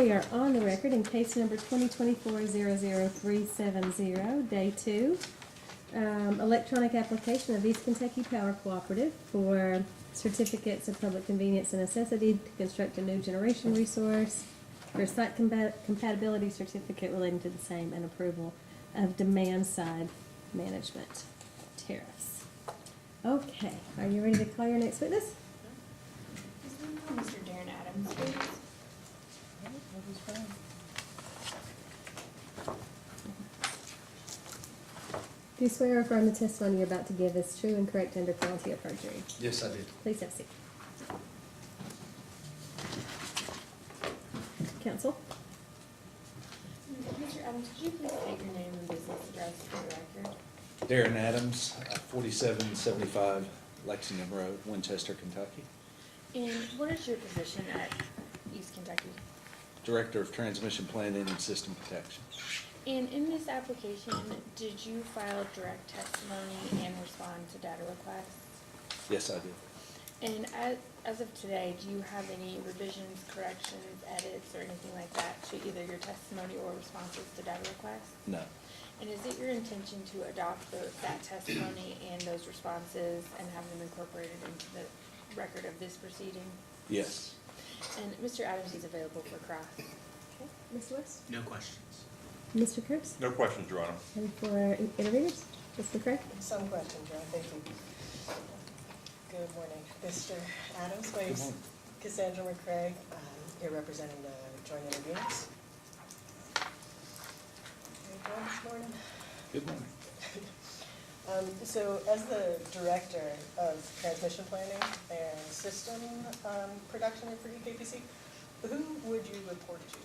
we are on the record in case number 2024-00370, day 2. Electronic application of East Kentucky Power Cooperative for certificates of public convenience and necessity to construct a new generation resource for a site compatibility certificate relating to the same and approval of demand side management tariffs. Okay, are you ready to call your next witness? Mr. Darren Adams, please. Do you swear or affirm the testimony you're about to give is true and correct under penalty of perjury? Yes, I did. Please have a seat. Counsel? Mr. Adams, could you please state your name and business address for the record? Darren Adams, 4775 Lexington Road, Winchester, Kentucky. And what is your position at East Kentucky? Director of Transmission Planning and System Protection. And in this application, did you file direct testimony and respond to data requests? Yes, I did. And as of today, do you have any revisions, corrections, edits, or anything like that to either your testimony or responses to data requests? No. And is it your intention to adopt that testimony and those responses and have them incorporated into the record of this proceeding? Yes. And Mr. Adams is available for cross. Okay. Mr. West? No questions. Mr. Kurtz? No questions, Your Honor. And for interveners? Mr. Craig? Some questions, John, thank you. Good morning, Mr. Adams. My name's Cassandra McCrae. Here representing the joint interveners. How you doing this morning? Good morning. So as the Director of Transmission Planning and System Production for EKPC, who would you report to?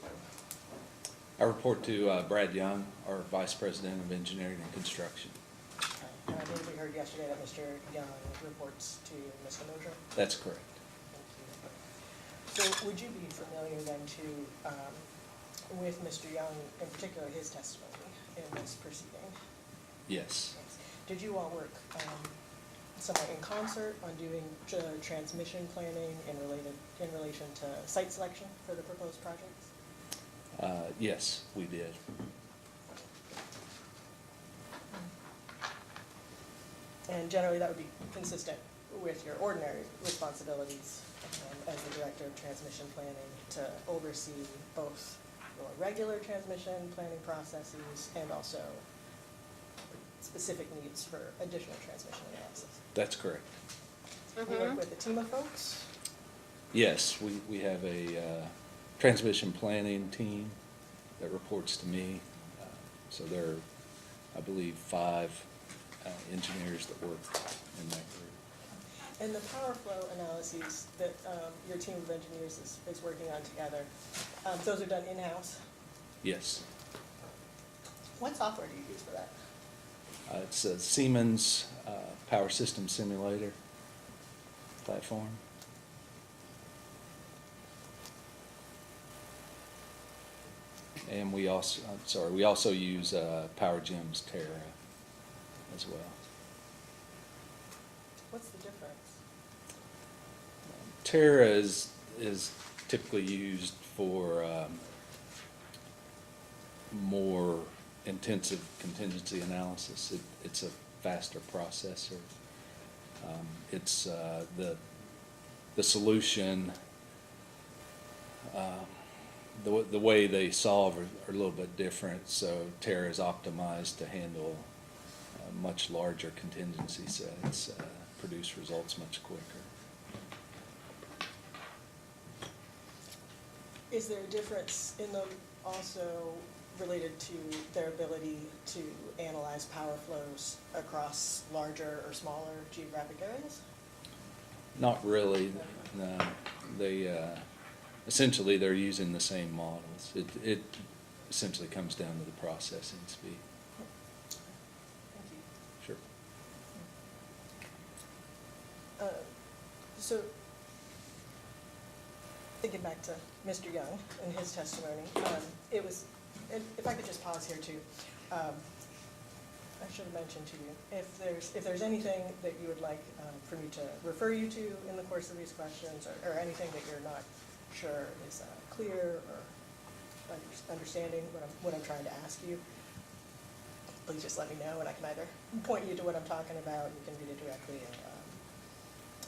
I report to Brad Young, our Vice President of Engineering and Construction. I believe we heard yesterday that Mr. Young reports to Mr. Mosher. That's correct. Thank you. So would you be familiar then with Mr. Young, in particular his testimony in this proceeding? Yes. Did you all work somewhat in concert on doing transmission planning in relation to site selection for the proposed projects? Yes, we did. And generally that would be consistent with your ordinary responsibilities as the Director of Transmission Planning to oversee both your regular transmission planning processes and also specific needs for additional transmission analysis. That's correct. You work with a team of folks? Yes, we have a transmission planning team that reports to me. So there are, I believe, 5 engineers that work in that group. And the power flow analyses that your team of engineers is working on together, those are done in-house? Yes. What software do you use for that? It's a Siemens Power System Simulator platform. And we also use PowerGem's Terra as well. What's the difference? Terra is typically used for more intensive contingency analysis. It's a faster processor. It's the solution. The way they solve are a little bit different. So Terra is optimized to handle much larger contingency sets, produce results much quicker. Is there a difference in them also related to their ability to analyze power flows across larger or smaller geographic areas? Not really, no. They essentially they're using the same models. It essentially comes down to the processing speed. Thank you. Sure. So, thinking back to Mr. Young and his testimony, it was, and if I could just pause here too, I should have mentioned to you, if there's anything that you would like for me to refer you to in the course of these questions, or anything that you're not sure is clear or understanding what I'm trying to ask you, please just let me know, and I can either point you to what I'm talking about, you can read it directly,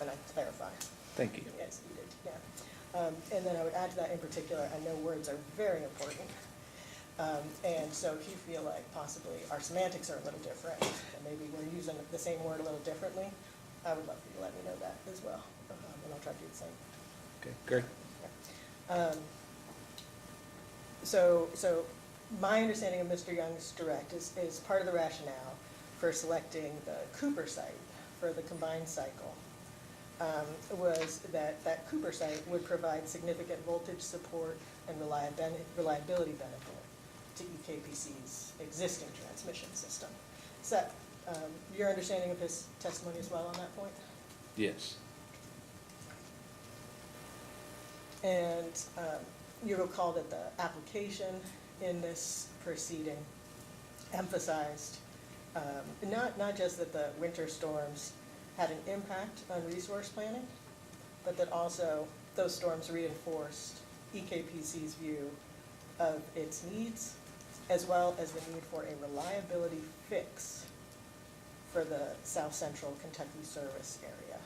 and I can clarify. Thank you. Yes, you did, yeah. And then I would add to that in particular, I know words are very important. And so if you feel like possibly our semantics are a little different, and maybe we're using the same word a little differently, I would love for you to let me know that as well, and I'll try to do the same. Okay, great. So my understanding of Mr. Young's direct is part of the rationale for selecting the Cooper site for the combined cycle was that Cooper site would provide significant voltage support and reliability benefit to EKPC's existing transmission system. Is that your understanding of his testimony as well on that point? Yes. And you recall that the application in this proceeding emphasized not just that the winter storms had an impact on resource planning, but that also those storms reinforced EKPC's view of its needs, as well as the need for a reliability fix for the South Central Kentucky service area.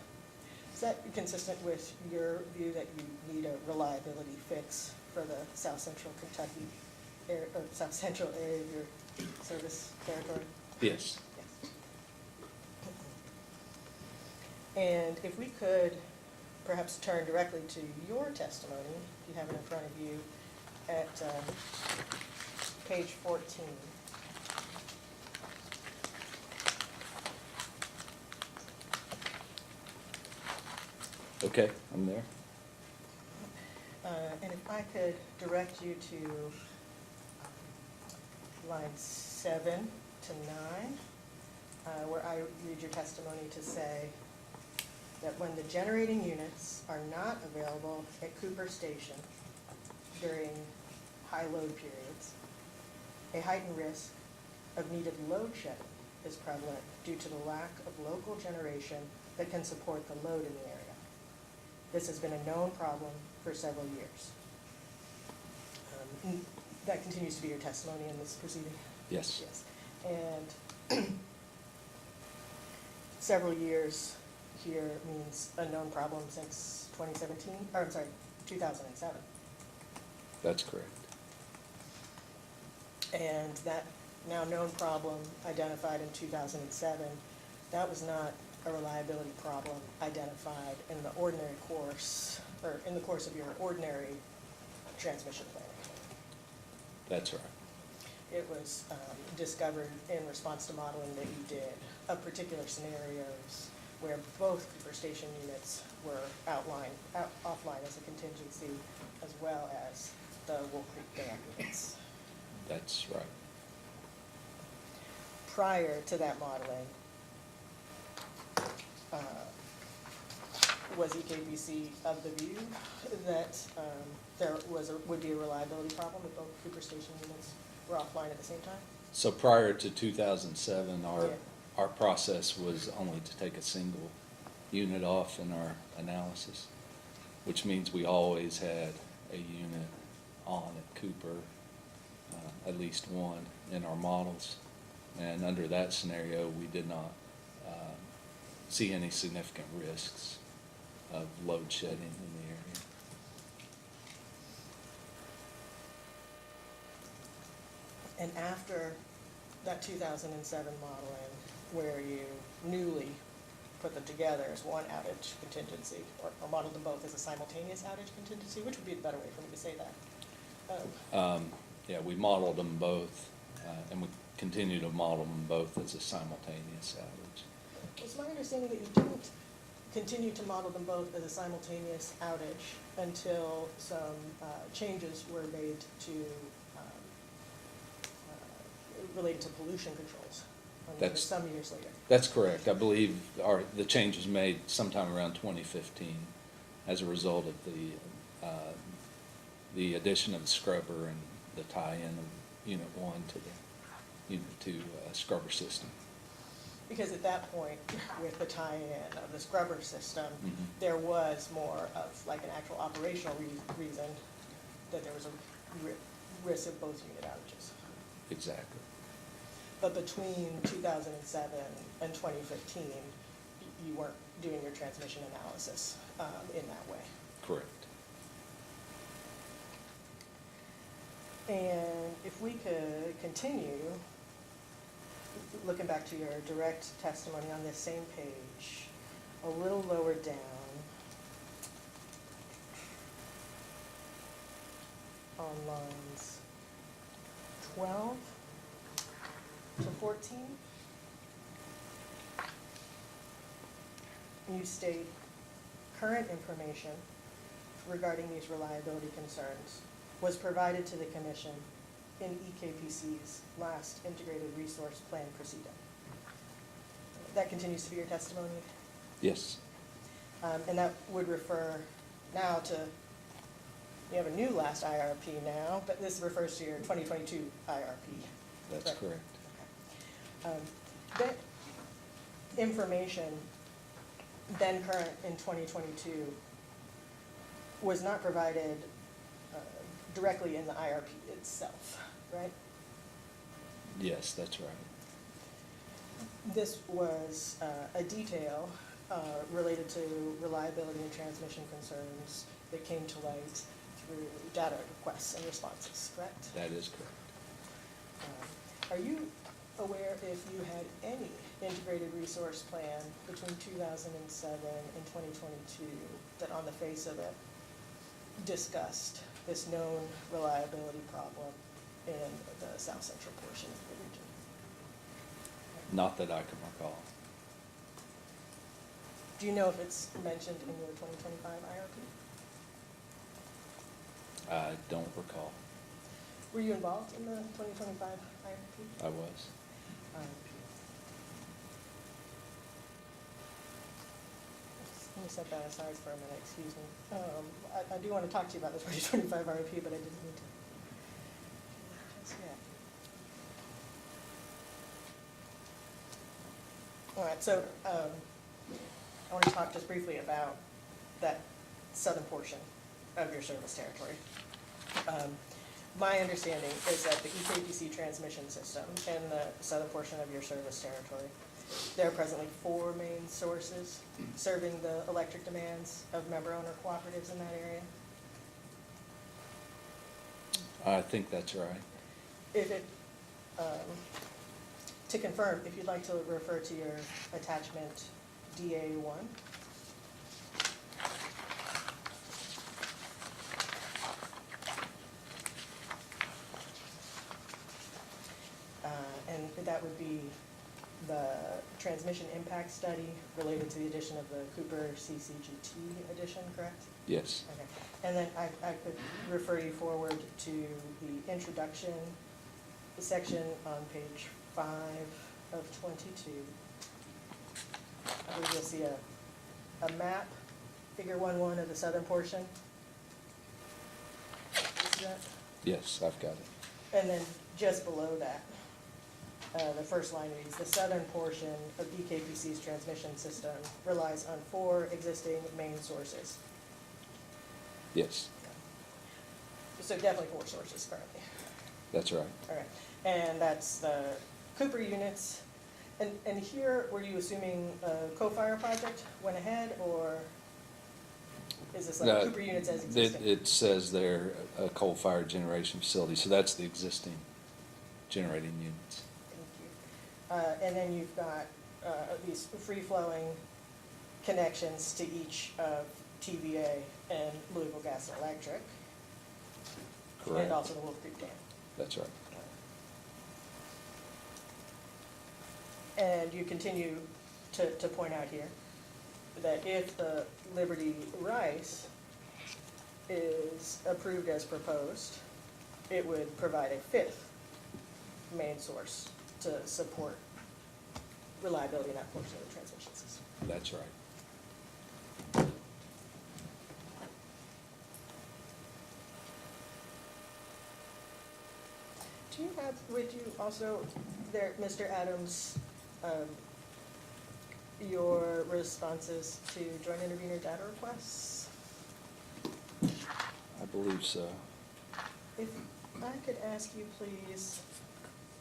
Is that consistent with your view that you need a reliability fix for the South Central Kentucky area, or South Central area of your service territory? Yes. Yes. And if we could perhaps turn directly to your testimony, if you have it in front of you, at page 14. Okay, I'm there. And if I could direct you to lines 7 to 9, where I read your testimony to say that when the generating units are not available at Cooper Station during high load periods, a heightened risk of needed load shedding is prevalent due to the lack of local generation that can support the load in the area. This has been a known problem for several years. That continues to be your testimony in this proceeding? Yes. Yes. And several years here means a known problem since 2017, or I'm sorry, 2007. That's correct. And that now known problem identified in 2007, that was not a reliability problem identified in the ordinary course, or in the course of your ordinary transmission planning. That's right. It was discovered in response to modeling that you did of particular scenarios where both Cooper Station units were offline as a contingency, as well as the Wolf Creek Dam units. That's right. Prior to that modeling, was EKBC of the view that there would be a reliability problem if both Cooper Station units were offline at the same time? So prior to 2007, Yeah. our process was only to take a single unit off in our analysis, which means we always had a unit on at Cooper, at least one in our models. And under that scenario, we did not see any significant risks of load shedding in the area. And after that 2007 modeling, where you newly put them together as one outage contingency, or modeled them both as a simultaneous outage contingency, which would be the better way for me to say that? Yeah, we modeled them both, and we continue to model them both as a simultaneous outage. It's my understanding that you didn't continue to model them both as a simultaneous outage until some changes were made to related to pollution controls. That's some years later. That's correct. I believe the change was made sometime around 2015 as a result of the addition of the scrubber and the tie-in of Unit 1 to the Unit 2 scrubber system. Because at that point, with the tie-in of the scrubber system, there was more of like an actual operational reason that there was a risk of both unit outages. Exactly. But between 2007 and 2015, you weren't doing your transmission analysis in that way. Correct. And if we could continue, looking back to your direct testimony on this same page, a little lower down, on lines 12 to 14, you state, current information regarding these reliability concerns was provided to the Commission in EKPC's last Integrated Resource Plan proceeding. That continues to be your testimony? Yes. And that would refer now to, you have a new last IRP now, but this refers to your 2022 IRP. That's correct. Okay. That information, then current in 2022, was not provided directly in the IRP itself, right? Yes, that's right. This was a detail related to reliability and transmission concerns that came to light through data requests and responses, correct? That is correct. Are you aware if you had any integrated resource plan between 2007 and 2022 that on the face of it discussed this known reliability problem in the south central portion of the region? Not that I can recall. Do you know if it's mentioned in your 2025 IRP? I don't recall. Were you involved in the 2025 IRP? I was. Let me set that aside for a minute, excuse me. I do want to talk to you about the 2025 RFP, but I didn't need to. Just yet. All right, so I want to talk just briefly about that southern portion of your service territory. My understanding is that the EKPC transmission system in the southern portion of your service territory, there are presently 4 main sources serving the electric demands of member-owner cooperatives in that area. I think that's right. If it, to confirm, if you'd like to refer to your attachment DA1. And that would be the transmission impact study related to the addition of the Cooper CCGT addition, correct? Yes. Okay. And then I could refer you forward to the introduction section on page 5 of 22. I believe you'll see a map, figure 1-1 of the southern portion. See that? Yes, I've got it. And then just below that, the first line reads, the southern portion of EKPC's transmission system relies on 4 existing main sources. Yes, So definitely 4 sources currently. that's right. All right, and that's the Cooper units. And here, were you assuming a co-fire project went ahead, or is this like No, Cooper units as existing? It says there, a coal-fired generation facility, so that's the existing generating units. Thank you. And then you've got these free-flowing connections to each of TVA and Louisville Gas and Electric. Correct. And also the Wolf Creek Dam. That's right. And you continue to point out here that if the Liberty Rice is approved as proposed, it would provide a 5th main source to support reliability in that portion of the transmission system. That's right. Do you have with you also there, Mr. Adams, your responses to joint intervenor data requests? I believe so. If I could ask you please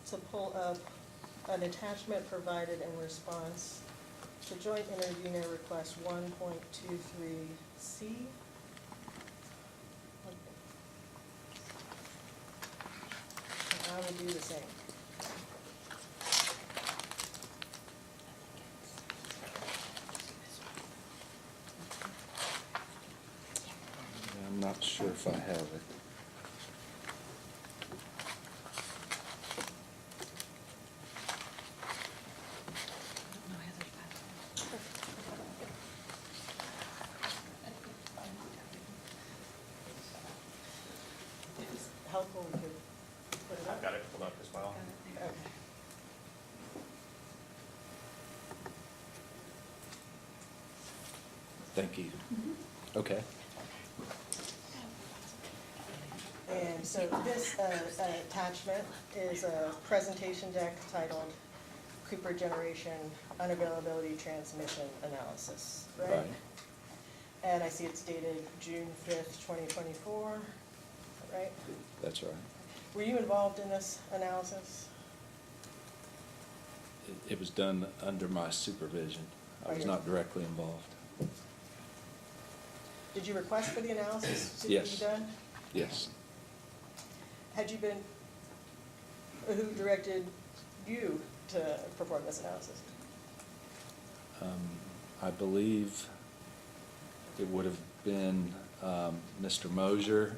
to pull up an attachment provided in response to Joint Intervenor Request 1.23C. And I will do the same. I'm not sure if I have it. If it's helpful, we could put it up. I've got it pulled up as well. Okay. Thank you. Okay. And so this attachment is a presentation deck titled Cooper Generation Unavailability Transmission Analysis, right? Right. And I see it's dated June 5th, 2024, right? That's right. Were you involved in this analysis? It was done under my supervision. I was Okay. not directly involved. Did you request for the analysis to be Yes. done? Yes. Had you been, who directed you to perform this analysis? I believe it would have been Mr. Mosier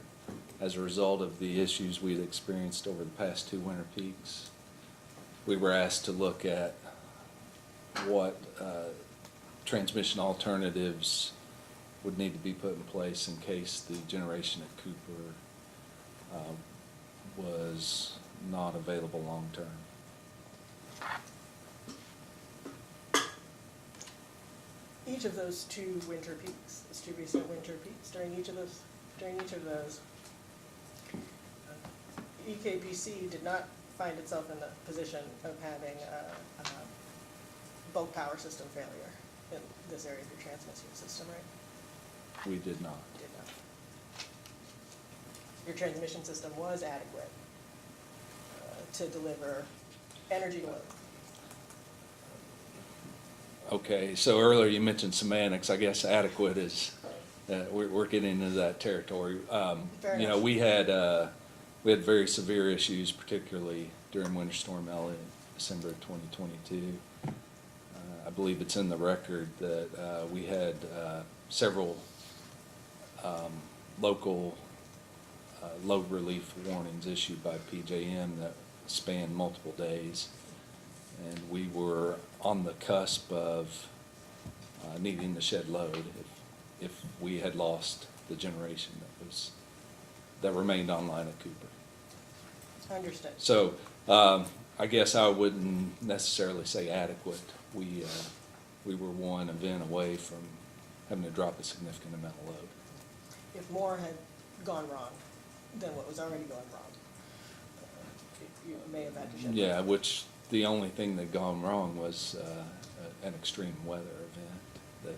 as a result of the issues we'd experienced over the past 2 winter peaks. We were asked to look at what transmission alternatives would need to be put in place in case the generation at Cooper was not available long-term. Each of those 2 winter peaks, those 2 recent winter peaks, during each of those, EKPC did not find itself in the position of having a bulk power system failure in this area of your transmission system, right? We did not. Did not. Your transmission system was adequate to deliver energy load. Okay, so earlier you mentioned semantics. I guess adequate is, we're getting into that territory. Fair You know, enough. we had very severe issues, particularly during Winter Storm Elliott, December of 2022. I believe it's in the record that we had several local load relief warnings issued by PJM that spanned multiple days. And we were on the cusp of needing to shed load if we had lost the generation that remained online at Cooper. Understood. So I guess I wouldn't necessarily say adequate. We were one event away from having to drop a significant amount of load. If more had gone wrong than what was already going wrong, you may have had to shed. Yeah, which the only thing that gone wrong was an extreme weather event. That,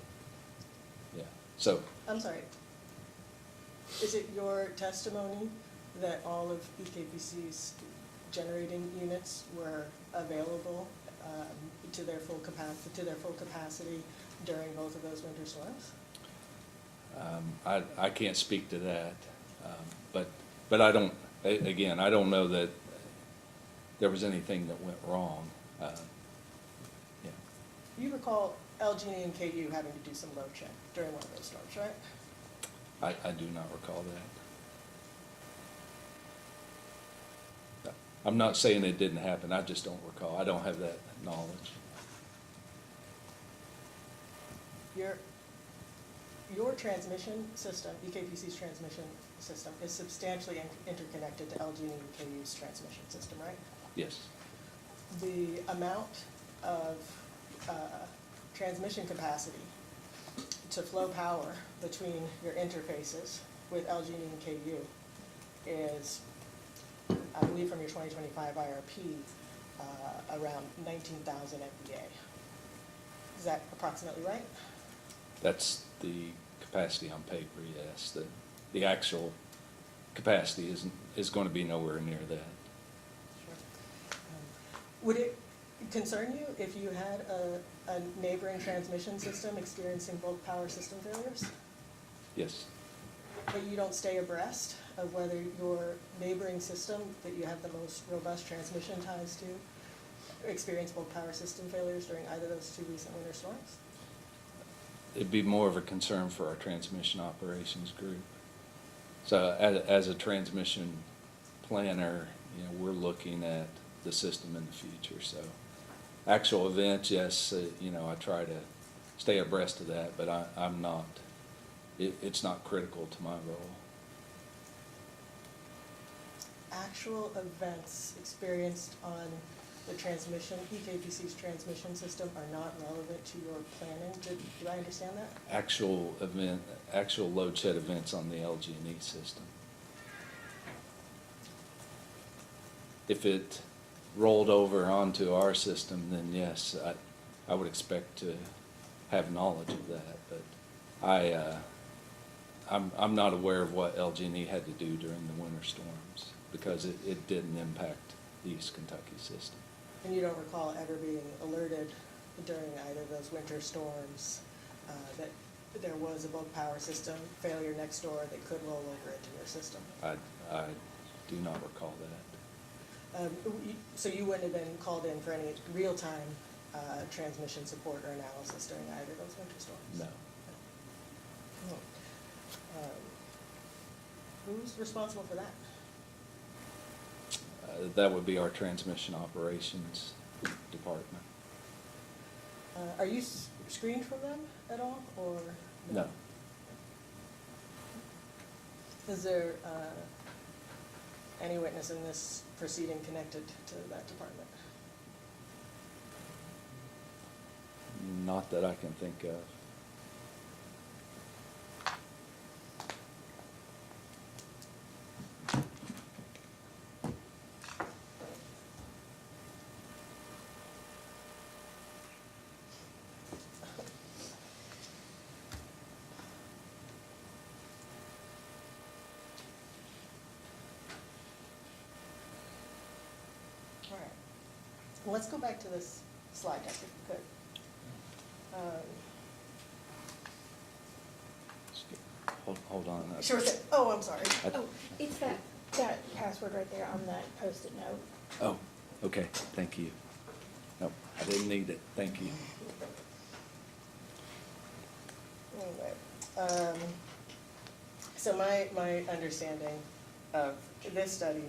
yeah. So I'm sorry. Is it your testimony that all of EKPC's generating units were available to their full capacity during both of those winter storms? I can't speak to that, but I don't. Again, I don't know that there was anything that went wrong. Yeah. You recall LG&E and KU having to do some load check during one of those storms, right? I do not recall that. I'm not saying it didn't happen. I just don't recall. I don't have that knowledge. Your transmission system, EKPC's transmission system, is substantially interconnected to LG&E and KU's transmission system, right? Yes. The amount of transmission capacity to flow power between your interfaces with LG&E and KU is, I believe from your 2025 IRP, around 19,000 MVA. Is that approximately right? That's the capacity on paper, yes. The actual capacity is going to be nowhere near that. Sure. Would it concern you if you had a neighboring transmission system experiencing bulk power system failures? Yes, But you don't stay abreast of whether your neighboring system that you have the most robust transmission ties to experience bulk power system failures during either of those 2 recent winter storms? it'd be more of a concern for our transmission operations group. So as a transmission planner, we're looking at the system in the future. So actual events, yes, I try to stay abreast of that, but I'm not, it's not critical to my role. Actual events experienced on the transmission, EKPC's transmission system are not relevant to your planning. Did I understand that? Actual load shed events on the LG&E system. If it rolled over onto our system, then yes, I would expect to have knowledge of that, but I'm not aware of what LG&E had to do during the winter storms because it didn't impact the East Kentucky system. And you don't recall ever being alerted during either of those winter storms that there was a bulk power system failure next door that could roll over into your system? I do not recall that. So you wouldn't have been called in for any real-time transmission support or analysis during either of those winter storms? No. Who's responsible for that? That would be our transmission operations department. Are you screened from them at all, or? No. Is there any witness in this proceeding connected to that department? Not that I can think of. All right. Well, let's go back to this slide deck, if we could. Hold on. Sure thing. Oh, I'm sorry. Oh, it's that password right there on that Post-it note. Oh, okay, thank you. Nope, I didn't need it, thank you. Anyway, so my understanding of this study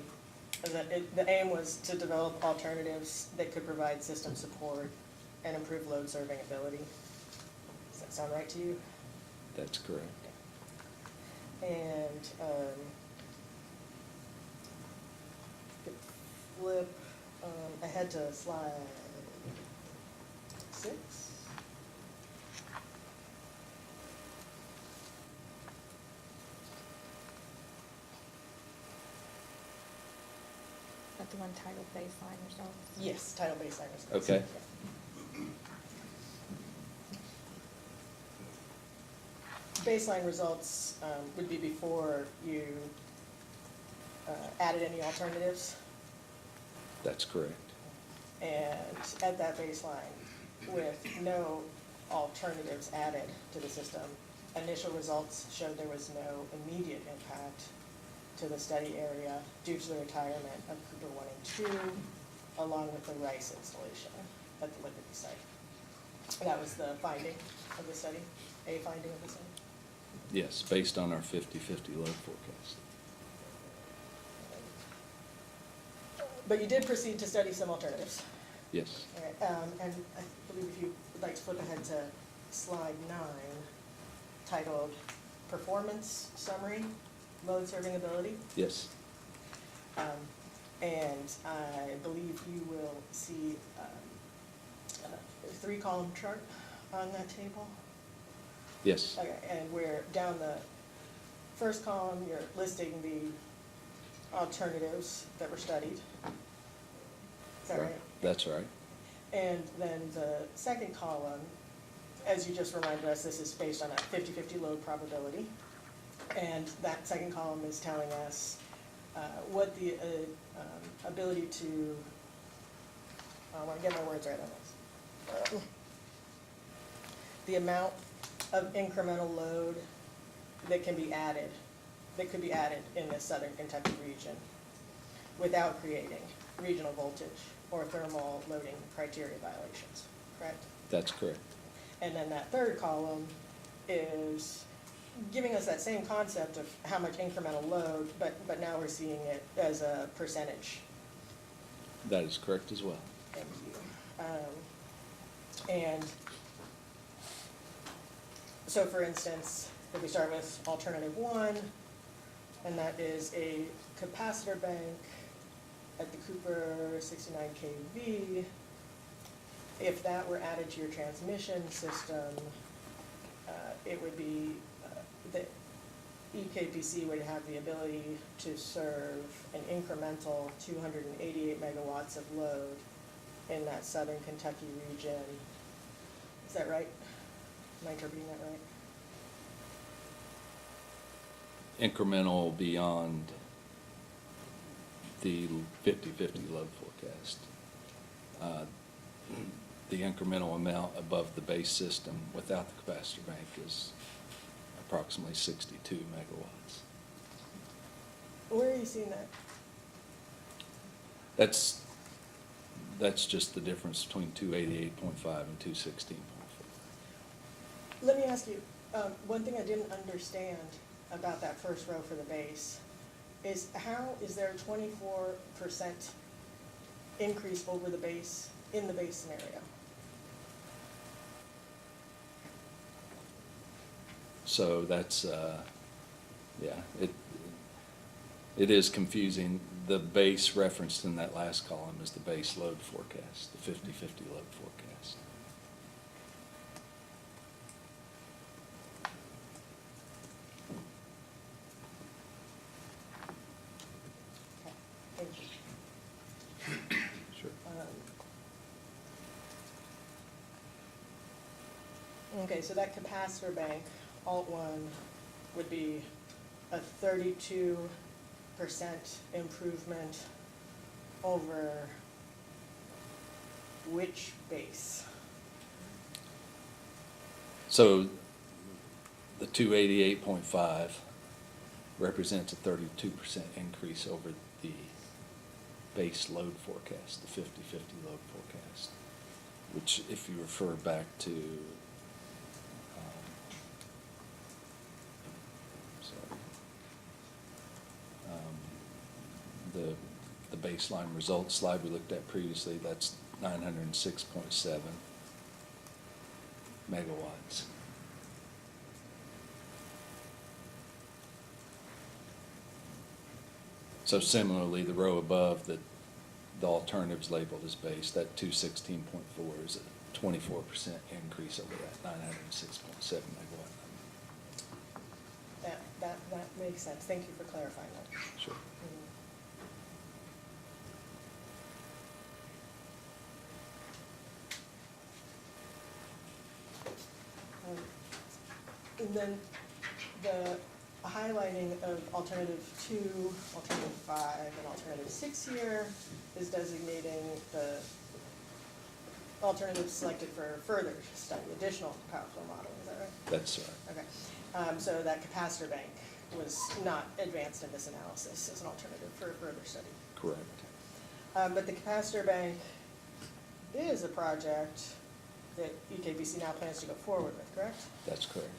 is that the aim was to develop alternatives that could provide system support and improve load serving ability. Does that sound right to you? That's correct. And flip ahead to slide 6. Is that the one titled baseline results? Yes, title baseline results. Okay. Baseline results would be before you added any alternatives. That's correct. And at that baseline, with no alternatives added to the system, initial results showed there was no immediate impact to the study area due to the retirement of Cooper 1 and 2, along with the rice installation at the Liberty site. That was the finding of the study, a finding of the study. Yes, based on our 50/50 load forecast. But you did proceed to study some alternatives. Yes. All right, and I believe if you would like to flip ahead to slide 9, titled Performance Summary, Load Serving Ability. Yes. And I believe you will see a 3-column chart on that table. Yes. Okay, and we're down the first column, you're listing the alternatives that were studied. Is that right? That's right. And then the second column, as you just reminded us, this is based on a 50/50 load probability. And that second column is telling us what the ability to, I want to get my words right on this. The amount of incremental load that can be added, that could be added in the southern Kentucky region without creating regional voltage or thermal loading criteria violations, correct? That's correct. And then that third column is giving us that same concept of how much incremental load, but now we're seeing it as a percentage. That is correct as well. Thank you. And so for instance, if we start with alternative 1, and that is a capacitor bank at the Cooper 69 kV, if that were added to your transmission system, it would be the EKPC would have the ability to serve an incremental 288 megawatts of load in that southern Kentucky region. Is that right? Am I interpreting that right? Incremental beyond the 50/50 load forecast. The incremental amount above the base system without the capacitor bank is approximately 62 megawatts. Where are you seeing that? That's just the difference between 288.5 and 216.4. Let me ask you, one thing I didn't understand about that first row for the base is how is there a 24% increase over the base in the base scenario? So that's, yeah, it is confusing. The base referenced in that last column is the base load forecast, the 50/50 load forecast. Okay, thank you. Sure. Okay, so that capacitor bank, alt 1, would be a 32% improvement over which base? So the 288.5 represents a 32% increase over the base load forecast, the 50/50 load forecast, which if you refer back to the baseline results slide we looked at previously, that's 906.7 megawatts. So similarly, the row above, the alternatives labeled as base, that 216.4 is a 24% increase over that 906.7 megawatt number. That makes sense. Thank you for clarifying that. Sure. And then the highlighting of alternative 2, alternative 5, and alternative 6 here is designating the alternatives selected for further study, additional power flow modeling, is that right? That's right. Okay, so that capacitor bank was not advanced in this analysis as an alternative for further study. Correct. But the capacitor bank is a project that EKBC now plans to go forward with, correct? That's correct.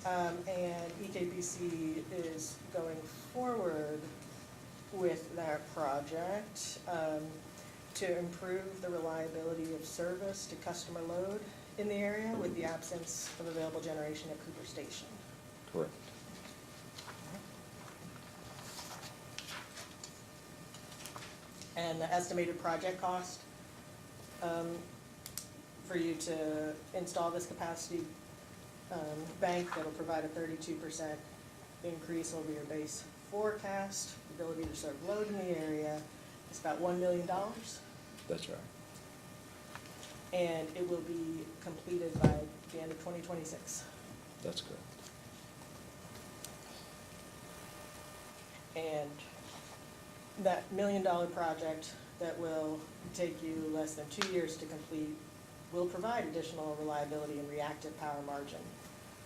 And EKBC is going forward with that project to improve the reliability of service to customer load in the area with the absence of available generation at Cooper Station. Correct. And the estimated project cost for you to install this capacity bank that'll provide a 32% increase over your base forecast, ability to serve load in the area, is about $1 million. That's right. And it will be completed by the end of 2026. That's correct. And that $1 million project that will take you less than 2 years to complete will provide additional reliability and reactive power margin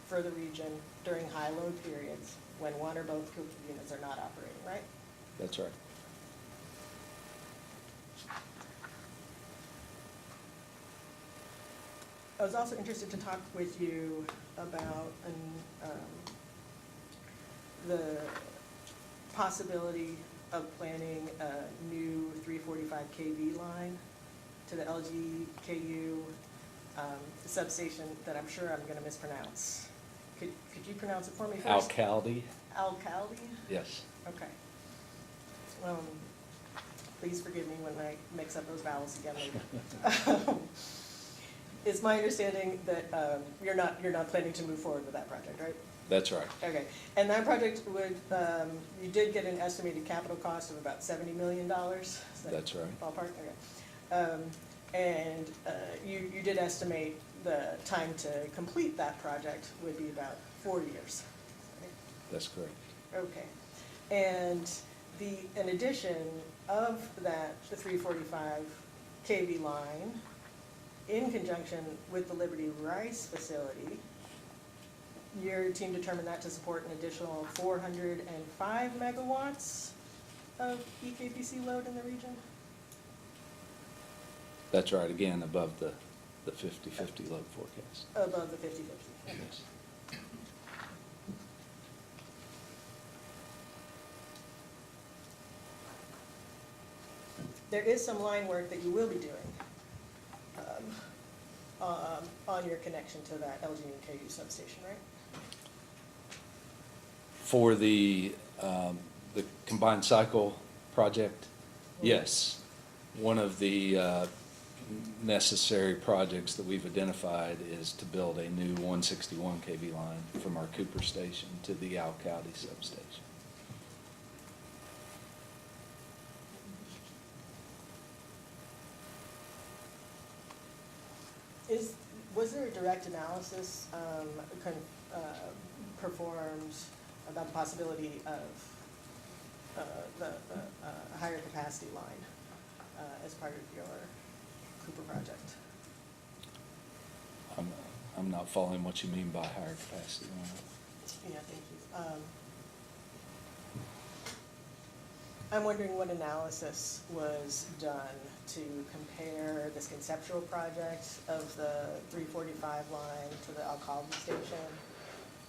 for the region during high load periods when one or both Cooperative units are not operating, right? That's right. I was also interested to talk with you about the possibility of planning a new 345 kV line to the LGKU substation that I'm sure I'm going to mispronounce. Could you pronounce it for me first? Alcalde? Alcalde? Yes. Okay. Please forgive me when I mix up those vowels again later. It's my understanding that you're not planning to move forward with that project, right? That's right. Okay, and that project would, you did get an estimated capital cost of about $70 million? Is that That's right. ballpark? Okay. And you did estimate the time to complete that project would be about 4 years, right? That's correct. Okay, and in addition of that, the 345 kV line, in conjunction with the Liberty Rice facility, your team determined that to support an additional 405 megawatts of EKPC load in the region? That's right, again, above the 50/50 load forecast. Above the 50/50. Yes. There is some line work that you will be doing on your connection to that LGKU substation, right? For the combined cycle project, yes. One of the necessary projects that we've identified is to build a new 161 kV line from our Cooper station to the Alcalde substation. Was there a direct analysis performed about the possibility of the higher capacity line as part of your Cooper project? I'm not following what you mean by higher capacity line. Yeah, thank you. I'm wondering what analysis was done to compare this conceptual project of the 345 line to the Alcalde station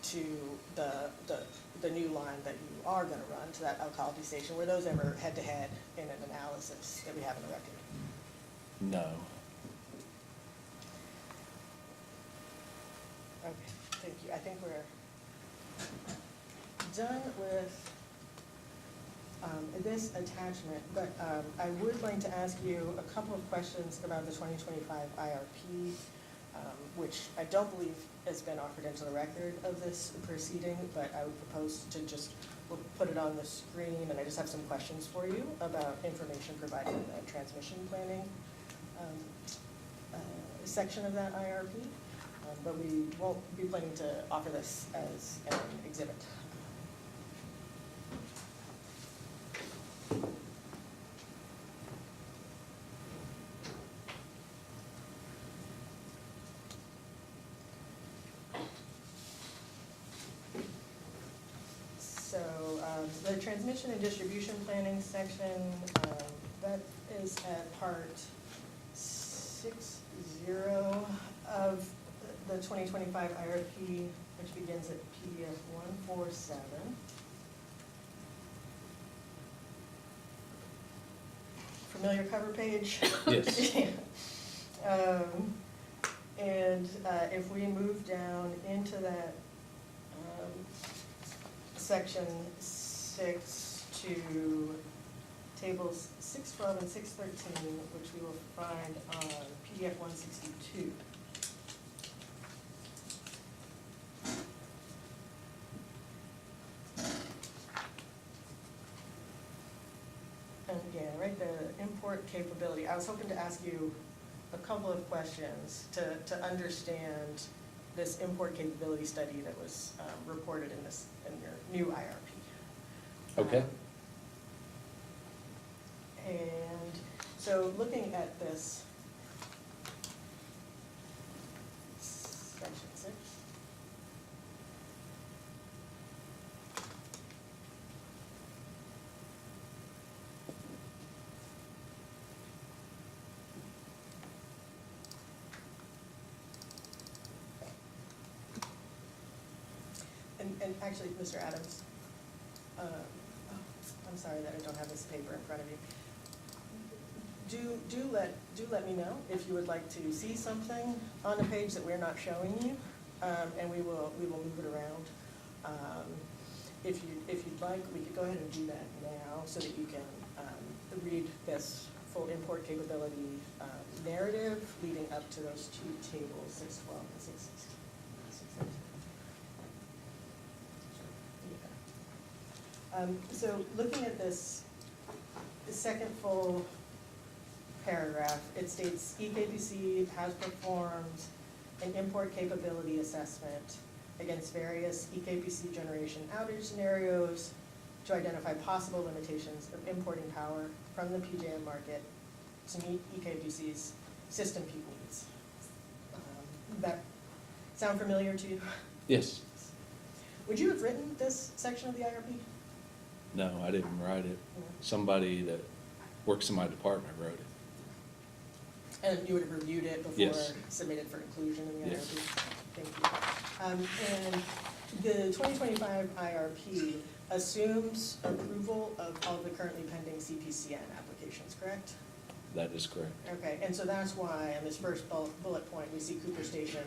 to the new line that you are going to run to that Alcalde station. Were those ever head-to-head in an analysis that we have in the record? No. Okay, thank you. I think we're done with this attachment, but I would like to ask you a couple of questions about the 2025 IRP, which I don't believe has been offered into the record of this proceeding, but I would propose to just put it on the screen, and I just have some questions for you about information provided in the transmission planning section of that IRP, but we won't be planning to offer this as an exhibit. So the transmission and distribution planning section, that is at part 60 of the 2025 IRP, which begins at PDF 147. Familiar cover page? Yes. Yeah. And if we move down into that section 6 to tables 612 and 613, which we will find on PDF 162. And again, right, the import capability. I was hoping to ask you a couple of questions to understand this import capability study that was reported in your new IRP. Okay. And so looking at this, section 6. And actually, Mr. Adams, I'm sorry that I don't have this paper in front of you. Do let me know if you would like to see something on the page that we're not showing you, and we will move it around. If you'd like, we could go ahead and do that now so that you can read this full import capability narrative leading up to those two tables, 612 and 616. So looking at this second full paragraph, it states EKPC has performed an import capability assessment against various EKPC generation outage scenarios to identify possible limitations of importing power from the PJM market to meet EKPC's system peak needs. That sound familiar to you? Yes. Would you have written this section of the IRP? No, I didn't write it. Somebody that works in my department wrote it. And you would have reviewed it before Yes. submitted for inclusion in the Yes. IRP? Thank you. And the 2025 IRP assumes approval of all the currently pending CPCN applications, correct? That is correct. Okay, and so that's why in this first bullet point, we see Cooper Station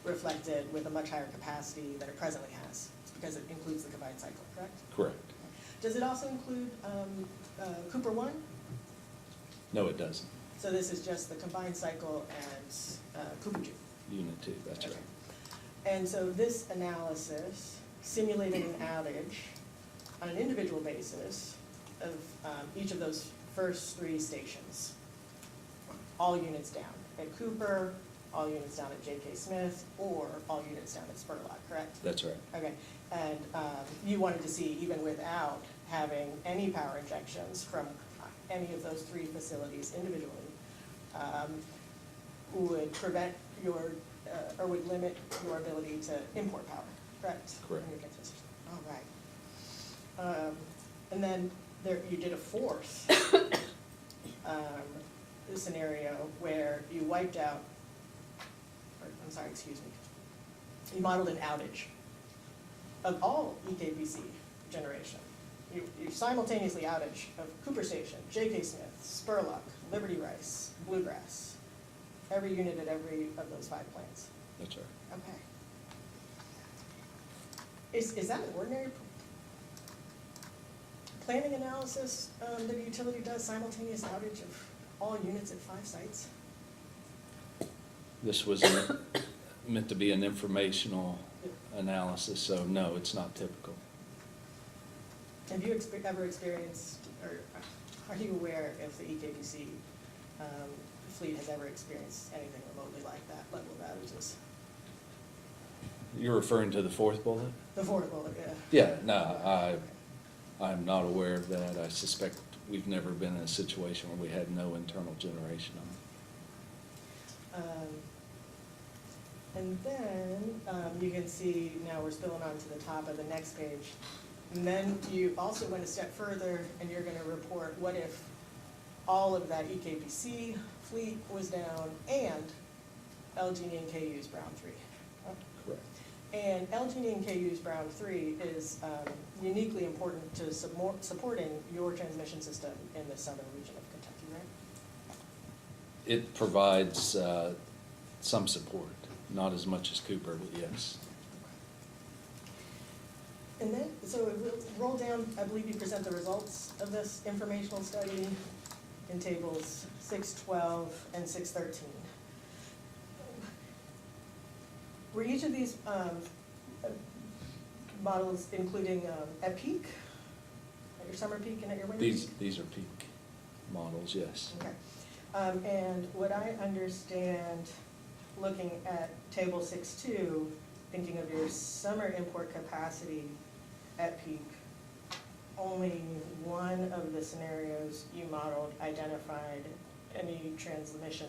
reflected with a much higher capacity than it presently has. It's because it includes the combined cycle, correct? Correct. Does it also include Cooper 1? No, it doesn't. So this is just the combined cycle and Cooper 2? Unit 2, that's right. And so this analysis simulated an outage on an individual basis of each of those first 3 stations. All units down at Cooper, all units down at J.K. Smith, or all units down at Spurlock, correct? That's right. Okay, and you wanted to see, even without having any power injections from any of those 3 facilities individually, would prevent your, or would limit your ability to import power, correct? Correct. From your transmission system. All right. And then you did a 4th scenario where you wiped out, or, I'm sorry, excuse me, you modeled an outage of all EKPC generation. You simultaneously outage of Cooper Station, J.K. Smith, Spurlock, Liberty Rice, Bluegrass, every unit at every of those 5 plants. That's right. Okay. Is that an ordinary planning analysis that a utility does, simultaneous outage of all units at 5 sites? This was meant to be an informational analysis, so no, it's not typical. Have you ever experienced, or are you aware if the EKPC fleet has ever experienced anything remotely like that level of outages? You're referring to the 4th bullet? The 4th bullet, yeah. Yeah, no, I'm not aware of that. I suspect we've never been in a situation where we had no internal generation on. And then you can see now we're spilling on to the top of the next page. And then you also went a step further and you're going to report what if all of that EKPC fleet was down and LG&E and KU's Brown 3. Correct. And LG&E and KU's Brown 3 is uniquely important to supporting your transmission system in the southern region of Kentucky, right? It provides some support, not as much as Cooper, but yes. And then, so we'll roll down, I believe you present the results of this informational study in tables 612 and 613. Were each of these models including at peak, at your summer peak and at your winter peak? These are peak models, yes. Okay. And what I understand, looking at table 6.2, thinking of your summer import capacity at peak, only one of the scenarios you modeled identified any transmission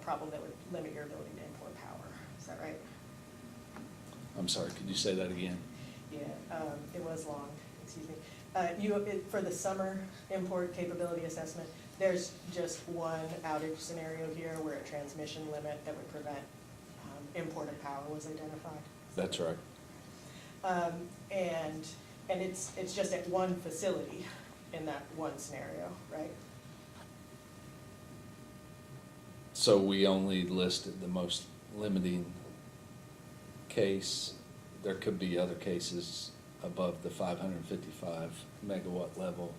problem that would limit your ability to import power. Is that right? I'm sorry, could you say that again? Yeah, it was long, excuse me. For the summer import capability assessment, there's just one outage scenario here where a transmission limit that would prevent import of power was identified. That's right. And it's just at one facility in that one scenario, right? So we only listed the most limiting case. There could be other cases above the 555 megawatt level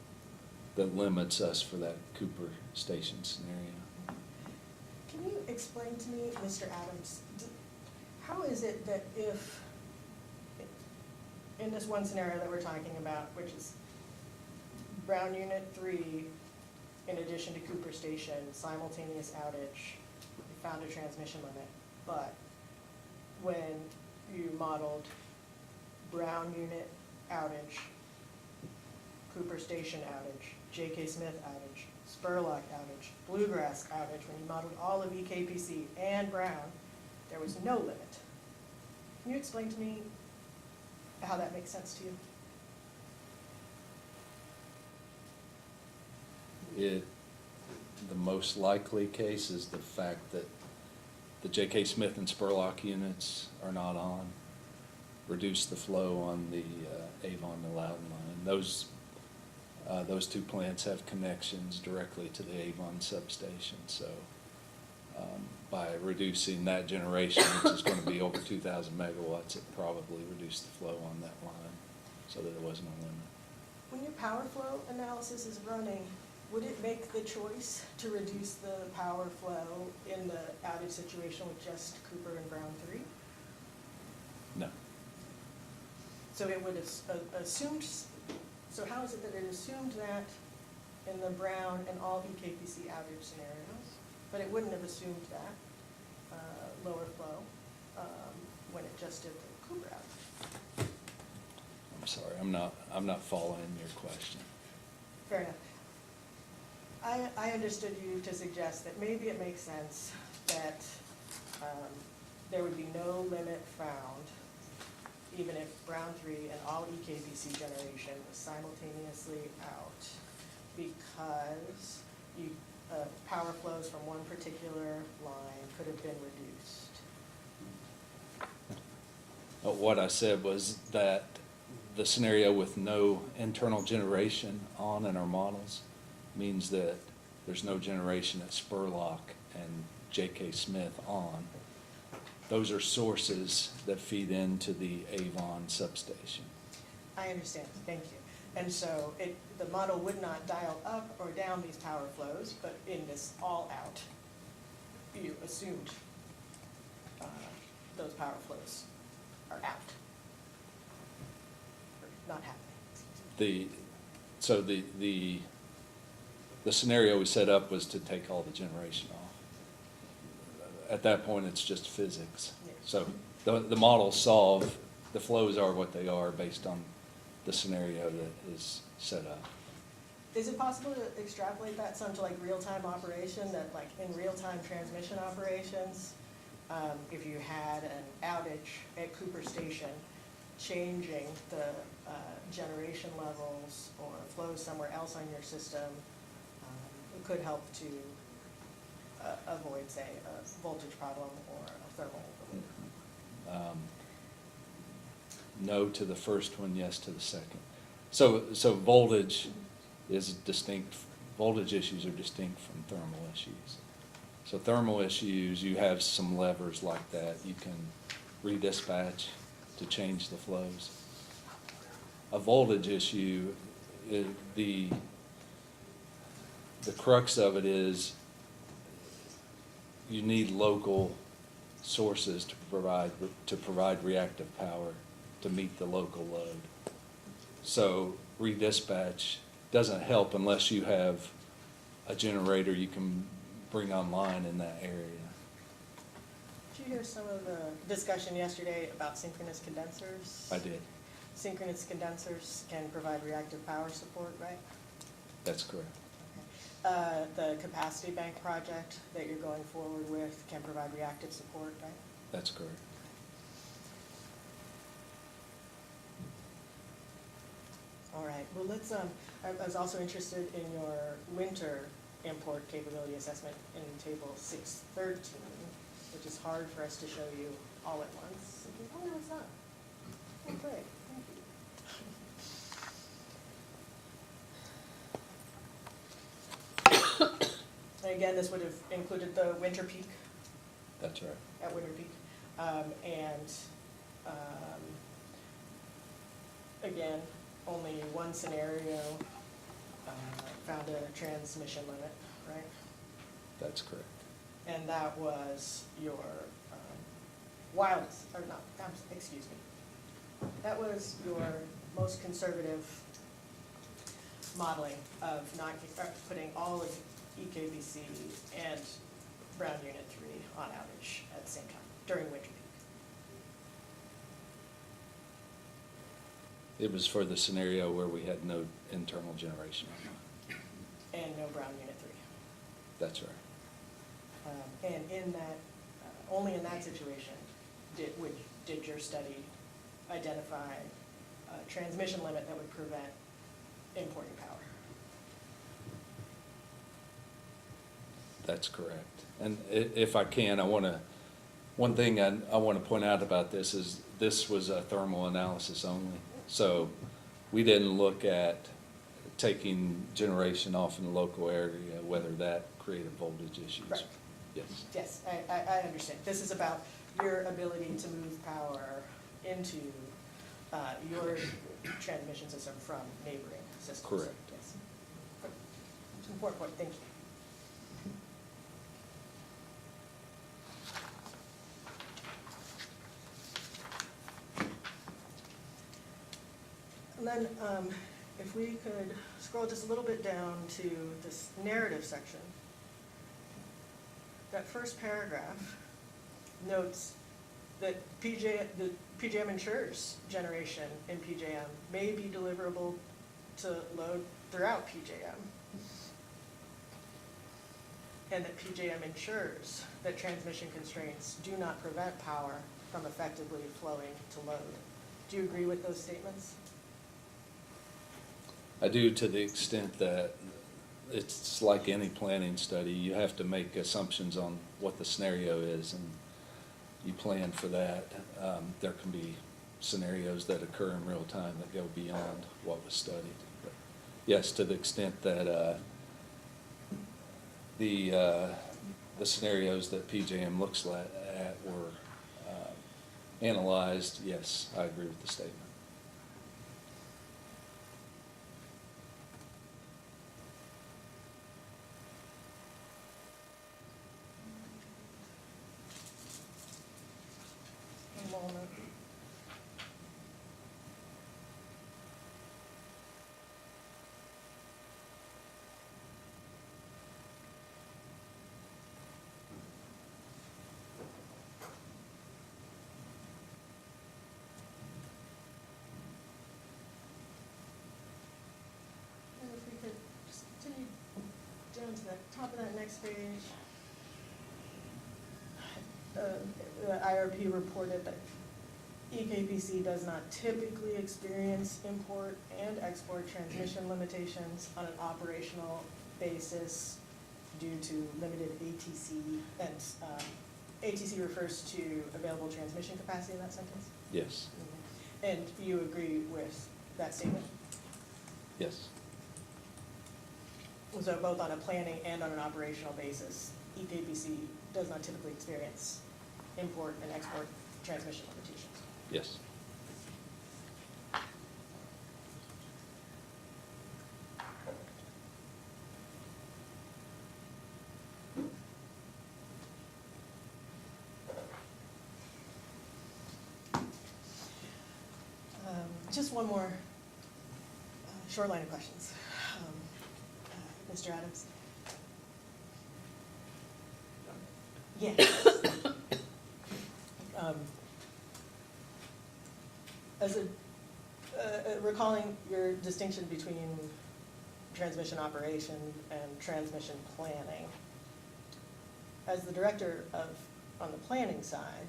that limits us for that Cooper Station scenario. Can you explain to me, Mr. Adams, how is it that if, in this one scenario that we're talking about, which is Brown Unit 3, in addition to Cooper Station, simultaneous outage, you found a transmission limit, but when you modeled Brown Unit outage, Cooper Station outage, J.K. Smith outage, Spurlock outage, Bluegrass outage, when you modeled all of EKPC and Brown, there was no limit. Can you explain to me how that makes sense to you? The most likely case is the fact that the J.K. Smith and Spurlock units are not on, reduce the flow on the Avon to Loudon line. Those two plants have connections directly to the Avon substation, so by reducing that generation, which is going to be over 2,000 megawatts, it probably reduced the flow on that line so that there wasn't a limit. When your power flow analysis is running, would it make the choice to reduce the power flow in the outage situation with just Cooper and Brown 3? No. So it would have assumed, so how is it that it assumed that in the Brown and all EKPC outage scenarios, but it wouldn't have assumed that lower flow when it just did the Cooper outage? I'm sorry, I'm not following your question. Fair enough. I understood you to suggest that maybe it makes sense that there would be no limit found even if Brown 3 and all EKPC generation was simultaneously out, because power flows from one particular line could have been reduced. What I said was that the scenario with no internal generation on in our models means that there's no generation at Spurlock and J.K. Smith on. Those are sources that feed into the Avon substation. I understand, thank you. And so the model would not dial up or down these power flows, but in this all out, you assumed those power flows are out, or not happening. So the scenario we set up was to take all the generation off. At that point, it's just physics. Yeah. So the models solve, the flows are what they are based on the scenario that is set up. Is it possible to extrapolate that some to like real-time operation, that like in real-time transmission operations, if you had an outage at Cooper Station, changing the generation levels or flows somewhere else on your system, it could help to avoid, say, a voltage problem or a thermal loop? No to the first one, yes to the second. So voltage is distinct, voltage issues are distinct from thermal issues. So thermal issues, you have some levers like that. You can redispatch to change the flows. A voltage issue, the crux of it is you need local sources to provide reactive power to meet the local load. So redispatch doesn't help unless you have a generator you can bring online in that area. Did you hear some of the discussion yesterday about synchronous condensers? I did. synchronous condensers can provide reactive power support, right? That's correct. The capacity bank project that you're going forward with can provide reactive support, right? That's correct. All right, well, let's, I was also interested in your winter import capability assessment in table 613, which is hard for us to show you all at once. Oh, no, it's not. Oh, great, thank you. And again, this would have included the winter peak, That's right. at winter peak. Again, only one scenario found a transmission limit, right? That's correct. And that was your wildest, or not, excuse me. That was your most conservative modeling of not putting all of EKBC and Brown Unit 3 on outage at the same time during winter peak. It was for the scenario where we had no internal generation. And no Brown Unit 3. That's right. And in that, only in that situation, did your study identify a transmission limit that would prevent importing power? That's correct. And if I can, one thing I want to point out about this is this was a thermal analysis only. So we didn't look at taking generation off in the local area, whether that created voltage issues. Right. Yes. Yes, I understand. This is about your ability to move power into your transmission system from neighboring systems. Correct. Yes. It's an important point, thank you. And then if we could scroll just a little bit down to this narrative section. That first paragraph notes that the PJM ensures generation in PJM may be deliverable to load throughout PJM. And that PJM ensures that transmission constraints do not prevent power from effectively flowing to load. Do you agree with those statements? I do, to the extent that it's like any planning study. You have to make assumptions on what the scenario is, and you plan for that. There can be scenarios that occur in real time that go beyond what was studied. But yes, to the extent that the scenarios that PJM looks at were analyzed, yes, I agree with the statement. Moment. And if we could just continue down to the top of that next page. The IRP reported that EKPC does not typically experience import and export transmission limitations on an operational basis due to limited ATC, and ATC refers to available transmission capacity in that sentence? Yes. And you agree with that statement? Yes. So both on a planning and on an operational basis, EKPC does not typically experience import and export transmission limitations? Yes. Just one more short line of questions. Mr. Adams? Yes. recalling your distinction between transmission operation and transmission planning. As the director on the planning side,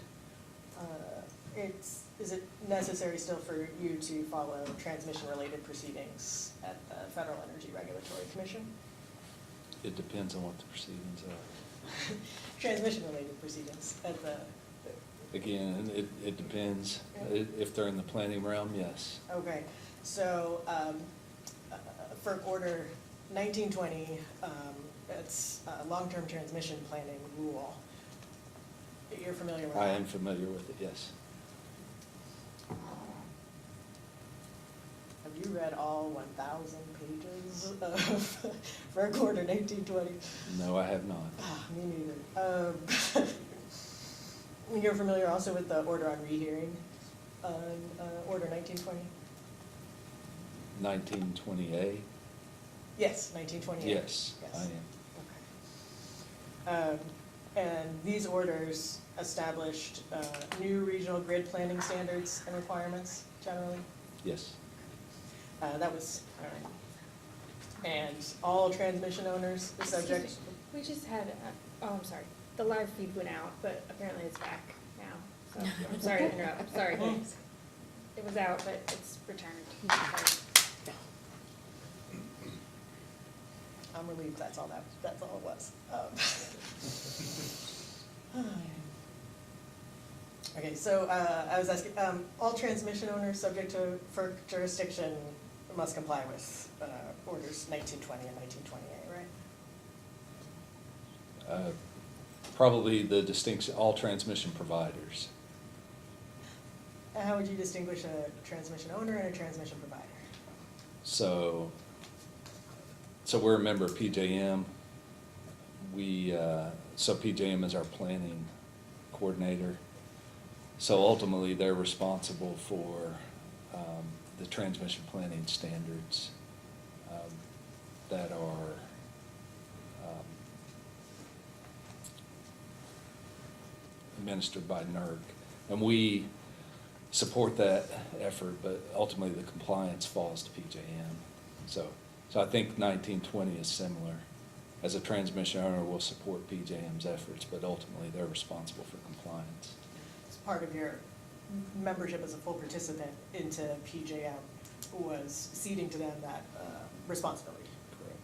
is it necessary still for you to follow transmission-related proceedings at the Federal Energy Regulatory Commission? It depends on what the proceedings are. Transmission-related proceedings at the... Again, it depends. Yeah. If they're in the planning realm, yes. Okay, so FERC Order 1920, it's a long-term transmission planning rule. You're familiar with that? I am familiar with it, yes. Have you read all 1,000 pages of FERC Order 1920? No, I have not. Ah, me neither. You're familiar also with the order on rehearing on Order 1920? 1928? Yes, 1928. Yes, I am. Okay. And these orders established new regional grid planning standards and requirements generally? Yes. That was, and all transmission owners are subject? Excuse me, we just had, I'm sorry, the live feed went out, but apparently it's back now, so I'm sorry to interrupt, sorry. It was out, but it's returned. Sorry. I'm relieved that's all it was. Okay, so I was asking, all transmission owners subject to FERC jurisdiction must comply with orders 1920 and 1928, right? Probably the distinction, all transmission providers. How would you distinguish a transmission owner and a transmission provider? So we're a member of PJM. So PJM is our planning coordinator. So ultimately, they're responsible for the transmission planning standards that are administered by NERC. And we support that effort, but ultimately the compliance falls to PJM. So I think 1920 is similar. As a transmission owner, we'll support PJM's efforts, but ultimately they're responsible for compliance. As part of your membership as a full participant into PJM was ceding to them that responsibility. Correct.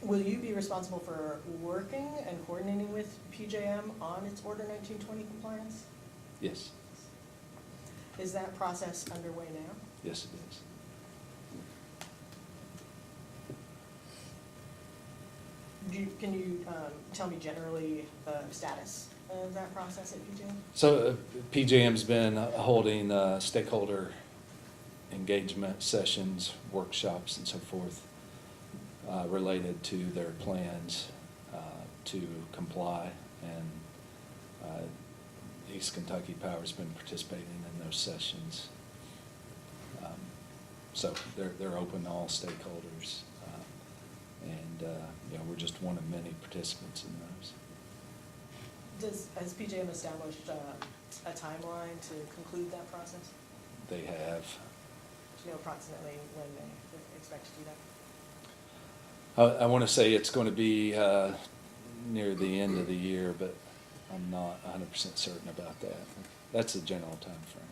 Will you be responsible for working and coordinating with PJM on its Order 1920 compliance? Yes. Is that process underway now? Yes, it is. Can you tell me generally the status of that process at PJM? So PJM's been holding stakeholder engagement sessions, workshops, and so forth related to their plans to comply, and East Kentucky Power's been participating in those sessions. So they're open to all stakeholders, and we're just one of many participants in those. Has PJM established a timeline to conclude that process? They have. Do you know approximately when they expect to do that? I want to say it's going to be near the end of the year, but I'm not 100% certain about that. That's the general time frame.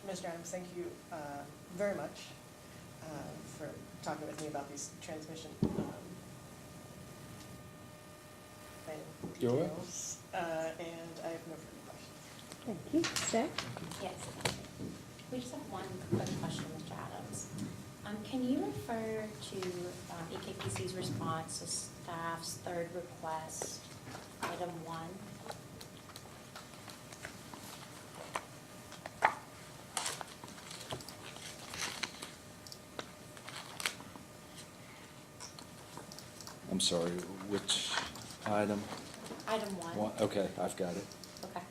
Mr. Adams, thank you very much for talking with me about these transmission planning You're welcome. details. And I have no further questions. Thank you. Steph? Yes. We just have one quick question, Mr. Adams. Can you refer to EKPC's response to staff's third request, item 1? I'm sorry, which item? Item one. Okay, I've got it. Okay.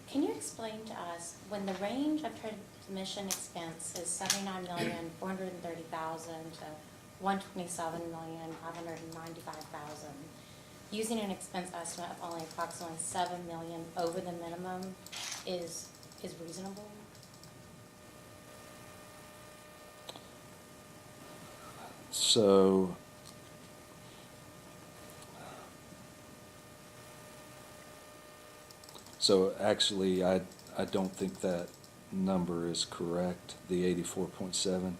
Can you explain to us, when the range of transmission expense is 79,430,000 to 127,595,000, using an expense estimate of only approximately 7 million over the minimum is reasonable? So actually, I don't think that number is correct, the 84.7.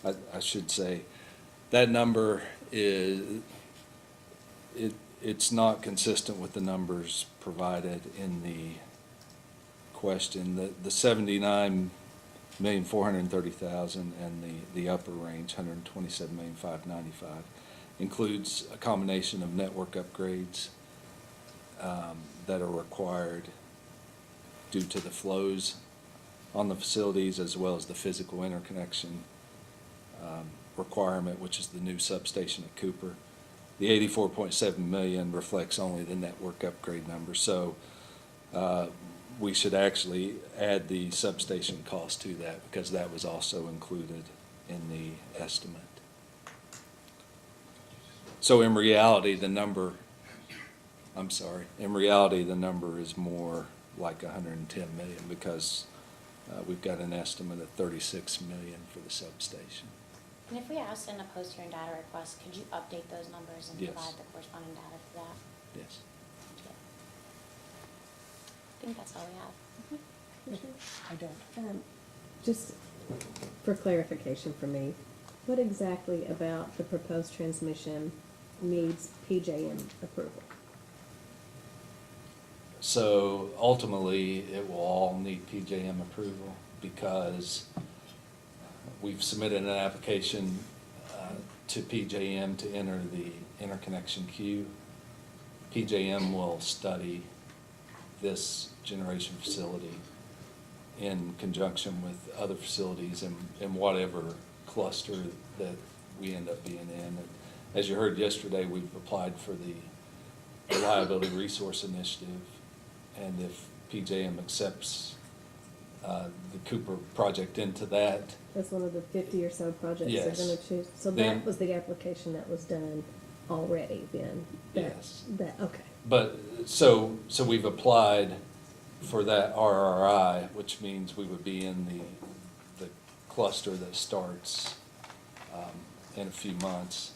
I should say, that number it's not consistent with the numbers provided in the question. The 79,430,000 and the upper range, 127,595, includes a combination of network upgrades that are required due to the flows on the facilities, as well as the physical interconnection requirement, which is the new substation at Cooper. The 84.7 million reflects only the network upgrade number, so we should actually add the substation cost to that, because that was also included in the estimate. So in reality, the number is more like 110 million, because we've got an estimate of 36 million for the substation. And if we asked in a post-hearing data request, could you update those numbers and Yes. provide the corresponding data for that? Yes. Yeah. I think that's all we have. I don't. Just for clarification for me, what exactly about the proposed transmission needs PJM approval? So ultimately, it will all need PJM approval, because we've submitted an application to PJM to enter the interconnection queue. PJM will study this generation facility in conjunction with other facilities in whatever cluster that we end up being in. And as you heard yesterday, we've applied for the Reliability Resource Initiative, and if PJM accepts the Cooper project into that. That's one of the 50 or so projects they're Yes. gonna choose. So Then- that was the application that was done already then? Yes. Okay. But, so we've applied for that RRI, which means we would be in the cluster that starts in a few months.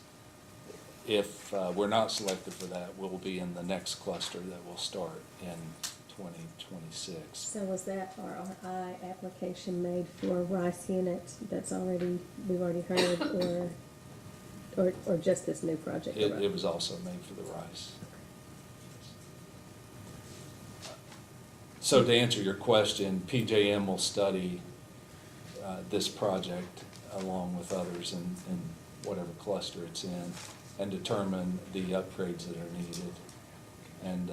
If we're not selected for that, we'll be in the next cluster that will start in 2026. So was that RRI application made for Rice unit that's already, we've already heard, or just this new project? It was also made for the RICE. So to answer your question, PJM will study this project along with others in whatever cluster it's in, and determine the upgrades that are needed. And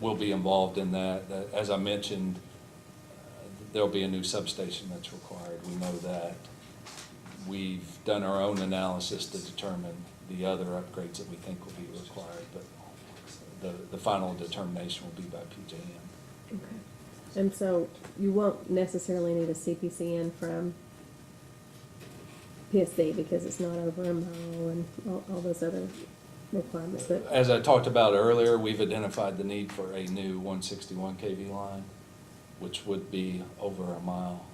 we'll be involved in that. As I mentioned, there'll be a new substation that's required. We know that. We've done our own analysis to determine the other upgrades that we think will be required, but the final determination will be by PJM. Okay. And so you won't necessarily need a CPCN from PSD because it's not over a mile and all those other requirements, but. As I talked about earlier, we've identified the need for a new 161 kV line, which would be over a mile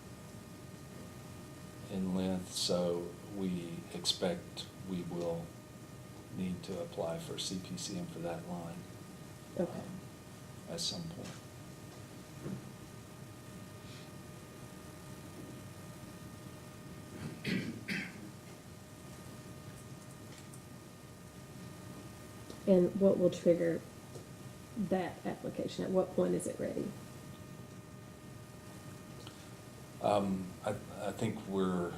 in length, so we expect we will need to apply for CPCN for that line at some point. And what will trigger that application? At what point is it ready? I think we're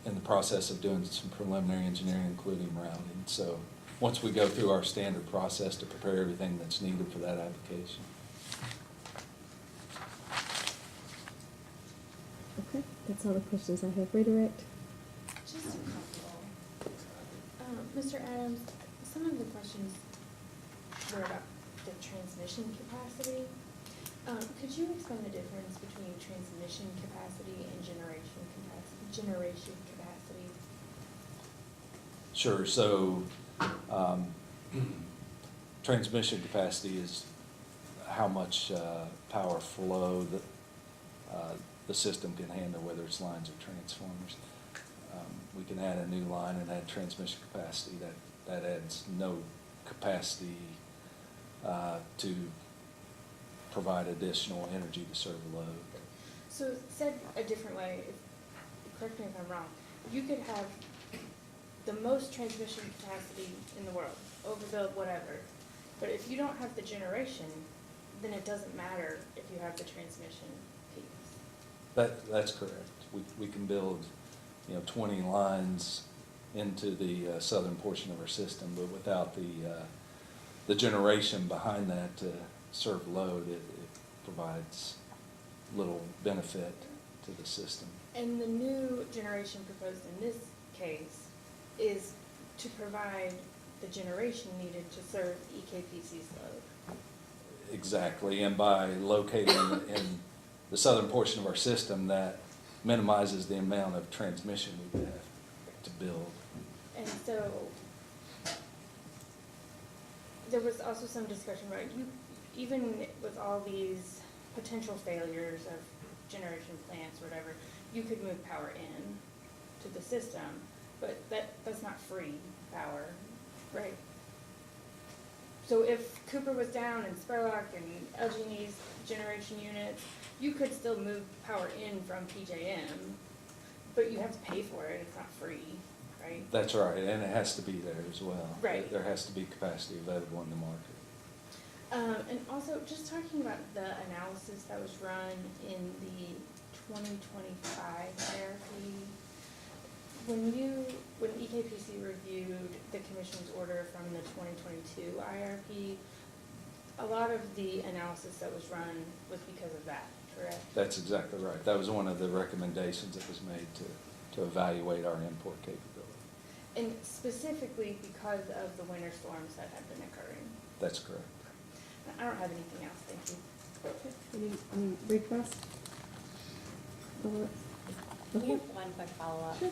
in the process of doing some preliminary engineering, including routing. So once we go through our standard process to prepare everything that's needed for that application. Okay, that's all the questions I have. Redirect? Just a couple. Mr. Adams, some of the questions were about the transmission capacity. Could you explain the difference between transmission capacity and generation capacity? Sure, so, transmission capacity is how much, power flow that, the system can handle, whether it's lines or transformers. We can add a new line and add transmission capacity, that adds no capacity, to provide additional energy to serve a load. So said a different way, correct me if I'm wrong, you could have the most transmission capacity in the world, overbuild, whatever, but if you don't have the generation, then it doesn't matter if you have the transmission piece. That's correct. We can build, 20 lines into the southern portion of our system, but without the generation behind that to serve load, it provides little benefit to the system. And the new generation proposed in this case is to provide the generation needed to serve EKPC's load. Exactly, and by locating in the southern portion of our system, that minimizes the amount of transmission we would have to build. And so there was also some discussion about even with all these potential failures of generation plants or whatever, you could move power in to the system, but that's not free power, right? So if Cooper was down and Spurlock and LG&E's generation units, you could still move power in from PJM, but you have to pay for it, it's not free, right? That's right, and it has to be there as well. Right. There has to be capacity available in the market. And also, just talking about the analysis that was run in the 2025 IRP, when EKPC reviewed the commission's order from the 2022 IRP, a lot of the analysis that was run was because of that, correct? That's exactly right. That was one of the recommendations that was made to evaluate our import capability. And specifically because of the winter storms that have been occurring. That's correct. I don't have anything else, thank you. Any requests? We have one quick follow-up. Sure.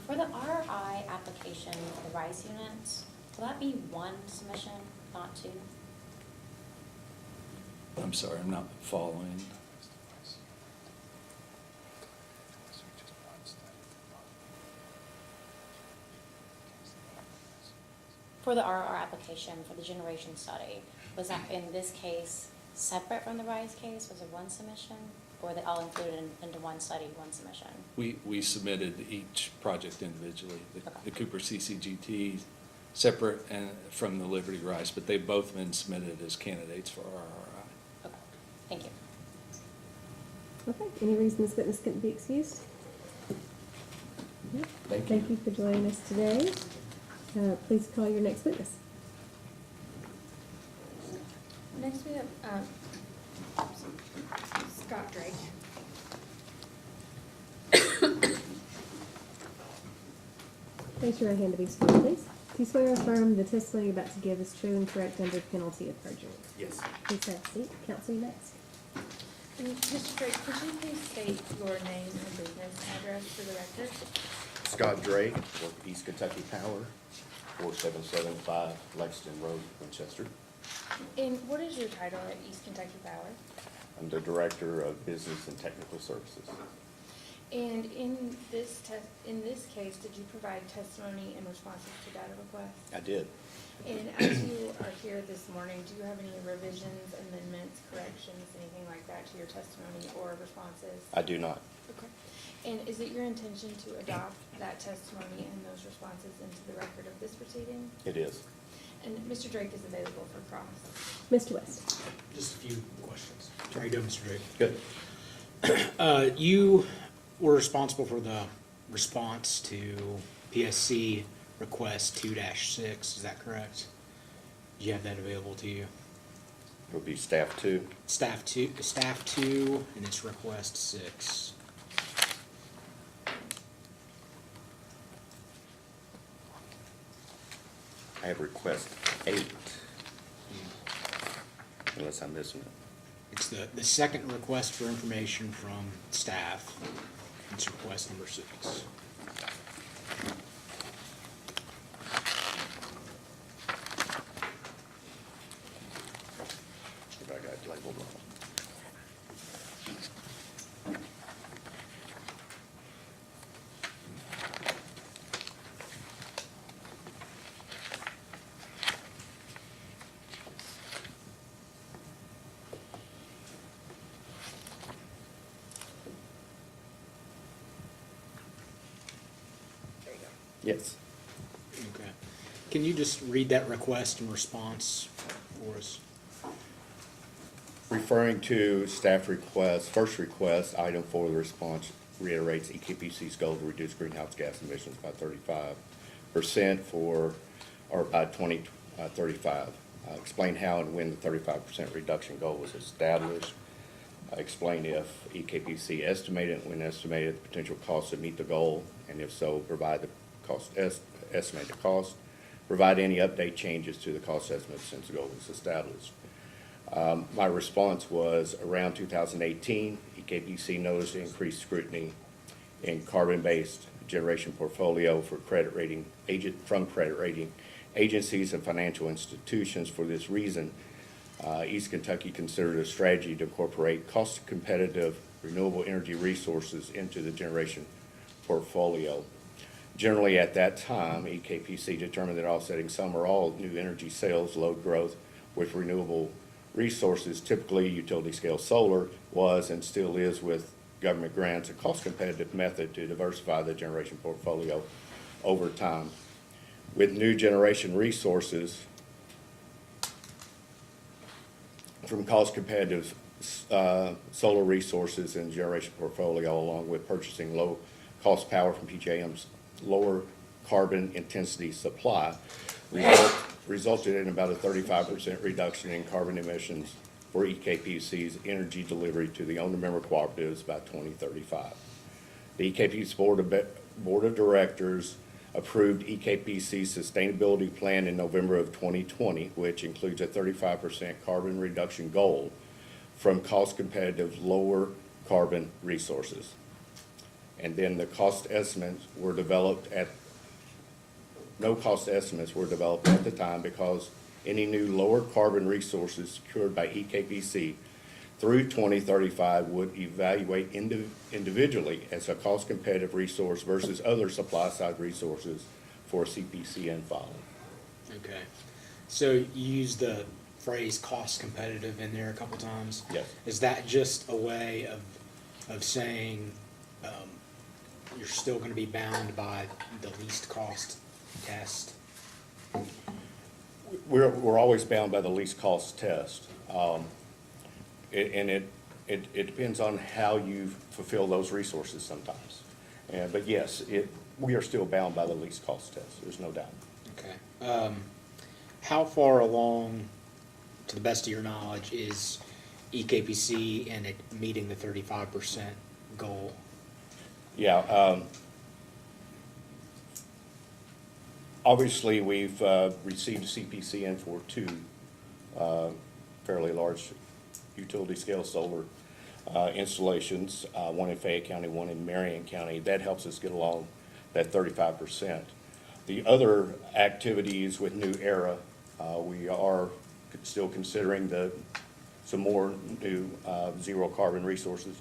For the RI application for the RISE units, will that be one submission, not two? I'm sorry, I'm not following. For the RR application for the generation study, was that in this case separate from the RISE case? Was it one submission? Or were they all included into one study, one submission? We submitted each project individually. Okay. The Cooper CCGT separate and from the Liberty Rice, but they've both been submitted as candidates for RRI. Okay, thank you. Okay, any reason this witness couldn't be excused? Yep. Thank you. Thank you for joining us today. Please call your next witness. Next we have Scott Drake. Raise your right hand to be sworn, please. Do you swear or affirm the testimony you're about to give is true and correct under penalty of perjury? Yes. Please have a seat. Counsel, you next. And Mr. Drake, could you please state your name and business address for the record? Scott Drake, work at East Kentucky Power, 4775 Lexington Road, Winchester. And what is your title at East Kentucky Power? I'm the Director of Business and Technical Services. And in this case, did you provide testimony in responses to data requests? I did. And as you are here this morning, do you have any revisions, amendments, corrections, anything like that to your testimony or responses? I do not. Okay. And is it your intention to adopt that testimony and those responses into the record of this proceeding? It is. And Mr. Drake is available for cross. Mr. West. Just a few questions. How you doing, Mr. Drake? Good. You were responsible for the response to PSC request 2-6, is that correct? Do you have that available to you? It'll be staff 2. Staff 2, and it's request 6. I have request 8. Unless I'm missing it. It's the second request for information from staff. It's request number 6. If I got it labeled wrong. There you go. Yes. Okay. Can you just read that request and response for us? Referring to staff request, first request, item 4 of the response reiterates EKPC's goal to reduce greenhouse gas emissions by 35% or by 2035. Explain how and when the 35% reduction goal was established. Explain if EKPC estimated, when estimated, the potential cost to meet the goal, and if so, provide the cost, estimate the cost. Provide any update changes to the cost estimate since the goal was established. My response was around 2018, EKPC noticed increased scrutiny in carbon-based generation portfolio for credit rating from credit rating agencies and financial institutions. For this reason, East Kentucky considered a strategy to incorporate cost-competitive renewable energy resources into the generation portfolio. Generally, at that time, EKPC determined that offsetting some or all new energy sales load growth with renewable resources, typically utility-scale solar, was and still is with government grants a cost-competitive method to diversify the generation portfolio over time. With new generation resources from cost-competitive solar resources in the generation portfolio, along with purchasing low-cost power from PJM's lower carbon intensity supply, resulted in about a 35% reduction in carbon emissions for EKPC's energy delivery to the owner-member cooperatives by 2035. The EKP's Board of Directors approved EKPC's sustainability plan in November of 2020, which includes a 35% carbon reduction goal from cost-competitive lower carbon resources. And then the cost estimates were developed no cost estimates were developed at the time because any new lower carbon resources secured by EKPC through 2035 would evaluate individually as a cost competitive resource versus other supply side resources for CPCN filing. Okay. So you use the phrase cost competitive in there a couple times. Yes. Is that just a way of saying you're still going to be bound by the least cost test? We're always bound by the least cost test. And it depends on how you fulfill those resources sometimes. But yes, we are still bound by the least cost test. There's no doubt. Okay. How far along, to the best of your knowledge, is EKPC in it meeting the 35% goal? Yeah. Obviously, we've received CPCN for 2 fairly large utility-scale solar installations, one in Fayette County, one in Marion County. That helps us get along that 35%. The other activities with New Era, we are still considering some more new zero carbon resources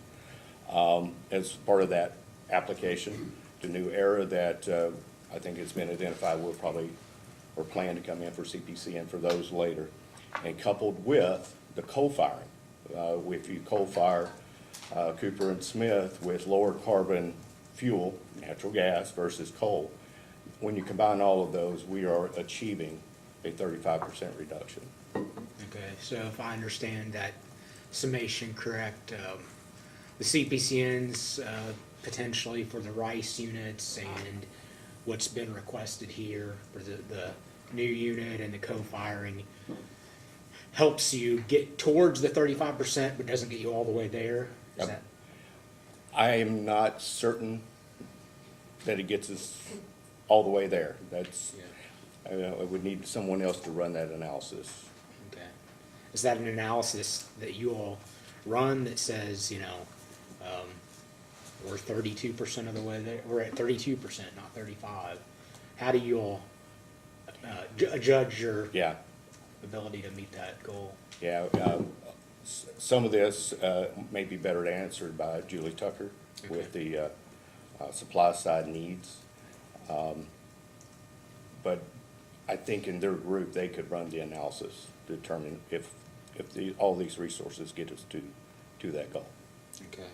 as part of that application to New Era that I think it's been identified we'll probably or plan to come in for CPCN for those later. And coupled with the coal firing, if you coal fire Cooper and Smith with lower carbon fuel, natural gas versus coal, when you combine all of those, we are achieving a 35% reduction. Okay, so if I understand that summation correct, the CPCNs potentially for the RICE units and what's been requested here for the new unit and the co-firing helps you get towards the 35%, but doesn't get you all the way there? Is that? I am not certain that it gets us all the way there. That's, I would need someone else to run that analysis. Okay. Is that an analysis that you all run that says, we're 32% of the way there? We're at 32%, not 35. How do you all judge your Yeah, ability to meet that goal? yeah. Some of this may be better answered by Julie Tucker with the supply side needs. But I think in their group, they could run the analysis, to determine if all these resources get us to that goal. Okay.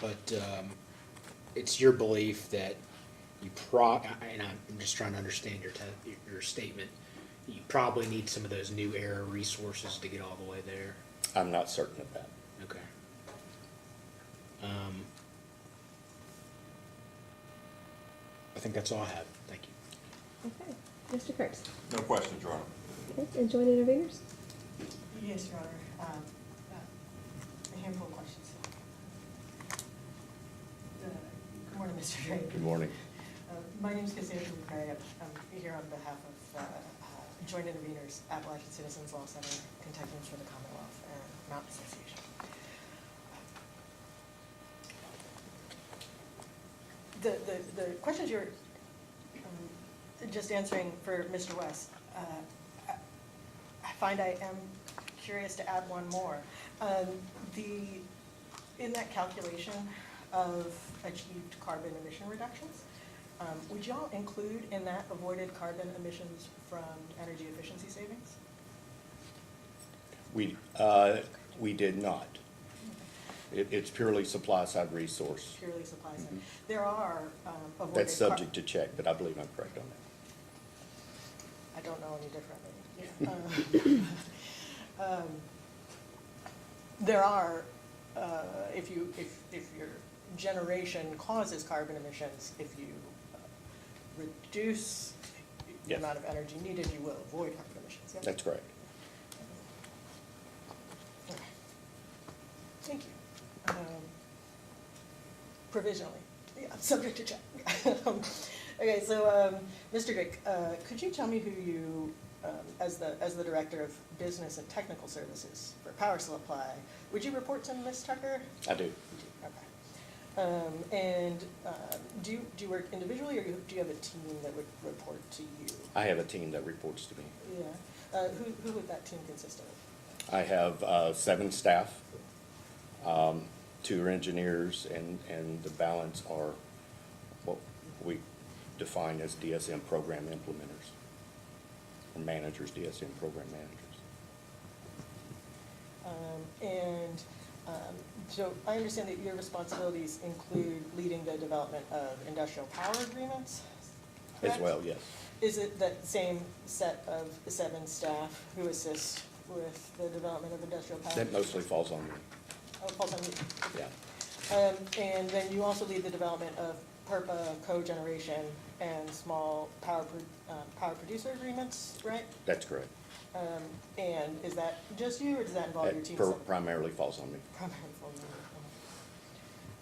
But it's your belief that you and I'm just trying to understand your statement, you probably need some of those new era resources to get all the way there. I'm not certain of that. Okay. I think that's all I have. Thank you. Okay. Mr. Kurtz? No questions, Your Honor. Okay, and joint interveners? Yes, Your Honor. A handful of questions. Good morning, Mr. Drake. Good morning. My name is Cassandra McRae. I'm here on behalf of Joint Interveners, Appalachian Citizens Law Center, Kentuckians for the Commonwealth, and Mountain Association. The questions you're just answering for Mr. West, I find I am curious to add one more. In that calculation of achieved carbon emission reductions, would y'all include in that avoided carbon emissions from energy efficiency savings? We did not. It's purely supply side resource. Purely supply side. There are avoided. That's subject to check, but I believe I'm correct on that. I don't know any differently. There are, if your generation causes carbon emissions, if you reduce the Yes. amount of energy needed, you will avoid carbon emissions. Yeah? That's correct. Okay. Thank you. Provisionally, yeah, subject to check. Okay, so Mr. Drake, could you tell me who you, as the Director of Business and Technical Services for Power Supply, would you report to Ms. Tucker? I do. Okay. And do you work individually, or do you have a team that would report to you? I have a team that reports to me. Yeah. Who would that team consist of? I have 7 staff, 2 are engineers, and the balance are what we define as DSM program implementers, or managers, DSM program managers. So I understand that your responsibilities include leading the development of industrial power agreements, As correct? well, yes. Is it that same set of 7 staff who assist with the development of industrial power? That mostly falls on me. Oh, it falls on you. Yeah. And then you also lead the development of PERPA cogeneration and small power producer agreements, right? That's correct. And is that just you, or does that involve your team? Primarily falls on me. Primarily falls on you.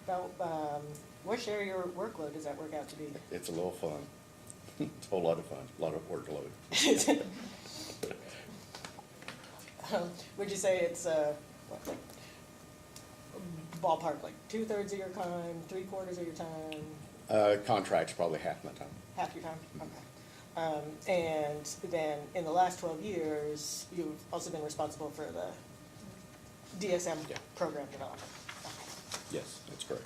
About, what share of your workload does that work out to be? It's a little fun. It's a whole lot of fun, a lot of workload. Would you say it's, what, like, ballpark, like 2/3 of your time, 3/4 of your time? Contract's probably half my time. Half your time? Okay. And then in the last 12 years, you've also been responsible for the DSM Yeah. program development. Yes, that's correct.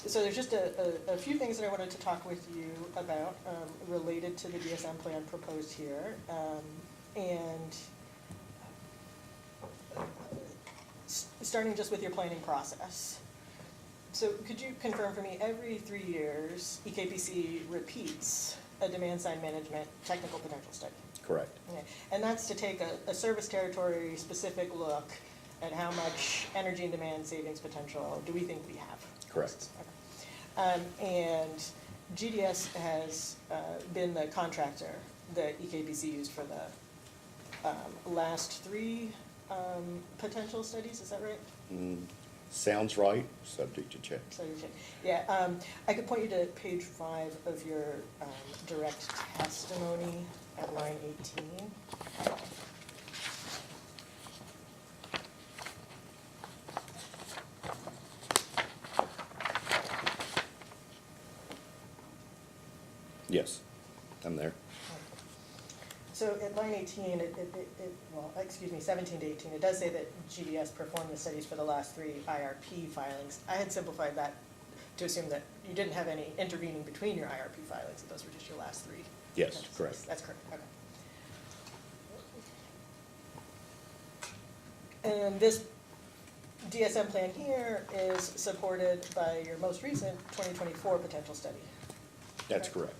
So there's just a few things that I wanted to talk with you about related to the DSM plan proposed here. And starting just with your planning process. So could you confirm for me, every 3 years, EKPC repeats a demand side management technical potential study? Correct. Okay. And that's to take a service territory specific look at how much energy and demand savings potential do we think we have? Correct. Okay. And GDS has been the contractor that EKPC used for the last 3 potential studies, is that right? Sounds right, subject to check. So you should, yeah, I could point you to page 5 of your direct testimony at line 18. Yes, I'm there. So at line 18, well, excuse me, 17 to 18, it does say that GDS performed the studies for the last 3 IRP filings. I had simplified that to assume that you didn't have any intervening between your IRP filings, that those were just your last 3. Yes, correct. That's correct, okay. And this DSM plan here is supported by your most recent 2024 potential study. That's correct.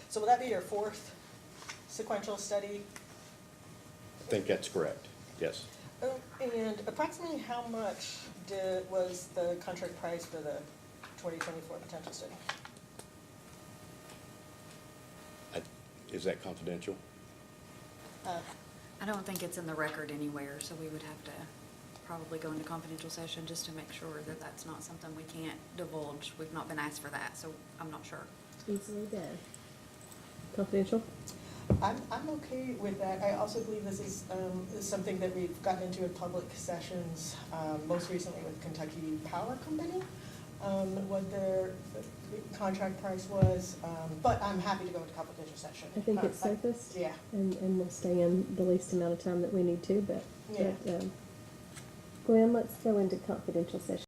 So will that be your 4th sequential study? I think that's correct, yes. Oh, and approximately how much was the contract price for the 2024 potential study? Is that confidential? I don't think it's in the record anywhere, so we would have to probably go into confidential session just to make sure that that's not something we can't divulge. We've not been asked for that, so I'm not sure. Easily done. Confidential? I'm okay with that. I also believe this is something that we've gotten into in public sessions, most recently with Kentucky Power Company, what their contract price was, but I'm happy to go into confidential session. I think it's surfaced. Yeah. And we'll stay in the least amount of time that we need to, but, Yeah. Glenn, let's go into confidential session.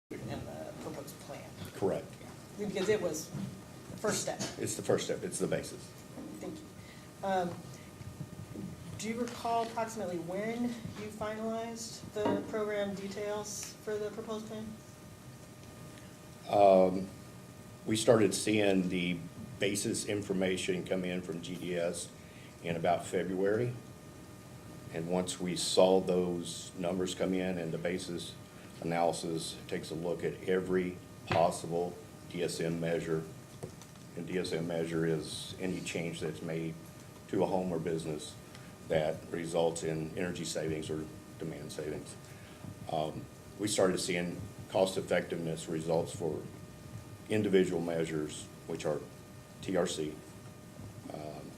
In the proposed plan. Correct. Because it was the first step. It's the first step, it's the basis. Thank you. Do you recall approximately when you finalized the program details for the proposed plan? We started seeing the basis information come in from GDS in about February. And once we saw those numbers come in and the basis analysis takes a look at every possible DSM measure. And DSM measure is any change that's made to a home or business that results in energy savings or demand savings. We started seeing cost effectiveness results for individual measures, which are TRC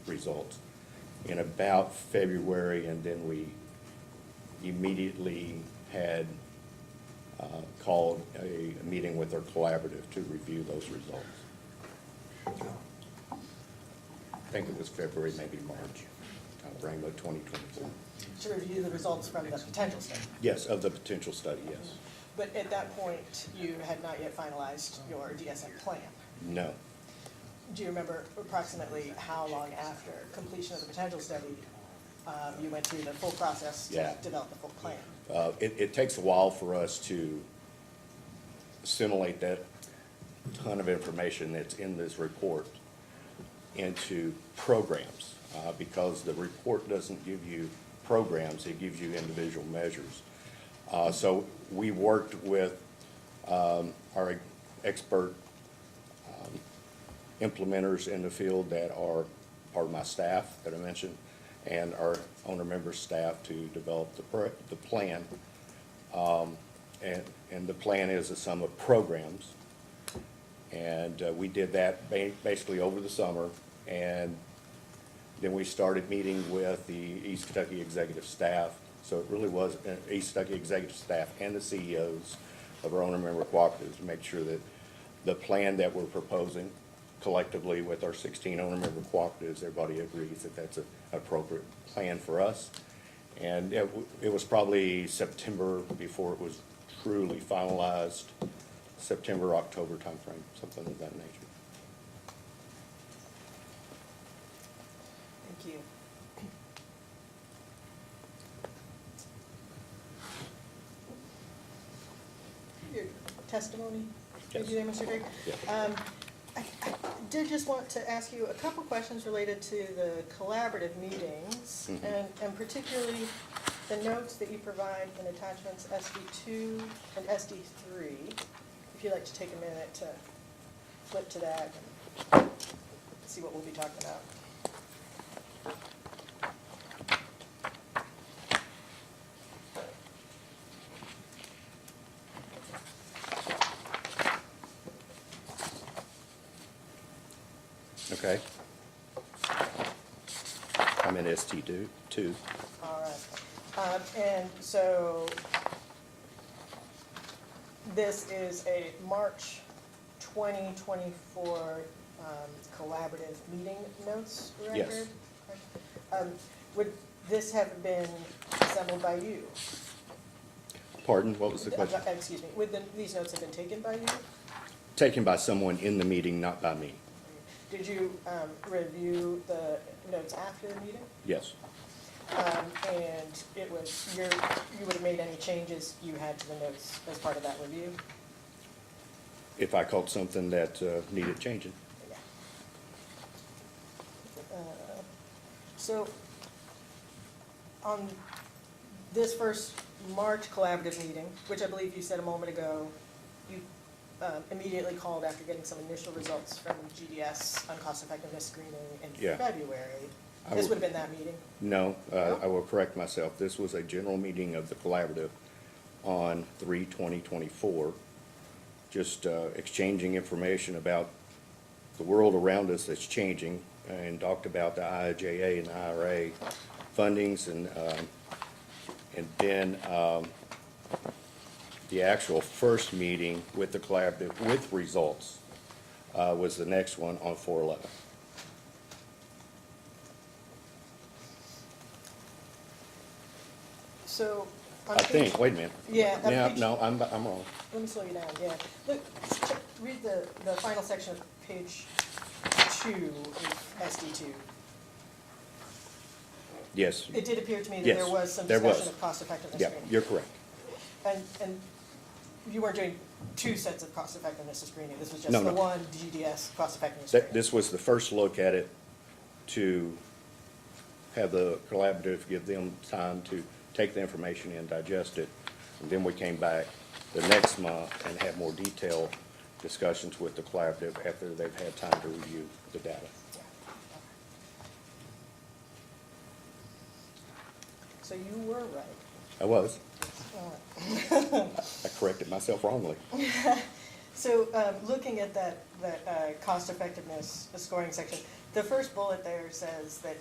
results, in about February, and then we immediately had called a meeting with our collaborative to review those results. I think it was February, maybe March, Rainbow 2024. To review the results from the potential study. Yes, of the potential study, yes. But at that point, you had not yet finalized your DSM plan. No. Do you remember approximately how long after completion of the potential study you went through the full process to Yeah. develop the full plan? It takes a while for us to assimilate that ton of information that's in this report into programs, because the report doesn't give you programs, it gives you individual measures. So we worked with our expert implementers in the field that are part of my staff that I mentioned, and our owner member staff to develop the plan. And the plan is a sum of programs. And we did that basically over the summer. And then we started meeting with the East Kentucky executive staff. So it really was East Kentucky executive staff and the CEOs of our owner member cooperatives to make sure that the plan that we're proposing collectively with our 16 owner member cooperatives, everybody agrees that that's an appropriate plan for us. And it was probably September before it was truly finalized, September, October timeframe, something of that nature. Thank you. Your testimony, maybe there, Mr. Drake? Yes. I did just want to ask you a couple questions related to the collaborative meetings, Mhm. and particularly the notes that you provide in attachments SD2 and SD3. If you'd like to take a minute to flip to that and see what we'll be talking about. Okay. I'm in ST2. All right. And so this is a March 2024 collaborative meeting notes record? Yes. Would this have been assembled by you? Pardon, what was the question? Excuse me, would these notes have been taken by you? Taken by someone in the meeting, not by me. Did you review the notes after the meeting? Yes. And it was you would have made any changes you had to the notes as part of that review? If I caught something that needed changing. Yeah. So, on this first March collaborative meeting, which I believe you said a moment ago, you immediately called after getting some initial results from GDS on cost effectiveness screening in Yeah. February. I This would- would have been that meeting? No, No? I will correct myself. This was a general meeting of the collaborative on 3/20/24, just exchanging information about the world around us that's changing, and talked about the IIJA and IRA fundings, and then the actual first meeting with the collaborative with results was the next one on 4/11. So, on I page- think, wait a minute. Yeah. on Yeah, page- no, I'm wrong. Let me slow you down, yeah. Look, read the final section of page 2 of SD2. Yes. It did appear to me that Yes, there was some there was. discussion of cost effectiveness Yeah, screening. you're correct. And you weren't doing two sets of cost effectiveness screening, this was just No, the no. one GDS cost effectiveness screening? This was the first look at it to have the collaborative give them time to take the information in, digest it, and then we came back the next month and had more detailed discussions with the collaborative after they've had time to review the data. Yeah, okay. So you were right. I was. All right. I corrected myself wrongly. So, looking at that cost effectiveness scoring section, the first bullet there says that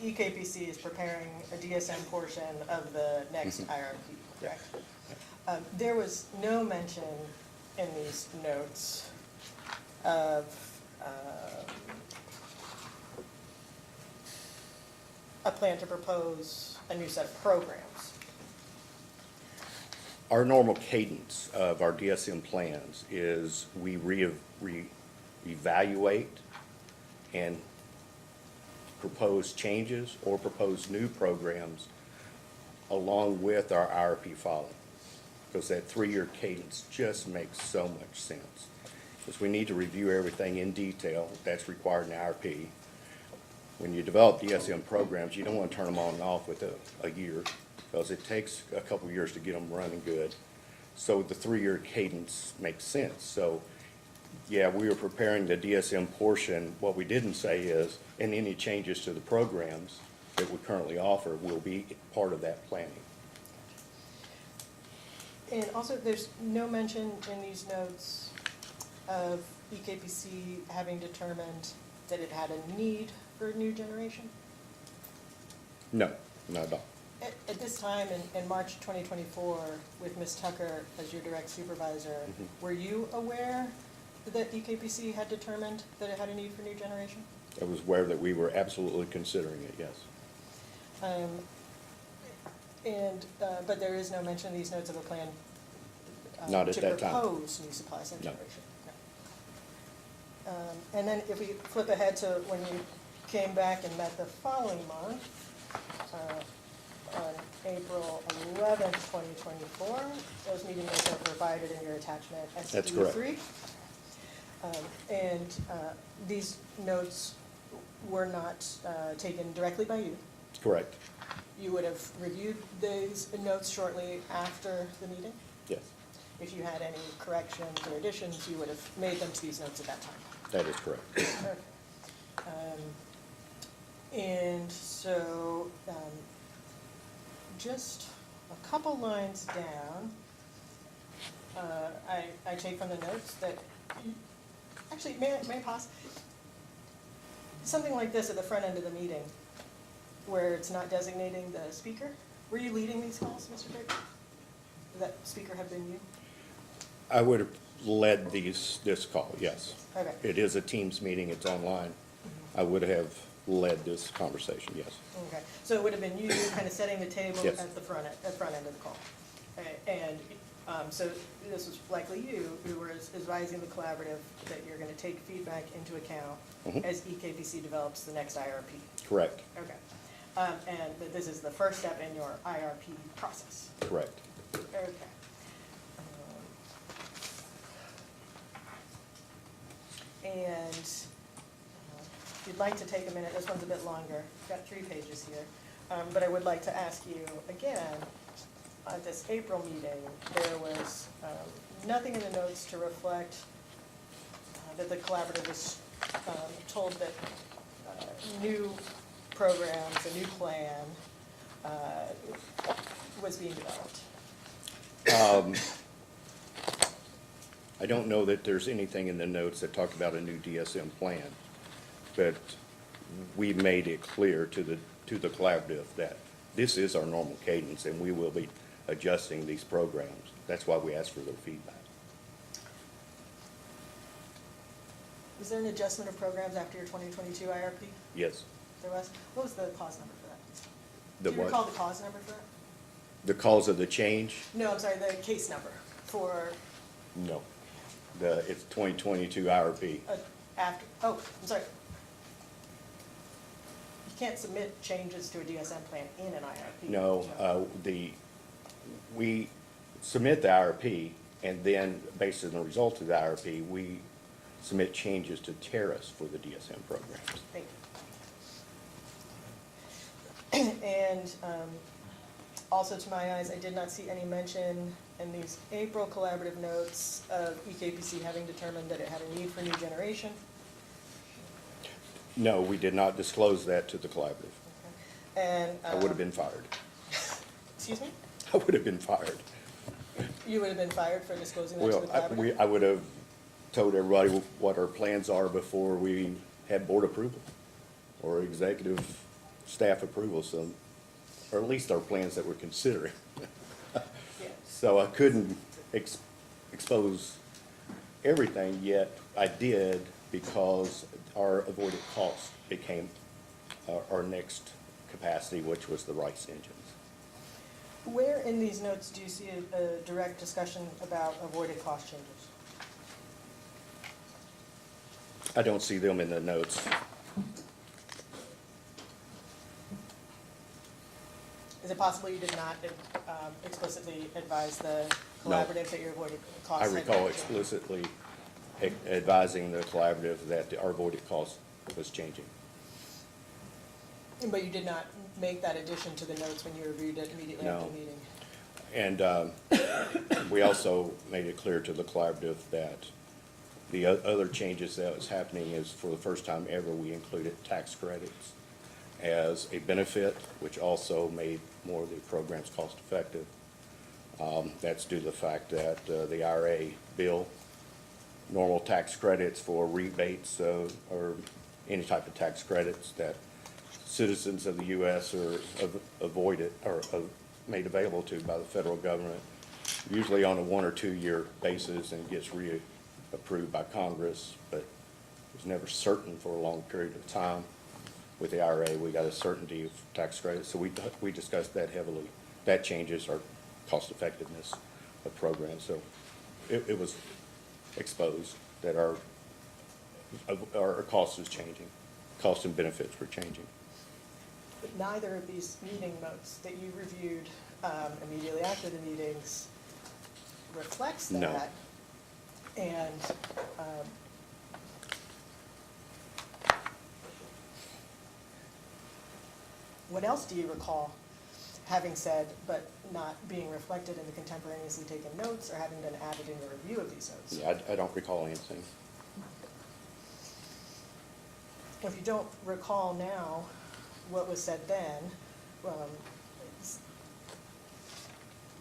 EKPC is preparing a DSM portion of the next IRP, correct? There was no mention in these notes of a plan to propose a new set of programs. Our normal cadence of our DSM plans is we evaluate and propose changes or propose new programs along with our IRP filing. Because that 3-year cadence just makes so much sense. Because we need to review everything in detail, that's required in the IRP. When you develop DSM programs, you don't want to turn them on and off with a year, because it takes a couple years to get them running good. So the 3-year cadence makes sense. So, yeah, we are preparing the DSM portion. What we didn't say is, and any changes to the programs that we currently offer will be part of that planning. And also, there's no mention in these notes of EKPC having determined that it had a need for new generation? No, not at all. At this time, in March 2024, with Ms. Tucker as your direct supervisor, were you aware that EKPC had determined that it had a need for new generation? I was aware that we were absolutely considering it, yes. But there is no mention in these notes of a plan Not at that time. to propose new supplies of No. generation. No. And then if we flip ahead to when you came back and met the following month, on April 11th, 2024, those meeting notes are provided in your attachment That's correct. SE3. And these notes were not taken directly by you. Correct, You would have reviewed these notes shortly after the meeting? yes, If you had any corrections or additions, you would have made them to these notes at that time? that is correct. Okay. And so, just a couple lines down, I take from the notes that, actually, may I pause? Something like this at the front end of the meeting, where it's not designating the speaker. Were you leading these calls, Mr. Baker? Would that speaker have been you? I would have led this call, yes. Okay. It is a Teams meeting, it's online. I would have led this conversation, yes. Okay, so it would have been you kind of setting the table Yes. at the front end of the call. And so this was likely you who were advising the collaborative that you're going to take feedback into account Mhm. as EKBC develops the next IRP. Correct, Okay. And that this is the first step in your IRP process. correct. Okay. And if you'd like to take a minute, this one's a bit longer, got 3 pages here. But I would like to ask you again, at this April meeting, there was nothing in the notes to reflect that the collaborative was told that new programs, a new plan was being developed. I don't know that there's anything in the notes that talk about a new DSM plan, but we made it clear to the collaborative that this is our normal cadence and we will be adjusting these programs. That's why we asked for their feedback. Was there an adjustment of programs after your 2022 IRP? Yes. There was? What was the cause number for that? The Do you what? recall the cause number for that? The cause of the change? No, I'm sorry, the case number for No. It's 2022 IRP. after, oh, I'm sorry. You can't submit changes to a DSM plan in an IRP. No, we submit the IRP, and then, based on the result of the IRP, we submit changes to tariffs for the DSM programs. Thank you. And also, to my eyes, I did not see any mention in these April collaborative notes of EKPC having determined that it had a need for new generation. No, we did not disclose that to the collaborative. And. I would have been fired. Excuse me? I would have been fired. You would have been fired for disclosing that to Well, the collaborative? I would have told everybody what our plans are before we had board approval or executive staff approval, so, or at least our plans that we're considering. Yeah. So I couldn't expose everything, yet I did because our avoided cost became our next capacity, which was the RICE engines. Where in these notes do you see a direct discussion about avoided cost changes? I don't see them in the notes. Is it possible you did not explicitly advise the No. collaborative that your avoided costs? I had recall been- explicitly advising the collaborative that our avoided cost was changing. But you did not make that addition to the notes when you reviewed it immediately after No. the meeting? And we also made it clear to the collaborative that the other changes that was happening is, for the first time ever, we included tax credits as a benefit, which also made more of the programs cost-effective. That's due to the fact that the IRA bill, normal tax credits for rebates or any type of tax credits that citizens of the U.S. are avoided or made available to by the federal government, usually on a 1 or 2 year basis, and gets approved by Congress, but it was never certain for a long period of time. With the IRA, we got a certainty of tax credits, so we discussed that heavily. That changes our cost effectiveness of programs, so it was exposed that our cost is changing. Costs and benefits were changing. But neither of these meeting notes that you reviewed immediately after the meetings reflects that. No. And what else do you recall having said, but not being reflected in the contemporaneously taken notes, or having been added in the review of these notes? Yeah, I don't recall anything. If you don't recall now what was said then, it's-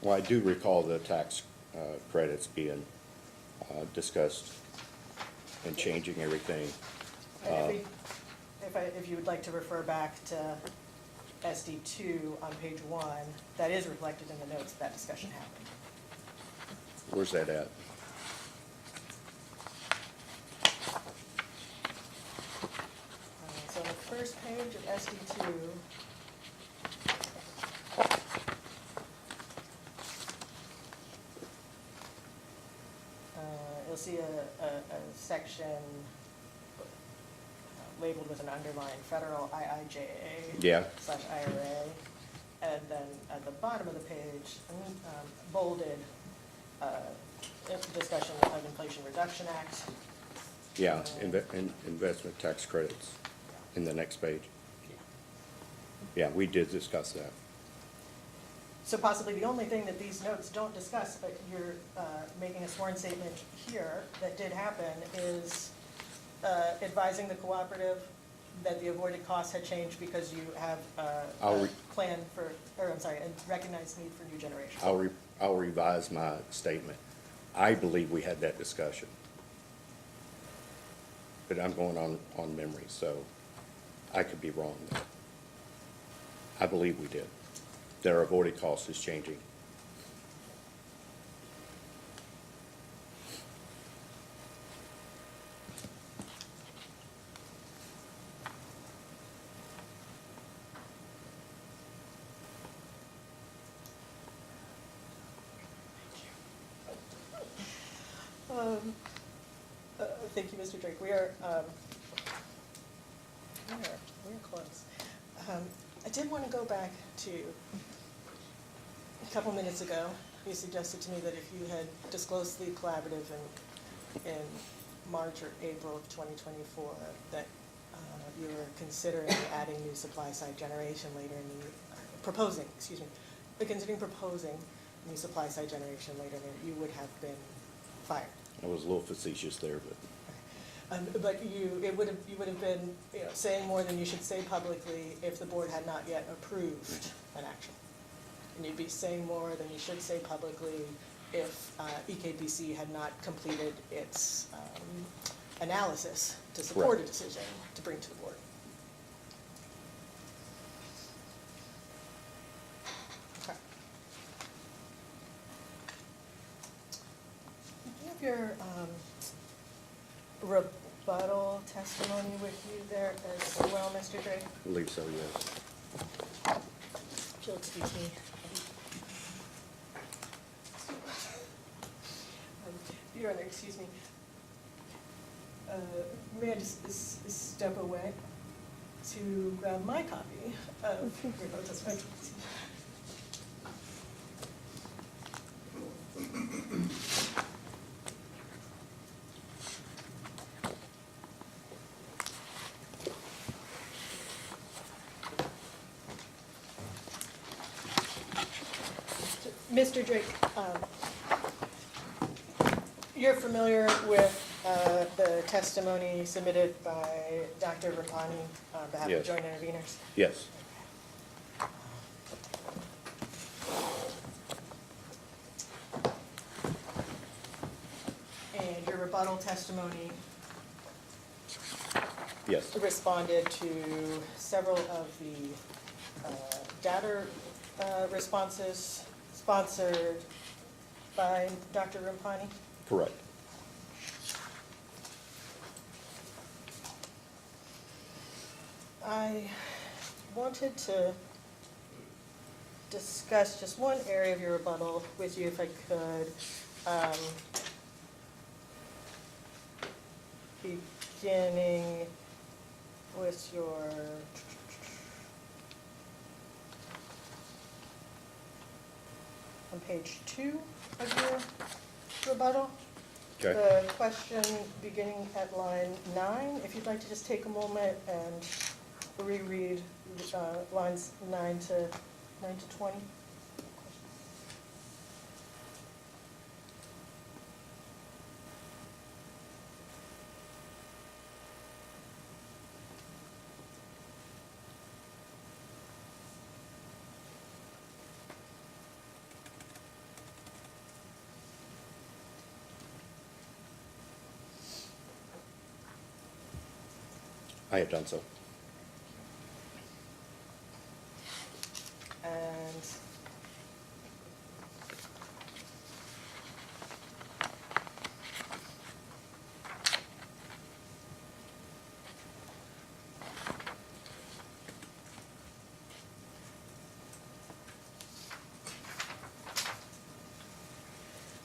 Well, I do recall the tax credits being discussed and changing everything. and if you would like to refer back to SD 2 on page 1, that is reflected in the notes that discussion happened. Where's that at? So on the first page of SD 2, you'll see a section labeled with an underline, federal IIJA Yeah. / IRA. And then at the bottom of the page, bolded, discussion of Inflation Reduction Act. Yeah, investment tax credits in the next page. Yeah, we did discuss that. So possibly the only thing that these notes don't discuss, but you're making a sworn statement here that did happen, is advising the cooperative that the avoided costs had changed because you have a plan for, or I'm sorry, a recognized need for new generation. I'll revise my statement. I believe we had that discussion. But I'm going on memory, so I could be wrong there. I believe we did. Their avoided cost is changing. Thank you, Mr. Drake. We are close. I did want to go back to a couple minutes ago. You suggested to me that if you had disclosed the collaborative in March or April of 2024, that you were considering adding new supply side generation later in the, considering proposing new supply side generation later in the year, you would have been fired. I was a little facetious there, but But you would have been, saying more than you should say publicly if the board had not yet approved an action. And you'd be saying more than you should say publicly if EKBC had not completed its analysis to support a Correct. decision to bring to the board. Okay. You have your rebuttal testimony with you there as well, Mr. Drake? I believe so, yes. If you'll excuse me. Your Honor, excuse me. May I just step away to grab my copy of your rebuttal testimony? Mr. Drake, you're familiar with the testimony submitted by Dr. Rapani on behalf of Yes. joint interveners? Yes. And your rebuttal testimony Yes. responded to several of the data responses sponsored by Dr. Rampani. Correct. I wanted to discuss just one area of your rebuttal with you, if I could. Beginning with your on page 2 of your rebuttal. Okay. The question beginning at line 9, if you'd like to just take a moment and reread lines 9 to 20. I have done so. And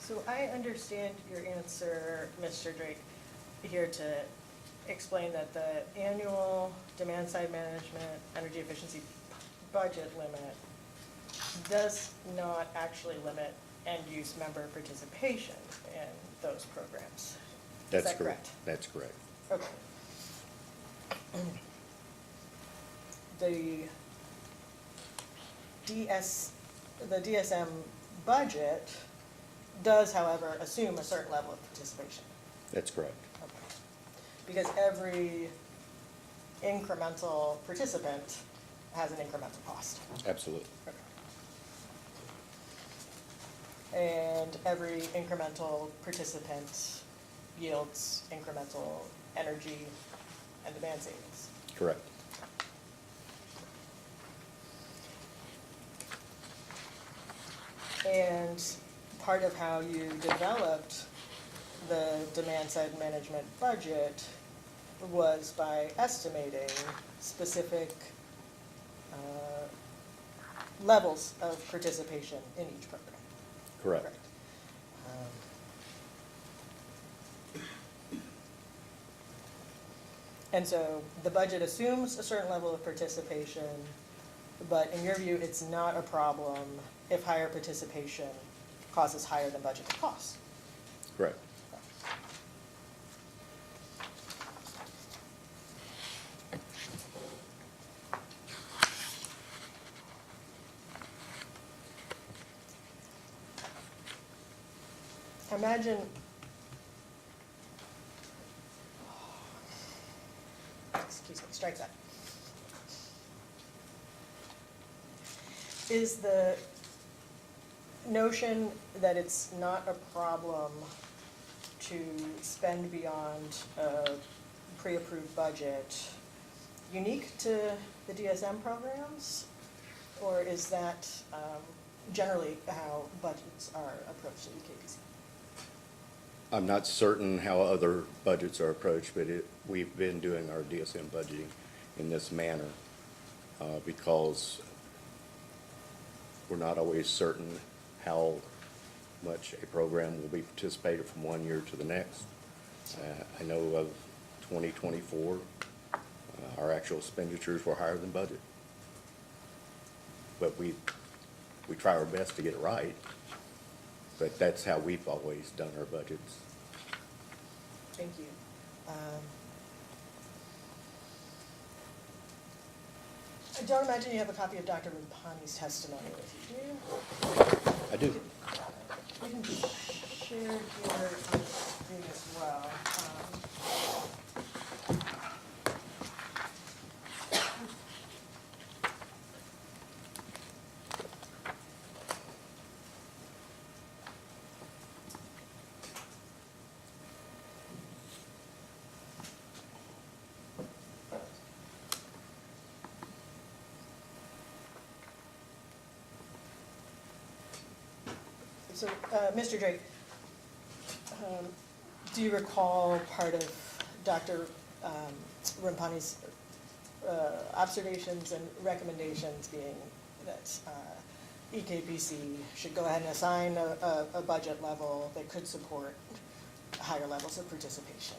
so I understand your answer, Mr. Drake, here to explain that the annual demand-side management energy efficiency budget limit does not actually limit end-use member participation in those programs. Is that correct? That's correct. Okay. The DSM budget does, however, assume a certain level of participation. That's correct. Okay. Because every incremental participant has an incremental cost. Absolutely. Okay. And every incremental participant yields incremental energy and demand savings. Correct. And part of how you developed the demand-side management budget was by estimating specific levels of participation in each program. Correct. And so the budget assumes a certain level of participation, but in your view, it's not a problem if higher participation causes higher than budgeted costs. Correct. Imagine, excuse me, strike that. Is the notion that it's not a problem to spend beyond a pre-approved budget unique to the DSM programs? Or is that generally how budgets are approached in KPC? I'm not certain how other budgets are approached, but we've been doing our DSM budgeting in this manner because we're not always certain how much a program will be participated from one year to the next. I know of 2024, our actual expenditures were higher than budget. But we try our best to get it right. But that's how we've always done our budgets. Thank you. I don't imagine you have a copy of Dr. Rampani's testimony with you, do you? I do. We can share here on the screen as well. So, Mr. Drake, do you recall part of Dr. Rampani's observations and recommendations being that EKPC should go ahead and assign a budget level that could support higher levels of participation.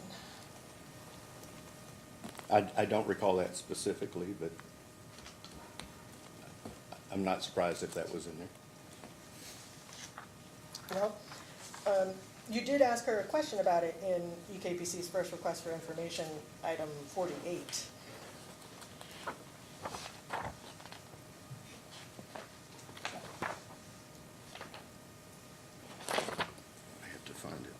I don't recall that specifically, but I'm not surprised if that was in there. Well, you did ask her a question about it in EKPC's first request for information, item 48. I have to find it.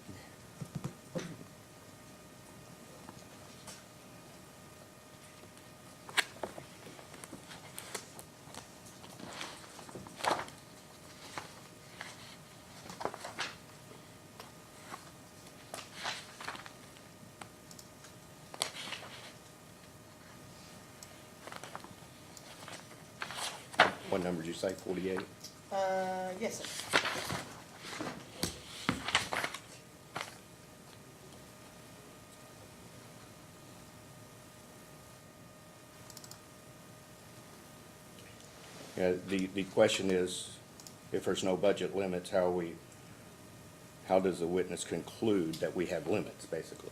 What number did you say, 48? Yes, sir. Yeah, the question is, if there's no budget limits, how does the witness conclude that we have limits, basically?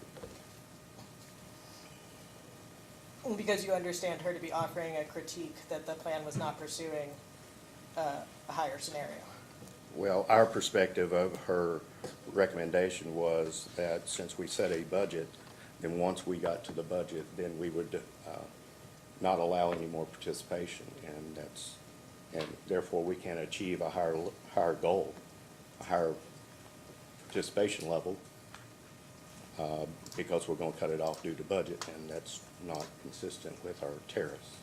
Because you understand her to be offering a critique that the plan was not pursuing a higher scenario. Well, our perspective of her recommendation was that since we set a budget, then once we got to the budget, then we would not allow any more participation, and therefore we can achieve a higher goal, a higher participation level, because we're going to cut it off due to budget, and that's not consistent with our tariffs.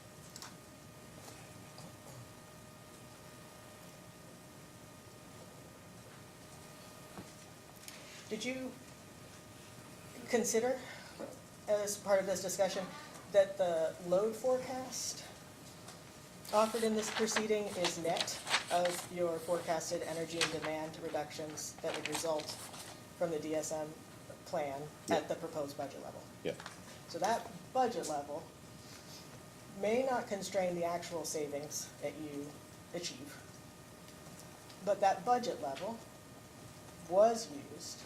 Did you consider, as part of this discussion, that the load forecast offered in this proceeding is net of your forecasted energy and demand reductions that would result from the DSM plan at the proposed budget level? Yeah. So that budget level may not constrain the actual savings that you achieve, but that budget level was used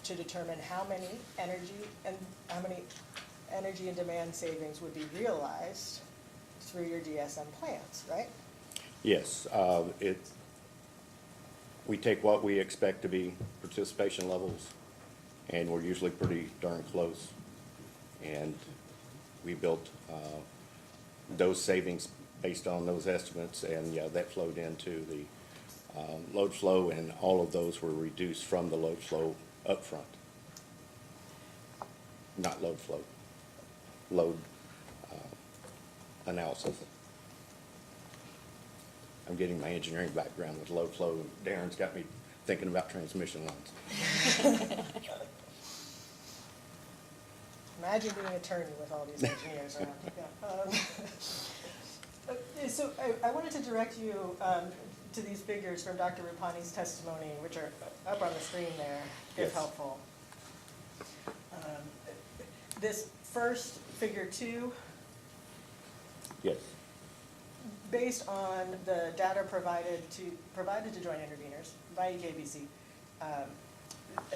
to determine how many energy and demand savings would be realized through your DSM plans, right? Yes, we take what we expect to be participation levels, and we're usually pretty darn close. And we built those savings based on those estimates, and yeah, that flowed into the load flow, and all of those were reduced from the load flow upfront. Not load flow, load analysis. I'm getting my engineering background with load flow. Darren's got me thinking about transmission lines. Imagine being an attorney with all these engineers around. Yeah. So I wanted to direct you to these figures from Dr. Rupani's testimony, which are up on the screen there, if Yes. helpful. This first figure 2, Yes, based on the data provided to joint interveners by EKBC,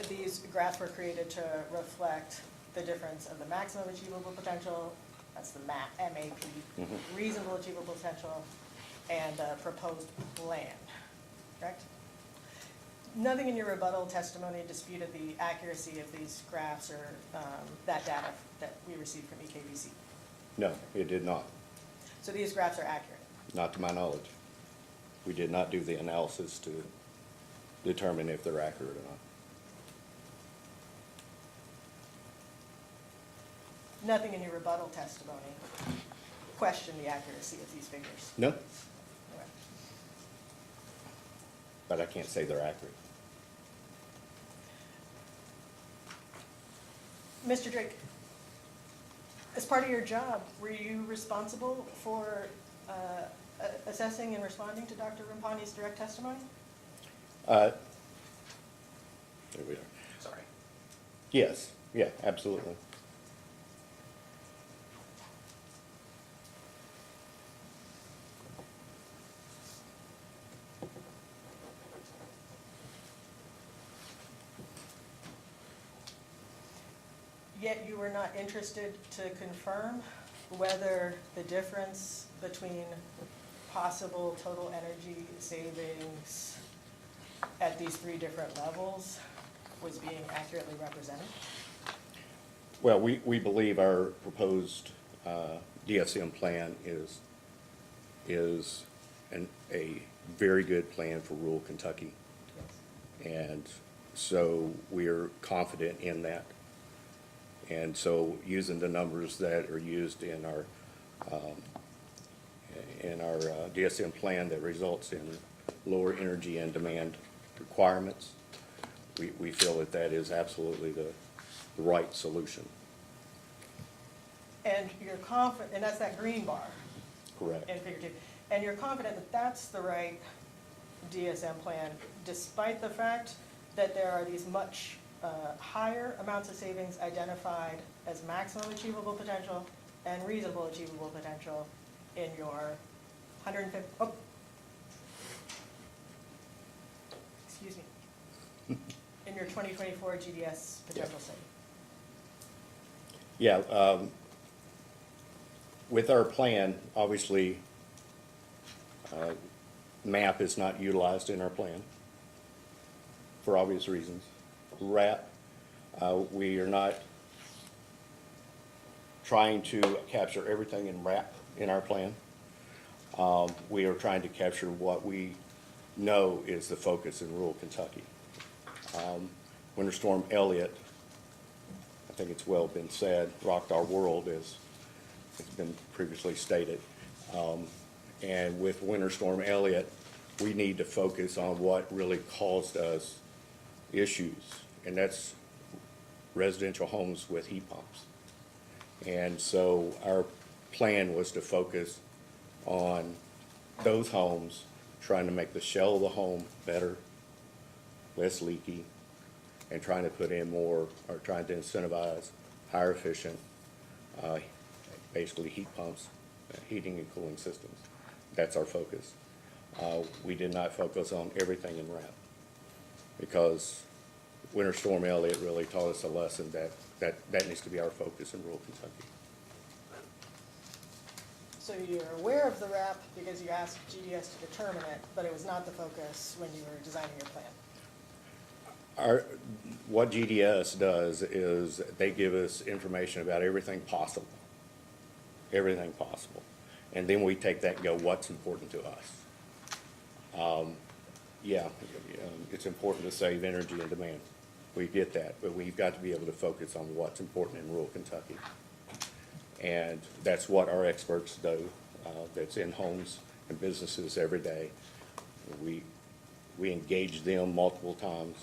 these graphs were created to reflect the difference of the maximum achievable potential, that's the MAP, reasonable achievable potential, and proposed plan, correct? Nothing in your rebuttal testimony disputed the accuracy of these graphs or that data that we received from EKBC. no, it did not. So these graphs are accurate. Not to my knowledge. We did not do the analysis to determine if they're accurate or not. Nothing in your rebuttal testimony questioned the accuracy of these figures. No, Okay. but I can't say they're accurate. Mr. Drake, as part of your job, were you responsible for assessing and responding to Dr. Rampani's direct testimony? There we are. Sorry. Yes, yeah, absolutely. yet you were not interested to confirm whether the difference between possible total energy savings at these three different levels was being accurately represented? Well, we believe our proposed DSM plan is a very good plan for rural Kentucky. And so we're confident in that. And so using the numbers that are used in our DSM plan that results in lower energy and demand requirements, we feel that that is absolutely the right solution. And you're confident, and that's that green bar Correct. in figure two. And you're confident that that's the right DSM plan, despite the fact that there are these much higher amounts of savings identified as maximum achievable potential and reasonable achievable potential in your 150, excuse me, in your 2024 GDS potential study. Yeah, with our plan, obviously, MAP is not utilized in our plan for obvious reasons. RAP, we are not trying to capture everything in RAP in our plan. We are trying to capture what we know is the focus in rural Kentucky. Winter Storm Elliott, I think it's well been said, rocked our world, as it's been previously stated. And with Winter Storm Elliott, we need to focus on what really caused us issues, and that's residential homes with heat pumps. And so our plan was to focus on those homes, trying to make the shell of the home better, less leaky, and trying to put in more, or trying to incentivize higher efficient, basically heat pumps, heating and cooling systems. That's our focus. We did not focus on everything in RAP because Winter Storm Elliott really taught us a lesson that needs to be our focus in rural Kentucky. So you're aware of the RAP because you asked GDS to determine it, but it was not the focus when you were designing your plan? What GDS does is they give us information about everything possible. Everything possible. And then we take that and go, what's important to us? It's important to save energy and demand. We get that, but we've got to be able to focus on what's important in rural Kentucky. And that's what our experts do, that's in homes and businesses every day. We engage them multiple times,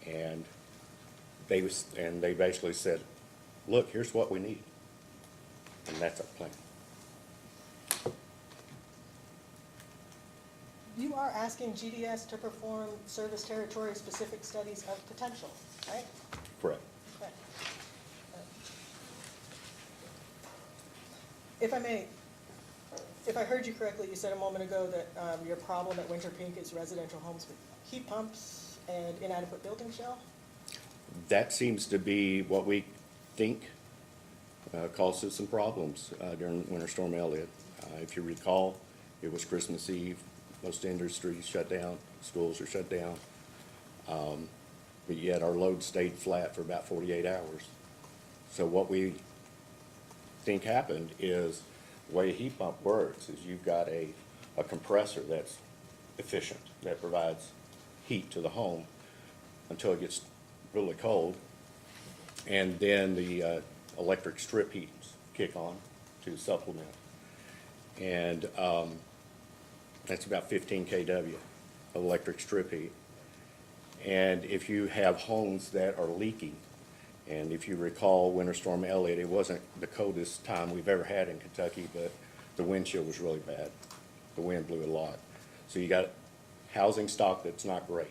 and they basically said, look, here's what we need. And that's our plan. You are asking GDS to perform service territory specific studies of potential, right? Correct. Okay. If I may, if I heard you correctly, you said a moment ago that your problem at Winter Pink is residential homes with heat pumps and inadequate building shell? That seems to be what we think caused us some problems during Winter Storm Elliott. If you recall, it was Christmas Eve. Most industries shut down, schools are shut down. But yet our load stayed flat for about 48 hours. So what we think happened is the way a heat pump works is you've got a compressor that's efficient, that provides heat to the home until it gets really cold. And then the electric strip heats kick on to supplement. And that's about 15 kW of electric strip heat. And if you have homes that are leaking, and if you recall Winter Storm Elliott, it wasn't the coldest time we've ever had in Kentucky, but the wind chill was really bad. The wind blew a lot. So you got housing stock that's not great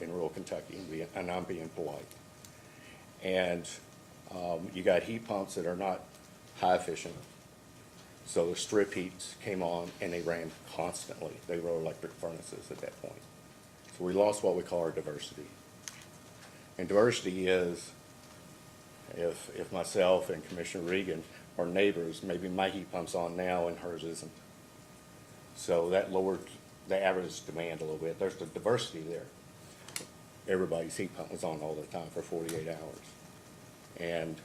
in rural Kentucky, and I'm being polite. And you got heat pumps that are not high efficient. So the strip heats came on and they ran constantly. They were electric furnaces at that point. So we lost what we call our diversity. And diversity is If myself and Commissioner Regan are neighbors, maybe my heat pump's on now and hers isn't. So that lowered the average demand a little bit. There's the diversity there. Everybody's heat pump was on all the time for 48 hours. And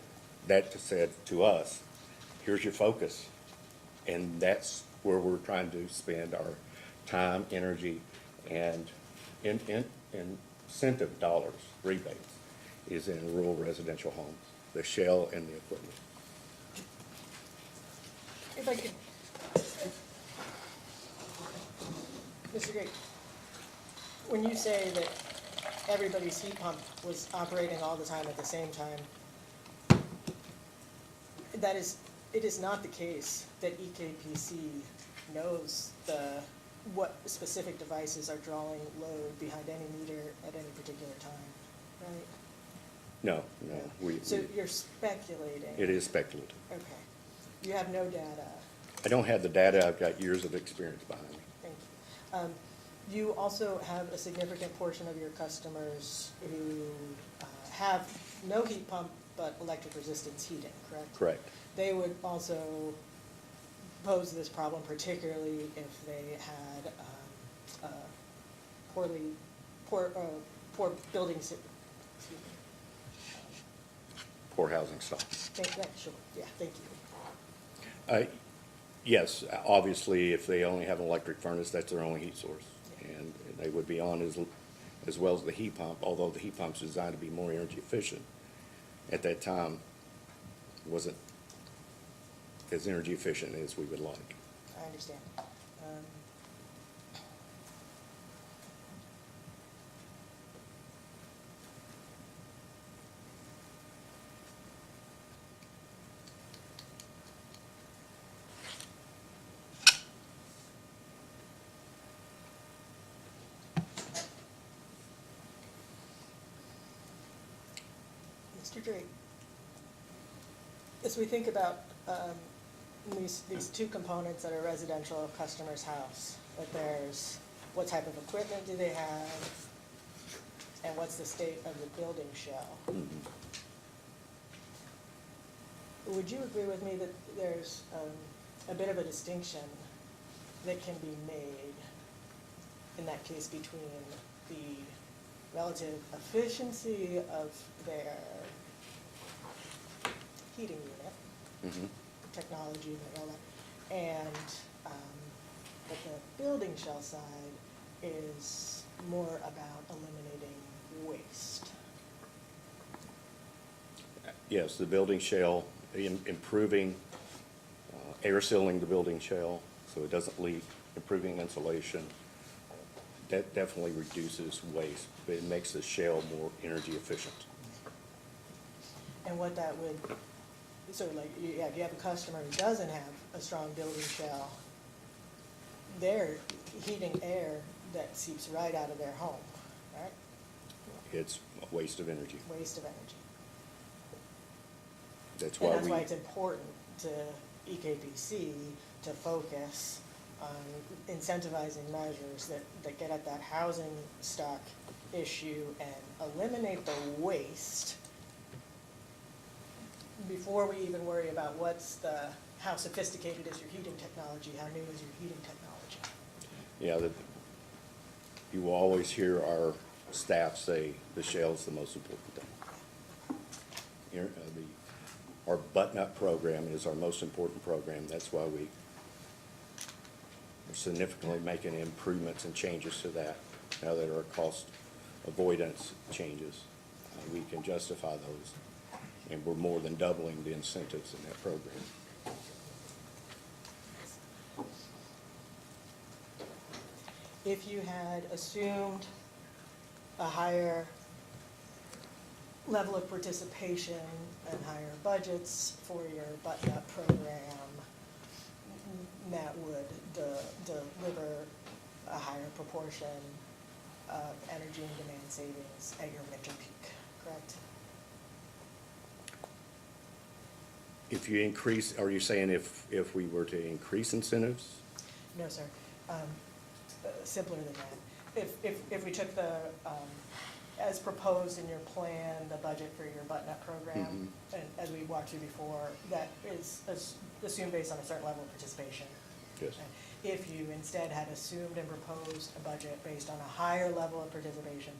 that said to us, here's your focus. And that's where we're trying to spend our time, energy, and incentive dollars, rebates, is in rural residential homes, the shell and the equipment. If I could, Mr. Gray, when you say that everybody's heat pump was operating all the time at the same time, it is not the case that EKPC knows what specific devices are drawing load behind any meter at any particular time, right? No. So you're speculating? It is speculative. Okay. You have no data. I don't have the data. I've got years of experience behind me. Thank you. You also have a significant portion of your customers who have no heat pump but electric resistance heating, correct? Correct. They would also pose this problem, particularly if they had poor building, excuse me. Poor housing stock. Sure, yeah, thank you. Yes, obviously, if they only have an electric furnace, that's their only heat source. And they would be on as well as the heat pump, although the heat pump's designed to be more energy efficient. At that time, it wasn't as energy efficient as we would like. I understand. Mr. Drake, as we think about these two components that are residential of customer's house, that there's what type of equipment do they have, and what's the state of the building shell. Would you agree with me that there's a bit of a distinction that can be made in that case between the relative efficiency of their heating unit, technology and all that, and but the building shell side is more about eliminating waste? Yes, the building shell, improving, air sealing the building shell so it doesn't leak, improving insulation. That definitely reduces waste, but it makes the shell more energy efficient. And what that would, so like, if you have a customer who doesn't have a strong building shell, they're heating air that seeps right out of their home, right? It's a waste of energy. Waste of energy. That's And why that's why it's important to EKPC to focus on incentivizing measures that get at that housing stock issue and eliminate the waste before we even worry about how sophisticated is your heating technology, how new is your heating technology. Yeah, you will always hear our staff say the shell is the most important thing. Our button-up program is our most important program. That's why we are significantly making improvements and changes to that. Now that our cost avoidance changes, we can justify those. And we're more than doubling the incentives in that program. If you had assumed a higher level of participation and higher budgets for your button-up program, that would deliver a higher proportion of energy and demand savings at your winter peak, correct? If you increase, are you saying if we were to increase incentives? No, sir. Simpler than that. If we took the as proposed in your plan, the budget for your button-up program, and as we walked through before, that is assumed based on a certain level of participation. Yes. If you instead had assumed and proposed a budget based on a higher level of participation,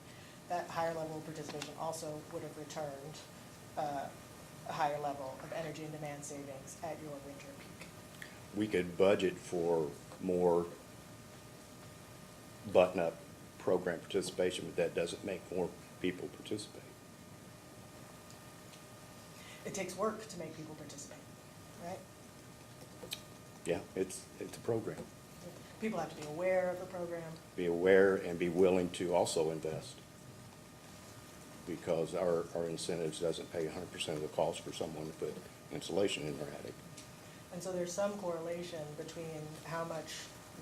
that higher level of participation also would have returned a higher level of energy and demand savings at your winter peak. We could budget for more button-up program participation, but that doesn't make more people participate. It takes work to make people participate, right? Yeah, it's a program. People have to be aware of the program. Be aware and be willing to also invest. Because our incentives doesn't pay 100% of the cost for someone to put insulation in their attic. And so there's some correlation between how much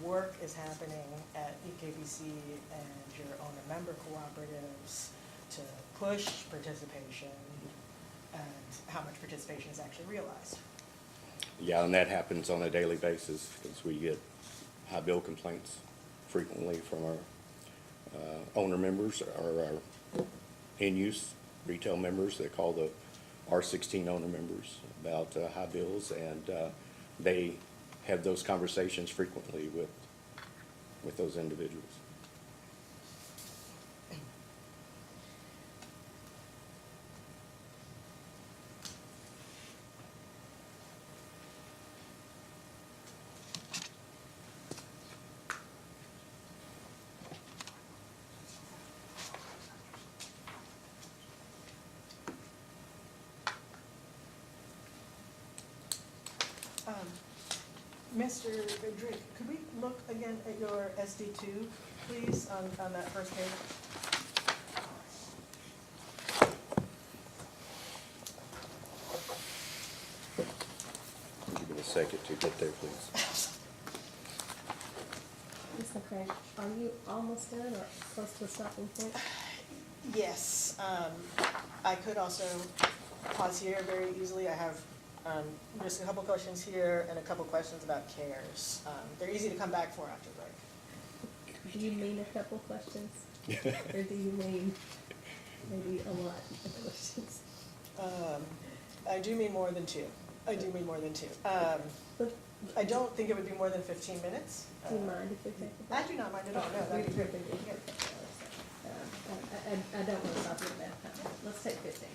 work is happening at EKBC and your owner-member cooperatives to push participation and how much participation is actually realized. Yeah, and that happens on a daily basis because we get high bill complaints frequently from our owner members or our in-use retail members. They call the R16 owner members about high bills, and they have those conversations frequently with those individuals. Mr. Drake, could we look again at your SD2, please, on that first page? Give me a second to get there, please. Mr. Craig, are you almost done or close to a stopping point? Yes, I could also pause here very easily. I have just a couple questions here and a couple questions about CARES. They're easy to come back for after break. Do you mean a couple questions? Or do you mean maybe a lot of questions? I do mean more than two. I do mean more than two. I don't think it would be more than 15 minutes. Do you mind if we take a break? I do not mind at all, no, that'd be We're great. gonna do a couple hours, so, I don't want to stop you at that time. Let's take 15.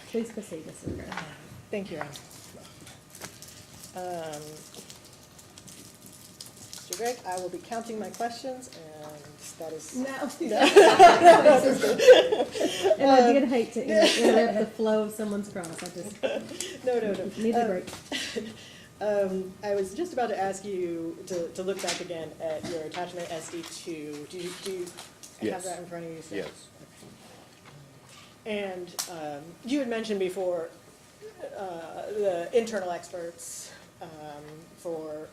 Please proceed, Mrs. Graham. Thank you, Ann. Mr. Gregg, I will be counting my questions, and that is. No. And I did hate to interrupt the flow of someone's cross. I just No. need a break. I was just about to ask you to look back again at your attachment SD2. Do you have Yes. that in front of you? sir? Yes. And you had mentioned before the internal experts for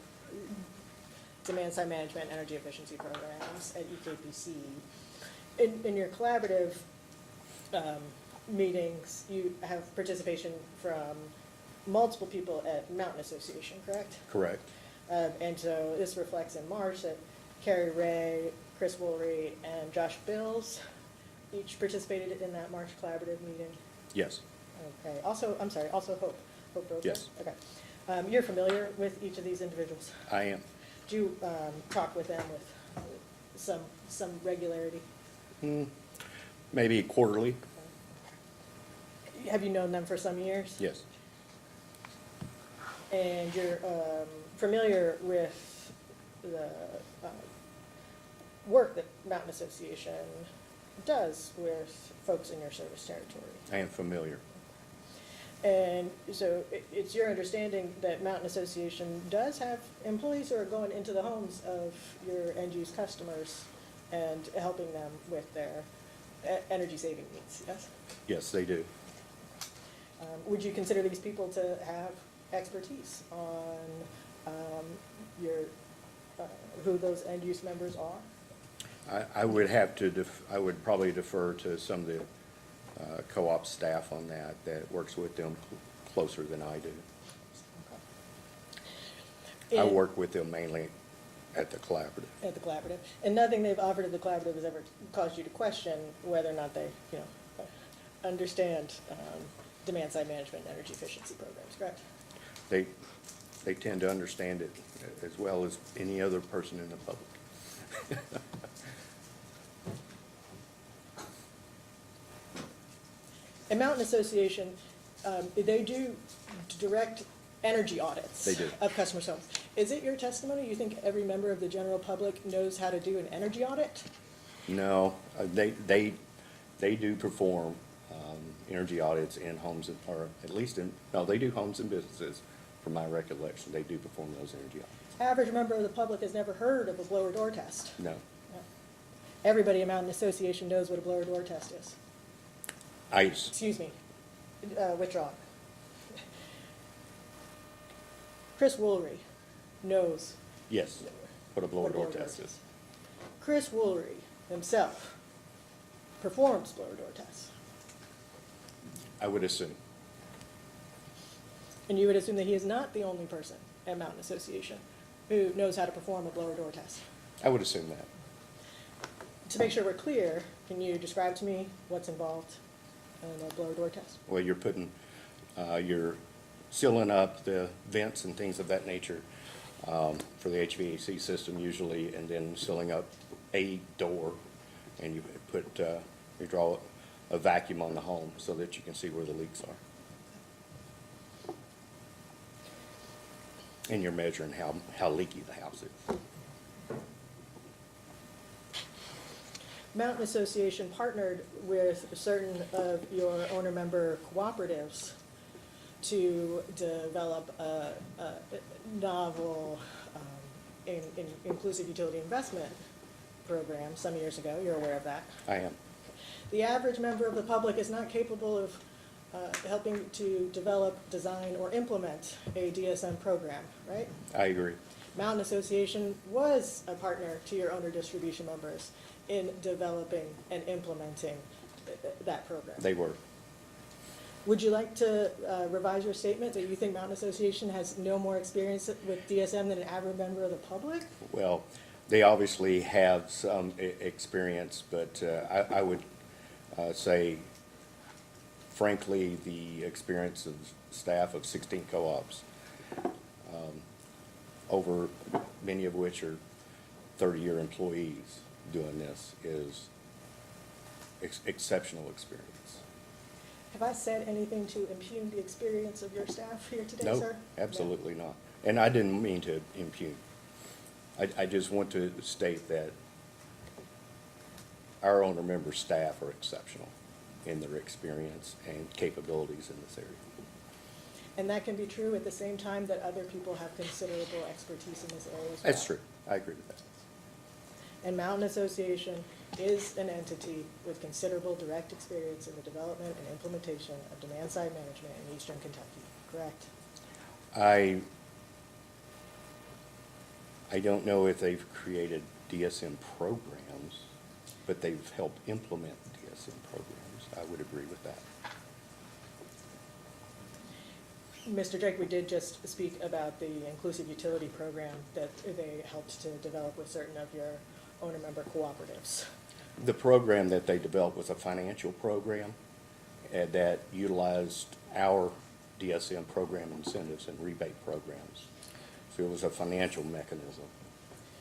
demand-side management, energy efficiency programs at EKPC. In your collaborative meetings, you have participation from multiple people at Mountain Association, correct? Correct. And so this reflects in March that Carrie Ray, Chris Woolry, and Josh Bills each participated in that March collaborative meeting. Yes. Okay, also Hope Rosa? Yes. Okay. You're familiar with each of these individuals? I am. Do you talk with them with some regularity? Maybe quarterly. Have you known them for some years? Yes. And you're familiar with the work that Mountain Association does with folks in your service territory? I am familiar. And so it's your understanding that Mountain Association does have employees who are going into the homes of your end-use customers and helping them with their energy saving needs, yes? Yes, they do. Would you consider these people to have expertise on who those end-use members are? I would have to, I would probably defer to some of the co-op staff on that works with them closer than I do. I And- work with them mainly at the collaborative. At the collaborative. And nothing they've offered at the collaborative has ever caused you to question whether or not they, understand demand-side management and energy efficiency programs, correct? They tend to understand it as well as any other person in the public. And Mountain Association, they do direct energy audits. They do. Of customers' homes. Is it your testimony, you think every member of the general public knows how to do an energy audit? No, they do perform energy audits in homes, or at least they do homes and businesses, from my recollection. They do perform those energy audits. Average member of the public has never heard of a blower door test. No. Everybody in Mountain Association knows what a blower door test is. Excuse me, withdraw. Chris Woolry knows Yes, what a blower door test is. Chris Woolry himself performs blower door tests. I would assume. And you would assume that he is not the only person at Mountain Association who knows how to perform a blower door test. I would assume that. To make sure we're clear, can you describe to me what's involved in a blower door test? Well, you're sealing up the vents and things of that nature for the HVAC system usually, and then sealing up a door, and you draw a vacuum on the home so that you can see where the leaks are. And you're measuring how leaky the house is. Mountain Association partnered with certain of your owner member cooperatives to develop a novel inclusive utility investment program some years ago. You're aware of that. I am. The average member of the public is not capable of helping to develop, design, or implement a DSM program, right? I agree. Mountain Association was a partner to your owner distribution members in developing and implementing that program. They were. Would you like to revise your statement that you think Mountain Association has no more experience with DSM than an average member of the public? Well, they obviously have some experience, but I would say, frankly, the experience of staff of 16 co-ops, over many of which are 30-year employees doing this, is exceptional experience. Have I said anything to impugn the experience of your staff here today, No, sir? absolutely not. And I didn't mean to impugn. I just want to state that our owner-member staff are exceptional in their experience and capabilities in this area. And that can be true at the same time that other people have considerable expertise in this area as well. That's true. I agree with that. And Mountain Association is an entity with considerable direct experience in the development and implementation of demand-side management in eastern Kentucky, correct? I don't know if they've created DSM programs, but they've helped implement DSM programs. I would agree with that. Mr. Drake, we did just speak about the inclusive utility program that they helped to develop with certain of your owner-member cooperatives. The program that they developed was a financial program that utilized our DSM program incentives and rebate programs. So it was a financial mechanism.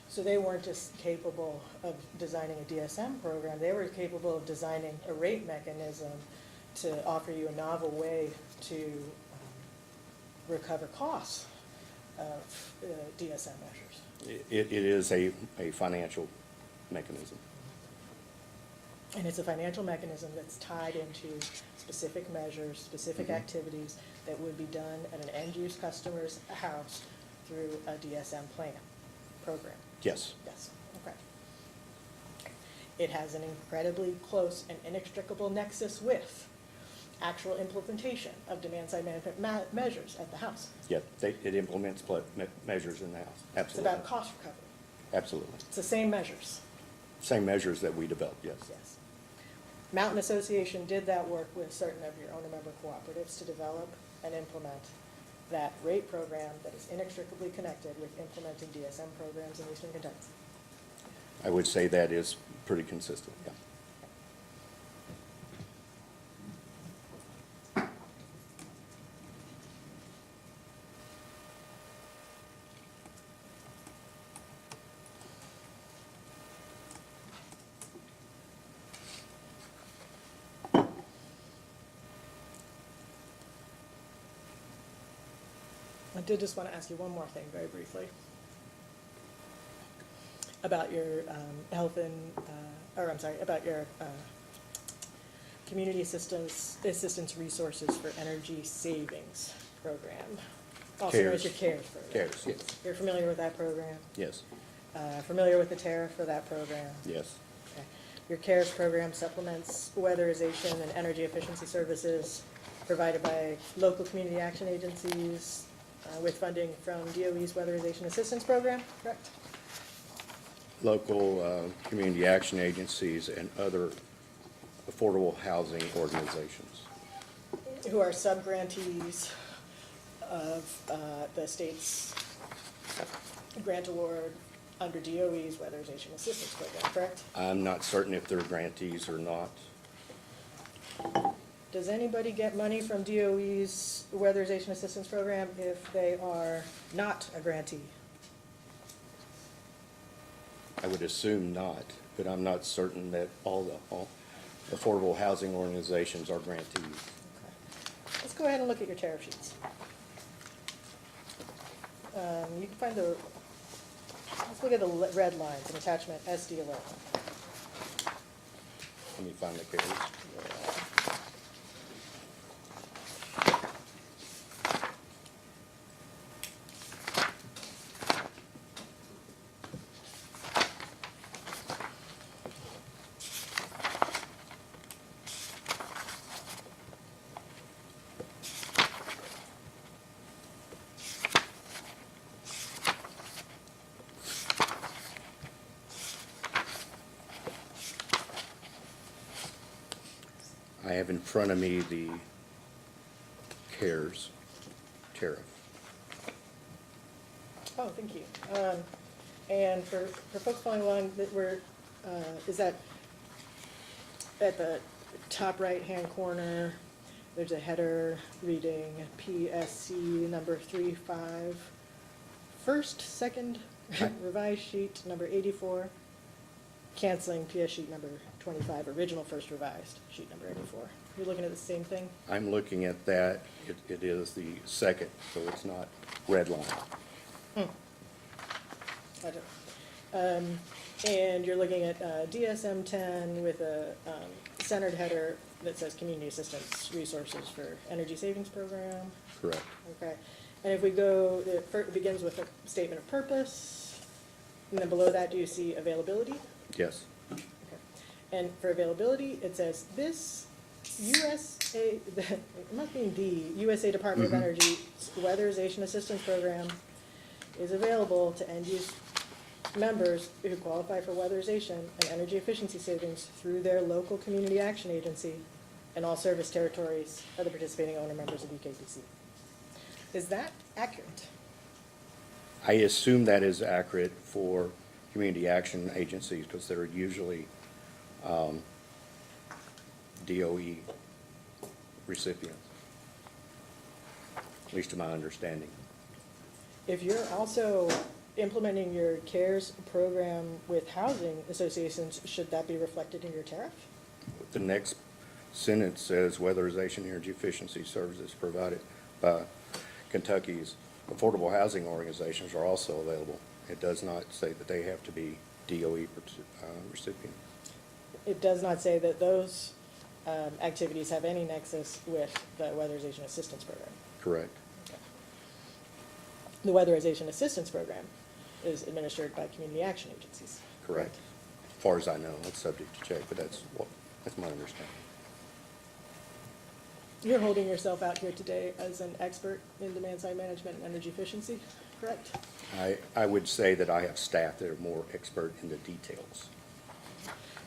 So they weren't just capable of designing a DSM program, they were capable of designing a rate mechanism to offer you a novel way to recover costs of DSM measures. It is a financial mechanism. And it's a financial mechanism that's tied into specific measures, specific activities that would be done at an end-use customer's house through a DSM plan program. Yes. Yes, okay. It has an incredibly close and inextricable nexus with actual implementation of demand-side management measures at the house. Yeah, it implements measures in the house. It's Absolutely. about cost recovery. Absolutely. It's the same measures. Same measures that we developed, yes. Yes. Mountain Association did that work with certain of your owner-member cooperatives to develop and implement that rate program that is inextricably connected with implementing DSM programs in eastern Kentucky. I would say that is pretty consistent, yeah. I did just want to ask you one more thing very briefly about your health and, about your community assistance resources for energy savings program. Also known as your CARES program. CARES, yes. You're familiar with that program? Yes, Familiar with the tariff for that program? yes. Okay. Your CARES program supplements weatherization and energy efficiency services provided by local community action agencies with funding from DOE's Weatherization Assistance Program, correct? Local community action agencies and other affordable housing organizations. Who are sub-grantees of the state's grant award under DOE's Weatherization Assistance Program, correct? I'm not certain if they're grantees or not. Does anybody get money from DOE's Weatherization Assistance Program if they are not a grantee? I would assume not, but I'm not certain that all affordable housing organizations are grantees. Okay. Let's go ahead and look at your tariff sheets. You can find let's look at the red lines in attachment SD11. Let me find the CARES. I have in front of me the CARES tariff. Oh, thank you. And for folks following along, is that at the top right-hand corner, there's a header reading PSC number 35, first, second, revised sheet number 84, canceling PS sheet number 25, original first revised sheet number 84. You're looking at the same thing? I'm looking at that, it is the second, so it's not red line. I don't. And you're looking at DSM 10 with a centered header that says Community Assistance Resources for Energy Savings Program. Correct. Okay. And if we go, it begins with a statement of purpose, and then below that, do you see availability? Yes. Okay. And for availability, it says this USA, it must be the USA Department of Energy Weatherization Assistance Program is available to end-use members who qualify for weatherization and energy efficiency savings through their local community action agency and all service territories of the participating owner members of EKPC. Is that accurate? I assume that is accurate for community action agencies because they're usually DOE recipients, at least to my understanding. If you're also implementing your CARES program with housing associations, should that be reflected in your tariff? The next sentence says weatherization energy efficiency services provided by Kentucky's affordable housing organizations are also available. It does not say that they have to be DOE recipients. It does not say that those activities have any nexus with the Weatherization Assistance Program. Correct. The Weatherization Assistance Program is administered by community action agencies. Correct. As far as I know, it's subject to check, but that's my understanding. You're holding yourself out here today as an expert in demand-side management and energy efficiency, correct? I would say that I have staff that are more expert in the details.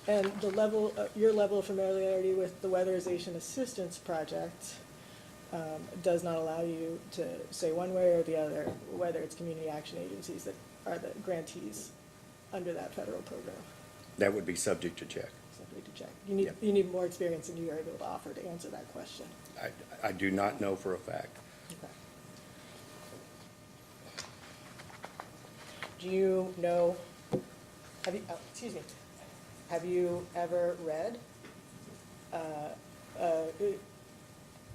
And the level, your level of familiarity with the Weatherization Assistance Project does not allow you to say one way or the other whether it's community action agencies that are the grantees under that federal program. That would be subject to check. Subject to check. You need more experience than you are able to offer to answer that question. I do not know for a fact. Okay. Do you know, have you ever read a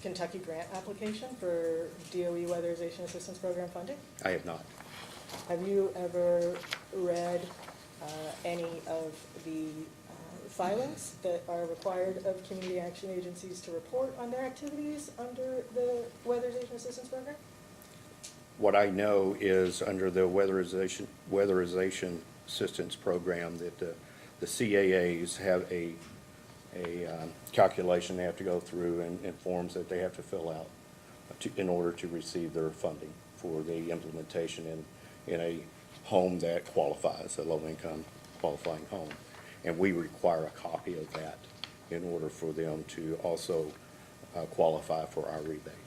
Kentucky grant application for DOE Weatherization Assistance Program funding? I have not. Have you ever read any of the filings that are required of community action agencies to report on their activities under the Weatherization Assistance Program? What I know is under the Weatherization Assistance Program that the CAAs have a calculation they have to go through and forms that they have to fill out in order to receive their funding for the implementation in a home that qualifies, a low-income qualifying home. And we require a copy of that in order for them to also qualify for our rebate.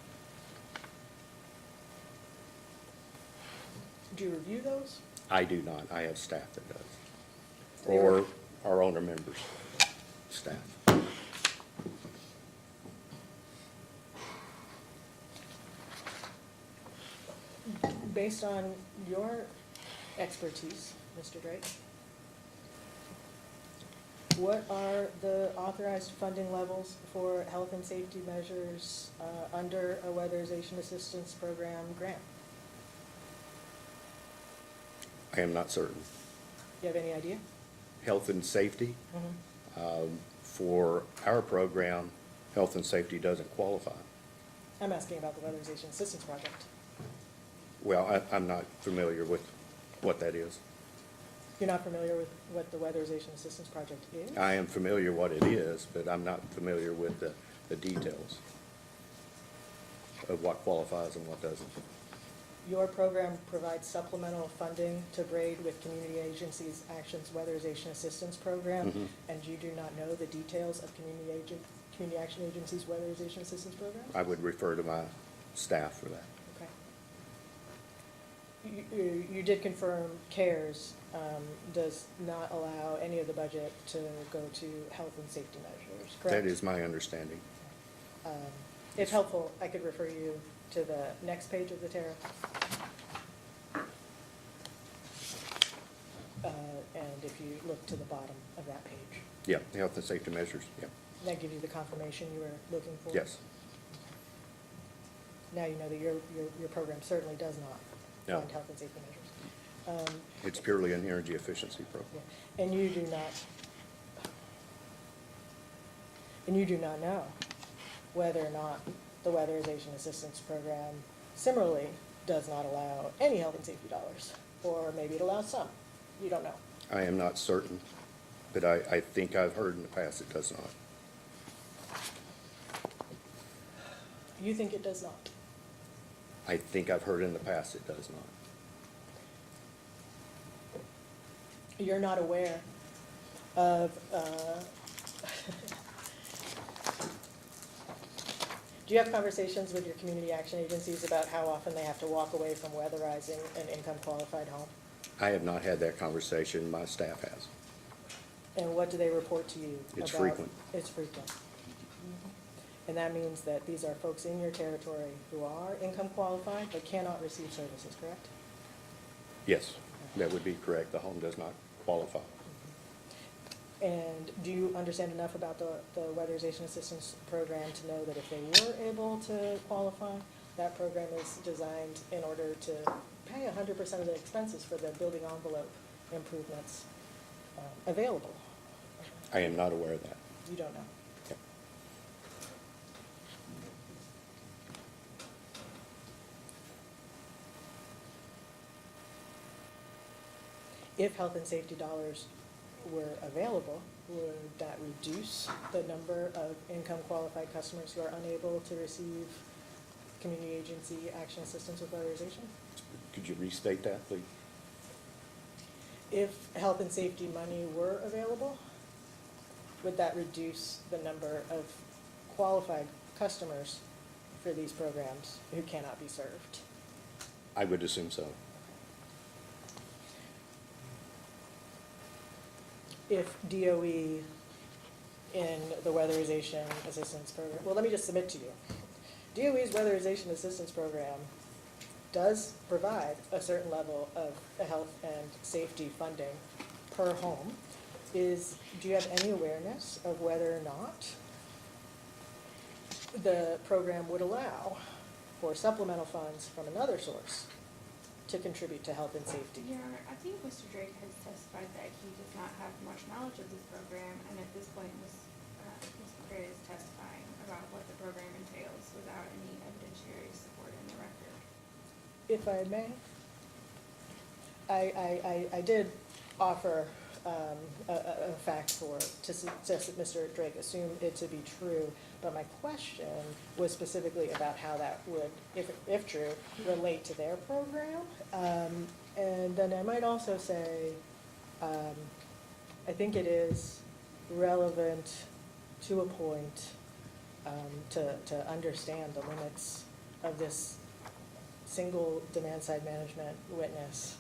Do you review those? I do not. I have staff that does. Or our owner members' staff. Based on your expertise, Mr. Drake, what are the authorized funding levels for health and safety measures under a Weatherization Assistance Program grant? I am not certain. Do you have any idea? Health and safety, for our program, health and safety doesn't qualify. I'm asking about the Weatherization Assistance Project. Well, I'm not familiar with what that is. You're not familiar with what the Weatherization Assistance Project is? I am familiar what it is, but I'm not familiar with the details of what qualifies and what doesn't. Your program provides supplemental funding to braid with Community Agencies Action's Weatherization Assistance Program, and you do not know the details of Community Action Agency's Weatherization Assistance Program? I would refer to my staff for that. Okay. You did confirm CARES does not allow any of the budget to go to health and safety measures, correct? That is my understanding. If helpful, I could refer you to the next page of the tariff. And if you look to the bottom of that page. Yeah, health and safety measures, yeah. That give you the confirmation you were looking for? Yes. Now you know that your program certainly does not No. fund health and safety measures. It's purely an energy efficiency program. Yeah. And you do not know whether or not the Weatherization Assistance Program similarly does not allow any health and safety dollars, or maybe it allows some. You don't know. I am not certain, but I think I've heard in the past it does not. You think it does not? I think I've heard in the past it does not. You're not aware of, do you have conversations with your community action agencies about how often they have to walk away from weatherizing an income-qualified home? I have not had that conversation. My staff has. And what do they report to you about? It's frequent. It's frequent. And that means that these are folks in your territory who are income qualified but cannot receive services, correct? Yes, that would be correct. The home does not qualify. And do you understand enough about the Weatherization Assistance Program to know that if they were able to qualify, that program is designed in order to pay 100% of the expenses for the building envelope improvements available? I am not aware of that. You don't know. Yep. If health and safety dollars were available, would that reduce the number of income qualified customers who are unable to receive community agency action assistance with weatherization? Could you restate that, please? If health and safety money were available, would that reduce the number of qualified customers for these programs who cannot be served? I would assume so. If DOE in the Weatherization Assistance Program, well, let me just submit to you. DOE's Weatherization Assistance Program does provide a certain level of health and safety funding per home. Do you have any awareness of whether or not the program would allow for supplemental funds from another source to contribute to health and safety? Your Honor, I think Mr. Drake has testified that he does not have much knowledge of this program, and at this point, Mr. Gray is testifying about what the program entails without any evidentiary support in the record. If I may, I did offer a fact to suggest that Mr. Drake assumed it to be true, but my question was specifically about how that would, if true, relate to their program. And then I might also say, I think it is relevant to a point to understand the limits of this single demand-side management witness,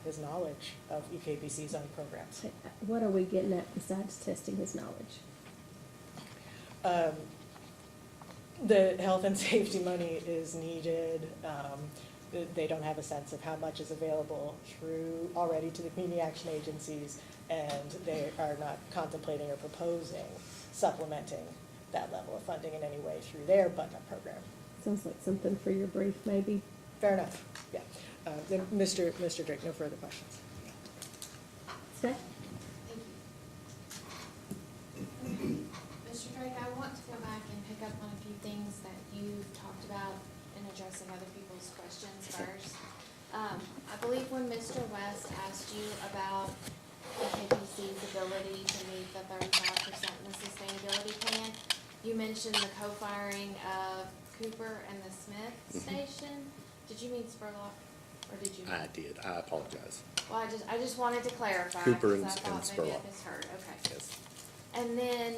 his knowledge of EKPC's own programs. What are we getting at besides testing his knowledge? The health and safety money is needed. They don't have a sense of how much is available through already to the community action agencies, and they are not contemplating or proposing supplementing that level of funding in any way through their button-up program. Sounds like something for your brief, maybe. Fair enough, yeah. Then Mr. Drake, no further questions. Steph? Thank you. Mr. Drake, I want to go back and pick up on a few things that you've talked about in addressing other people's questions first. I believe when Mr. West asked you about EKPC's ability to meet the 35% in the sustainability plan, you mentioned the co-firing of Cooper and the Smith station. Did you mean Spurlock, or did you? I did. I apologize. Well, I just wanted to clarify. Cooper and because I thought maybe I Spurlock. misheard, okay. Yes. And then,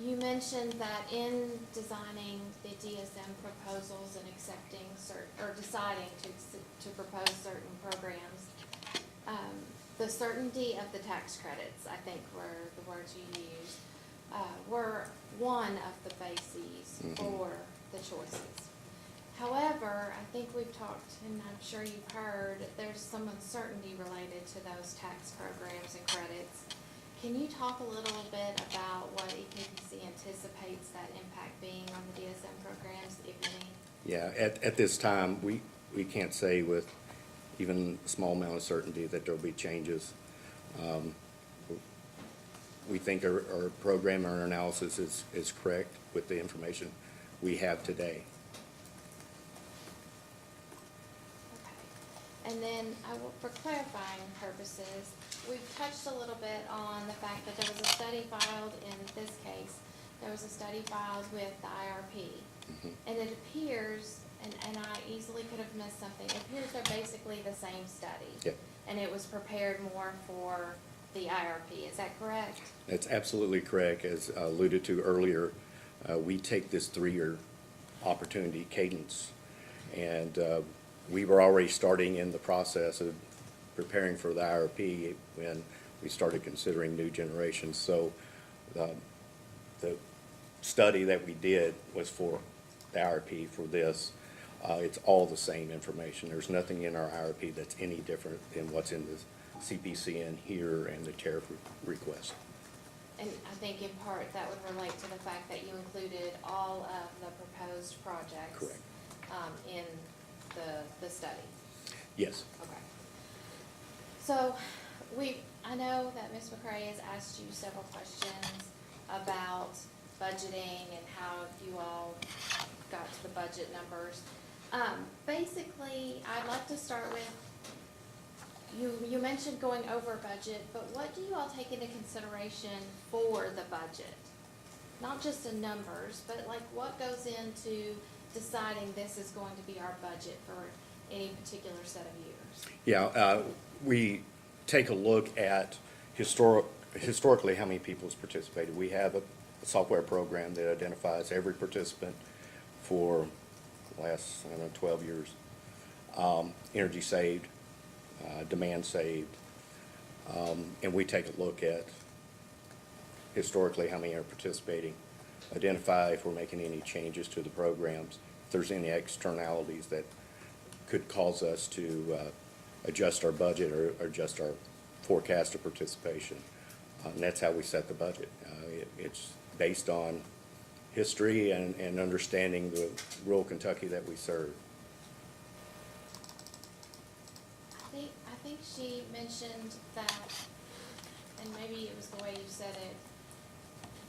you mentioned that in designing the DSM proposals and accepting or deciding to propose certain programs, the certainty of the tax credits, I think were the words you used, were one of the bases for the choices. However, I think we've talked, and I'm sure you've heard, there's some uncertainty related to those tax programs and credits. Can you talk a little bit about what EKPC anticipates that impact being on the DSM programs, if any? Yeah, at this time, we can't say with even a small amount of certainty that there'll be changes. We think our program, our analysis is correct with the information we have today. Okay. And then for clarifying purposes, we've touched a little bit on the fact that there was a study filed in this case. There was a study filed with the IRP. Mhm. And it appears, and I easily could have missed something, it appears they're basically the same study. Yep. And it was prepared more for the IRP, is that correct? That's absolutely correct. As alluded to earlier, we take this 3-year opportunity cadence. And we were already starting in the process of preparing for the IRP when we started considering new generations. So the study that we did was for the IRP for this. It's all the same information. There's nothing in our IRP that's any different than what's in the CPCN here and the tariff request. And I think in part that would relate to the fact that you included all of the proposed projects. Correct. In the study. Yes. Okay. So I know that Ms. McCray has asked you several questions about budgeting and how you all got to the budget numbers. Basically, I'd like to start with, you mentioned going over budget, but what do you all take into consideration for the budget? Not just the numbers, but like what goes into deciding this is going to be our budget for any particular set of years? Yeah, we take a look at historically how many people has participated. We have a software program that identifies every participant for the last, 12 years. Energy saved, demand saved, and we take a look at historically how many are participating, identify if we're making any changes to the programs, if there's any externalities that could cause us to adjust our budget or adjust our forecast of participation. And that's how we set the budget. It's based on history and understanding the rural Kentucky that we serve. I think she mentioned that, and maybe it was the way you said it,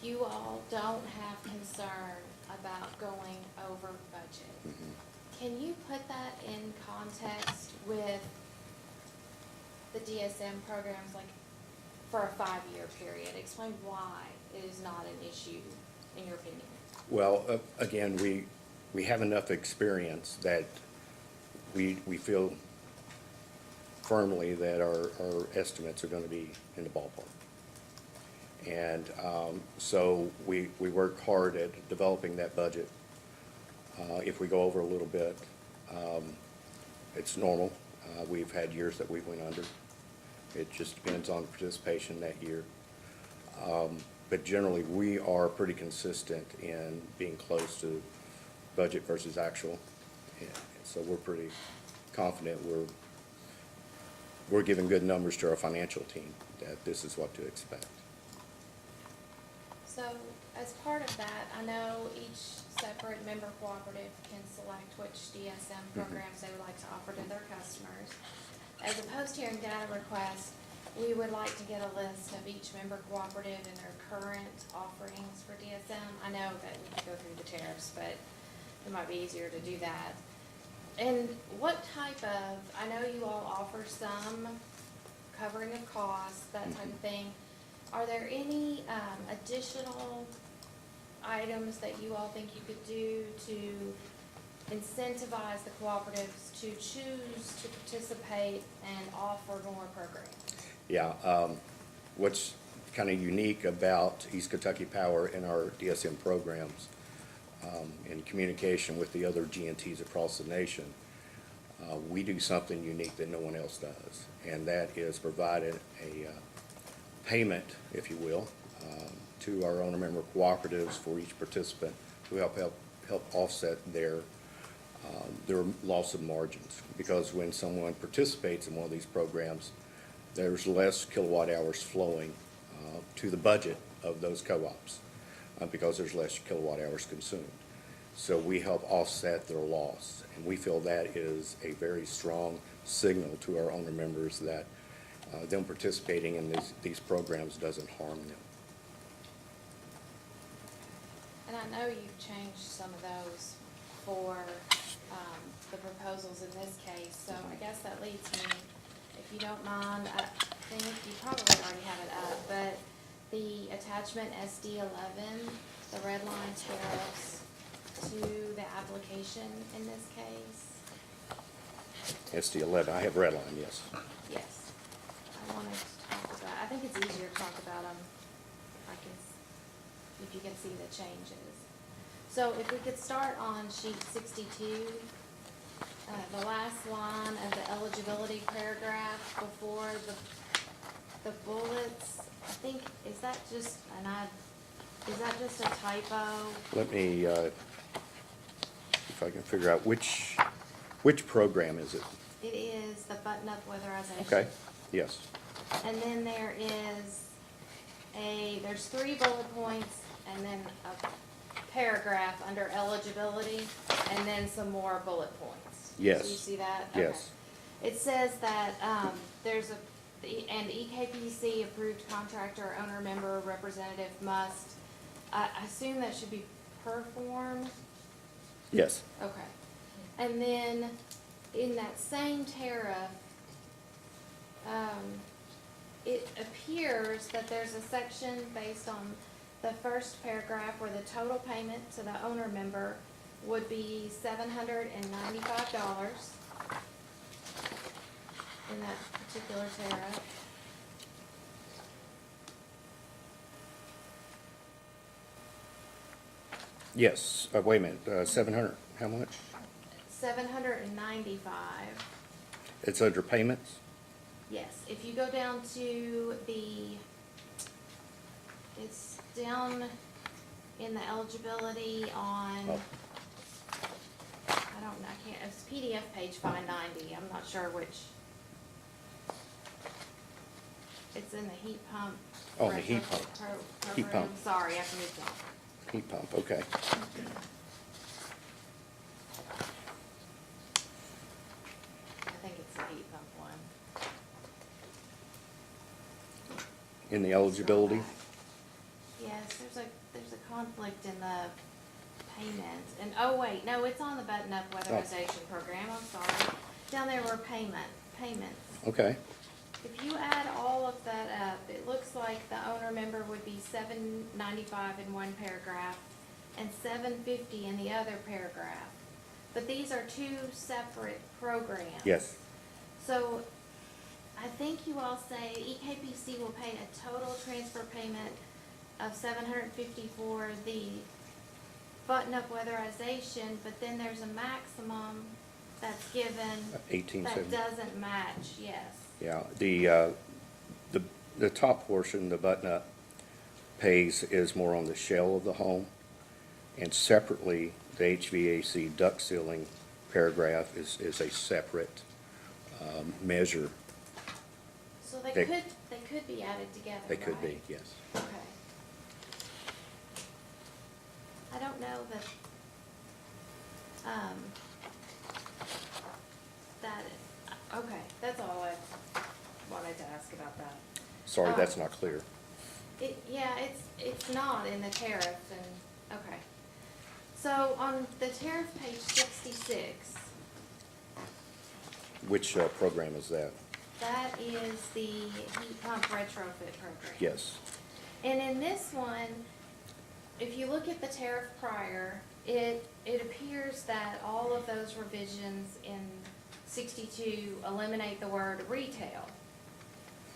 you all don't have concern about going over budget. Mhm. Can you put that in context with the DSM programs, like for a 5-year period? Explain why it is not an issue, in your opinion. Well, again, we have enough experience that we feel firmly that our estimates are going to be in the ballpark. And so we work hard at developing that budget. If we go over a little bit, it's normal. We've had years that we went under. It just depends on participation that year. But generally, we are pretty consistent in being close to budget versus actual. And so we're pretty confident we're giving good numbers to our financial team that this is what to expect. So as part of that, I know each separate member cooperative can select which DSM programs they would like to offer to their customers. As a post-hearing data request, we would like to get a list of each member cooperative and their current offerings for DSM. I know that we could go through the tariffs, but it might be easier to do that. And what type of, I know you all offer some covering of costs, that type of thing. Are there any additional items that you all think you could do to incentivize the cooperatives to choose to participate and offer more programs? Yeah, what's kind of unique about East Kentucky Power and our DSM programs, in communication with the other GNTs across the nation, we do something unique that no one else does, and that is provided a payment, if you will, to our owner member cooperatives for each participant to help offset their loss of margins. Because when someone participates in one of these programs, there's less kilowatt hours flowing to the budget of those co-ops because there's less kilowatt hours consumed. So we help offset their loss, and we feel that is a very strong signal to our owner members that them participating in these programs doesn't harm them. And I know you've changed some of those for the proposals in this case, so I guess that leads me, if you don't mind, I think you probably already have it up, but the attachment SD11, the red line tariffs to the application in this case. SD11, I have red line, yes. Yes, I wanted to talk about, I think it's easier to talk about them if you can see the changes. So if we could start on sheet 62, the last line of the eligibility paragraph before the bullets, I think, is that just a typo? Let me, if I can figure out which program is it? It is the button-up weatherization. Okay, yes. And then there's 3 bullet points and then a paragraph under eligibility and then some more bullet points. Yes. So you see that? Yes. Okay. It says that and EKPC approved contractor, owner, member, representative must, I assume that should be performed? Yes. Okay. And then in that same tariff, it appears that there's a section based on the first paragraph where the total payment to the owner member would be $795 in that particular tariff. Yes, wait a minute, 700, how much? $795. It's under payments? Yes, if you go down to it's down in the eligibility on, Oh. I can't, it's PDF page 590, I'm not sure which. It's in the heat pump. Oh, the heat pump. Heat Program. pump. Sorry, I moved on. Heat pump, okay. I think it's the heat pump one. In the eligibility? Scroll back. Yes, there's a conflict in the payment, and, oh wait, no, it's on the button-up weatherization program, I'm sorry. Down there were payments. Okay, If you add all of that up, it looks like the owner member would be $795 in one paragraph and $750 in the other paragraph. But these are 2 separate programs. yes, So I think you all say EKPC will pay a total transfer payment of $750 for the button-up weatherization, but then there's a maximum that's given that 1870. doesn't match, yes. Yeah, the top portion, the button-up pays is more on the shell of the home, and separately, the HVAC duct sealing paragraph is a separate measure. So they They- could be added together, They could be, right? yes. Okay. I don't know that, okay, that's all I wanted to ask about that. Sorry, that's not clear. It's not in the tariff and, okay. So on the tariff page 66, Which program is that? that is the heat pump retrofit program. Yes, And in this one, if you look at the tariff prior, it appears that all of those revisions in 62 eliminate the word retail.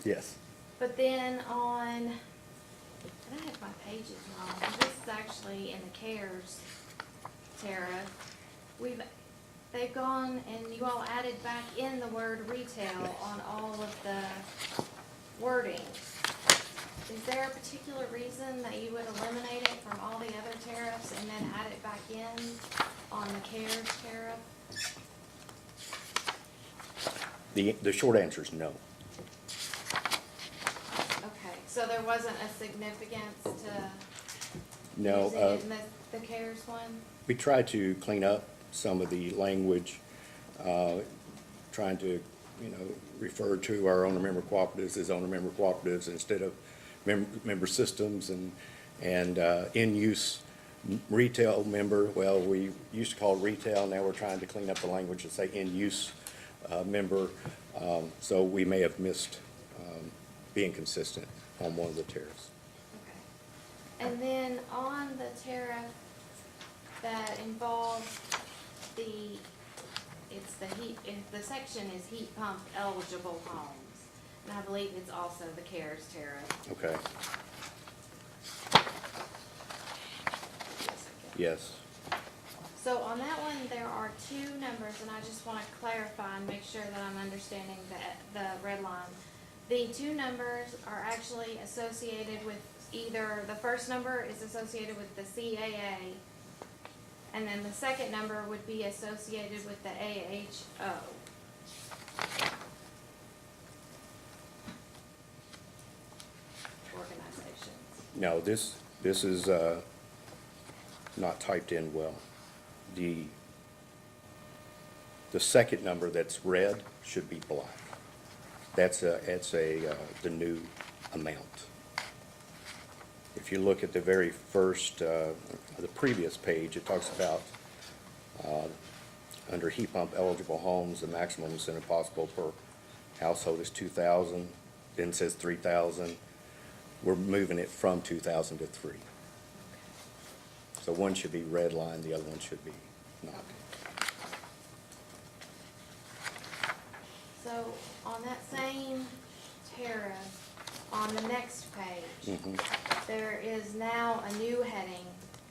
yes. But then on, and I have my pages wrong, this is actually in the CARES tariff. They've gone and you all added back in the word retail on all of the wording. Is there a particular reason that you would eliminate it from all the other tariffs and then add it back in on the CARES tariff? The short answer is no. Okay, So there wasn't a significance to No, using it in the CARES one? we tried to clean up some of the language, trying to, refer to our owner-member cooperatives as owner-member cooperatives instead of member systems and in-use retail member. Well, we used to call it retail, now we're trying to clean up the language and say in-use member. So we may have missed being consistent on one of the tariffs. Okay. And then on the tariff that involves the section is heat pump eligible homes. And I believe it's also the CARES tariff. Okay, yes. So on that one, there are two numbers, and I just want to clarify and make sure that I'm understanding the red line. The two numbers are actually associated with either, the first number is associated with the CAA, and then the second number would be associated with the AHO. Organizations. No, this is not typed in well. The second number that's red should be black. That's the new amount. If you look at the very first, the previous page, it talks about under heat pump eligible homes, the maximum incentive possible per household is 2,000. Then it says 3,000. We're moving it from 2,000 to 3. So one should be red line, the other one should be not. So on that same tariff, on the next page, there is now a new heading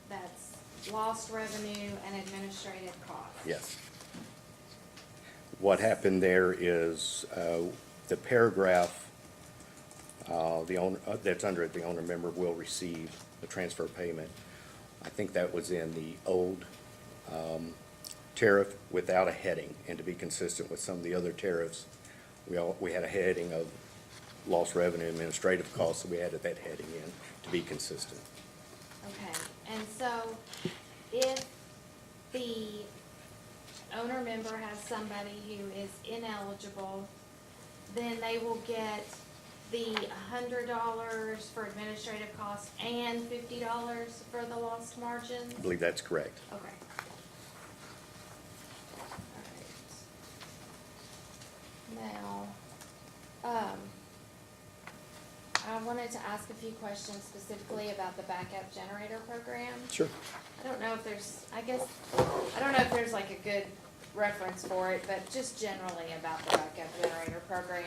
that's lost revenue and administrative costs. Yes. What happened there is the paragraph, the owner, that's under it, the owner member will receive the transfer payment. I think that was in the old tariff without a heading, and to be consistent with some of the other tariffs, we had a heading of lost revenue administrative costs, so we added that heading in to be consistent. Okay, and so if the owner member has somebody who is ineligible, then they will get the $100 for administrative costs and $50 for the lost margins? I believe that's correct. Okay. All right. Now, I wanted to ask a few questions specifically about the backup generator program. Sure. I don't know if there's like a good reference for it, but just generally about the backup generator program.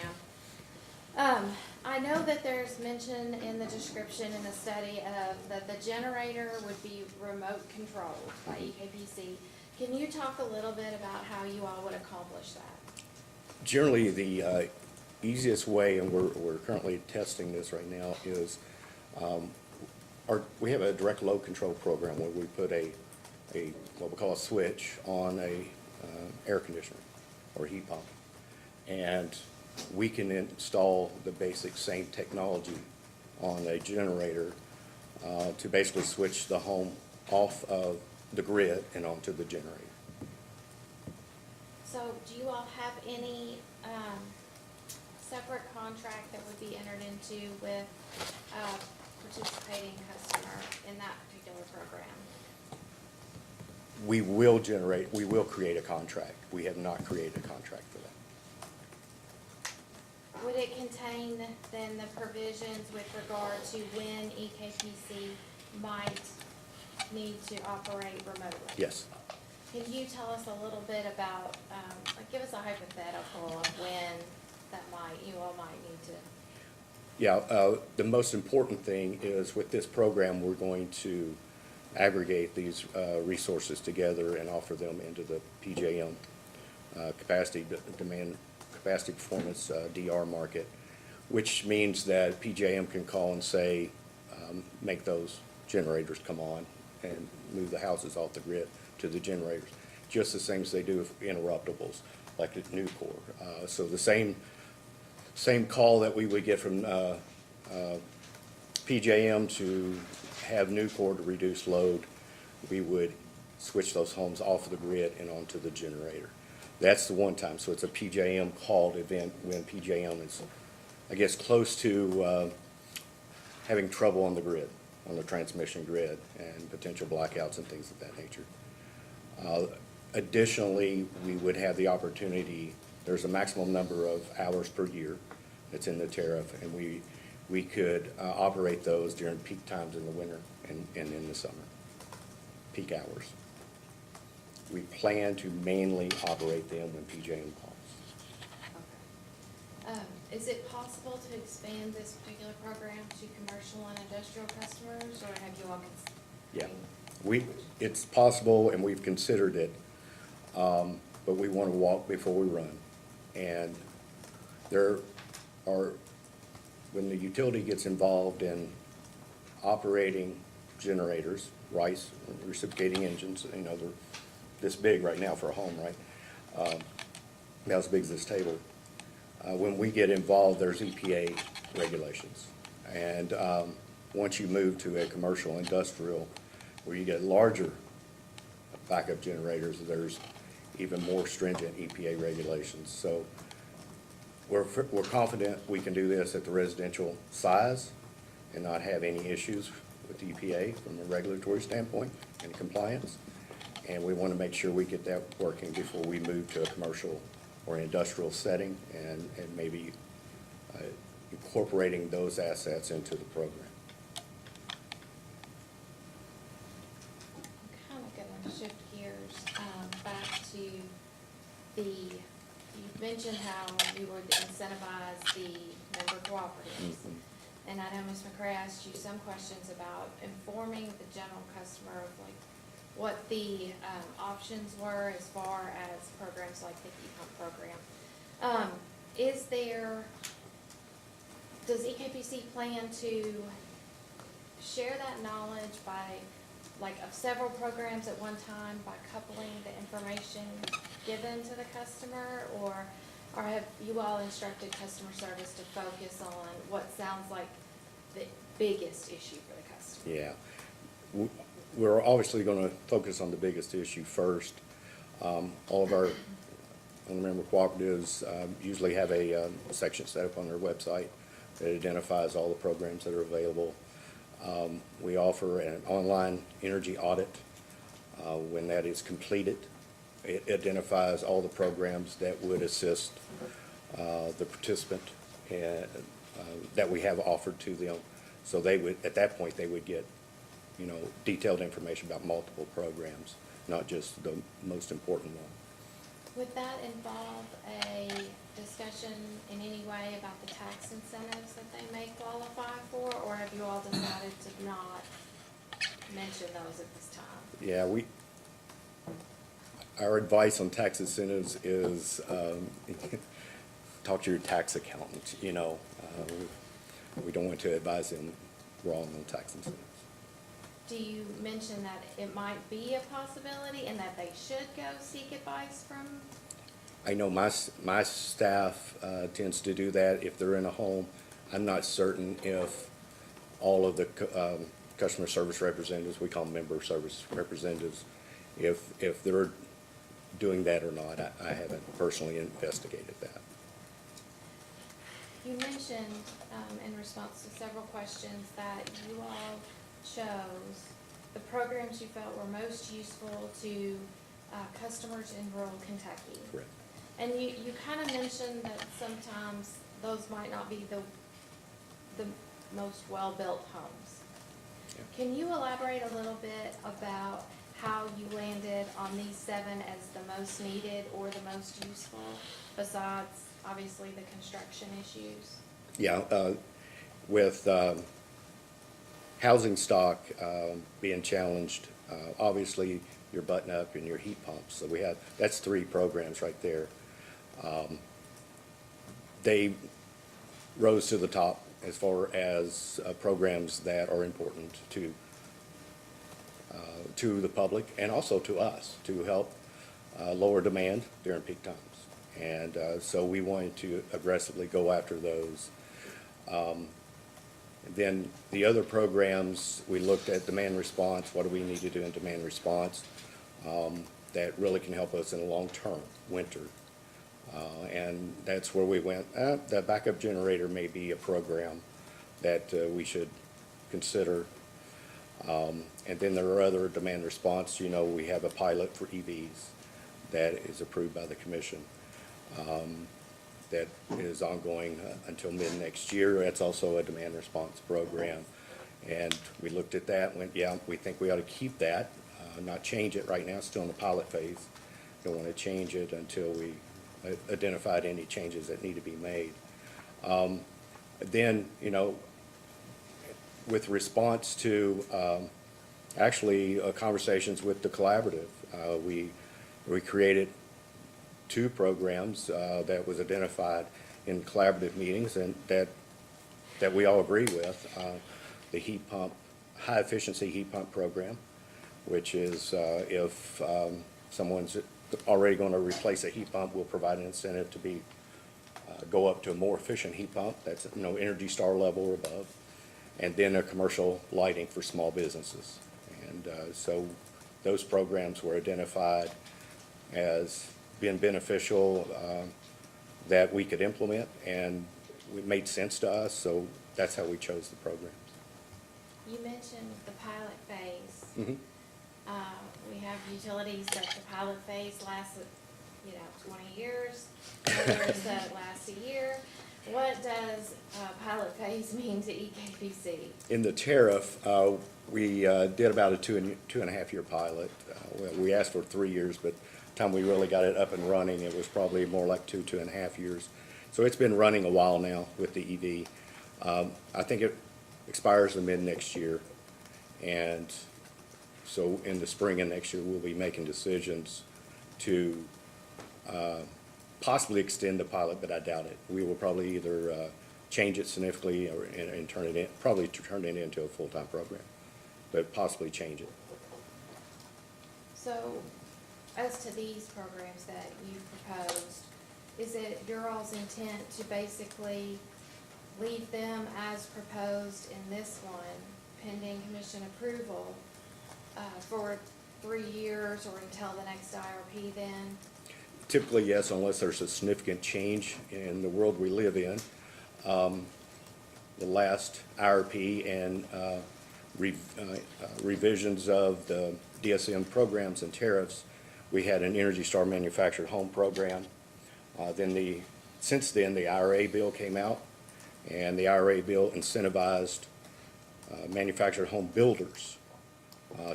I know that there's mention in the description in the study that the generator would be remote controlled by EKPC. Can you talk a little bit about how you all would accomplish that? Generally, the easiest way, and we're currently testing this right now, is we have a direct load control program where we put a what we call a switch on a air conditioner or heat pump, and we can install the basic same technology on a generator to basically switch the home off of the grid and onto the generator. So do you all have any separate contract that would be entered into with a participating customer in that particular program? We will create a contract. We have not created a contract for that. Would it contain then the provisions with regard to when EKPC might need to operate remotely? Yes. Can you tell us a little bit about, give us a hypothetical of when you all might need to? Yeah, the most important thing is with this program, we're going to aggregate these resources together and offer them into the PJM capacity performance DR market, which means that PJM can call and say, make those generators come on and move the houses off the grid to the generators, just the same as they do with interruptibles, like at Nucor. So the same call that we would get from PJM to have Nucor to reduce load, we would switch those homes off of the grid and onto the generator. That's the one time, so it's a PJM called event when PJM is, I guess, close to having trouble on the grid, on the transmission grid, and potential blackouts and things of that nature. Additionally, we would have the opportunity, there's a maximum number of hours per year that's in the tariff, and we could operate those during peak times in the winter and in the summer, peak hours. We plan to mainly operate them when PJM calls. Okay. Is it possible to expand this particular program to commercial and industrial customers, or have you all Yeah, it's possible, and we've considered it, but we want to walk before we run. And there are, when the utility gets involved in operating generators, rice, reciprocating engines, you know, they're this big right now for a home, right? About as big as this table. When we get involved, there's EPA regulations. And once you move to a commercial industrial, where you get larger backup generators, there's even more stringent EPA regulations. So we're confident we can do this at the residential size and not have any issues with the EPA from a regulatory standpoint and compliance. And we want to make sure we get that working before we move to a commercial or industrial setting and maybe incorporating those assets into the program. I'm kind of going to shift gears back to you mentioned how you would incentivize the member cooperatives. Mm-hmm. And I know Ms. McCray asked you some questions about informing the general customer of like what the options were as far as programs like the heat pump program. Does EKPC plan to share that knowledge by, like, of several programs at one time by coupling the information given to the customer, or have you all instructed customer service to focus on what sounds like the biggest issue for the customer? Yeah. We're obviously going to focus on the biggest issue first. All of our member cooperatives usually have a section set up on their website that identifies all the programs that are available. We offer an online energy audit. When that is completed, it identifies all the programs that would assist the participant that we have offered to them. So they would, at that point, they would get, you know, detailed information about multiple programs, not just the most important one. Would that involve a discussion in any way about the tax incentives that they may qualify for, or have you all decided to not mention those at this time? Yeah, our advice on tax incentives is talk to your tax accountant, you know. We don't want to advise them wrong on tax incentives. Do you mention that it might be a possibility and that they should go seek advice from? I know my staff tends to do that if they're in a home. I'm not certain if all of the customer service representatives, we call them member service representatives, if they're doing that or not. I haven't personally investigated that. You mentioned in response to several questions that you all chose the programs you felt were most useful to customers in rural Kentucky. Correct. And you kind of mentioned that sometimes those might not be the most well-built homes. Yeah. Can you elaborate a little bit about how you landed on these 7 as the most needed or the most useful, besides obviously the construction issues? Yeah, with housing stock being challenged, obviously your button up and your heat pumps. So that's 3 programs right there. They rose to the top as far as programs that are important to the public and also to us to help lower demand during peak times. And so we wanted to aggressively go after those. Then the other programs, we looked at demand response, what do we need to do in demand response that really can help us in the long term, winter. And that's where we went, the backup generator may be a program that we should consider. And then there are other demand response, you know, we have a pilot for EVs that is approved by the commission. That is ongoing until mid-next year. That's also a demand response program. And we looked at that and went, yeah, we think we ought to keep that, not change it right now, still in the pilot phase. Don't want to change it until we identified any changes that need to be made. Then, you know, with response to actually conversations with the Cooperative, we created 2 programs that was identified in collaborative meetings and that we all agree with. The heat pump, high efficiency heat pump program, which is if someone's already going to replace a heat pump, we'll provide an incentive to be go up to a more efficient heat pump. That's, you know, Energy Star level or above. And then a commercial lighting for small businesses. And so those programs were identified as being beneficial that we could implement, and it made sense to us, so that's how we chose the programs. You mentioned the pilot phase. Mhm. We have utilities that the pilot phase lasts, 20 years, others that lasts a year. What does pilot phase mean to EKPC? In the tariff, we did about a 2.5 year pilot. We asked for 3 years, but the time we really got it up and running, it was probably more like 2.5 years. So it's been running a while now with the EV. I think it expires in mid-next year. And so in the spring of next year, we'll be making decisions to possibly extend the pilot, but I doubt it. We will probably either change it significantly and turn it in, probably turn it into a full-time program, but possibly change it. So, as to these programs that you proposed, is it your all's intent to basically leave them as proposed in this one, pending commission approval, for 3 years or until the next IRP then? Typically, yes, unless there's a significant change in the world we live in. The last IRP and revisions of the DSM programs and tariffs, we had an Energy Star manufactured home program. Since then, the IRA bill came out, and the IRA bill incentivized manufactured home builders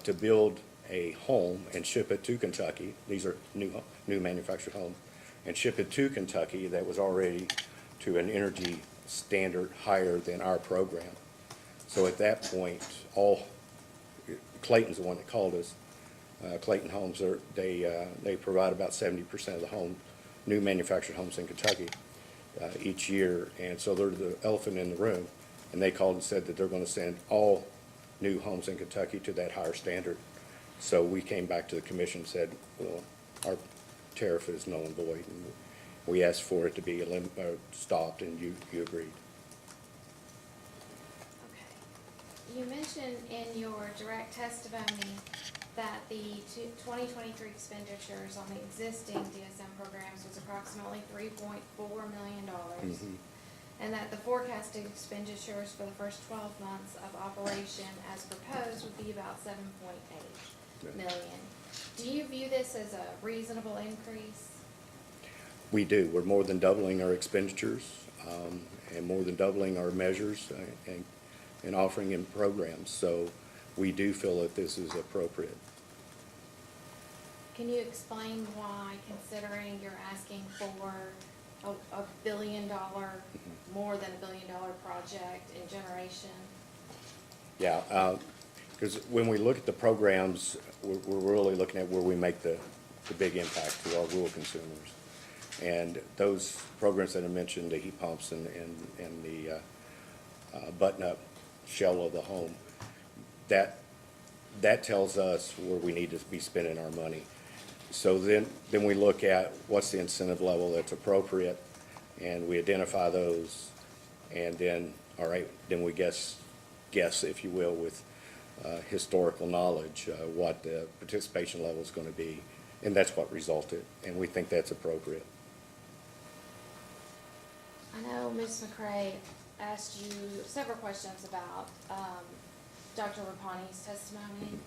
to build a home and ship it to Kentucky. These are new manufactured homes, and ship it to Kentucky that was already to an energy standard higher than our program. So at that point, Clayton's the one that called us. Clayton Homes, they provide about 70% of the new manufactured homes in Kentucky each year, and so they're the elephant in the room. And they called and said that they're going to send all new homes in Kentucky to that higher standard. So we came back to the commission and said, well, our tariff is null and void. And we asked for it to be stopped, and you agreed. Okay. You mentioned in your direct testimony that the 2023 expenditures on the existing DSM programs was approximately $3.4 million. Mhm. And that the forecasted expenditures for the first 12 months of operation as proposed would be about 7.8 million. Do you view this as a reasonable increase? We do. We're more than doubling our expenditures and more than doubling our measures and offering in programs. So we do feel that this is appropriate. Can you explain why, considering you're asking for a $1 billion, more than $1 billion project in generation? Yeah, because when we look at the programs, we're really looking at where we make the big impact to our rural consumers. And those programs that I mentioned, the heat pumps and the button-up shell of the home, that tells us where we need to be spending our money. So then we look at what's the incentive level that's appropriate, and we identify those And then, all right, then we guess, if you will, with historical knowledge, what the participation level is going to be. And that's what resulted, and we think that's appropriate. I know Ms. McCray asked you several questions about Dr. Rapani's testimony.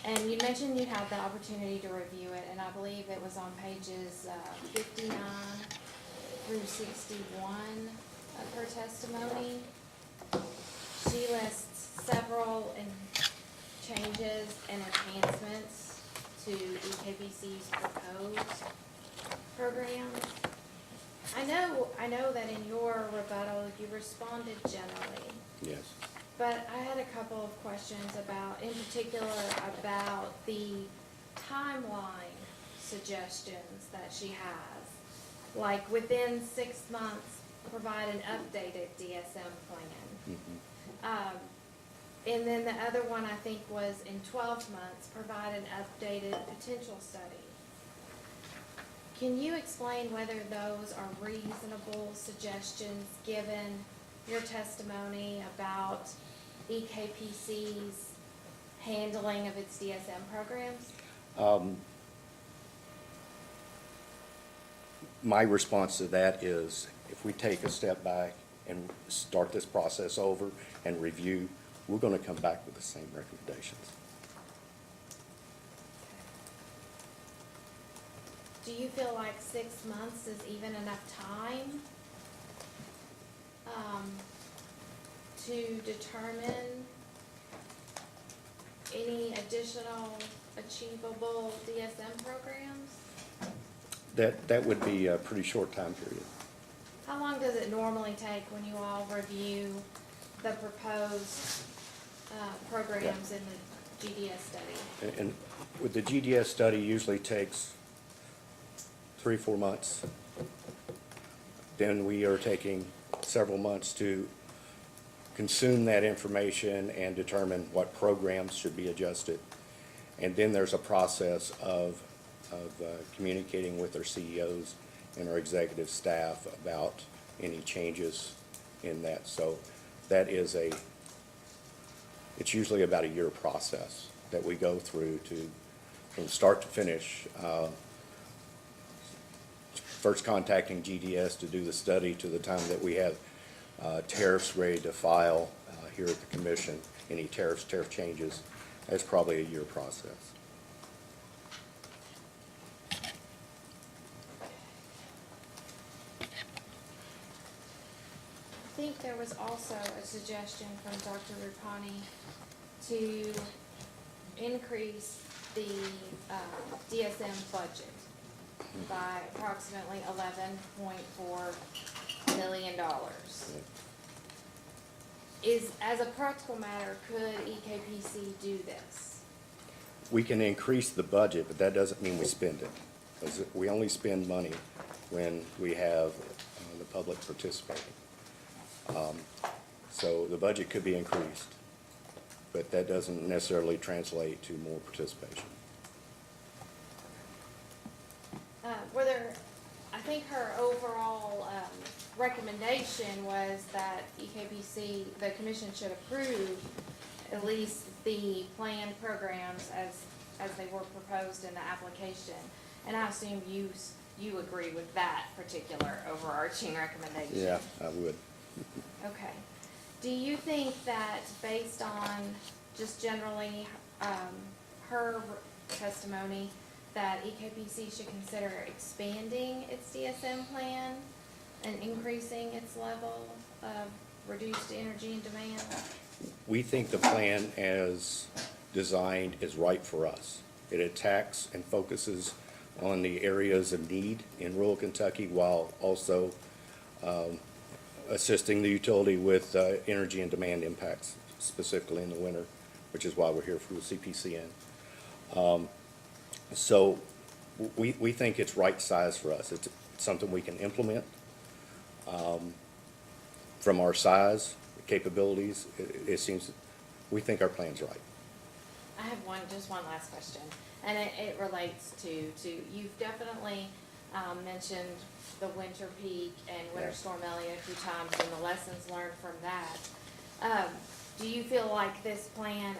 And you mentioned you had the opportunity to review it, and I believe it was on pages 59 through 61 of her testimony. She lists several changes and enhancements to EKBC's proposed programs. I know that in your rebuttal, you responded generally. Yes. But I had a couple of questions about, in particular, about the timeline suggestions that she has. Like within 6 months, provide an updated DSM plan. Mhm. And then the other one I think was in 12 months, provide an updated potential study. Can you explain whether those are reasonable suggestions given your testimony about EKPC's handling of its DSM programs? My response to that is, if we take a step back and start this process over and review, we're going to come back with the same recommendations. Do you feel like 6 months is even enough time to determine any additional achievable DSM programs? That would be a pretty short time period. How long does it normally take when you all review the proposed programs in the GDS study? And with the GDS study, usually takes 3-4 months. Then we are taking several months to consume that information and determine what programs should be adjusted. And then there's a process of communicating with our CEOs and our executive staff about any changes in that. So that is it's usually about a year process that we go through from start to finish. First contacting GDS to do the study to the time that we have tariffs ready to file here at the commission, any tariff changes, that's probably a year process. I think there was also a suggestion from Dr. Rupani to increase the DSM budget by approximately $11.4 million. As a practical matter, could EKPC do this? We can increase the budget, but that doesn't mean we spend it. 'Cause we only spend money when we have the public participating. So the budget could be increased, but that doesn't necessarily translate to more participation. I think her overall recommendation was that EKPC, the commission should approve at least the planned programs as they were proposed in the application. And I assume you agree with that particular overarching recommendation? Yeah, I would. Okay. Do you think that based on just generally her testimony, that EKPC should consider expanding its DSM plan and increasing its level of reduced energy and demand? We think the plan as designed is right for us. It attacks and focuses on the areas of need in rural Kentucky while also assisting the utility with energy and demand impacts, specifically in the winter, which is why we're here for the CPCN. So we think it's right size for us. It's something we can implement from our size, capabilities. It seems, we think our plan's right. I have just one last question, and it relates to you've definitely mentioned the winter peak and Winter Yeah. Storm Elliott a few times and the lessons learned from that. Do you feel like this plan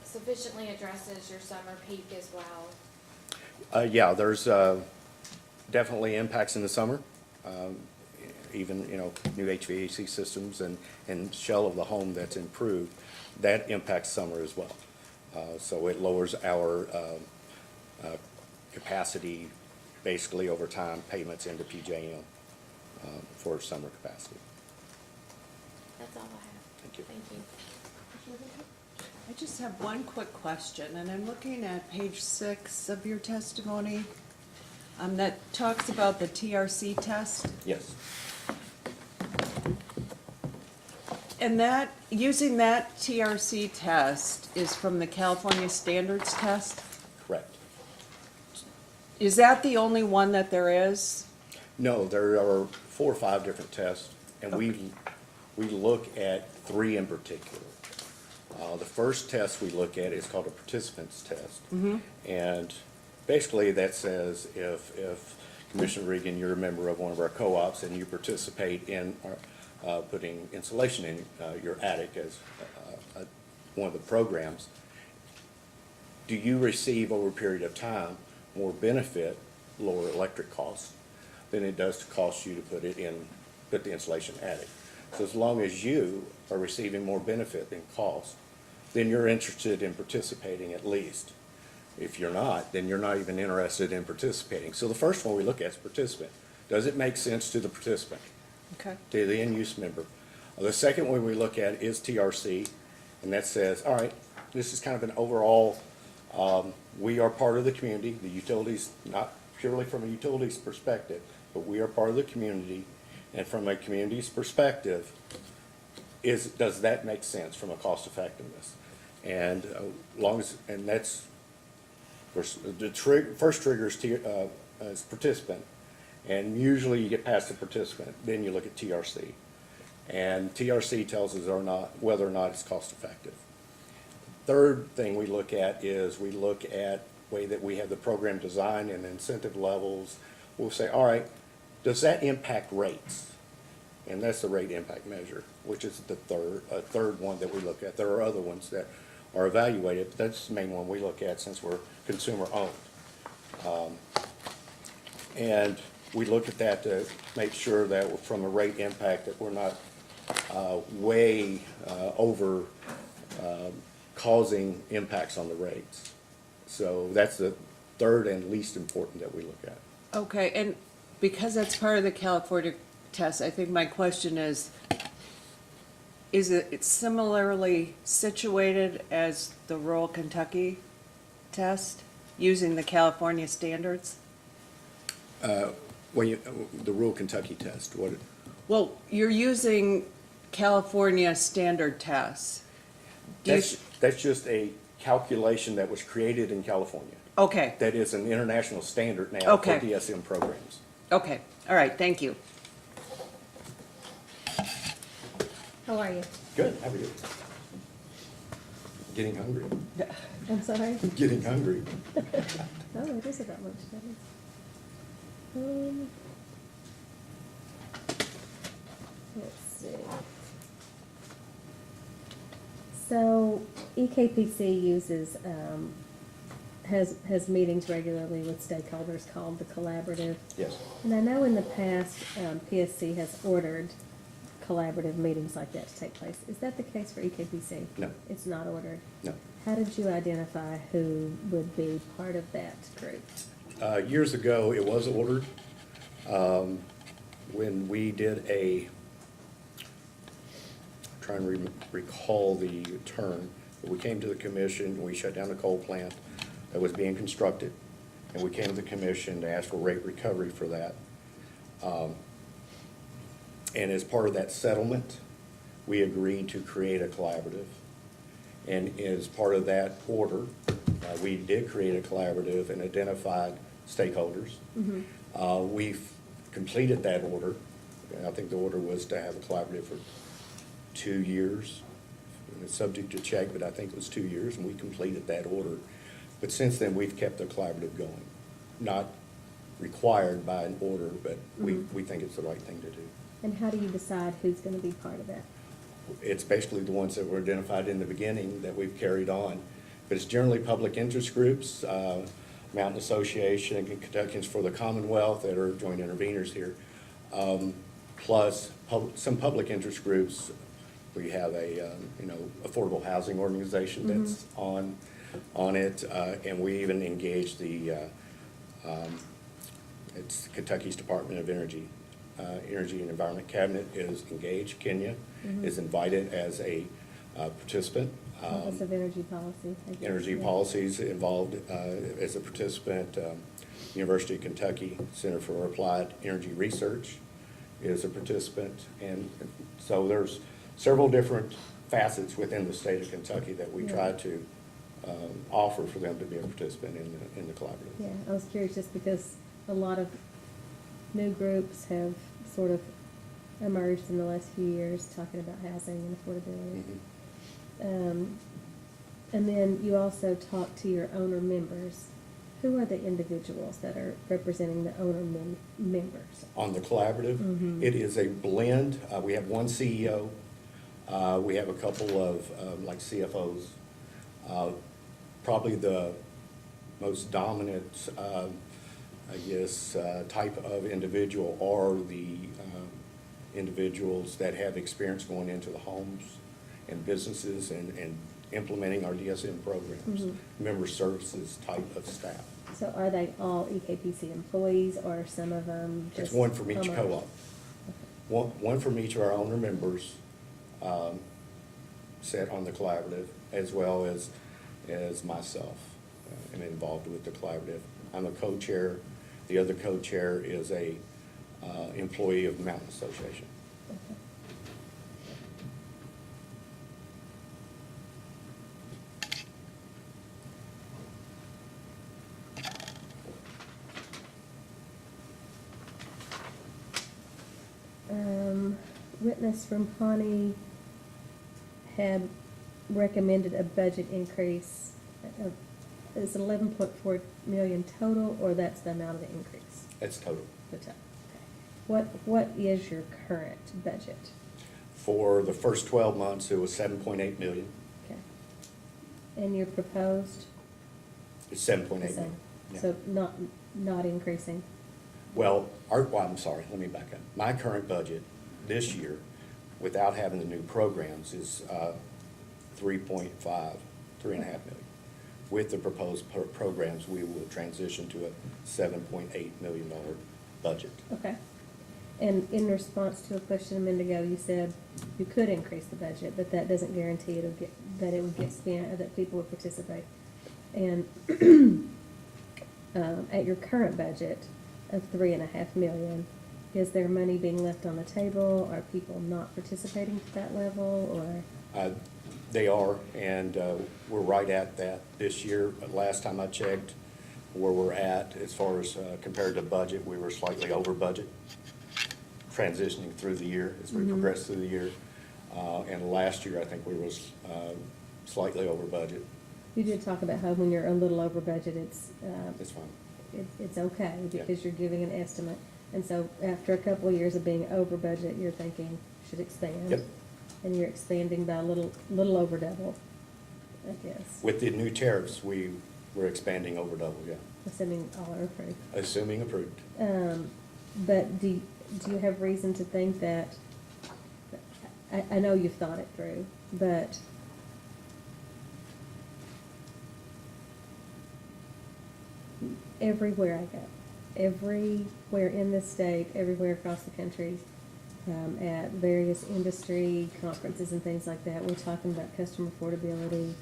sufficiently addresses your summer peak as well? Yeah, there's definitely impacts in the summer. Even, new HVAC systems and shell of the home that's improved, that impacts summer as well. So it lowers our capacity, basically over time, payments into PJM for summer capacity. That's all I have. Thank you. Thank you. I just have one quick question, and I'm looking at page 6 of your testimony, that talks about the TRC test. Yes, And that, using that TRC test is from the California Standards Test? correct. Is that the only one that there is? No, there are 4 or 5 different tests, and we look at 3 in particular. The first test we look at is called a participants test. And basically that says if Commissioner Regan, you're a member of one of our co-ops and you participate in putting insulation in your attic as one of the programs, do you receive over a period of time more benefit, lower electric costs, than it does to cost you to put the insulation attic? So as long as you are receiving more benefit than cost, then you're interested in participating at least. If you're not, then you're not even interested in participating. So the first one we look at is participant. Does it make sense to the participant, Okay. to the end-use member? The second one we look at is TRC, and that says, all right, this is kind of an overall, we are part of the community, the utilities, not purely from a utilities perspective, but we are part of the community, and from a community's perspective, does that make sense from a cost effectiveness? And that's, the first trigger is participant, and usually you get past the participant, then you look at TRC. And TRC tells us whether or not it's cost effective. Third thing we look at is we look at the way that we have the program design and incentive levels. We'll say, all right, does that impact rates? And that's the rate impact measure, which is the third one that we look at. There are other ones that are evaluated, but that's the main one we look at since we're consumer owned. And we look at that to make sure that from a rate impact that we're not way over causing impacts on the rates. So that's the third and least important that we look at. Okay, and because that's part of the California test, I think my question is it similarly situated as the rural Kentucky test, using the California standards? The rural Kentucky test, Well, you're using California standard tests. that's just a calculation that was created in California. Okay, That is an international standard now for Okay. DSM programs. okay, all right, thank you. How are you? Good, how are you? Getting hungry. I'm sorry? Getting hungry. Oh, it is about lunchtime. Let's see. So EKPC uses, has meetings regularly with stakeholders called the Collaborative. Yes. And I know in the past, PSC has ordered collaborative meetings like that to take place. Is that the case for EKPC? No. It's not ordered? No. How did you identify who would be part of that group? Years ago, it was ordered. When we did trying to recall the term, but we came to the commission, we shut down the coal plant that was being constructed, and we came to the commission to ask for rate recovery for that. And as part of that settlement, we agreed to create a collaborative. And as part of that order, we did create a collaborative and identified stakeholders. We've completed that order. I think the order was to have a collaborative for 2 years. It's subject to check, but I think it was 2 years, and we completed that order. But since then, we've kept the collaborative going, not required by an order, but we think it's the right thing to do. And how do you decide who's gonna be part of that? It's basically the ones that were identified in the beginning that we've carried on. But it's generally public interest groups, Mountain Association, and Kentuckians for the Commonwealth that are joint interveners here. Plus some public interest groups. We have a, affordable housing organization that's on it. And we even engaged it's Kentucky's Department of Energy. Energy and Environment Cabinet is engaged. Kenya is invited as a participant. Office of Energy Policy. I guess, Energy yeah. Policies involved as a participant. University of Kentucky Center for Applied Energy Research is a participant. And so there's several different facets within the state of Kentucky that we try to offer for them to be a participant in the collaborative. Yeah, I was curious just because a lot of new groups have sort of emerged in the last few years talking about housing and affordability. And then you also talk to your owner members. Who are the individuals that are representing the owner members? On the collaborative, it is a blend. We have one CEO. We have a couple of like CFOs. Probably the most dominant, type of individual are the individuals that have experience going into the homes and businesses and implementing our DSM programs, member services type of staff. So are they all EKPC employees or are some of them just? It's one from each homeowners? co-op. One from each of our owner members set on the collaborative, as well as myself. I'm involved with the collaborative. I'm a co-chair. The other co-chair is a employee of the Mountain Association. Okay. Witness from Pawnee had recommended a budget increase of, is 11.4 million total, or that's the amount of the increase? That's total. The total. Okay. What is your current budget? For the first 12 months, it was 7.8 million. Okay. And your proposed? It's 7.8 Same. million. Yeah. So not increasing? Well, I'm sorry, let me back up. My current budget this year, without having the new programs, is 3.5 million. With the proposed programs, we will transition to a $7.8 million budget. Okay. And in response to a question a minute ago, you said you could increase the budget, but that doesn't guarantee that it would get spent or that people would participate. And at your current budget of $3.5 million, is there money being left on the table? Are people not participating to that level, or? They are, and we're right at that this year. But last time I checked where we're at, as far as compared to budget, we were slightly over budget, transitioning through the year as we progress through the year. And last year, I think we was slightly over budget. You did talk about how when you're a little over budget, It's fine. it's okay because Yeah. you're giving an estimate. And so after a couple of years of being over budget, you're thinking should expand. Yep. And you're expanding by a little over double, I guess, With the new tariffs, we're expanding over double, yeah, assuming all are approved. assuming approved. But do you have reason to think that, I know you've thought it through, but everywhere I go, everywhere in this state, everywhere across the country, at various industry conferences and things like that, we're talking about customer affordability,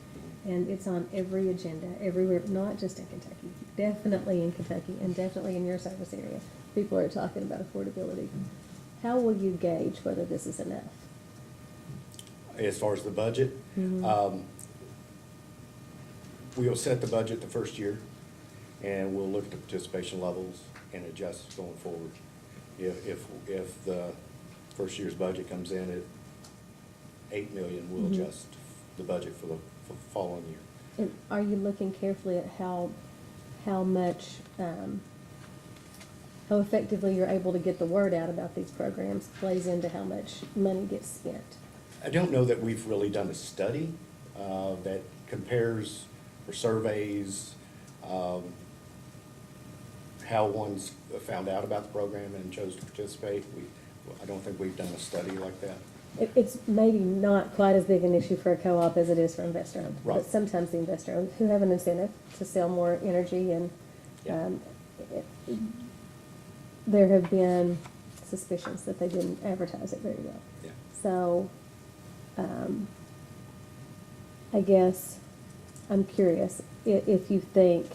and it's on every agenda, everywhere, not just in Kentucky, definitely in Kentucky, and definitely in your service area. People are talking about affordability. How will you gauge whether this is enough? As far as the budget, we'll set the budget the first year, and we'll look at the participation levels and adjust going forward. If the first year's budget comes in at 8 million, we'll adjust the budget for the following year. And are you looking carefully at how much how effectively you're able to get the word out about these programs plays into how much money gets spent. I don't know that we've really done a study that compares or surveys how one's found out about the program and chose to participate. I don't think we've done a study like that. It's maybe not quite as big an issue for a co-op as it is for investor-owned. Right. But sometimes the investor-owned, who have an incentive to sell more energy, and Yeah. there have been suspicions that they didn't advertise it very well. Yeah. So, I guess I'm curious if you think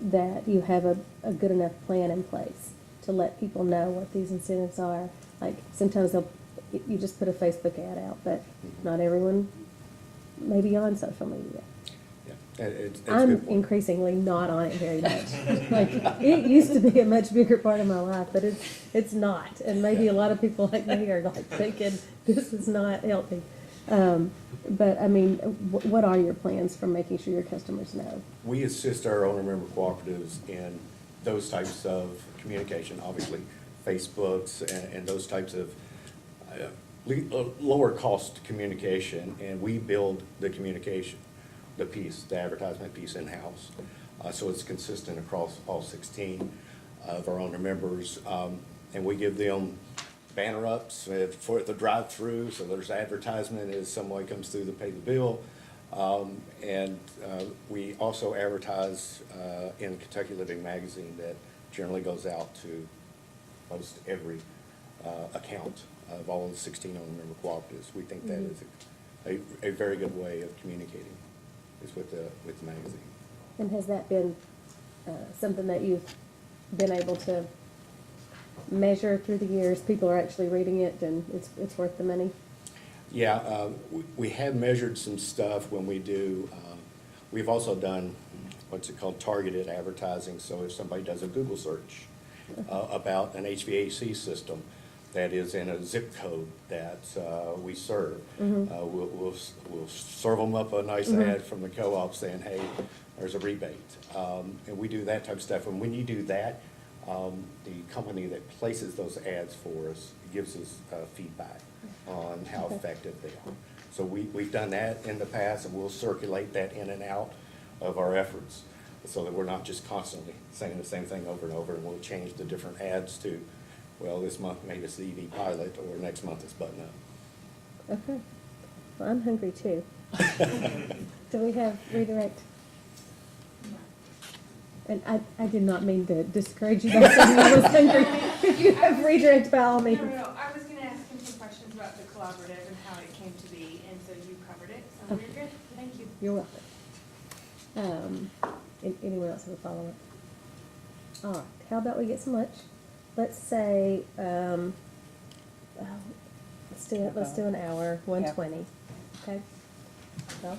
that you have a good enough plan in place to let people know what these incentives are. Like, sometimes you just put a Facebook ad out, but not everyone may be on social media. Yeah. It's a I'm good point. increasingly not on it very much. Like, it used to be a much bigger part of my life, but it's not. And maybe a lot of people like me are like thinking this is not healthy. But I mean, what are your plans for making sure your customers know? We assist our owner member cooperatives in those types of communication, obviously Facebooks and those types of lower cost communication, and we build the communication, the advertisement piece in-house. So it's consistent across all 16 of our owner members, and we give them banner ups for the drive-through, so there's advertisement as someone comes through to pay the bill. And we also advertise in Kentucky Living Magazine that generally goes out to most every account of all the 16 owner member cooperatives. We think that is a very good way of communicating, is with the magazine. And has that been something that you've been able to measure through the years? People are actually reading it and it's worth the money? Yeah, we have measured some stuff when we do, we've also done what's it called, targeted advertising. So if somebody does a Google search about an HVAC system that is in a zip code that we serve, we'll serve them up a nice ad from the co-op saying, hey, there's a rebate. And we do that type of stuff. And when you do that, the company that places those ads for us gives us feedback on how effective they are. So we've done that in the past, and we'll circulate that in and out of our efforts so that we're not just constantly saying the same thing over and over, and we'll change the different ads to, well, this month maybe it's the EV pilot, or next month it's button up. Okay. Well, I'm hungry too. Do we have redirect? And I did not mean to discourage you by saying I was hungry. If you have redirect, by all means. No, I was gonna ask him some questions about the collaborative and how it came to be, and so you covered it, so Okay. you're good, thank you. You're welcome. Anyone else have a follow-up? All right, how about we get some lunch? Let's say, let's do an hour, 1:20, okay? All right.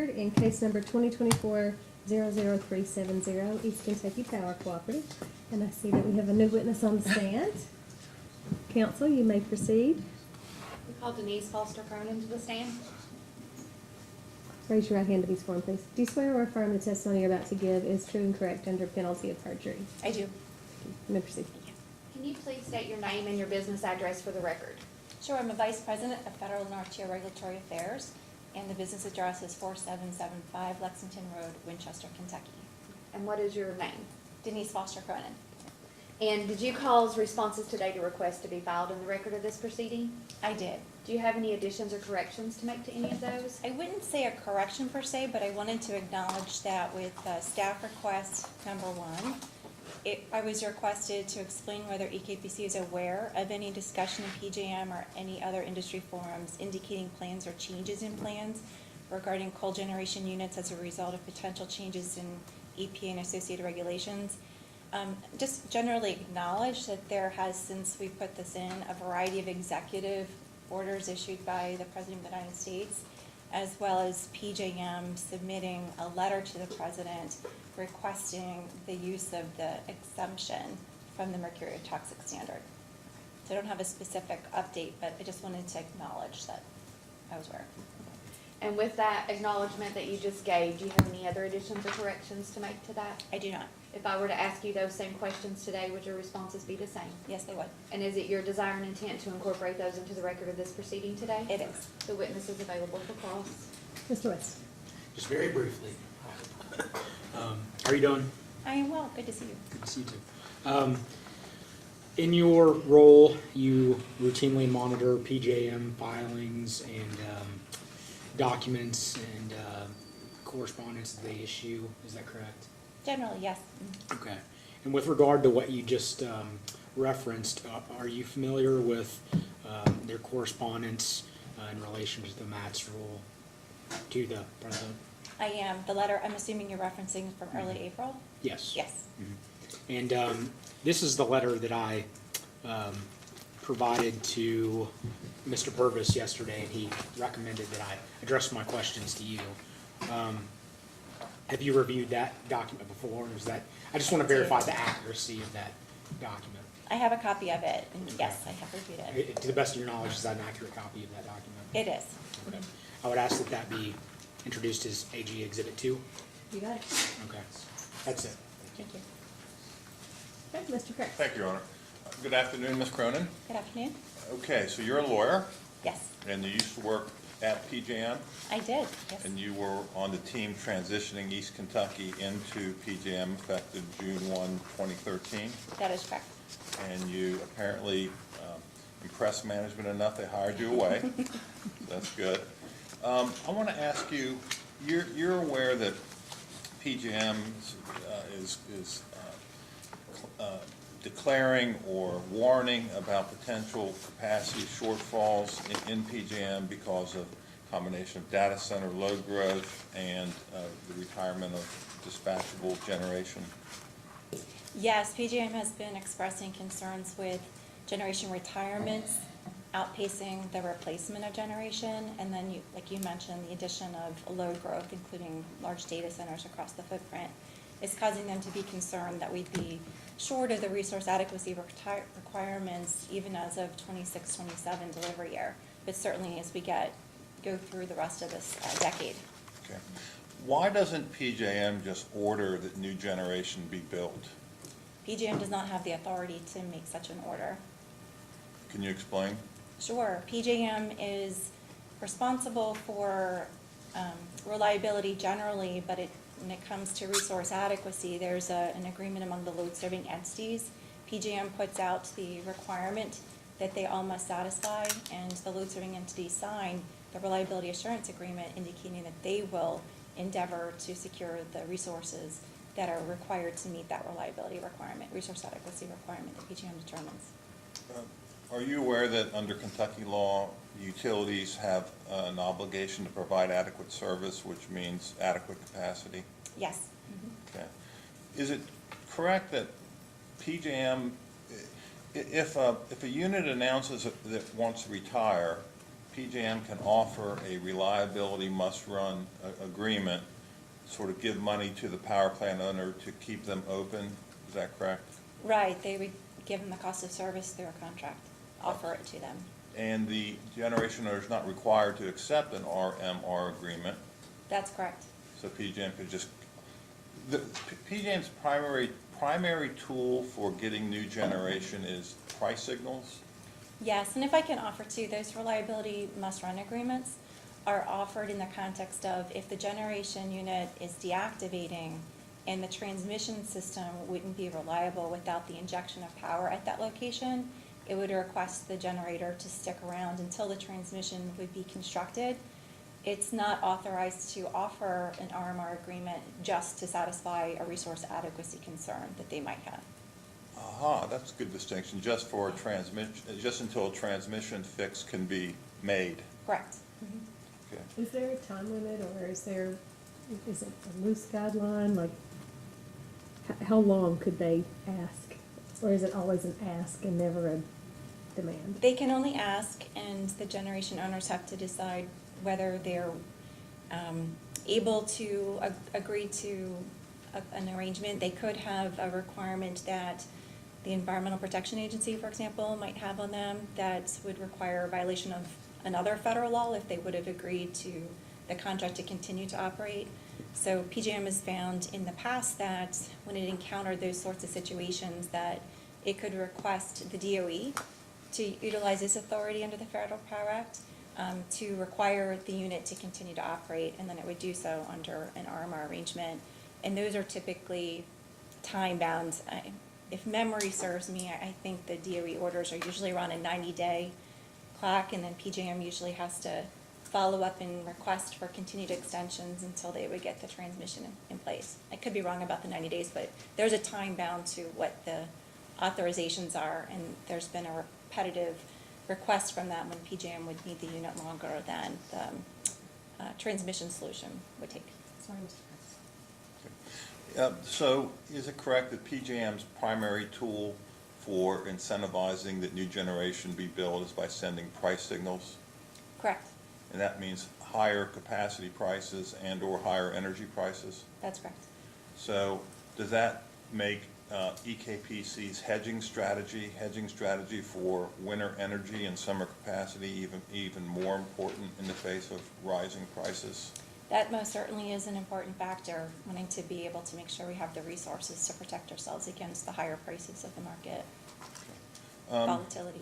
in case number 2024-00370, East Kentucky Power Cooperative. And I see that we have a new witness on the stand. Counsel, you may proceed. We call Denise Cronin to the stand. Raise your right hand to be sworn, please. Do you swear or affirm the testimony you're about to give is true and correct under penalty of perjury? I do. You may proceed. Can you please state your name and your business address for the record? Sure, I'm a Vice President of Federal North Tier Regulatory Affairs, and the business address is 4775 Lexington Road, Winchester, Kentucky. And what is your name? Denise Foster Cronin. And did you cause responses today to request to be filed in the record of this proceeding? I did. Do you have any additions or corrections to make to any of those? I wouldn't say a correction per se, but I wanted to acknowledge that with staff request number 1, I was requested to explain whether EKPC is aware of any discussion in PJM or any other industry forums indicating plans or changes in plans regarding coal generation units as a result of potential changes in EPA and associated regulations. Just generally acknowledge that there has, since we put this in, a variety of executive orders issued by the President of the United States, as well as PJM submitting a letter to the President requesting the use of the exemption from the mercury toxic standard. So I don't have a specific update, but I just wanted to acknowledge that I was aware. And with that acknowledgement that you just gave, do you have any other additions or corrections to make to that? I do not. If I were to ask you those same questions today, would your responses be the same? Yes, they would. And is it your desire and intent to incorporate those into the record of this proceeding today? It is. The witness is available for cross. Mr. West. Just very briefly. How are you doing? I am well. Good to see you. Good to see you too. In your role, you routinely monitor PJM filings and documents and correspondence that they issue. Is that correct? Generally, yes. Okay. And with regard to what you just referenced, are you familiar with their correspondence in relation to the MATS rule to the President? I am. The letter, I'm assuming you're referencing from early April? Yes. Yes. And this is the letter that I provided to Mr. Purvis yesterday, and he recommended that I address my questions to you. Have you reviewed that document before? Is that, I just want to verify the accuracy of that document. I have a copy of it, and yes, I have reviewed it. To the best of your knowledge, is that an accurate copy of that document? It is. Okay. I would ask that that be introduced as AG Exhibit 2. You got it. Okay. That's it. Thank you. Okay, Mr. Kirk. Thank you, Your Honor. Good afternoon, Ms. Cronin. Good afternoon. Okay, so you're a lawyer, Yes, and you used to work at PJM, I did. Yes. and you were on the team transitioning East Kentucky into PJM effective June 1, 2013. That is correct. And you apparently impressed management enough, they hired you away. That's good. I want to ask you, you're aware that PJM is declaring or warning about potential capacity shortfalls in PJM because of combination of data center load growth and the retirement of dispatchable generation? Yes, PJM has been expressing concerns with generation retirements outpacing the replacement of generation, and then, like you mentioned, the addition of load growth, including large data centers across the footprint, is causing them to be concerned that we'd be short of the resource adequacy requirements even as of 26-27 delivery year, but certainly as we go through the rest of this decade. Okay. Why doesn't PJM just order that new generation be built? PJM does not have the authority to make such an order. Can you explain? Sure. PJM is responsible for reliability generally, but when it comes to resource adequacy, there's an agreement among the load-serving entities. PJM puts out the requirement that they all must satisfy, and the load-serving entities sign the reliability assurance agreement indicating that they will endeavor to secure the resources that are required to meet that reliability requirement, resource adequacy requirement that PJM determines. Are you aware that under Kentucky law, utilities have an obligation to provide adequate service, which means adequate capacity? Yes. Okay. Is it correct that PJM, if a unit announces that it wants to retire, PJM can offer a reliability must-run agreement, sort of give money to the power plant owner to keep them open, is that correct? Right, they would give them the cost of service through a contract, offer it to them. And the generation owner is not required to accept an RMR agreement, That's correct. so PJM could just, PJM's primary tool for getting new generation is price signals? Yes, and if I can offer too, those reliability must-run agreements are offered in the context of if the generation unit is deactivating and the transmission system wouldn't be reliable without the injection of power at that location, it would request the generator to stick around until the transmission would be constructed. It's not authorized to offer an RMR agreement just to satisfy a resource adequacy concern that they might have. Aha, that's a good distinction, just for a transmission, just until a transmission fix can be made. Correct. Okay. Is there a time limit, or is it a loose guideline, like, how long could they ask? Or is it always an ask and never a demand? They can only ask, and the generation owners have to decide whether they're able to agree to an arrangement. They could have a requirement that the Environmental Protection Agency, for example, might have on them that would require a violation of another federal law if they would have agreed to the contract to continue to operate. So PJM has found in the past that when it encountered those sorts of situations that it could request the DOE to utilize its authority under the Federal Power Act to require the unit to continue to operate, and then it would do so under an RMR arrangement. And those are typically time-bound. If memory serves me, I think the DOE orders are usually around a 90-day clock, and then PJM usually has to follow up and request for continued extensions until they would get the transmission in place. I could be wrong about the 90 days, but there's a time bound to what the authorizations are, and there's been a repetitive request from them when PJM would need the unit longer than the transmission solution would take. Sorry, Mr. Kurtz. So is it correct that PJM's primary tool for incentivizing that new generation be built is by sending price signals? Correct. And that means higher capacity prices and/or higher energy prices? That's correct. So does that make EKPC's hedging strategy for winter energy and summer capacity even more important in the face of rising prices? That most certainly is an important factor, wanting to be able to make sure we have the resources to protect ourselves against the higher prices of the market, volatility.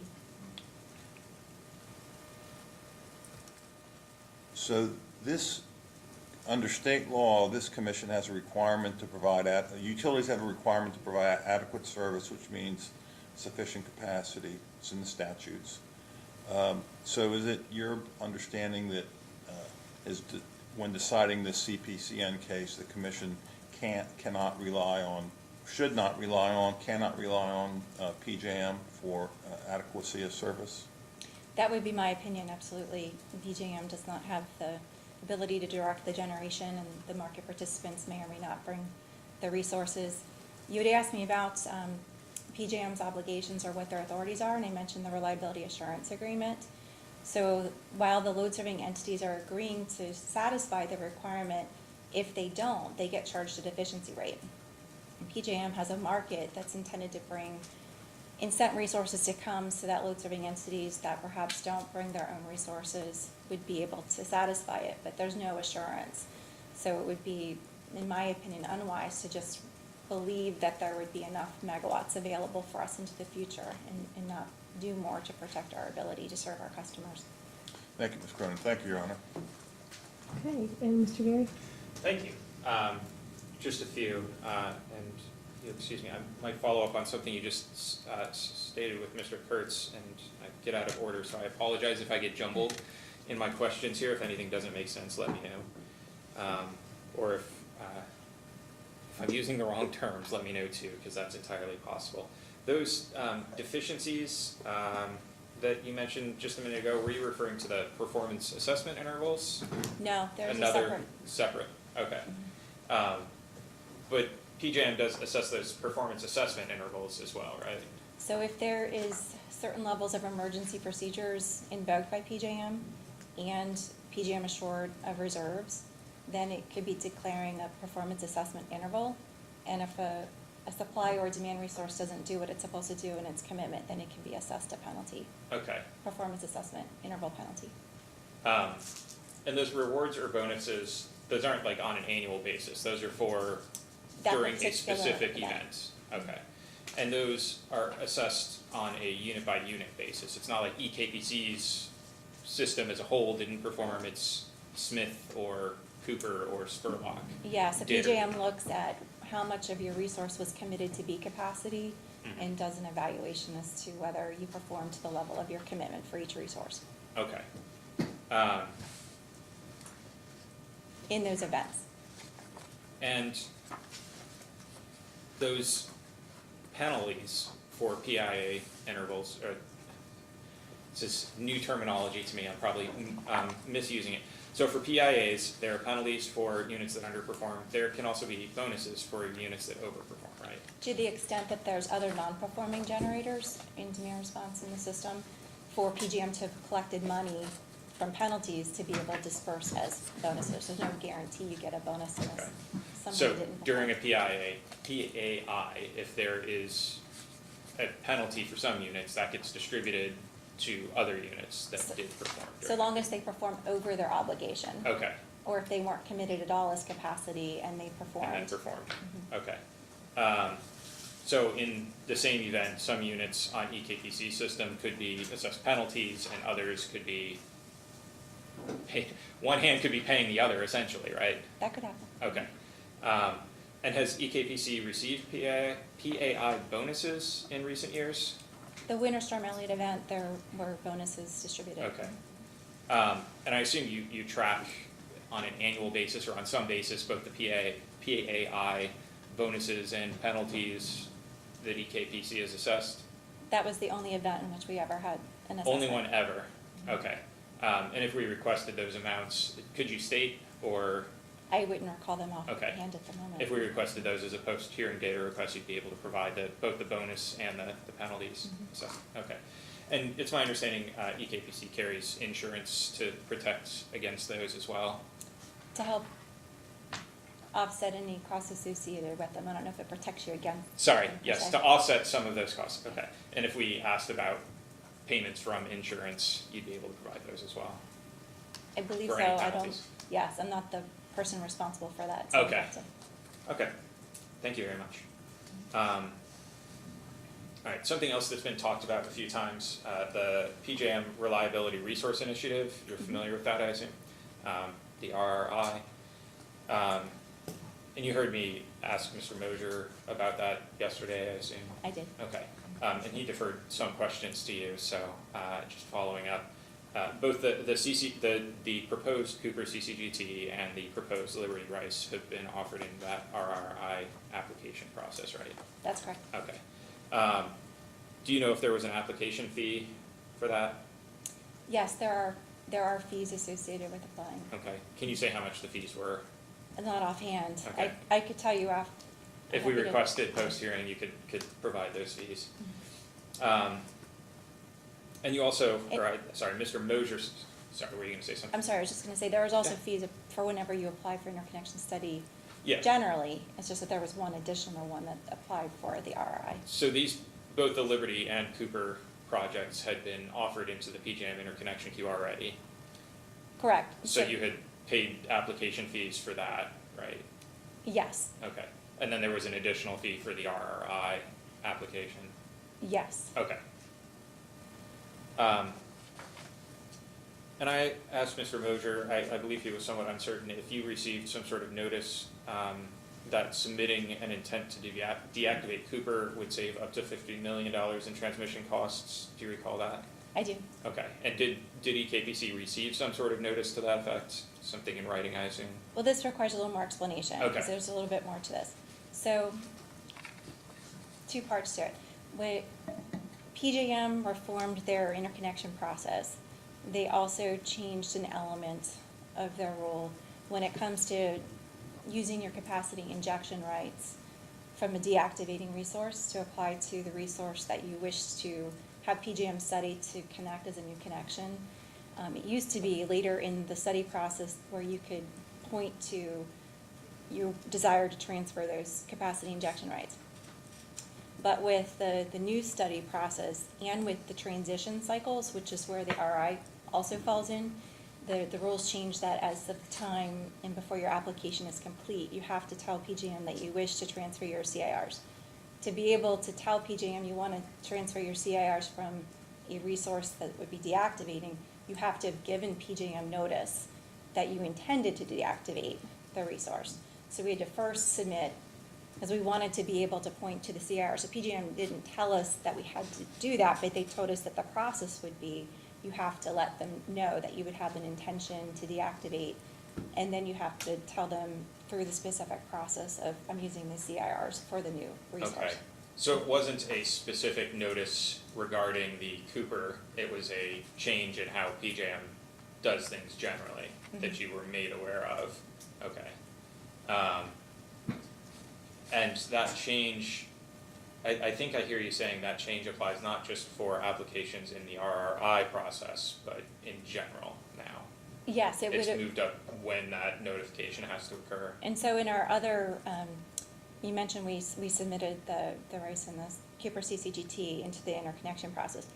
So this, under state law, this commission has a requirement to provide, utilities have a requirement to provide adequate service, which means sufficient capacity. It's in the statutes. So is it your understanding that when deciding this CPCN case, the commission cannot rely on PJM for adequacy of service? That would be my opinion, absolutely. PJM does not have the ability to direct the generation, and the market participants may or may not bring the resources. You had asked me about PJM's obligations or what their authorities are, and I mentioned the Reliability Assurance Agreement. So while the load-serving entities are agreeing to satisfy the requirement, if they don't, they get charged a deficiency rate. And PJM has a market that's intended to bring incent resources to come so that load-serving entities that perhaps don't bring their own resources would be able to satisfy it, but there's no assurance. So it would be, in my opinion, unwise to just believe that there would be enough megawatts available for us into the future and not do more to protect our ability to serve our customers. Thank you, Ms. Cronin. Thank you, Your Honor. Okay, and Mr. Gary? Thank you. Just a few, and excuse me, I might follow up on something you just stated with Mr. Kurtz, and I get out of order, so I apologize if I get jumbled in my questions here. If anything doesn't make sense, let me know. Or if I'm using the wrong terms, let me know too, because that's entirely possible. Those deficiencies that you mentioned just a minute ago, were you referring to the performance assessment intervals? No, there's Another a separate, okay. But PJM does assess those performance assessment intervals as well, right? So if there is certain levels of emergency procedures invoked by PJM, and PJM is short of reserves, then it could be declaring a performance assessment interval. And if a supply or demand resource doesn't do what it's supposed to do in its commitment, then it can be assessed a penalty, Okay. performance assessment interval penalty. And those rewards or bonuses, those aren't like on an annual basis, those are for That during a particular specific event. event? Okay. And those are assessed on a unit-by-unit basis? It's not like EKPC's system as a whole didn't perform, it's Smith or Cooper or Spurlock? Yeah, so did. PJM looks at how much of your resource was committed to be capacity Mhm. and does an evaluation as to whether you performed to the level of your commitment for each resource Okay. in those events. And those penalties for PIA intervals, or this is new terminology to me, I'm probably misusing it. So for PIAs, there are penalties for units that underperform. There can also be bonuses for units that overperform, right? To the extent that there's other non-performing generators in demand response in the system, for PJM to have collected money from penalties to be able to disperse as bonuses. There's no guarantee you get a bonus unless Okay. somebody So didn't. during a PAI, if there is a penalty for some units, that gets distributed to other units that did perform. So long as they perform over their obligation. Okay, Or if they weren't committed at all as capacity and they performed. and then performed, Mhm. okay. So in the same event, some units on EKPC system could be assessed penalties and others could be one hand could be paying the other essentially, right? That could happen. Okay. And has EKPC received PAI bonuses in recent years? The Winter Storm Elliott event, there were bonuses distributed. Okay. And I assume you track on an annual basis or on some basis both the PAI bonuses and penalties that EKPC has assessed? That was the only event in which we ever had an assessment. Only one ever? Okay. And if we requested those amounts, could you state or I wouldn't recall them Okay. offhand at the moment. if we requested those as a post-hearing data request, you'd be able to provide both the bonus and the penalties? Mhm. So, okay. And it's my understanding EKPC carries insurance to protect against those as well? To help offset any costs associated with them. I don't know if it protects you against. Sorry, them per yes, se. to offset some of those costs, okay. And if we asked about payments from insurance, you'd be able to provide those as well? I believe for so. any I don't, penalties. yes, I'm not the person responsible for that. So I'd Okay. have to- Okay, thank you very much. All right, something else that's been talked about a few times, the PJM Reliability Resource Initiative, you're familiar with that, I assume? The RRI. And you heard me ask Mr. Mosier about that yesterday, I assume? I did. Okay, and he deferred some questions to you, so just following up. Both the proposed Cooper CCGT and the proposed Liberty Rice have been offered in that RRI application process, right? That's correct. Okay. Do you know if there was an application fee for that? Yes, there are fees associated with applying. Okay, can you say how much the fees were? Not offhand. Okay. I could tell you after. If we requested post-hearing, you could provide those fees. And you also, sorry, Mr. Mosier, sorry, were you gonna say something? I'm sorry, I was just gonna say, there is also Yeah. fees for whenever you apply for interconnection study. Yeah. Generally, it's just that there was one additional one that applied for the RRI. So both the Liberty and Cooper projects had been offered into the PJM interconnection queue already. Correct. So you had paid application fees for that, right? Yes, Okay. And then there was an additional fee for the RRI application? yes. Okay. And I asked Mr. Mosier, I believe he was somewhat uncertain, if you received some sort of notice that submitting an intent to deactivate Cooper would save up to $50 million in transmission costs. Do you recall that? I do. Okay. And did EKPC receive some sort of notice to that effect? Something in writing, I assume? Well, this requires a little more explanation, because Okay. there's a little bit more to this. So, two parts to it. When PJM reformed their interconnection process, they also changed an element of their rule when it comes to using your capacity injection rights from a deactivating resource to apply to the resource that you wish to have PJM study to connect as a new connection. It used to be later in the study process where you could point to your desire to transfer those capacity injection rights. But with the new study process and with the transition cycles, which is where the RI also falls in, the rules change that as of the time and before your application is complete, you have to tell PJM that you wish to transfer your CIRs. To be able to tell PJM you want to transfer your CIRs from a resource that would be deactivating, you have to have given PJM notice that you intended to deactivate the resource. So we had to first submit, because we wanted to be able to point to the CIR. So PJM didn't tell us that we had to do that, but they told us that the process would be, you have to let them know that you would have an intention to deactivate, and then you have to tell them through the specific process of, I'm using the CIRs for the new resource. Okay, so it wasn't a specific notice regarding the Cooper, it was a change in how PJM does things generally that you were made aware of? Okay. And that change, I think I hear you saying that change applies not just for applications in the RRI process, but in general now. Yes, it would It's have. moved up when that notification has to occur. And so in our other, you mentioned we submitted the RICE and the Cooper CCGT into the interconnection process.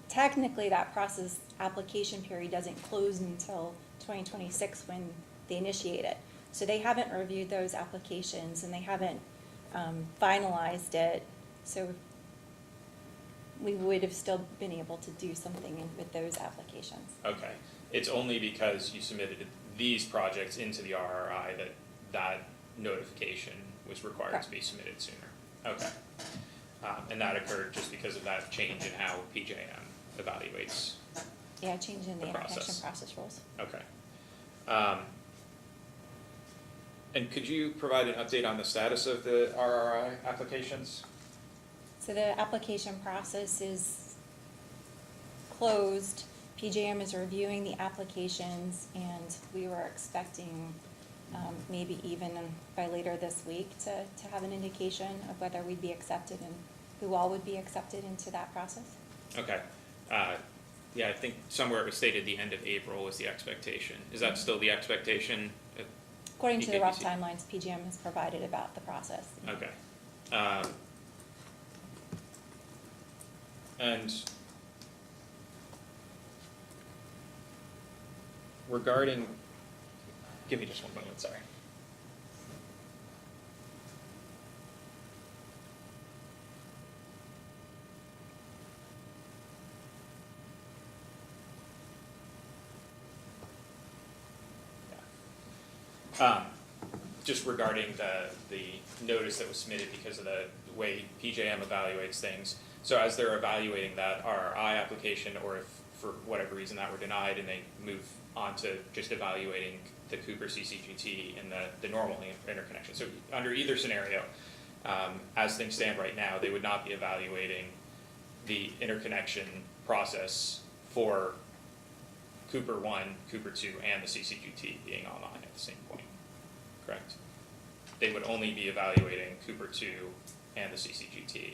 Technically, that process application period doesn't close until 2026 when they initiate it. So they haven't reviewed those applications and they haven't finalized it. So we would have still been able to do something with those applications. Okay, it's only because you submitted these projects into the RRI that that notification was required to be submitted sooner. Okay, and that occurred just because of that change in how PJM evaluates. Yeah, change in the interconnection process. process rules. Okay. And could you provide an update on the status of the RRI applications? So the application process is closed. PJM is reviewing the applications, and we were expecting maybe even by later this week to have an indication of whether we'd be accepted and who all would be accepted into that process. Okay. Yeah, I think somewhere it was stated the end of April was the expectation. Is that still the expectation? According to the rough EKPC? timelines PJM has provided about the process. Okay. And regarding, give me just one moment, sorry. Just regarding the notice that was submitted because of the way PJM evaluates things. So as they're evaluating that RRI application, or if for whatever reason that were denied and they move on to just evaluating the Cooper CCGT and the normal interconnection. So under either scenario, as things stand right now, they would not be evaluating the interconnection process for Cooper 1, Cooper 2, and the CCGT being online at the same point. Correct? They would only be evaluating Cooper 2 and the CCGT.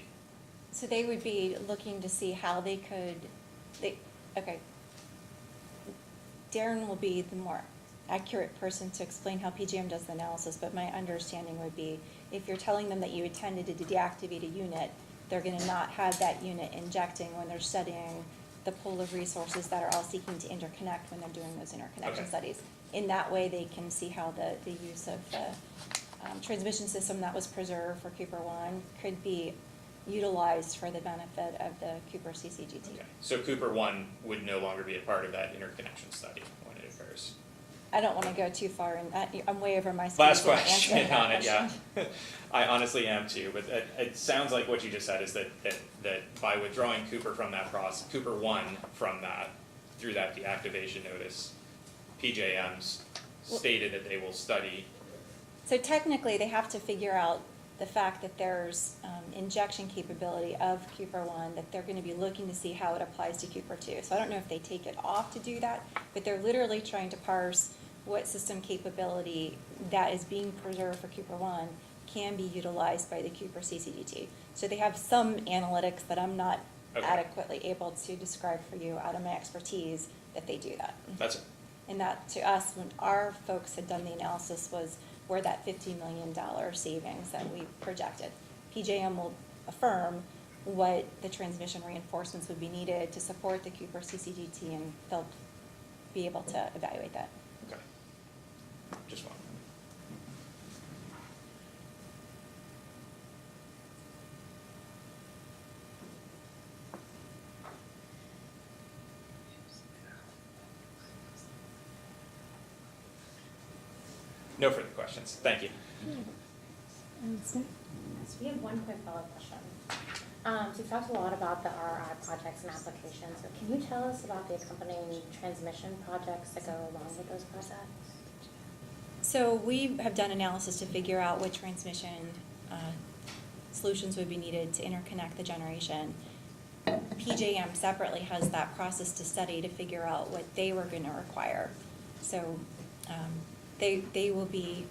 So they would be looking to see how they could, okay. Darren will be the more accurate person to explain how PJM does the analysis, but my understanding would be if you're telling them that you intended to deactivate a unit, they're gonna not have that unit injecting when they're studying the pool of resources that are all seeking to interconnect when they're doing those interconnection studies. In that way, they can see how the use of the transmission system that was preserved for Cooper 1 could be utilized for the benefit of the Cooper CCGT. Okay. So Cooper 1 would no longer be a part of that interconnection study when it occurs. I don't want to go too far in that. I'm way over my skis. Last in answering question that on it, yeah. question. I honestly am too, but it sounds like what you just said is that by withdrawing Cooper from that process, Cooper 1 from that, through that deactivation notice, PJM's stated that they will study. So technically, they have to figure out the fact that there's injection capability of Cooper 1, that they're going to be looking to see how it applies to Cooper 2. So I don't know if they take it off to do that, but they're literally trying to parse what system capability that is being preserved for Cooper 1 can be utilized by the Cooper CCGT. So they have some analytics that I'm not adequately able to describe for you out of my expertise, if they do that. That's it. And that, to us, when our folks had done the analysis, was where that $50 million savings that we projected. PJM will affirm what the transmission reinforcements would be needed to support the Cooper CCGT, and they'll be able to evaluate that. Okay. Just one. No further questions. Thank you. Steph? So we have one quick follow-up question. So you've talked a lot about the RI projects and applications, but can you tell us about the accompanying transmission projects that go along with those projects? So we have done analysis to figure out what transmission solutions would be needed to interconnect the generation. PJM separately has that process to study to figure out what they were going to require. So they will be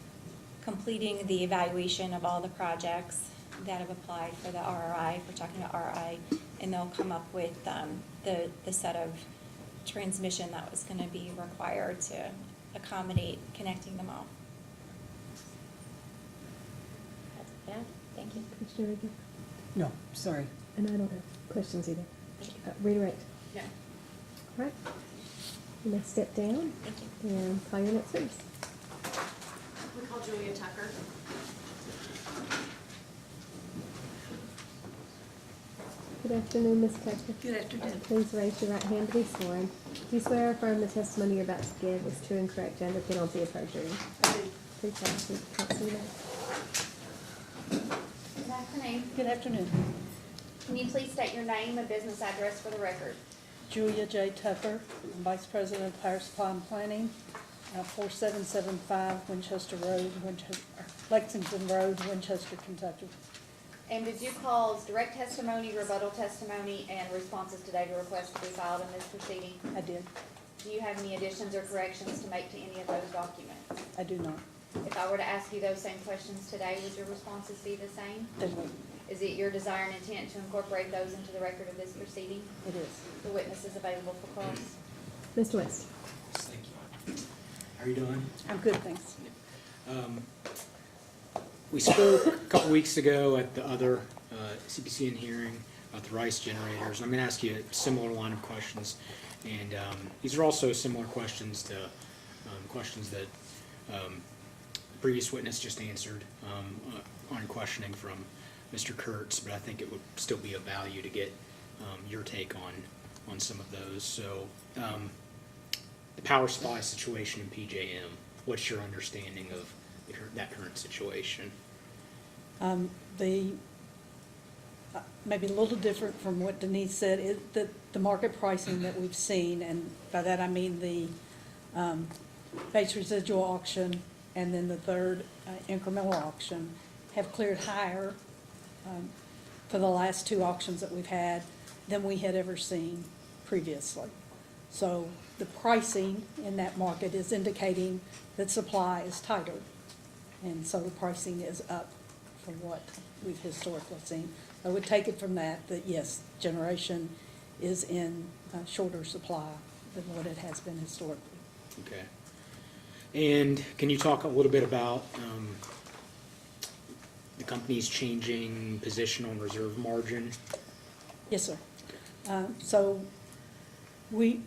completing the evaluation of all the projects that have applied for the RRI, if we're talking about RRI, and they'll come up with the set of transmission that was going to be required to accommodate connecting them all. Yeah, thank you. Commissioner Regan? No, sorry. And I don't have questions either. Redirect. No. All right. You may step down Thank you. and call your next witness. We call Julia Tucker. Good afternoon, Ms. Tucker. Good afternoon. Please raise your right hand to be sworn. Do you swear or affirm the testimony you're about to give is true and correct under penalty of perjury? I do. Please tell me. Can't see that. Good afternoon. Good afternoon. Can you please state your name and business address for the record? Julia J. Tucker, I'm Vice President of Power Supply and Planning, 4775 Winchester Road, Lexington Road, Winchester, Kentucky. And did you cause direct testimony, rebuttal testimony, and responses to data requests to be filed in this proceeding? I did. Do you have any additions or corrections to make to any of those documents? I do not. If I were to ask you those same questions today, would your responses be the same? They will. Is it your desire and intent to incorporate those into the record of this proceeding? It is. The witness is available for cross. Mr. West. Thank you. How are you doing? I'm good, thanks. We spoke a couple weeks ago at the other CPCN hearing about the RICE generators. I'm going to ask you a similar line of questions, and these are also similar questions to questions that the previous witness just answered on questioning from Mr. Kurtz, but I think it would still be of value to get your take on some of those. So the power supply situation in PJM, what's your understanding of that current situation? Maybe a little different from what Denise said, is that the market pricing that we've seen, and by that I mean the base residual auction and then the third incremental auction, have cleared higher for the last two auctions that we've had than we had ever seen previously. So the pricing in that market is indicating that supply is tighter. And so the pricing is up from what we've historically seen. I would take it from that yes, generation is in shorter supply than what it has been historically. Okay. And can you talk a little bit about the company's changing position on reserve margin? Yes, sir. So we,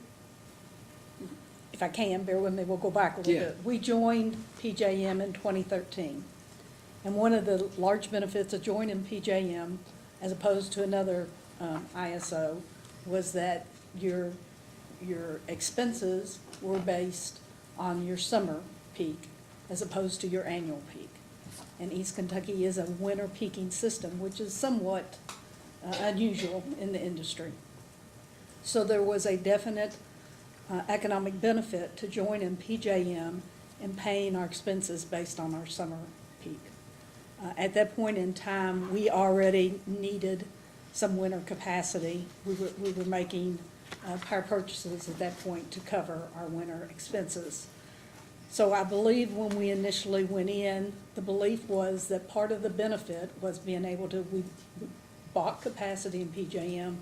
if I can, bear with me, we'll go back a little Yeah. bit. We joined PJM in 2013. And one of the large benefits of joining PJM, as opposed to another ISO, was that your expenses were based on your summer peak as opposed to your annual peak. And East Kentucky is a winter peaking system, which is somewhat unusual in the industry. So there was a definite economic benefit to joining PJM and paying our expenses based on our summer peak. At that point in time, we already needed some winter capacity. We were making power purchases at that point to cover our winter expenses. So I believe when we initially went in, the belief was that part of the benefit was being able to, we bought capacity in PJM,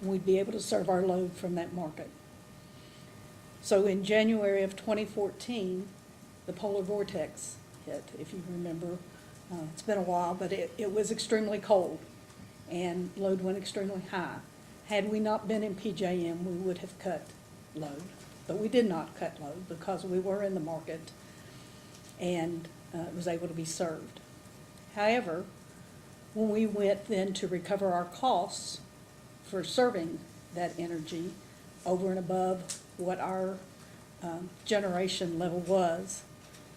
and we'd be able to serve our load from that market. So in January of 2014, the polar vortex hit, if you remember. It's been a while, but it was extremely cold, and load went extremely high. Had we not been in PJM, we would have cut load, but we did not cut load because we were in the market and it was able to be served. However, when we went then to recover our costs for serving that energy over and above what our generation level was,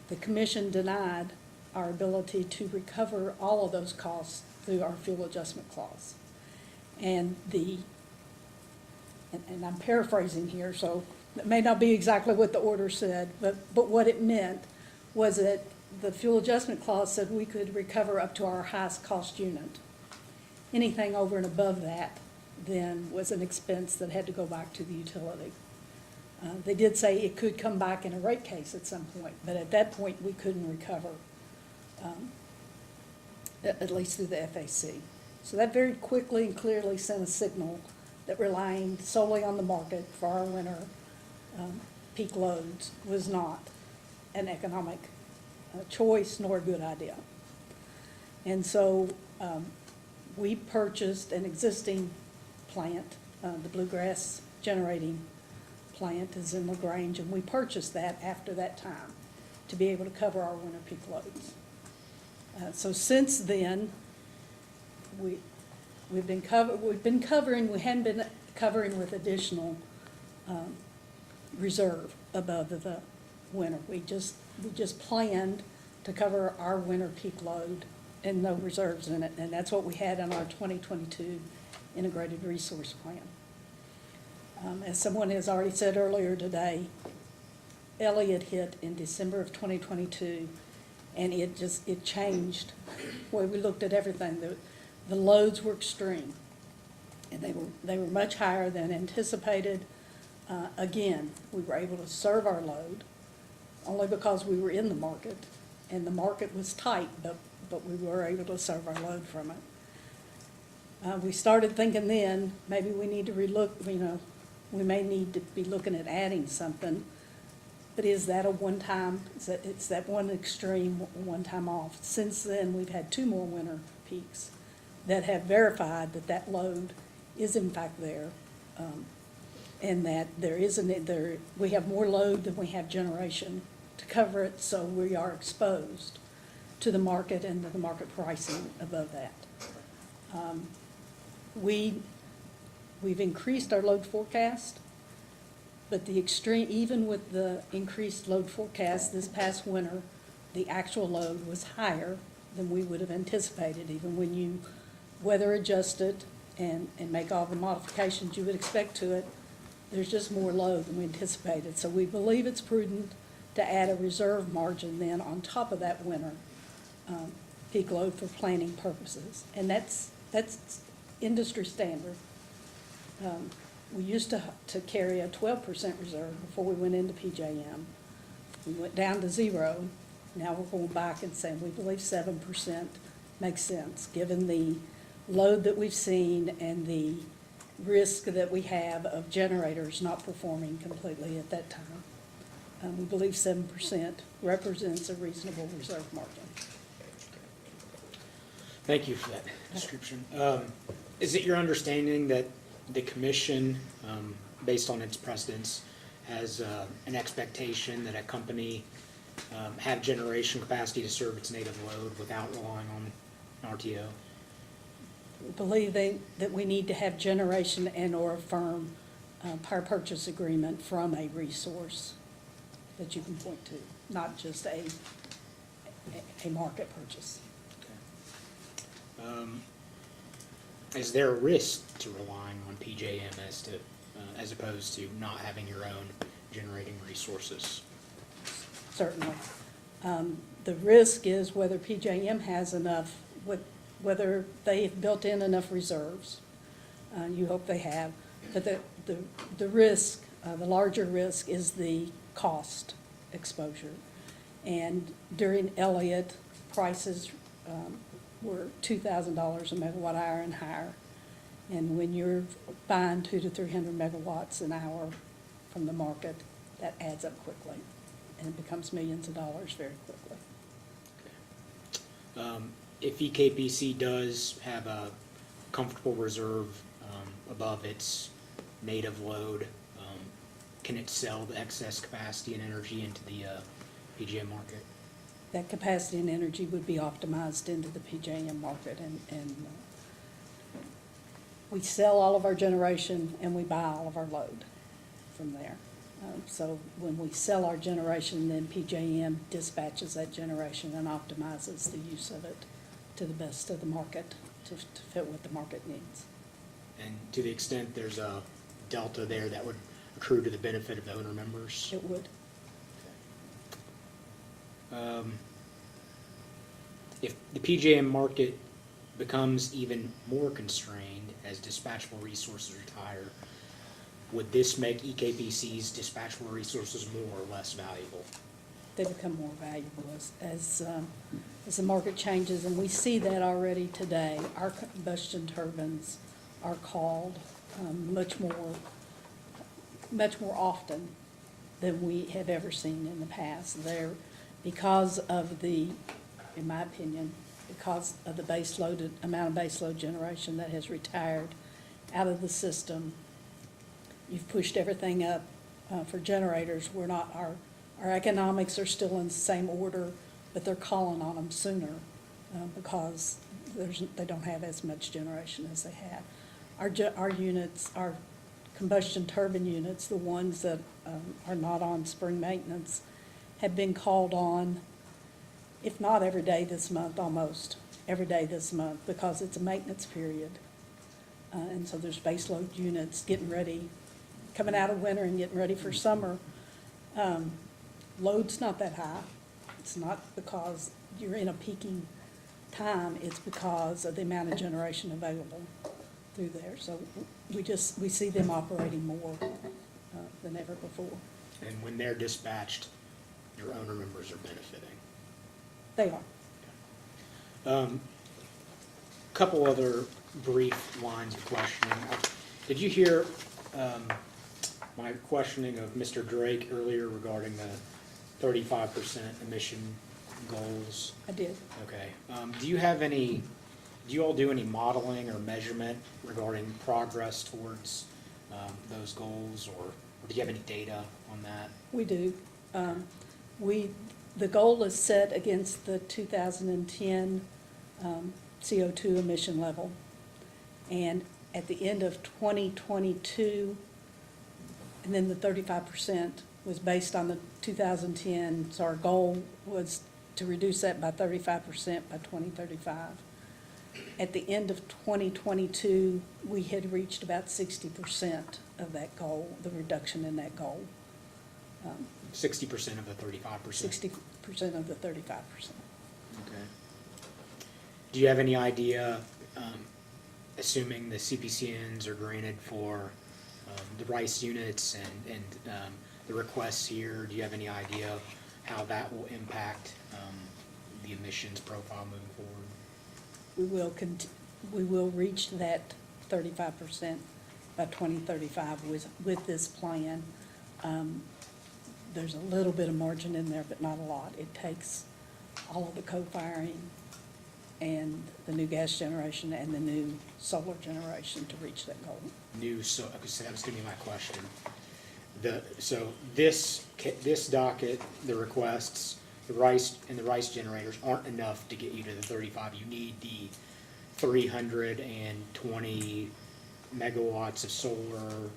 the commission denied our ability to recover all of those costs through our fuel adjustment clause. And and I'm paraphrasing here, so it may not be exactly what the order said, but what it meant was that the fuel adjustment clause said we could recover up to our highest cost unit. Anything over and above that then was an expense that had to go back to the utility. They did say it could come back in a rate case at some point, but at that point we couldn't recover, at least through the FAC. So that very quickly and clearly sent a signal that relying solely on the market for our winter peak loads was not an economic choice nor a good idea. And so we purchased an existing plant, the Bluegrass Generating Plant is in LaGrange, and we purchased that after that time to be able to cover our winter peak loads. So since then, we hadn't been covering with additional reserve above the winter. We just planned to cover our winter peak load and no reserves in it, and that's what we had in our 2022 integrated resource plan. As someone has already said earlier today, Elliott hit in December of 2022, and it changed the way we looked at everything. The loads were extreme, and they were much higher than anticipated. Again, we were able to serve our load only because we were in the market, and the market was tight, but we were able to serve our load from it. We started thinking then, maybe we need to relook, we may need to be looking at adding something, but is that a one-time, it's that one extreme, one-time off. Since then, we've had 2 more winter peaks that have verified that load is in fact there, and that we have more load than we have generation to cover it, so we are exposed to the market and to the market pricing above that. We've increased our load forecast, but even with the increased load forecast this past winter, the actual load was higher than we would have anticipated, even when you weather adjust it and make all the modifications you would expect to it. There's just more load than we anticipated. So we believe it's prudent to add a reserve margin then on top of that winter peak load for planning purposes. And that's industry standard. We used to carry a 12% reserve before we went into PJM. We went down to 0. Now we're going back and saying we believe 7% makes sense, given the load that we've seen and the risk that we have of generators not performing completely at that time. We believe 7% represents a reasonable reserve margin. Thank you for that description. Is it your understanding that the commission, based on its precedents, has an expectation that a company have generation capacity to serve its native load without relying on an RTO? We believe that we need to have generation and or a firm power purchase agreement from a resource that you can point to, not just a market purchase. Okay. Is there a risk to relying on PJM as opposed to not having your own generating resources? Certainly. The risk is whether PJM has enough, whether they've built in enough reserves. You hope they have. But the risk, the larger risk is the cost exposure. And during Elliott, prices were $2,000 a megawatt hour and higher. And when you're buying 200 to 300 megawatts an hour from the market, that adds up quickly, and it becomes millions of dollars very quickly. If EKPC does have a comfortable reserve above its native load, can it sell the excess capacity and energy into the PJM market? That capacity and energy would be optimized into the PJM market, and we sell all of our generation and we buy all of our load from there. So when we sell our generation, then PJM dispatches that generation and optimizes the use of it to the best of the market, to fit what the market needs. And to the extent there's a delta there, that would accrue to the benefit of the owner members? It would. If the PJM market becomes even more constrained as dispatchable resources retire, would this make EKPC's dispatchable resources more or less valuable? They become more valuable as the market changes, and we see that already today. Our combustion turbines are called much more often than we have ever seen in the past. They're, because of the, in my opinion, because of the amount of base load generation that has retired out of the system, you've pushed everything up for generators. We're not, our economics are still in the same order, but they're calling on them sooner because they don't have as much generation as they have. Our units, our combustion turbine units, the ones that are not on spring maintenance, have been called on, if not every day this month, almost every day this month, because it's a maintenance period. And so there's baseload units getting ready, coming out of winter and getting ready for summer. Load's not that high. It's not because you're in a peaking time, it's because of the amount of generation available through there. So we see them operating more than ever before. And when they're dispatched, your owner members are benefiting? They are. Couple other brief lines of questioning. Did you hear my questioning of Mr. Drake earlier regarding the 35% emission goals? I did. Okay. Do you all do any modeling or measurement regarding progress towards those goals, or do you have any data on that? We do. The goal is set against the 2010 CO2 emission level. And at the end of 2022, and then the 35% was based on the 2010, so our goal was to reduce that by 35% by 2035. At the end of 2022, we had reached about 60% of that goal, the reduction in that goal. 60% of the 35%? 60% of the 35%. Okay. Do you have any idea, assuming the CPCNs are granted for the RICE units and the requests here, do you have any idea how that will impact the emissions profile moving forward? We will reach that 35% by 2035 with this plan. There's a little bit of margin in there, but not a lot. It takes all of the co-firing and the new gas generation and the new solar generation to reach that goal. So that was going to be my question. So this docket, the requests, the RICE generators aren't enough to get you to the 35. You need the 320 megawatts of solar.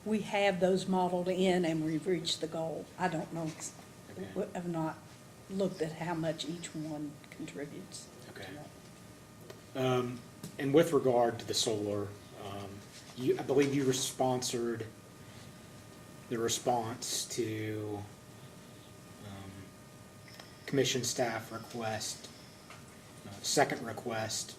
We have those modeled in and we've reached the goal. I don't know, Okay. I've not looked at how much each one contributes. Okay. And with regard to the solar, I believe you sponsored the response to commission staff request, second request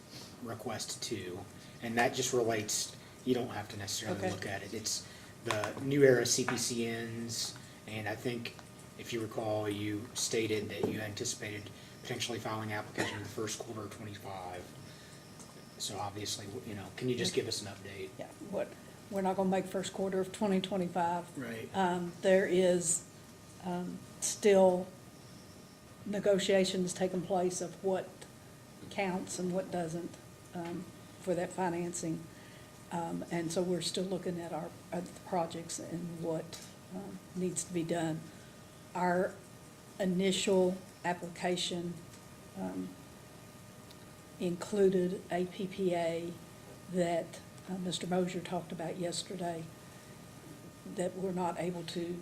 2, and that just relates, you don't have to necessarily Okay. look at it. It's the new era CPCNs, and I think, if you recall, you stated that you anticipated potentially filing application in the first quarter of 25. So obviously, can you just give us an update? Yeah, we're not gonna make first quarter of 2025. Right. There is still negotiations taking place of what counts and what doesn't for that financing. And so we're still looking at at the projects and what needs to be done. Our initial application included a PPA that Mr. Mosier talked about yesterday that we're not able to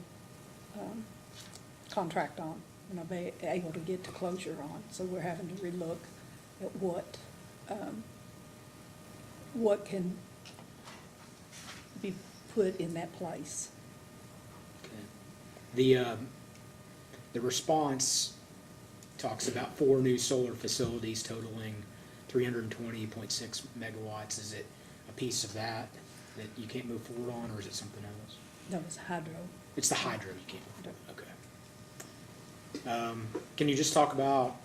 contract on, we're not be able to get to closure on. So we're having to relook at what can be put in that place. Okay. The response talks about 4 new solar facilities totaling 320.6 megawatts. Is it a piece of that you can't move forward on, or is it something else? No, it's hydro. It's the hydro you can't move forward. Okay. Can you just talk about,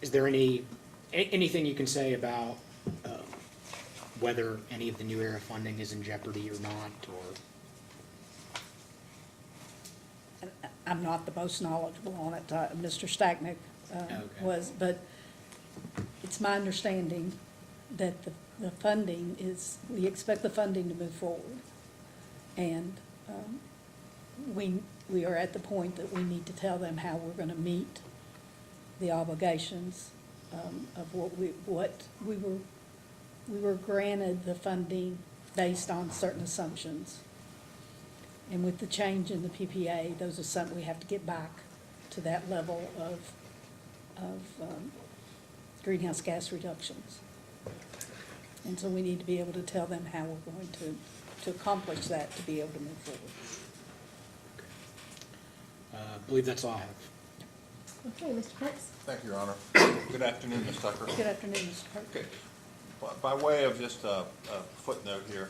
is there anything you can say about whether any of the new era funding is in jeopardy or not, or? I'm not the most knowledgeable on it. Mr. Stacknick Okay. was, but it's my understanding that the funding we expect the funding to move forward. And we are at the point that we need to tell them how we're going to meet the obligations of what we were granted the funding based on certain assumptions. And with the change in the PPA, those are something we have to get back to that level of greenhouse gas reductions. And so we need to be able to tell them how we're going to accomplish that, to be able to move forward. I believe that's all I have. Okay, Mr. Pitts? Thank you, Your Honor. Good afternoon, Ms. Tucker. Good afternoon, Mr. Parker. Okay. By way of just a footnote here,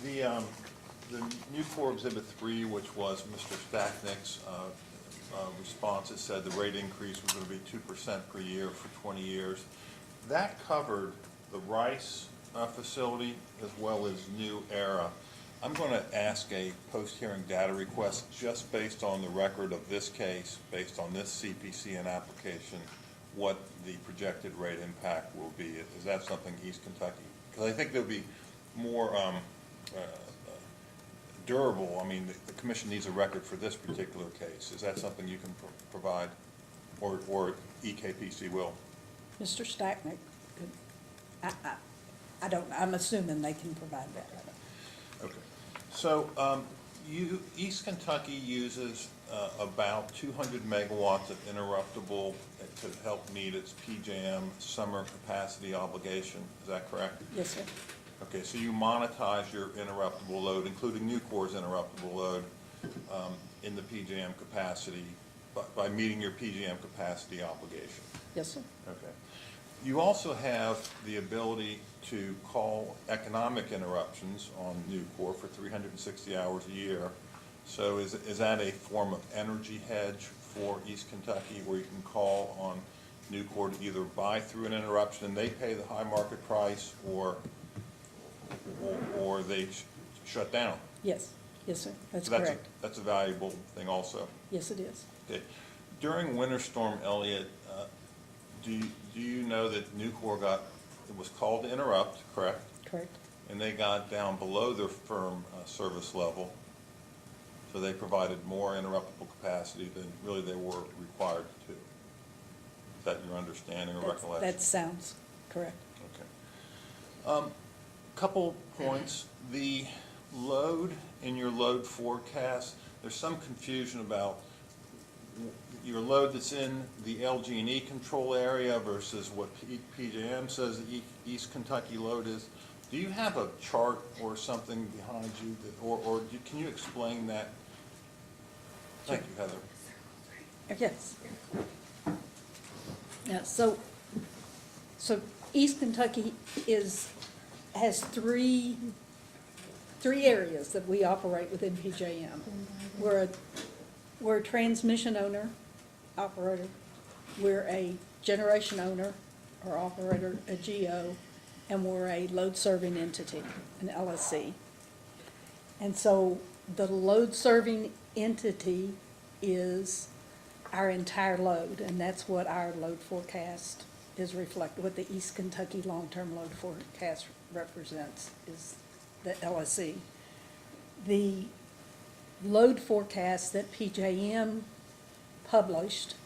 the new core Exhibit 3, which was Mr. Stacknick's response, it said the rate increase was going to be 2% per year for 20 years. That covered the Rice facility as well as New Era. I'm going to ask a post-hearing data request just based on the record of this case, based on this CPCN application, what the projected rate impact will be. Is that something East Kentucky? Because I think there'll be more durable. I mean, the commission needs a record for this particular case. Is that something you can provide, or EKPC will? Mr. Stacknick, I don't, I'm assuming they can provide that. Okay. So East Kentucky uses about 200 megawatts of interruptible to help meet its PJM summer capacity obligation. Is that correct? Yes, sir. Okay, so you monetize your interruptible load, including Nucor's interruptible load, in the PJM capacity by meeting your PJM capacity obligation. Yes, sir. Okay. You also have the ability to call economic interruptions on Nucor for 360 hours a year. So is that a form of energy hedge for East Kentucky, where you can call on Nucor to either buy through an interruption and they pay the high market price, or they shut down? Yes, yes, sir, that's So correct. That's a valuable thing also. Yes, it is. Okay. During Winter Storm Elliott, do you know that Nucor it was called to interrupt, correct? Correct. And they got down below their firm service level, so they provided more interruptible capacity than really they were required to. Is that your understanding or recollection? That sounds correct. Okay. Couple points. The load in your load forecast, there's some confusion about your load that's in the LG&E control area versus what PJM says the East Kentucky load is. Do you have a chart or something behind you, can you explain that? Thank you, Heather. Yes. Yeah, so East Kentucky has three areas that we operate within PJM. We're a transmission owner, operator. We're a generation owner or operator, a GO, and we're a load-serving entity, an LSC. And so the load-serving entity is our entire load, and that's what our load forecast is reflected, what the East Kentucky long-term load forecast represents, is the LSE. The load forecast that PJM published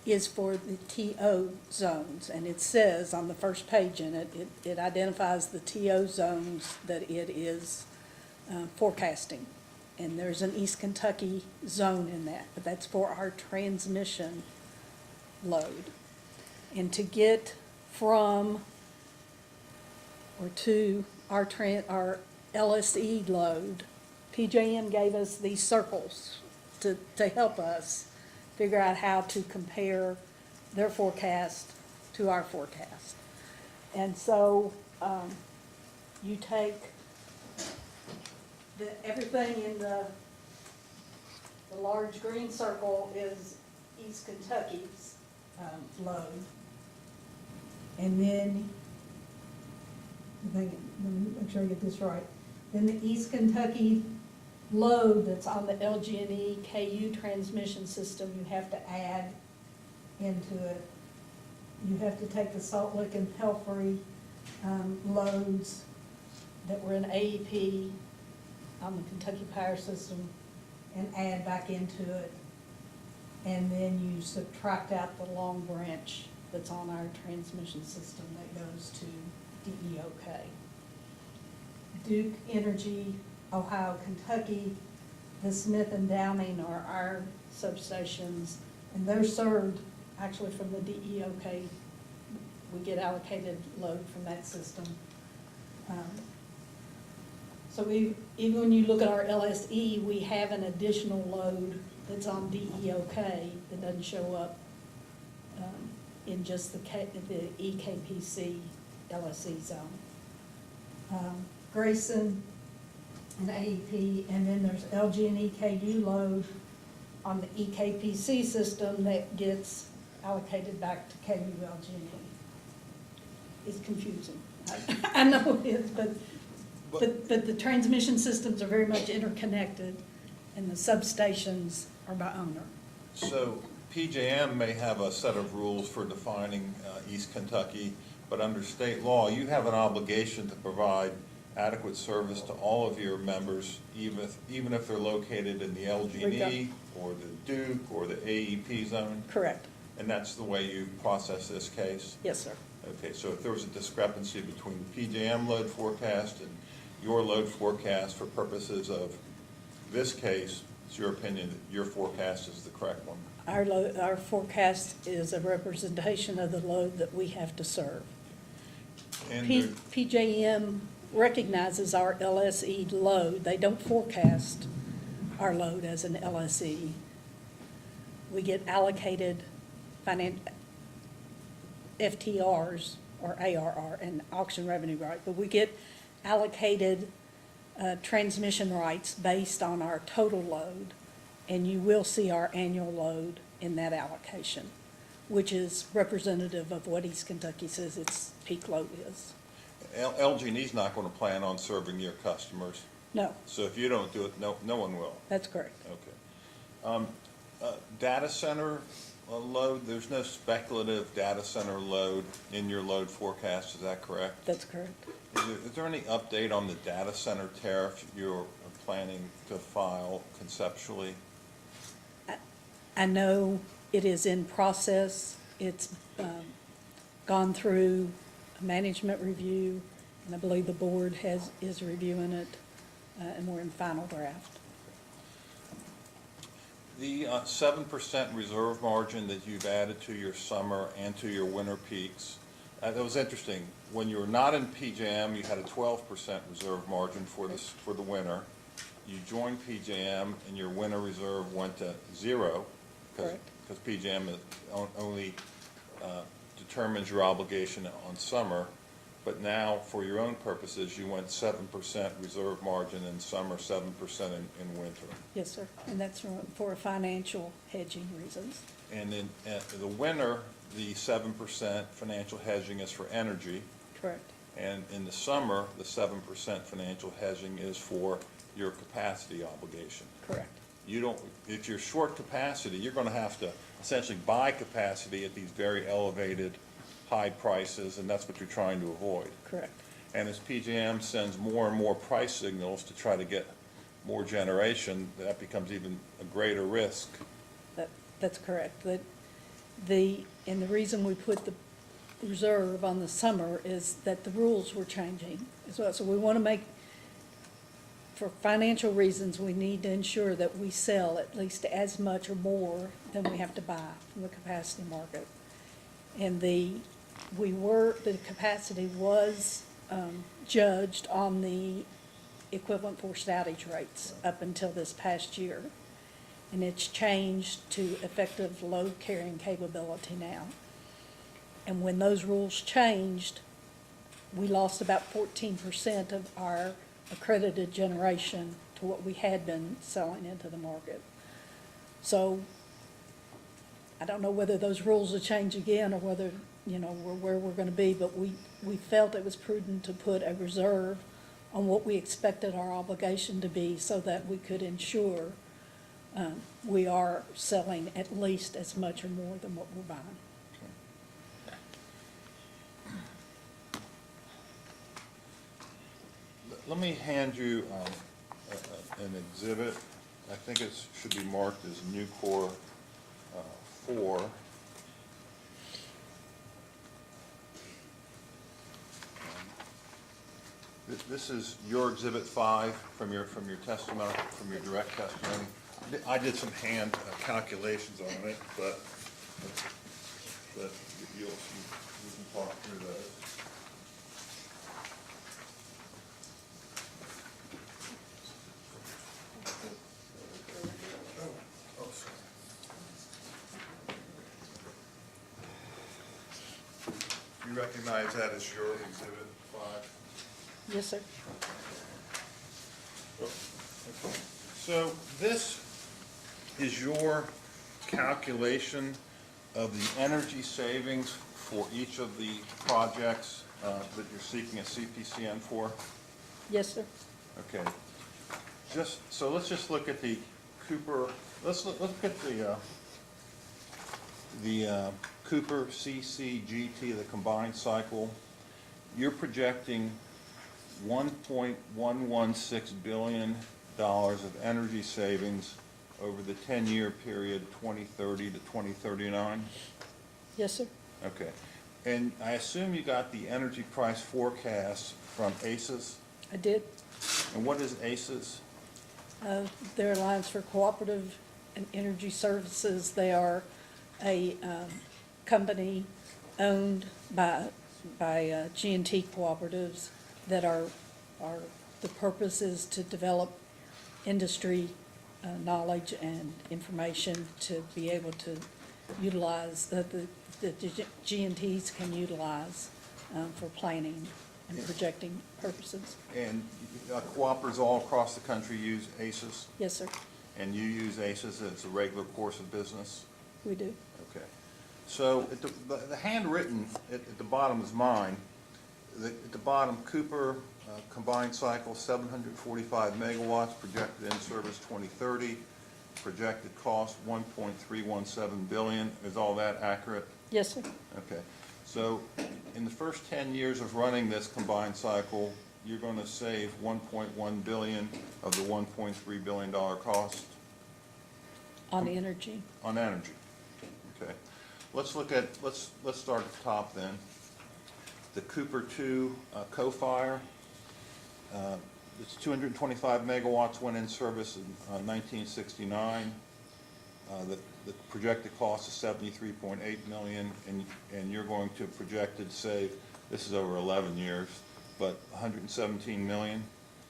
is for the TO zones, and it says on the first page in it, it identifies the TO zones that it is forecasting. And there's an East Kentucky zone in that, but that's for our transmission load. And to get from or to our LSE load, PJM gave us these circles to help us figure out how to compare their forecast to our forecast. And so you take everything in the large green circle is East Kentucky's load. And then, let me make sure I get this right. Then the East Kentucky load that's on the LG&E KU transmission system, you have to add into it. You have to take the Salt Lick and Pelfrey loads that were in AEP on the Kentucky Power System and add back into it. And then you subtract out the Long Branch that's on our transmission system that goes to DEOK. Duke Energy, Ohio, Kentucky, the Smith and Downing are our substations, and they're served actually from the DEOK. We get allocated load from that system. So even when you look at our LSE, we have an additional load that's on DEOK that doesn't show up in just the EKPC LSE zone. Grayson and AEP, and then there's LG&E KU load on the EKPC system that gets allocated back to KU LG&E. It's confusing. I know it is, but the transmission systems are very much interconnected, and the substations are by owner. So PJM may have a set of rules for defining East Kentucky, but under state law, you have an obligation to provide adequate service to all of your members, even if they're located in the LG&E or the Duke or the AEP zone? Correct. And that's the way you process this case? Yes, sir. Okay, so if there was a discrepancy between the PJM load forecast and your load forecast for purposes of this case, it's your opinion that your forecast is the correct one? Our forecast is a representation of the load that we have to serve. And PJM recognizes our LSE load. They don't forecast our load as an LSE. We get allocated FTRs or ARR and auction revenue right, but we get allocated transmission rights based on our total load, and you will see our annual load in that allocation, which is representative of what East Kentucky says its peak load is. LG&E's not going to plan on serving your customers? No, So if you don't do it, no one will? that's correct. Okay. Data center load, there's no speculative data center load in your load forecast, is that correct? That's correct. Is there any update on the data center tariff you're planning to file conceptually? I know it is in process. It's gone through a management review, and I believe the board is reviewing it, and we're in final draft. The 7% reserve margin that you've added to your summer and to your winter peaks, that was interesting. When you were not in PJM, you had a 12% reserve margin for the winter. You joined PJM and your winter reserve went to 0. Correct. Because PJM only determines your obligation on summer. But now, for your own purposes, you went 7% reserve margin in summer, 7% in winter. Yes, sir, and that's for financial hedging reasons. And in the winter, the 7% financial hedging is for energy. Correct. And in the summer, the 7% financial hedging is for your capacity obligation. Correct. You don't, if you're short capacity, you're gonna have to essentially buy capacity at these very elevated, high prices, and that's what you're trying to avoid. Correct. And as PJM sends more and more price signals to try to get more generation, that becomes even a greater risk. That's correct. And the reason we put the reserve on the summer is that the rules were changing as well. So we want to make, for financial reasons, we need to ensure that we sell at least as much or more than we have to buy from the capacity market. And the capacity was judged on the equivalent forced outage rates up until this past year. And it's changed to effective load carrying capability now. And when those rules changed, we lost about 14% of our accredited generation to what we had been selling into the market. So I don't know whether those rules will change again or whether, where we're going to be, but we felt it was prudent to put a reserve on what we expected our obligation to be so that we could ensure we are selling at least as much or more than what we're buying. Let me hand you an exhibit. I think it should be marked as Nucor 4. This is your exhibit 5 from your testimony, from your direct testimony. I did some hand calculations on it, but you can talk through those. You recognize that as your exhibit 5? Yes, sir. So this is your calculation of the energy savings for each of the projects that you're seeking a CPCN for? Yes, sir. Okay. So let's just look at the Cooper, let's look at the Cooper CCGT, the combined cycle. You're projecting $1.116 billion of energy savings over the 10-year period 2030 to 2039? Yes, sir. Okay. And I assume you got the energy price forecast from ACES? I did. And what is ACES? Their Alliance for Cooperative and Energy Services. They are a company owned by G&T cooperatives that are the purpose is to develop industry knowledge and information to be able to utilize, the G&Ts can utilize for planning and projecting purposes. And cooperatives all across the country use ACES? Yes, sir. And you use ACES as a regular course of business? We do. Okay. So the handwritten at the bottom is mine. At the bottom, Cooper combined cycle 745 megawatts, projected in service 2030, projected cost 1.317 billion. Is all that accurate? Yes, sir. Okay. So in the first 10 years of running this combined cycle, you're going to save 1.1 billion of the 1.3 billion dollar cost? On energy. On energy. Okay. Let's start at the top then. The Cooper 2 co-fire, it's 225 megawatts, went in service in 1969. The projected cost is 73.8 million, and you're going to projected save, this is over 11 years, but 117 million.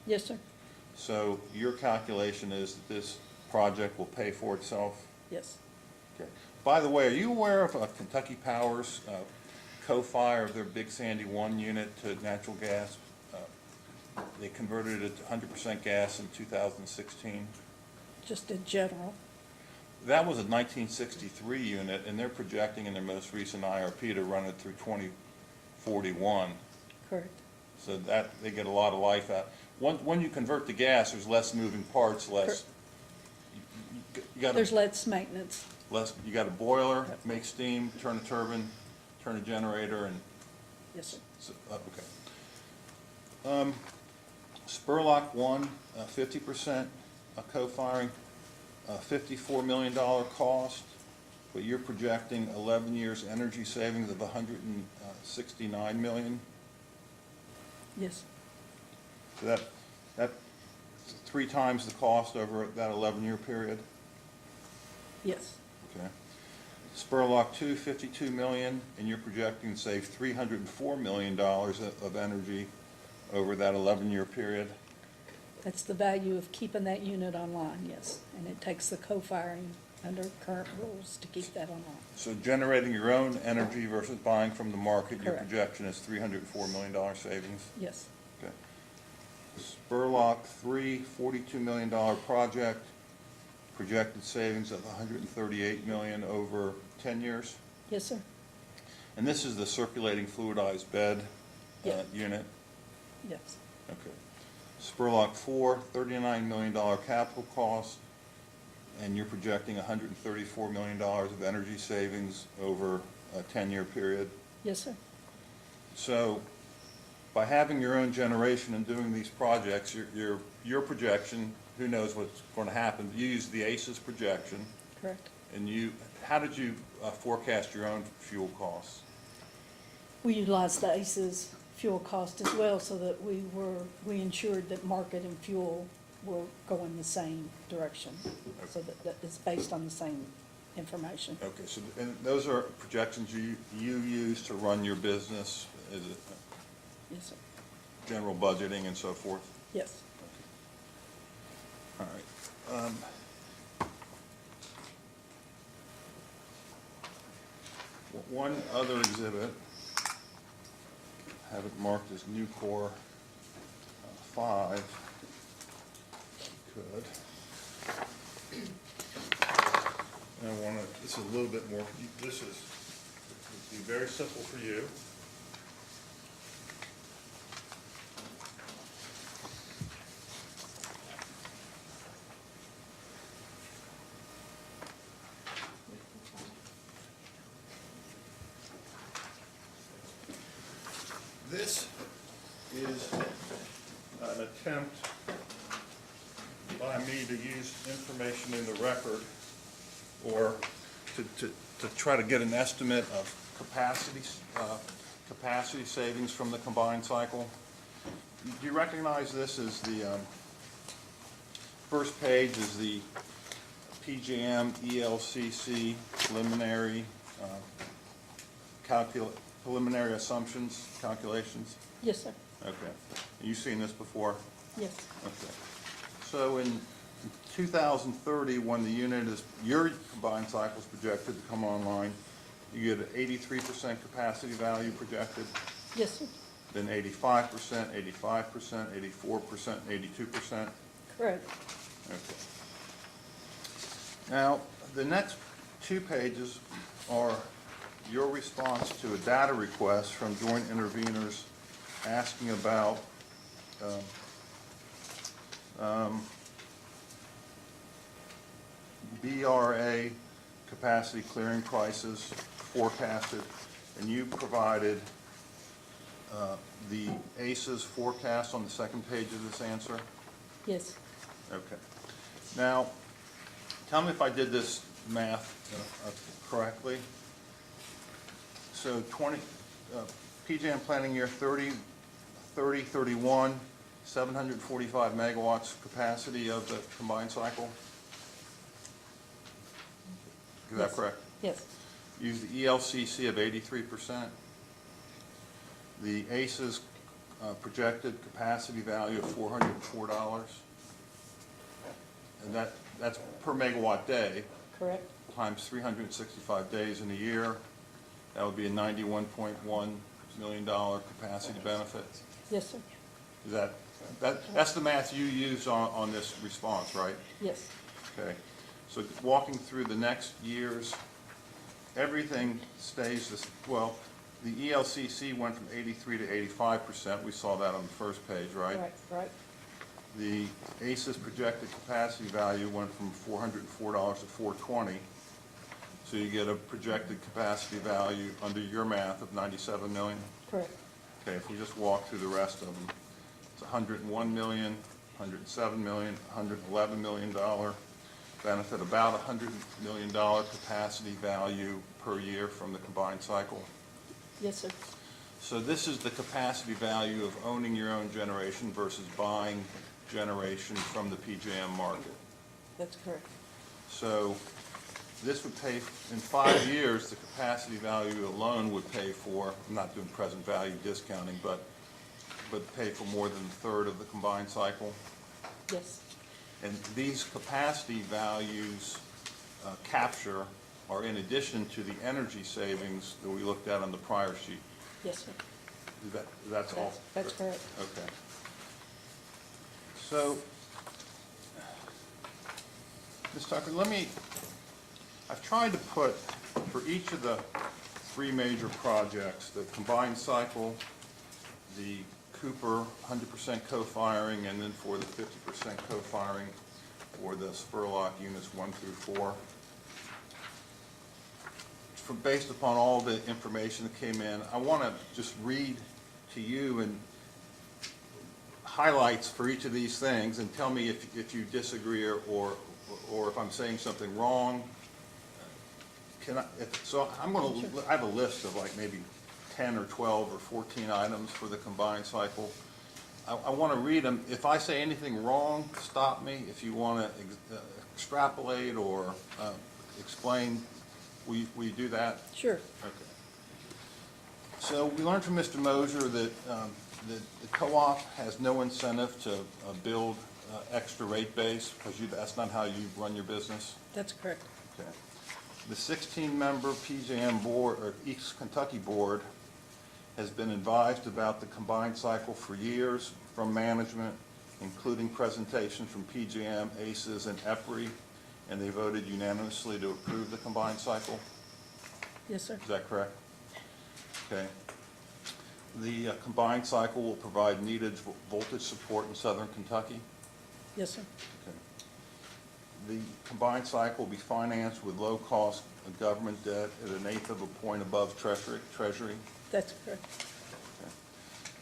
Yes, sir. So your calculation is that this project will pay for itself? Yes. Okay. By the way, are you aware of Kentucky Power's co-fire of their Big Sandy 1 unit to natural gas? They converted it to 100% gas in 2016. Just in general. That was a 1963 unit, and they're projecting in their most recent IRP to run it through 2041. Correct. So that, they get a lot of life out. When you convert to gas, there's less moving parts, less, you got There's less maintenance. less, you got a boiler, make steam, turn a turbine, turn a generator, and, Yes, sir. so, okay. Spurlock 1, 50% co-firing, $54 million cost, but you're projecting 11 years energy savings of $169 million. Yes, So that's 3 times the cost over that 11-year period. yes, Okay. Spurlock 2, $52 million, and you're projecting to save $304 million of energy over that 11-year period. that's the value of keeping that unit online, yes. And it takes the co-firing under current rules to keep that online. So generating your own energy versus buying from the market, your Correct. projection is $304 million savings. Yes, Okay. Spurlock 3, $42 million project, projected savings of $138 million over 10 years. yes, sir. And this is the circulating fluidized bed Yeah. unit. Yes, Okay. Spurlock 4, $39 million capital cost, and you're projecting $134 million of energy savings over a 10-year period. yes, sir. So by having your own generation and doing these projects, your projection, who knows what's going to happen, you use the ACES projection, Correct. and how did you forecast your own fuel costs? We utilized the ACES fuel cost as well so that we ensured that market and fuel will go in the same direction. So that it's based on the same information. Okay, so, and those are projections you use to run your business, is it Yes, sir. general budgeting and so forth? Yes. All right. One other exhibit, have it marked as new core 5, could. And I want to, this is a little bit more, this is, it'd be very simple for you. This is an attempt by me to use information in the record or to try to get an estimate of capacity savings from the combined cycle. Do you recognize this as the first page is the PJM ELCC preliminary preliminary assumptions, calculations? Yes, sir. Okay. You've seen this before? Yes. Okay. So in 2030, when the unit is, your combined cycle is projected to come online, you get an 83% capacity value projected, Yes, sir. then 85%, 85%, 84%, 82%. Correct. Okay. Now, the next 2 pages are your response to a data request from joint interveners asking about BRA capacity clearing prices forecasted, and you provided the ACES forecast on the second page of this answer? Yes. Okay. Now, tell me if I did this math correctly. So PJM planning year 31, 745 megawatts capacity of the combined cycle? Is that Yes. correct? Yes. Use the ELCC of 83%. The ACES projected capacity value of $404. And that's per megawatt day, Correct. times 365 days in a year. That would be a $91.1 million capacity benefit. Yes, sir. Is that's the math you use on this response, right? Yes. Okay. So walking through the next years, everything stays this, well, The ELCC went from 83 to 85%. We saw that on the first page, right? Right. The ACES projected capacity value went from $404 to $420. So you get a projected capacity value under your math of 97 million. Correct. Okay, if we just walk through the rest of them, it's 101 million, 107 million, 111 million dollar benefit, about $100 million capacity value per year from the combined cycle. Yes, sir. So this is the capacity value of owning your own generation versus buying generation from the PJM market. That's correct. So this would pay, in 5 years, the capacity value alone would pay for, I'm not doing present value discounting, but pay for more than a third of the combined cycle. Yes. And these capacity values capture are in addition to the energy savings that we looked at on the prior sheet. Yes, sir. That's all? That's correct. Okay. So, Ms. Tucker, I've tried to put, for each of the 3 major projects, the combined cycle, the Cooper 100% co-firing, and then for the 50% co-firing for the Spurlock units 1 through 4. Based upon all the information that came in, I want to just read to you and highlights for each of these things and tell me if you disagree or if I'm saying something wrong. So I have a list of like maybe 10 or 12 or 14 items for the combined cycle. I want to read them. If I say anything wrong, stop me. If you want to extrapolate or explain, will you do that? Sure. Okay. So we learned from Mr. Mosier that the co-op has no incentive to build extra rate base because that's not how you run your business. That's correct. Okay. The 16-member PJM board, or East Kentucky board, has been advised about the combined cycle for years from management, including presentations from PJM, ACES, and EPRI, and they voted unanimously to approve the combined cycle. Yes, sir. Is that correct? Okay. The combined cycle will provide needed voltage support in southern Kentucky. Yes, sir. Okay. The combined cycle will be financed with low-cost government debt at 1/8 of a point above Treasury. That's correct. Okay.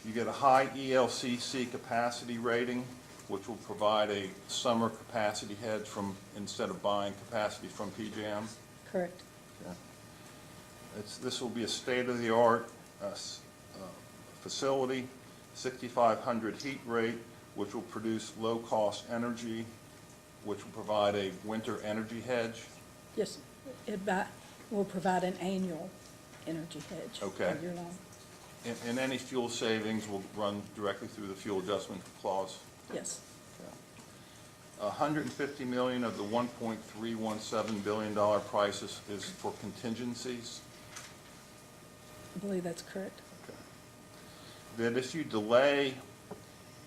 You get a high ELCC capacity rating, which will provide a summer capacity hedge instead of buying capacity from PJM. Correct. Okay. This will be a state-of-the-art facility, 6,500 heat rate, which will produce low-cost energy, which will provide a winter energy hedge. Yes, will provide an annual energy hedge. Okay. All year long. And any fuel savings will run directly through the fuel adjustment clause. Yes. Okay. $150 million of the $1.317 billion price is for contingencies. I believe that's correct. Okay. That if you delay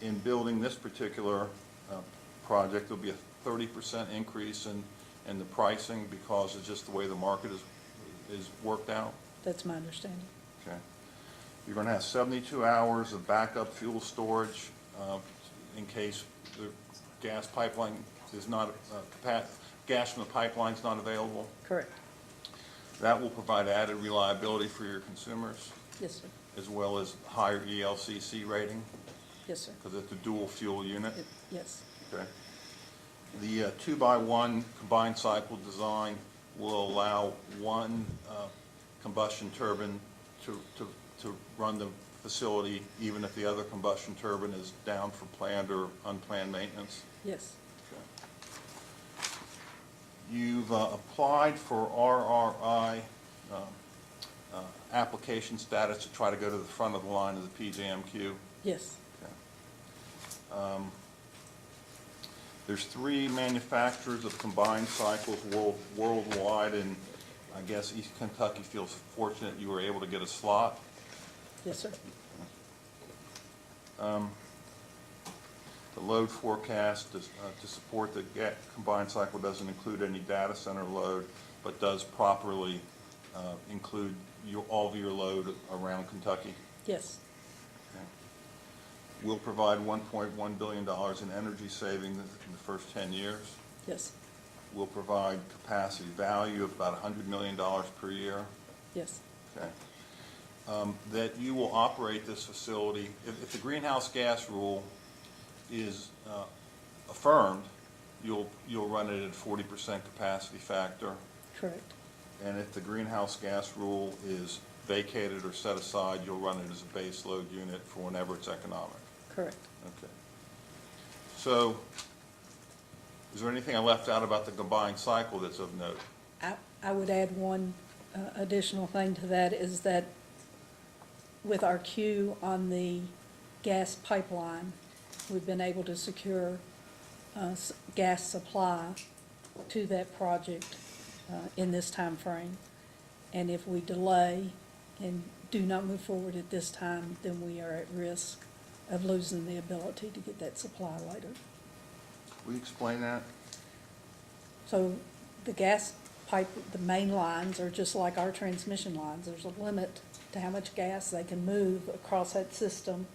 in building this particular project, there'll be a 30% increase in the pricing because it's just the way the market is worked out. That's my understanding. Okay. You're going to have 72 hours of backup fuel storage in case the gas pipeline is not, gas from the pipeline is not available. Correct. That will provide added reliability for your consumers, Yes, sir. as well as higher ELCC rating, Yes, sir. because it's a dual fuel unit. Yes. Okay. The 2x1 combined cycle design will allow one combustion turbine to run the facility, even if the other combustion turbine is down for planned or unplanned maintenance. Yes. Okay. You've applied for RRI application status to try to go to the front of the line of the PJM queue. Yes. Okay. There's 3 manufacturers of combined cycles worldwide, and I guess East Kentucky feels fortunate you were able to get a slot. Yes, sir. The load forecast to support the combined cycle doesn't include any data center load, but does properly include all of your load around Kentucky? Yes, Okay. We'll provide $1.1 billion in energy savings in the first 10 years. yes, We'll provide capacity value of about $100 million per year. yes, Okay. That you will operate this facility, if the greenhouse gas rule is affirmed, you'll run it at 40% capacity factor. correct, And if the greenhouse gas rule is vacated or set aside, you'll run it as a base load unit for whenever it's economic. correct. Okay. So, is there anything I left out about the combined cycle that's of note? I would add one additional thing to that is that with our queue on the gas pipeline, we've been able to secure gas supply to that project in this time frame. And if we delay and do not move forward at this time, then we are at risk of losing the ability to get that supply later. Will you explain that? So the gas pipe, the main lines are just like our transmission lines. There's a limit to how much gas they can move across that system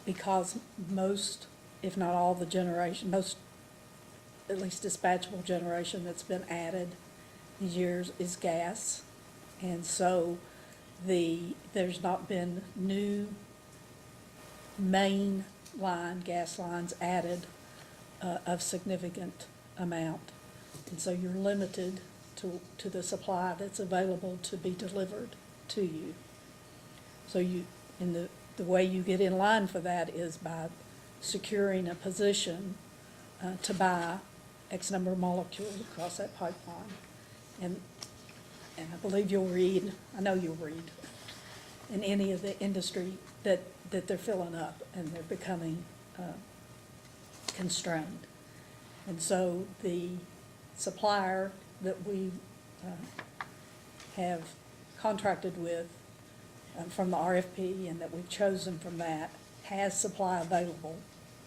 because most, if not all the generation, most, at least dispatchable generation that's been added these years is gas. And so there's not been new main line, gas lines added of significant amount. And so you're limited to the supply that's available to be delivered to you. So the way you get in line for that is by securing a position to buy X number of molecules across that pipeline. And I believe you'll read, I know you'll read, in any of the industry that they're filling up and they're becoming constrained. And so the supplier that we have contracted with from the RFP and that we've chosen from that has supply available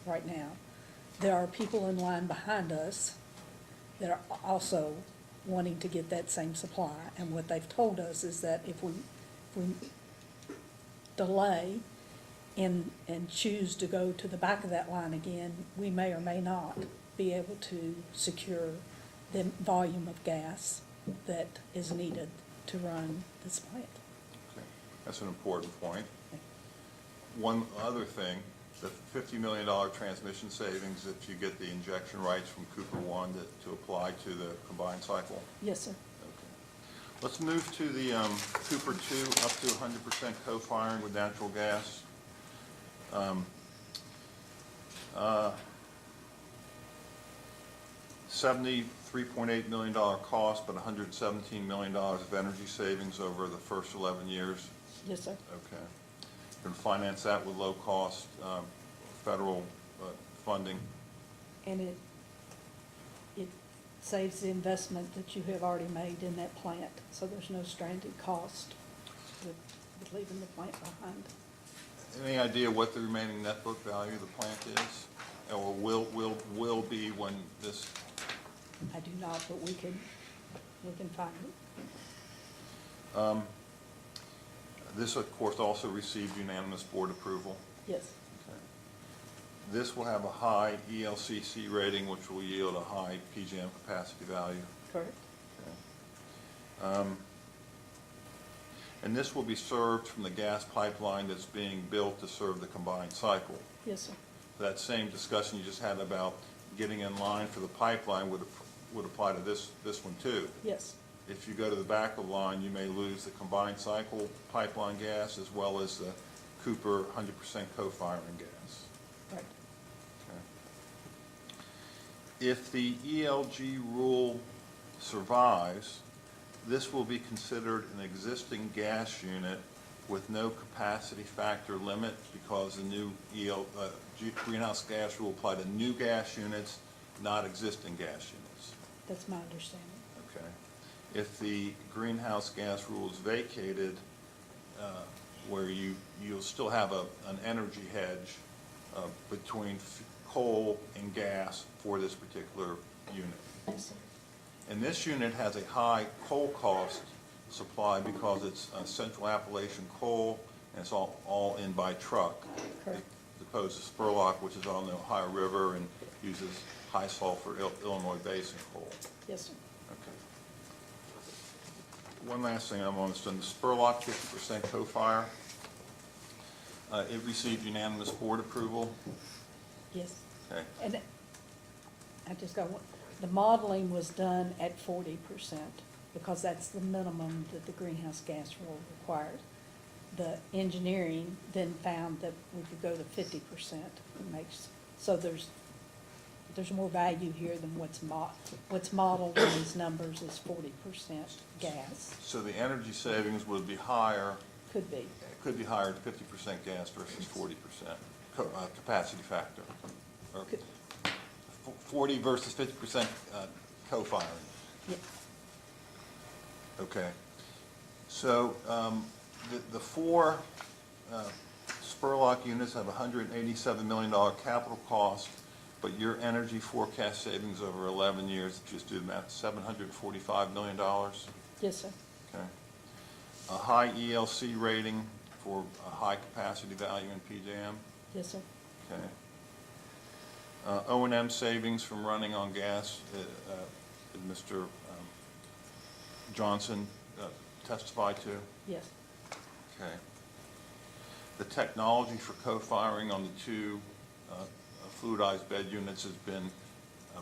right now. There are people in line behind us that are also wanting to get that same supply. And what they've told us is that if we delay and choose to go to the back of that line again, we may or may not be able to secure the volume of gas that is needed to run this plant. Okay. That's an important point. One other thing, the $50 million transmission savings, if you get the injection rights from Cooper One to apply to the combined cycle? Yes, sir. Okay. Let's move to the Cooper Two, up to 100% co-firing with natural gas. $73.8 million cost, but $117 million of energy savings over the first 11 years. Yes, sir. Okay. You can finance that with low-cost federal funding. And it saves the investment that you have already made in that plant, so there's no stranded cost with leaving the plant behind. Any idea what the remaining net book value of the plant is, or will be when this? I do not, but we can find it. This, of course, also received unanimous board approval. Yes, Okay. This will have a high ELCC rating, which will yield a high PJM capacity value. correct. Okay. And this will be served from the gas pipeline that's being built to serve the combined cycle. Yes, sir. That same discussion you just had about getting in line for the pipeline would apply to this one too. Yes, If you go to the back of the line, you may lose the combined cycle pipeline gas as well as the Cooper 100% co-firing gas. right. Okay. If the ELG rule survives, this will be considered an existing gas unit with no capacity factor limit because the new greenhouse gas rule apply to new gas units, not existing gas units. That's my understanding. Okay. If the greenhouse gas rule is vacated, where you'll still have an energy hedge between coal and gas for this particular unit. Yes, sir. And this unit has a high coal cost supply because it's Central Appalachian coal, and it's all in by truck. Correct. As opposed to Spurlock, which is on the Ohio River and uses high sulfur Illinois Basin coal. Yes, sir. Okay. One last thing I want to understand, the Spurlock 50% co-fire, it received unanimous board approval. Yes. Okay. And I just got one, the modeling was done at 40%, because that's the minimum that the greenhouse gas rule required. The engineering then found that we could go to 50%. It makes, so there's more value here than what's modeled in these numbers is 40% gas. So the energy savings would be higher, Could be. it could be higher at 50% gas versus 40% capacity factor. Or Could- 40 versus 50% co-firing. Yeah. Okay. So the four Spurlock units have $187 million capital cost, but your energy forecast savings over 11 years, just do the math, $745 million. Yes, sir. Okay. A high ELC rating for a high capacity value in PJM. Yes, sir. Okay. O&M savings from running on gas, Mr. Johnson testified to. Yes. Okay. The technology for co-firing on the two fluidized bed units has been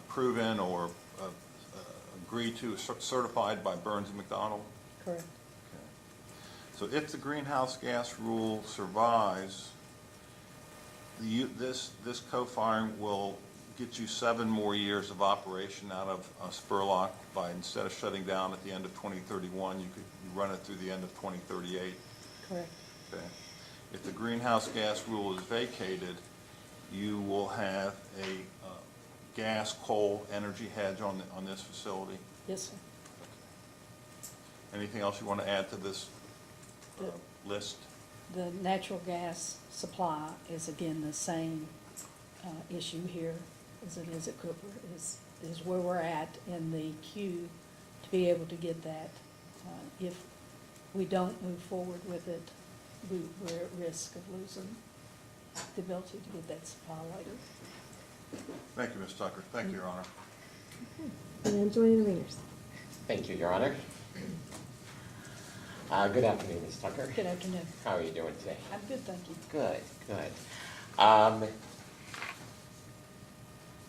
proven or agreed to, certified by Burns and McDonnell. Correct. Okay. So if the greenhouse gas rule survives, this co-firing will get you 7 more years of operation out of Spurlock by, instead of shutting down at the end of 2031, you run it through the end of 2038. Correct. Okay. If the greenhouse gas rule is vacated, you will have a gas coal energy hedge on this facility. Yes, sir. Anything else you want to add to this list? The natural gas supply is again the same issue here as it is at Cooper, is where we're at in the queue to be able to get that. If we don't move forward with it, we're at risk of losing the ability to get that supply later. Thank you, Ms. Tucker. Thank you, Your Honor. And joining the ringers. Thank you, Your Honor. Good afternoon, Ms. Tucker. Good afternoon. How are you doing today? I'm good, thank you. Good, good.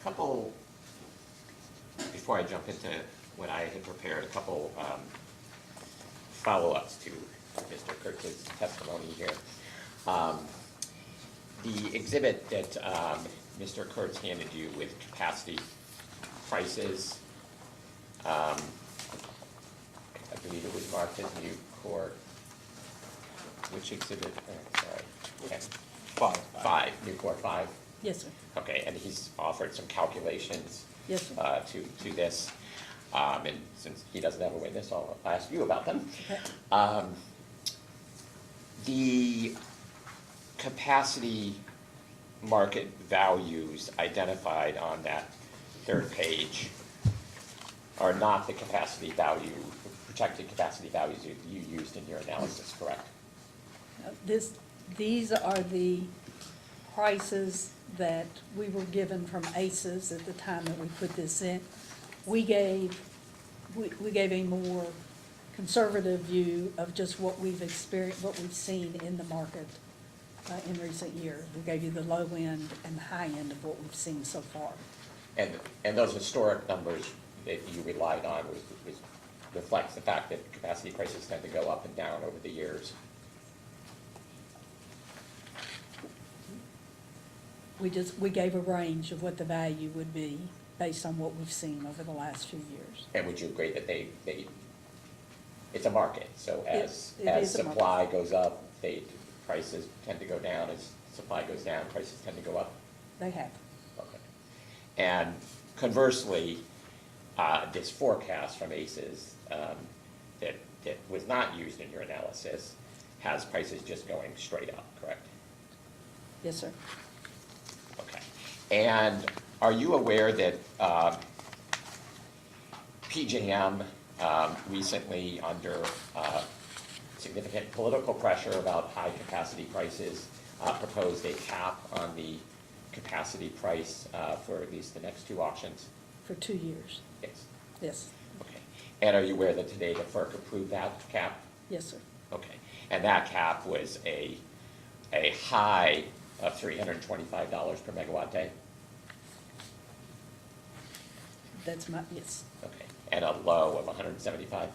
Couple, before I jump into what I had prepared, a couple follow-ups to Mr. Kurtz's testimony here. The exhibit that Mr. Kurtz handed you with capacity prices, I believe it was marked as new core. Which exhibit? Sorry. Okay. 5, new core 5. Yes, sir. Okay, and he's offered some calculations Yes, sir. to this. And since he doesn't have a witness, I'll ask you about them. Okay. The capacity market values identified on that third page are not the capacity value, projected capacity values you used in your analysis, correct? These are the prices that we were given from ACES at the time that we put this in. We gave a more conservative view of just what we've experienced, what we've seen in the market in recent years. We gave you the low end and the high end of what we've seen so far. And those historic numbers that you relied on reflects the fact that capacity prices tend to go up and down over the years. We gave a range of what the value would be based on what we've seen over the last few years. And would you agree that it's a market, so as It is a market. supply goes up, prices tend to go down, as supply goes down, prices tend to go up? They have. Okay. And conversely, this forecast from ACES that was not used in your analysis has prices just going straight up, correct? Yes, sir. Okay. And are you aware that PJM recently under significant political pressure about high capacity prices, proposed a cap on the capacity price for at least the next two auctions. For 2 years. Yes. Yes, Okay. And are you aware that today the FERC approved that cap? yes, sir. Okay. And that cap was a high of $325 per megawatt day? That's my, yes, Okay. And a low of 175?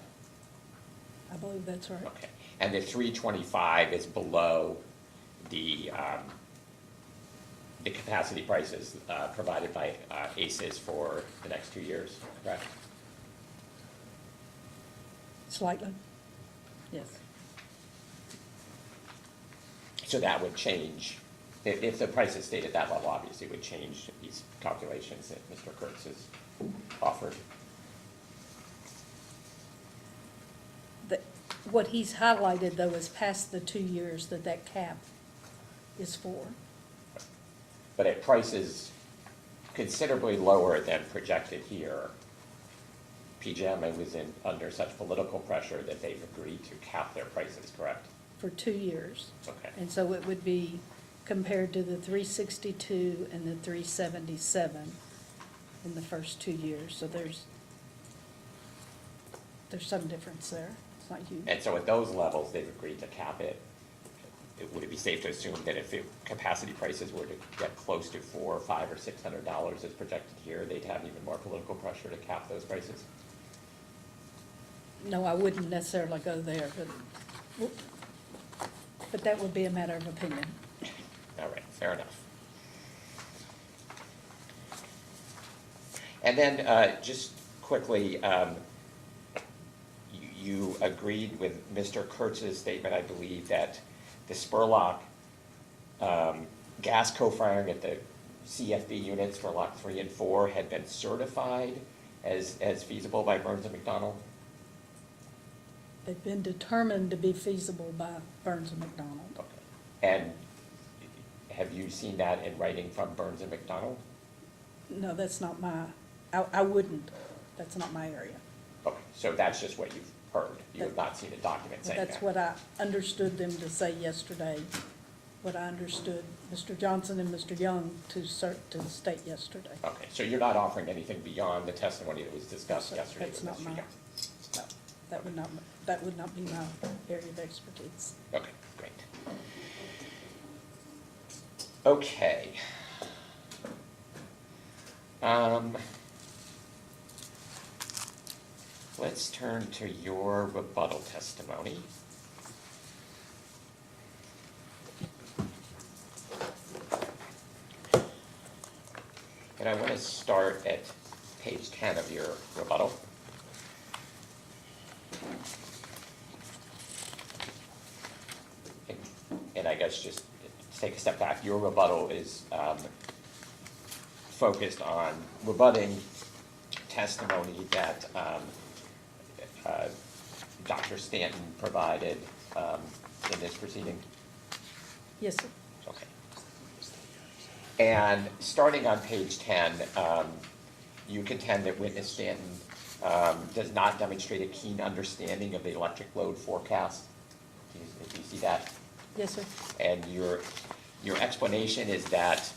I believe that's right. Okay. And the 325 is below the capacity prices provided by ACES for the next 2 years, correct? Slightly, yes. So that would change, if the prices stayed at that level, obviously it would change these calculations that Mr. Kurtz has offered. What he's highlighted, though, is past the 2 years that cap is for. But at prices considerably lower than projected here, PJM was under such political pressure that they've agreed to cap their prices, correct? For 2 years. Okay. And so it would be compared to the 362 and the 377 in the first 2 years. So there's some difference there. It's not huge. And so at those levels, they've agreed to cap it. Would it be safe to assume that if capacity prices were to get close to $400 or $500 or $600 as projected here, they'd have even more political pressure to cap those prices? No, I wouldn't necessarily go there, but that would be a matter of opinion. All right, fair enough. And then just quickly, you agreed with Mr. Kurtz's statement, I believe, that the Spurlock gas co-firing at the CFB units, Spurlock 3 and 4, had been certified as feasible by Burns and McDonnell? They've been determined to be feasible by Burns and McDonnell. Okay. And have you seen that in writing from Burns and McDonnell? No, that's not I wouldn't. That's not my area. Okay, so that's just what you've heard. You have not seen a document saying that? That's what I understood them to say yesterday, what I understood Mr. Johnson and Mr. Young to state yesterday. Okay, so you're not offering anything beyond the testimony that was discussed No, sir, yesterday that's with not Mr. my- Young? No, that would not be my area of expertise. Okay, great. Okay. Let's turn to your rebuttal testimony. And I want to start at page 10 of your rebuttal. And I guess just to take a step back, your rebuttal is focused on rebutting testimony that Dr. Stanton provided in this proceeding? Yes, sir. Okay. And starting on page 10, you contend that witness Stanton does not demonstrate a keen understanding of the electric load forecast. Do you see that? Yes, sir. And your explanation is that,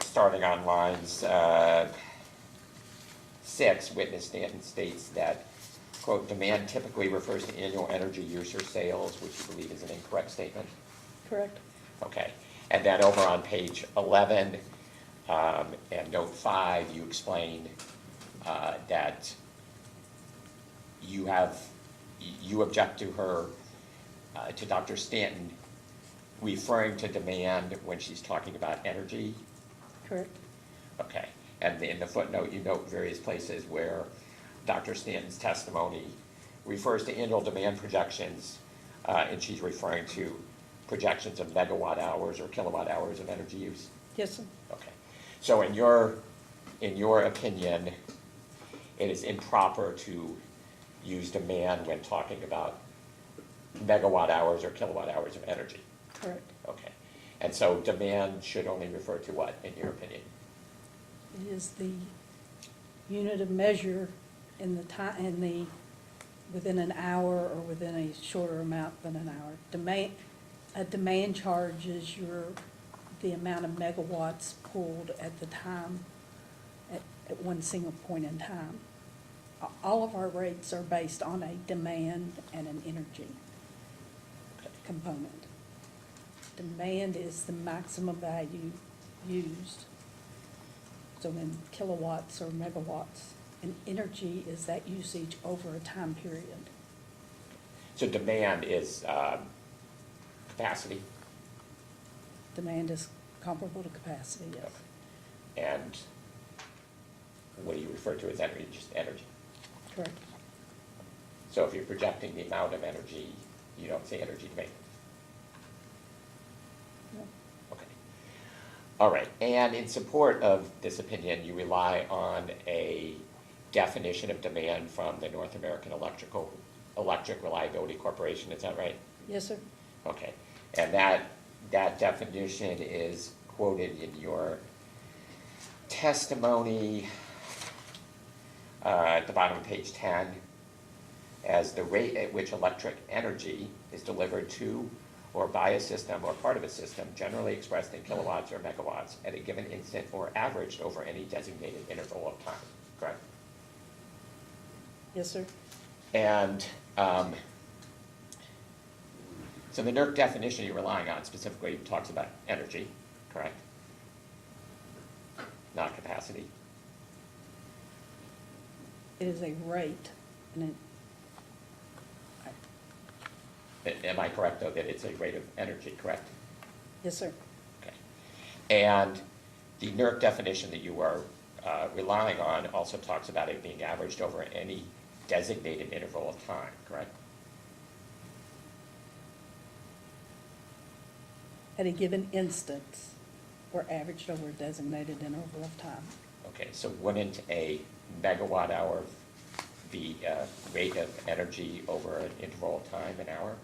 starting on lines 6, witness Stanton states that, quote, demand typically refers to annual energy use or sales, which you believe is an incorrect statement? Correct. Okay. And then over on page 11 and note 5, you explain that you object to her, to Dr. Stanton, referring to demand when she's talking about energy. Correct. Okay. And in the footnote, you note various places where Dr. Stanton's testimony refers to annual demand projections, and she's referring to projections of megawatt hours or kilowatt hours of energy use. Yes, sir. Okay. So in your opinion, it is improper to use demand when talking about megawatt hours or kilowatt hours of energy? Correct. Okay. And so demand should only refer to what, in your opinion? It is the unit of measure in the time, within an hour or within a shorter amount than an hour. A demand charge is the amount of megawatts pulled at the time, at one single point in time. All of our rates are based on a demand and an energy component. Demand is the maximum value used, so in kilowatts or megawatts. And energy is that usage over a time period. So demand is capacity, Demand is comparable to capacity, yes. and what do you refer to as energy? Just energy. Correct. So if you're projecting the amount of energy, you don't say energy demand. No. Okay. All right, and in support of this opinion, you rely on a definition of demand from the North American Electric Reliability Corporation, is that right? Yes, sir. Okay, and that definition is quoted in your testimony at the bottom of page 10 as the rate at which electric energy is delivered to or by a system or part of a system, generally expressed in kilowatts or megawatts at a given instant or averaged over any designated interval of time, correct? Yes, sir. And so the NERC definition you're relying on specifically talks about energy, correct? Not capacity. It is a rate, and Am I correct, though, that it's a rate of energy, correct? yes, sir. Okay. And the NERC definition that you are relying on also talks about it being averaged over any designated interval of time, correct? At a given instance, or averaged over a designated interval of time. Okay, so wouldn't a megawatt hour be rate of energy over an interval of time, an hour?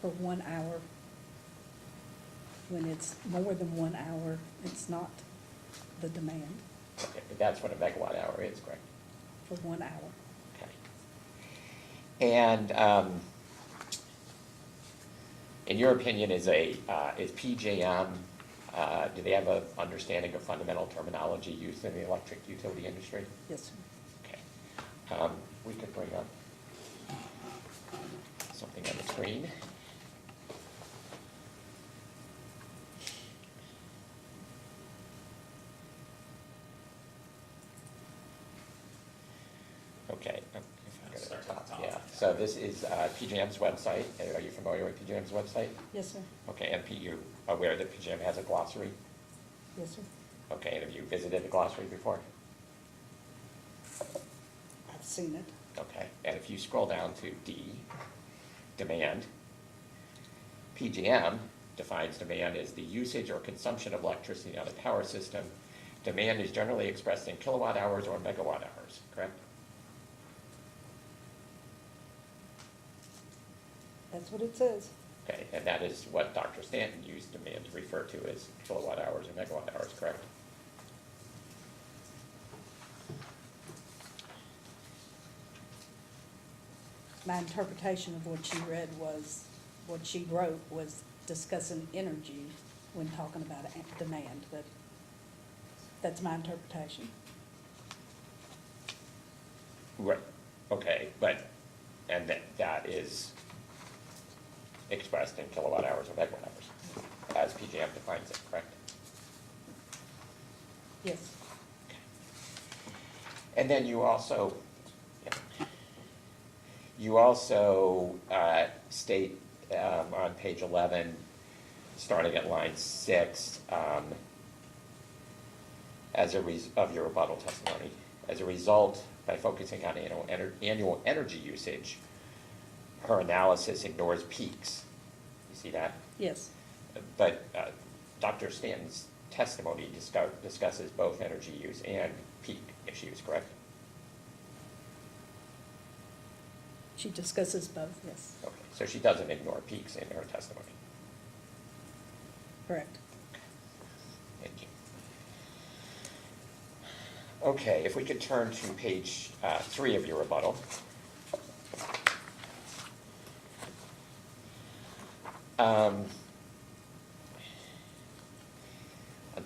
For 1 hour. When it's more than 1 hour, it's not the demand Okay, but that's what a megawatt hour is, correct? for 1 hour. Okay. And in your opinion, is PJM, do they have an understanding of fundamental terminology used in the electric utility industry? Yes, sir. Okay. We could bring up something on the screen. Okay. If I go to the top, yeah. So this is PJM's website. Are you familiar with PJM's website? Yes, sir. Okay, and you aware that PJM has a glossary? Yes, sir. Okay, and have you visited the glossary before? I've seen it. Okay, and if you scroll down to D, demand, PJM defines demand as the usage or consumption of electricity on a power system. Demand is generally expressed in kilowatt hours or megawatt hours, correct? That's what it says. Okay, and that is what Dr. Stanton used demand to refer to as kilowatt hours or megawatt hours, correct? My interpretation of what she read was, what she wrote was discussing energy when talking about demand, but that's my interpretation. Right, okay, and that is expressed in kilowatt hours or megawatt hours, as PJM defines it, correct? Yes. And then you also state on page 11, starting at line 6, of your rebuttal testimony, as a result, by focusing on annual energy usage, her analysis ignores peaks. You see that? Yes. But Dr. Stanton's testimony discusses both energy use and peak issues, correct? She discusses both, yes. Okay, so she doesn't ignore peaks in her testimony. Correct. Thank you. Okay, if we could turn to page 3 of your rebuttal.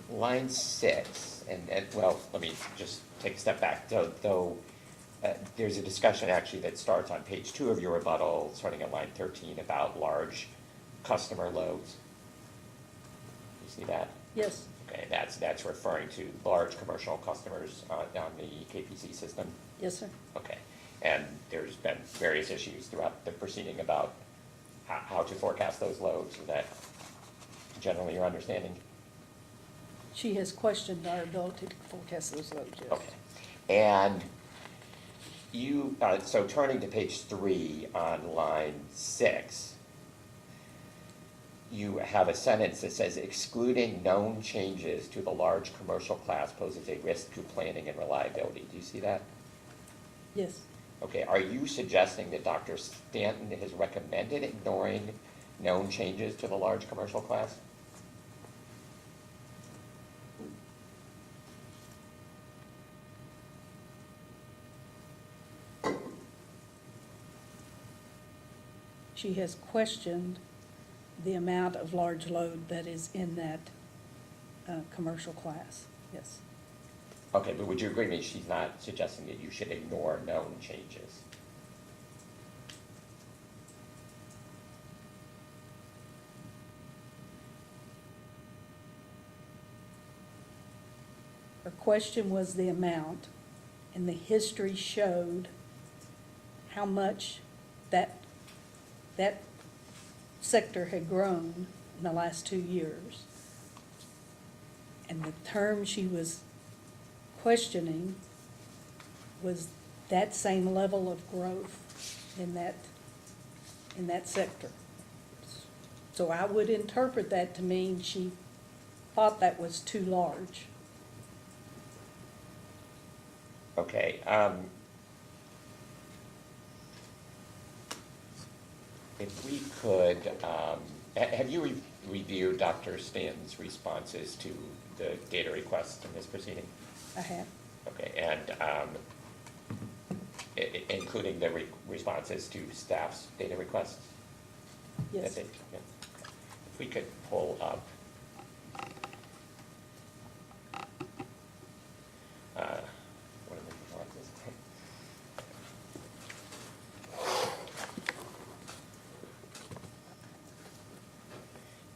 Line 6, and well, let me just take a step back, though there's a discussion actually that starts on page 2 of your rebuttal, starting at line 13, about large customer loads. You see that? Yes. Okay, that's referring to large commercial customers on the KPC system? Yes, sir. Okay, and there's been various issues throughout the proceeding about how to forecast those loads. Is that generally your understanding? She has questioned our ability to forecast those loads, yes. Okay, and you, so turning to page 3 on line 6, you have a sentence that says, excluding known changes to the large commercial class poses a risk to planning and reliability. Do you see that? Yes. Okay, are you suggesting that Dr. Stanton has recommended ignoring known changes to the large commercial class? She has questioned the amount of large load that is in that commercial class, yes. Okay, but would you agree with me, she's not suggesting that you should ignore known changes? Her question was the amount, and the history showed how much that sector had grown in the last 2 years. And the term she was questioning was that same level of growth in that sector. So I would interpret that to mean she thought that was too large. Okay, if we could, have you reviewed Dr. Stanton's responses to the data requests in this proceeding? I have. Okay, and including the responses to staff's data requests? Yes. I think, yeah. If we could pull up what are the responses?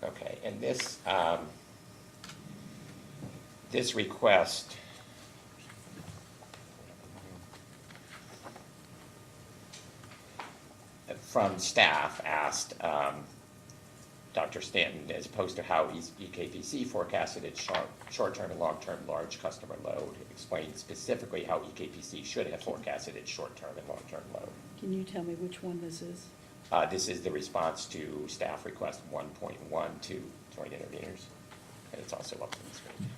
Okay, and this request from staff asked Dr. Stanton, as opposed to how EKPC forecasted its short-term and long-term large customer load, explain specifically how EKPC should have forecasted its short-term and long-term load. Can you tell me which one this is? This is the response to staff request 1.1 to joint interveners, and it's also up on the screen.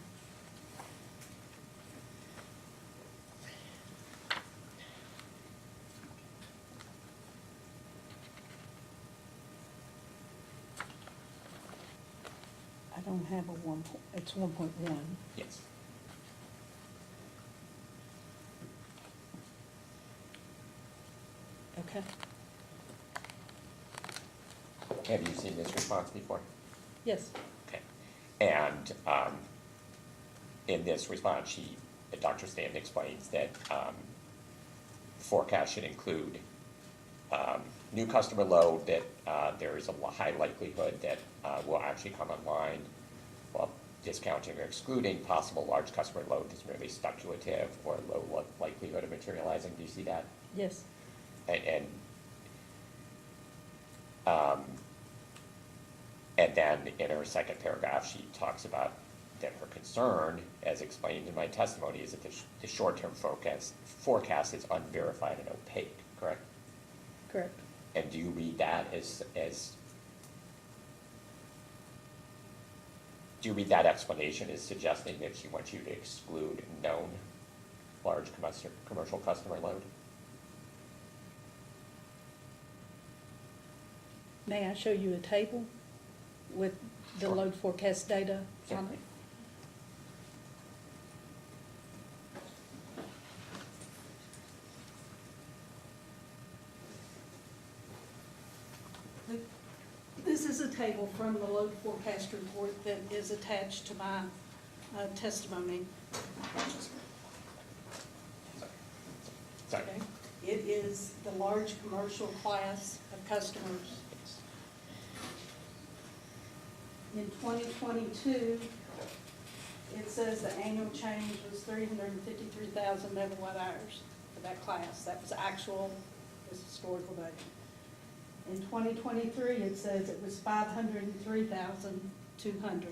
I don't have it's 1.1. Yes. Okay. Have you seen this response before? Yes. Okay. And in this response, Dr. Stanton explains that forecast should include new customer load that there is a high likelihood that will actually come online, while discounting or excluding possible large customer load is merely speculative or low likelihood of materializing. Do you see that? Yes. And then in her second paragraph, she talks about that her concern, as explained in my testimony, is that the short-term forecast is unverified and opaque, correct? Correct. And do you read that as do you read that explanation as suggesting that she wants you to exclude known large commercial customer load? May I show you a table? with the Sure. load forecast data on it? This is a table from the load forecast report that is attached to my testimony. Sorry. Okay. It is the large commercial class of customers. In 2022, it says the annual change was 353,000 megawatt hours for that class. That was actual, this historical data. In 2023, it says it was 503,200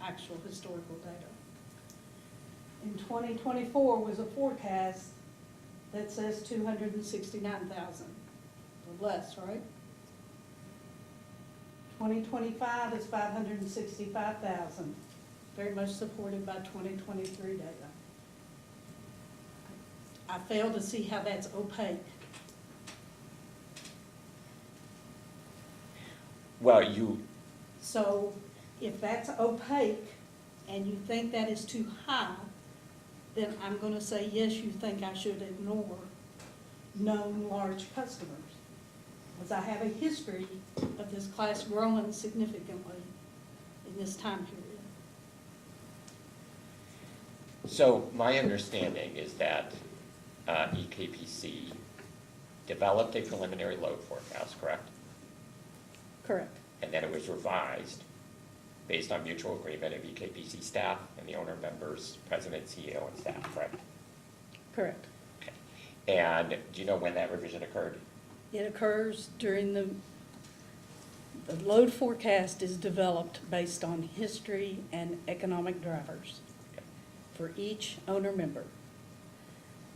actual historical data. In 2024 was a forecast that says 269,000, or less, right? 2025 is 565,000, very much supported by 2023 data. I fail to see how that's opaque. Well, you, So if that's opaque and you think that is too high, then I'm gonna say, yes, you think I should ignore known large customers. Because I have a history of this class growing significantly in this time period. so my understanding is that EKPC developed a preliminary load forecast, correct? Correct. And then it was revised based on mutual agreement of EKPC staff and the owner members, president, CEO, and staff, correct? Correct. Okay. And do you know when that revision occurred? It occurs during the load forecast is developed based on history and economic drivers Okay. for each owner member.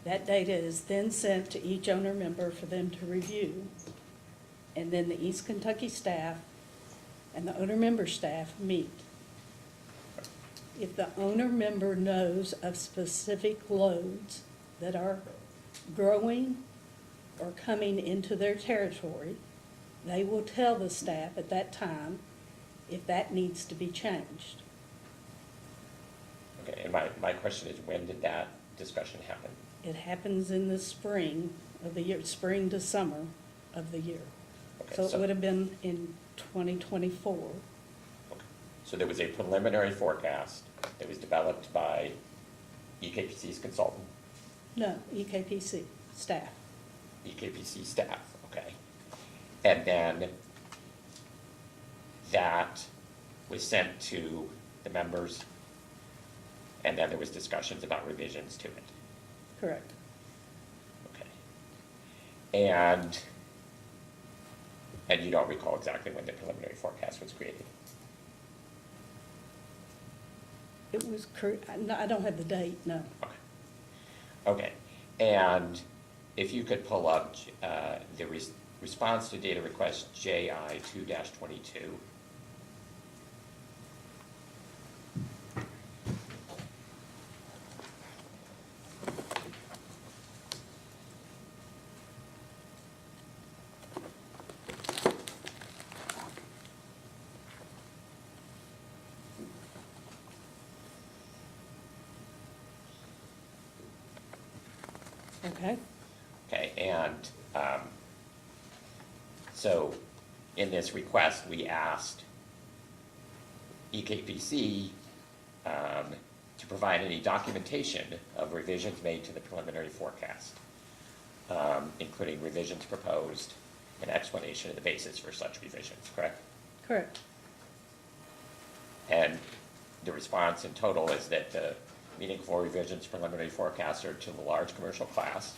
That data is then sent to each owner member for them to review. And then the East Kentucky staff and the owner member staff meet. If the owner member knows of specific loads that are growing or coming into their territory, they will tell the staff at that time if that needs to be changed. Okay, and my question is, when did that discussion happen? It happens in the spring of the year, spring to summer of the year. Okay, So it would have been in 2024. Okay. So there was a preliminary forecast that was developed by EKPC's consultant, No, EKPC staff. EKPC staff, okay? And then that was sent to the members, and then there was discussions about revisions to it, Correct. okay? And you don't recall exactly when the preliminary forecast was created? It was, I don't have the date, no. Okay. Okay, and if you could pull up the response to data request JI 2-22. Okay. Okay, and so in this request, we asked EKPC to provide any documentation of revisions made to the preliminary forecast, including revisions proposed, an explanation of the basis for such revisions, correct? Correct. And the response in total is that the meaningful revisions preliminary forecasts are to the large commercial class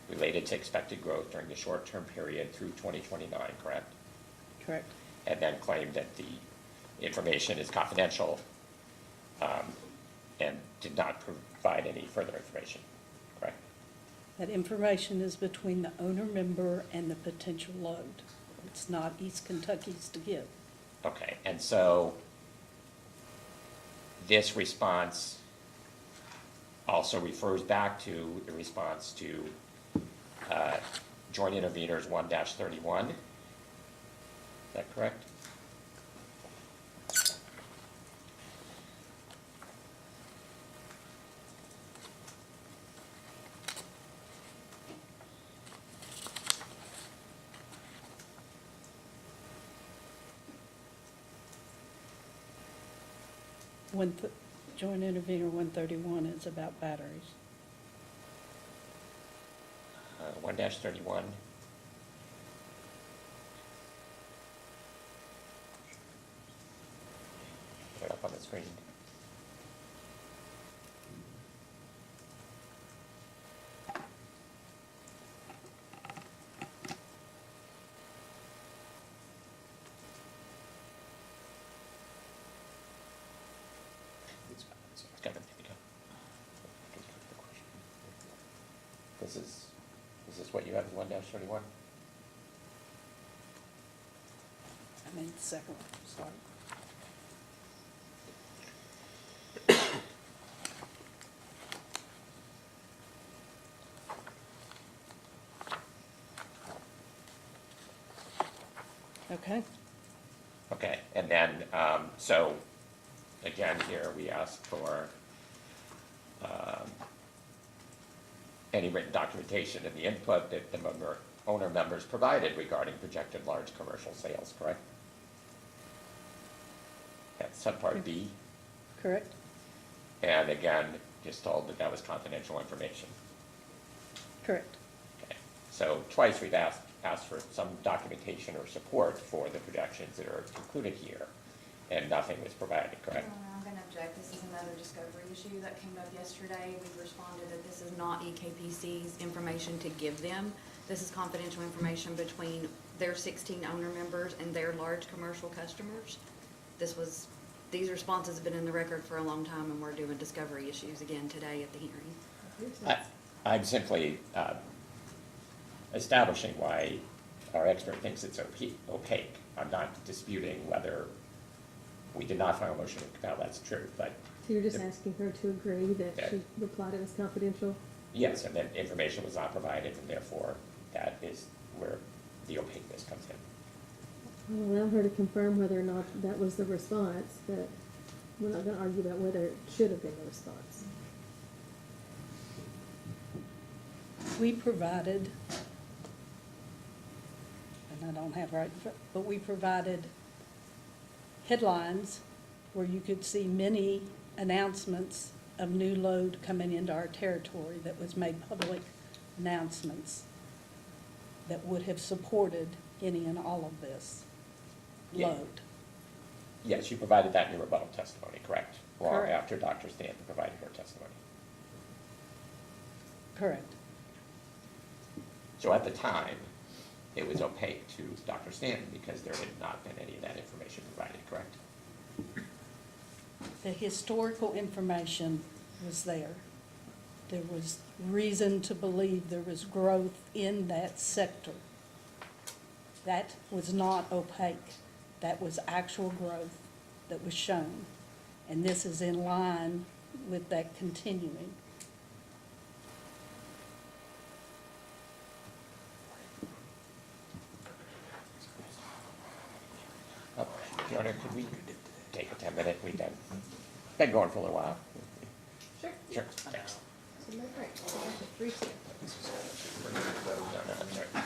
related to expected growth during the short-term period through 2029, correct? Correct. And then claim that the information is confidential and did not provide any further information, correct? That information is between the owner member and the potential load. It's not East Kentucky's to give. Okay, and so this response also refers back to the response to Joint Intervenors 1-31. Is that correct? Joint intervenor 131 is about batteries. 1-31. Put it up on the screen. It's coming, here we go. Is this what you have as 1-31? I mean, the second one, sorry. Okay. Okay, and then, so, again, here we ask for any written documentation of the input that the owner members provided regarding projected large commercial sales, correct? That's subpart B. Correct? And again, just told that that was confidential information. Correct. Okay. So twice we've asked for some documentation or support for the projections that are included here, and nothing was provided, correct? I'm gonna object, this is another discovery issue that came up yesterday. We responded that this is not EKPC's information to give them. This is confidential information between their 16 owner members and their large commercial customers. These responses have been in the record for a long time, and we're doing discovery issues again today at the hearing. I'm simply establishing why our expert thinks it's opaque. I'm not disputing whether we did not file a motion to compel, that's true, but So you're just asking her to agree that Yeah. she replied it was confidential? yes, and then information was not provided, and therefore that is where the opaqueness comes in. I'll allow her to confirm whether or not that was the response, but we're not gonna argue about whether it should have been the response. We provided, and I don't have right, but we provided headlines where you could see many announcements of new load coming into our territory that was made public announcements that would have supported any and all of this Yeah. load. Yes, you provided that in your rebuttal testimony, correct? Or Correct. after Dr. Stanton provided her testimony. Correct. So at the time, it was opaque to Dr. Stanton because there had not been any of that information provided, correct? The historical information was there. There was reason to believe there was growth in that sector. That was not opaque. That was actual growth that was shown. And this is in line with that continuing. Your Honor, could we take a 10-minute? We've been going for a little while. Sure. Sure, thanks. So no break. So that's a 3-2. No, that's all right.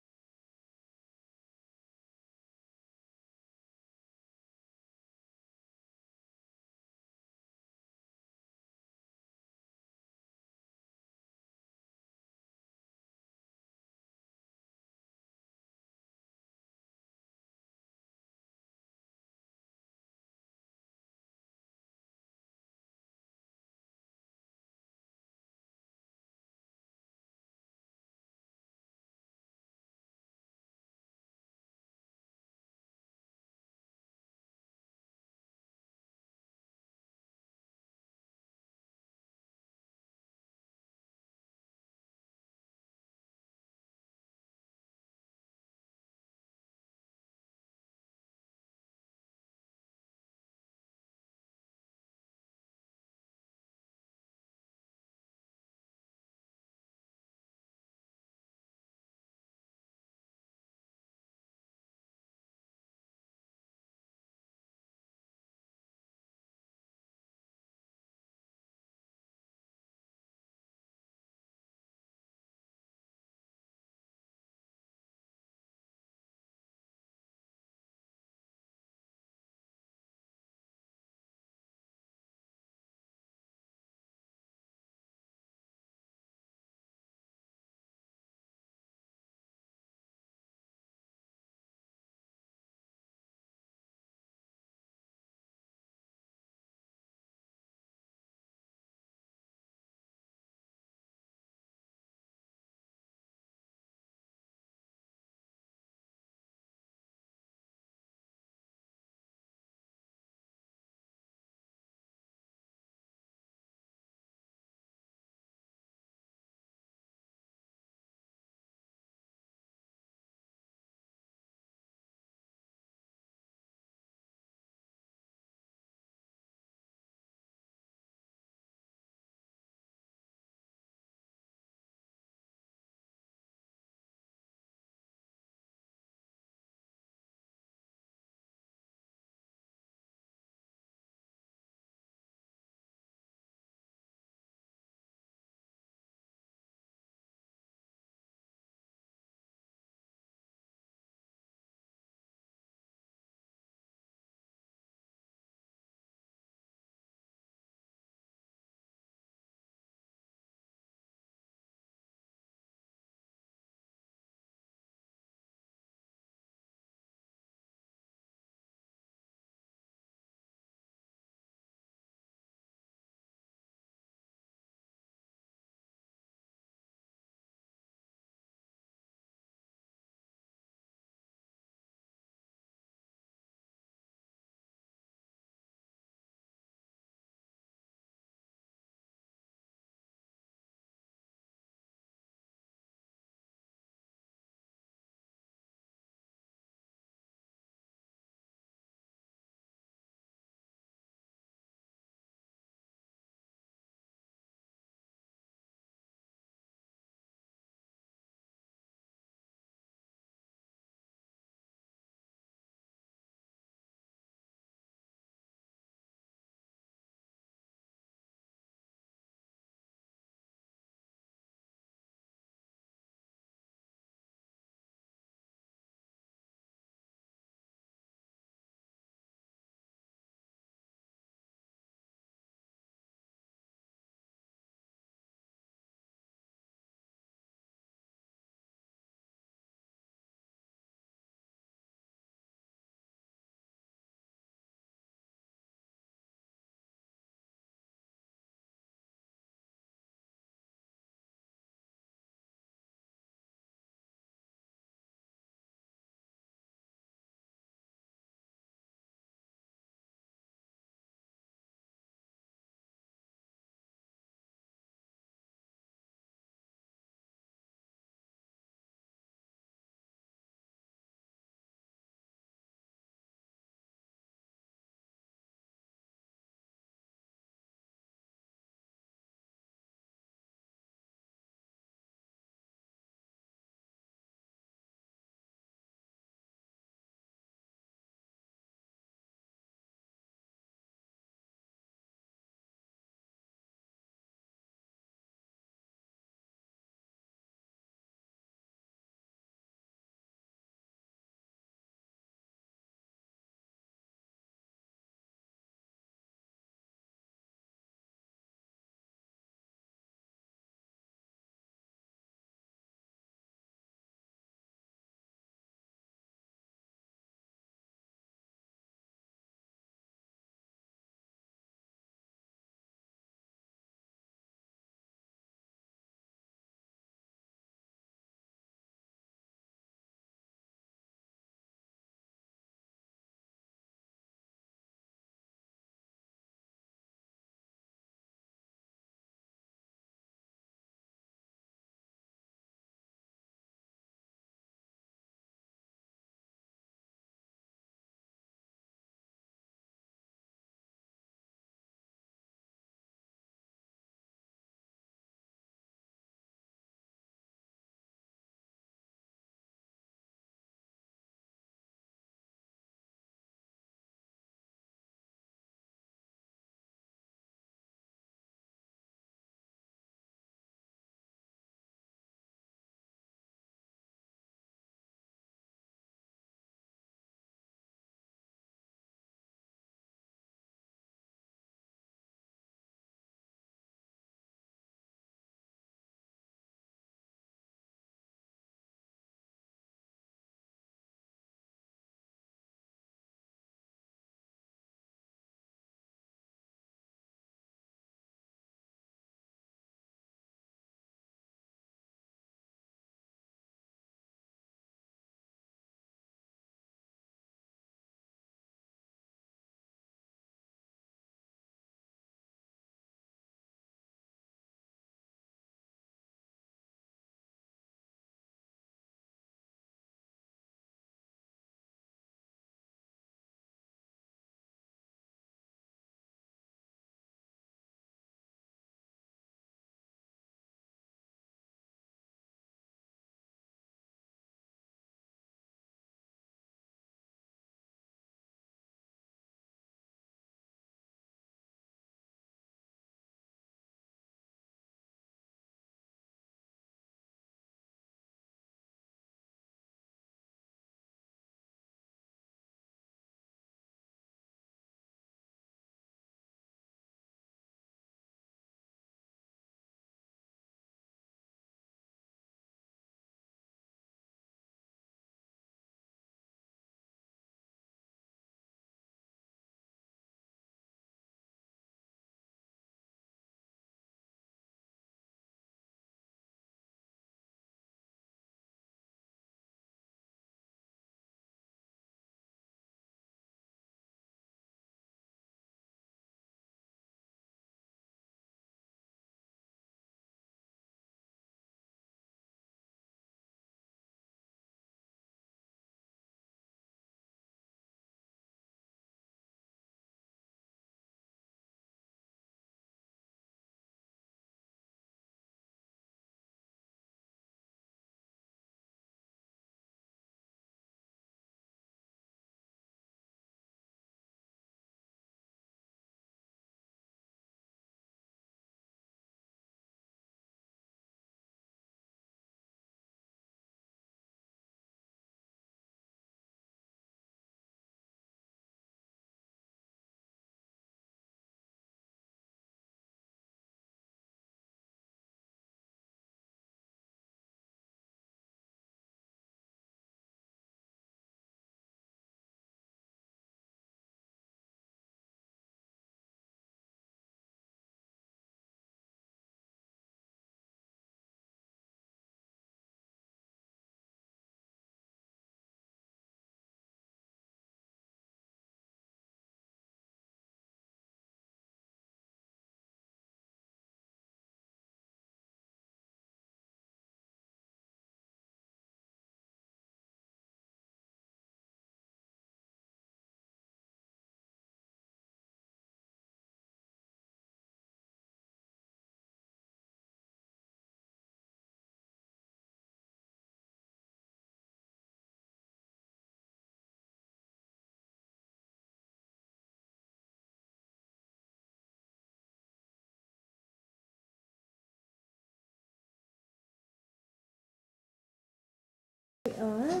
We are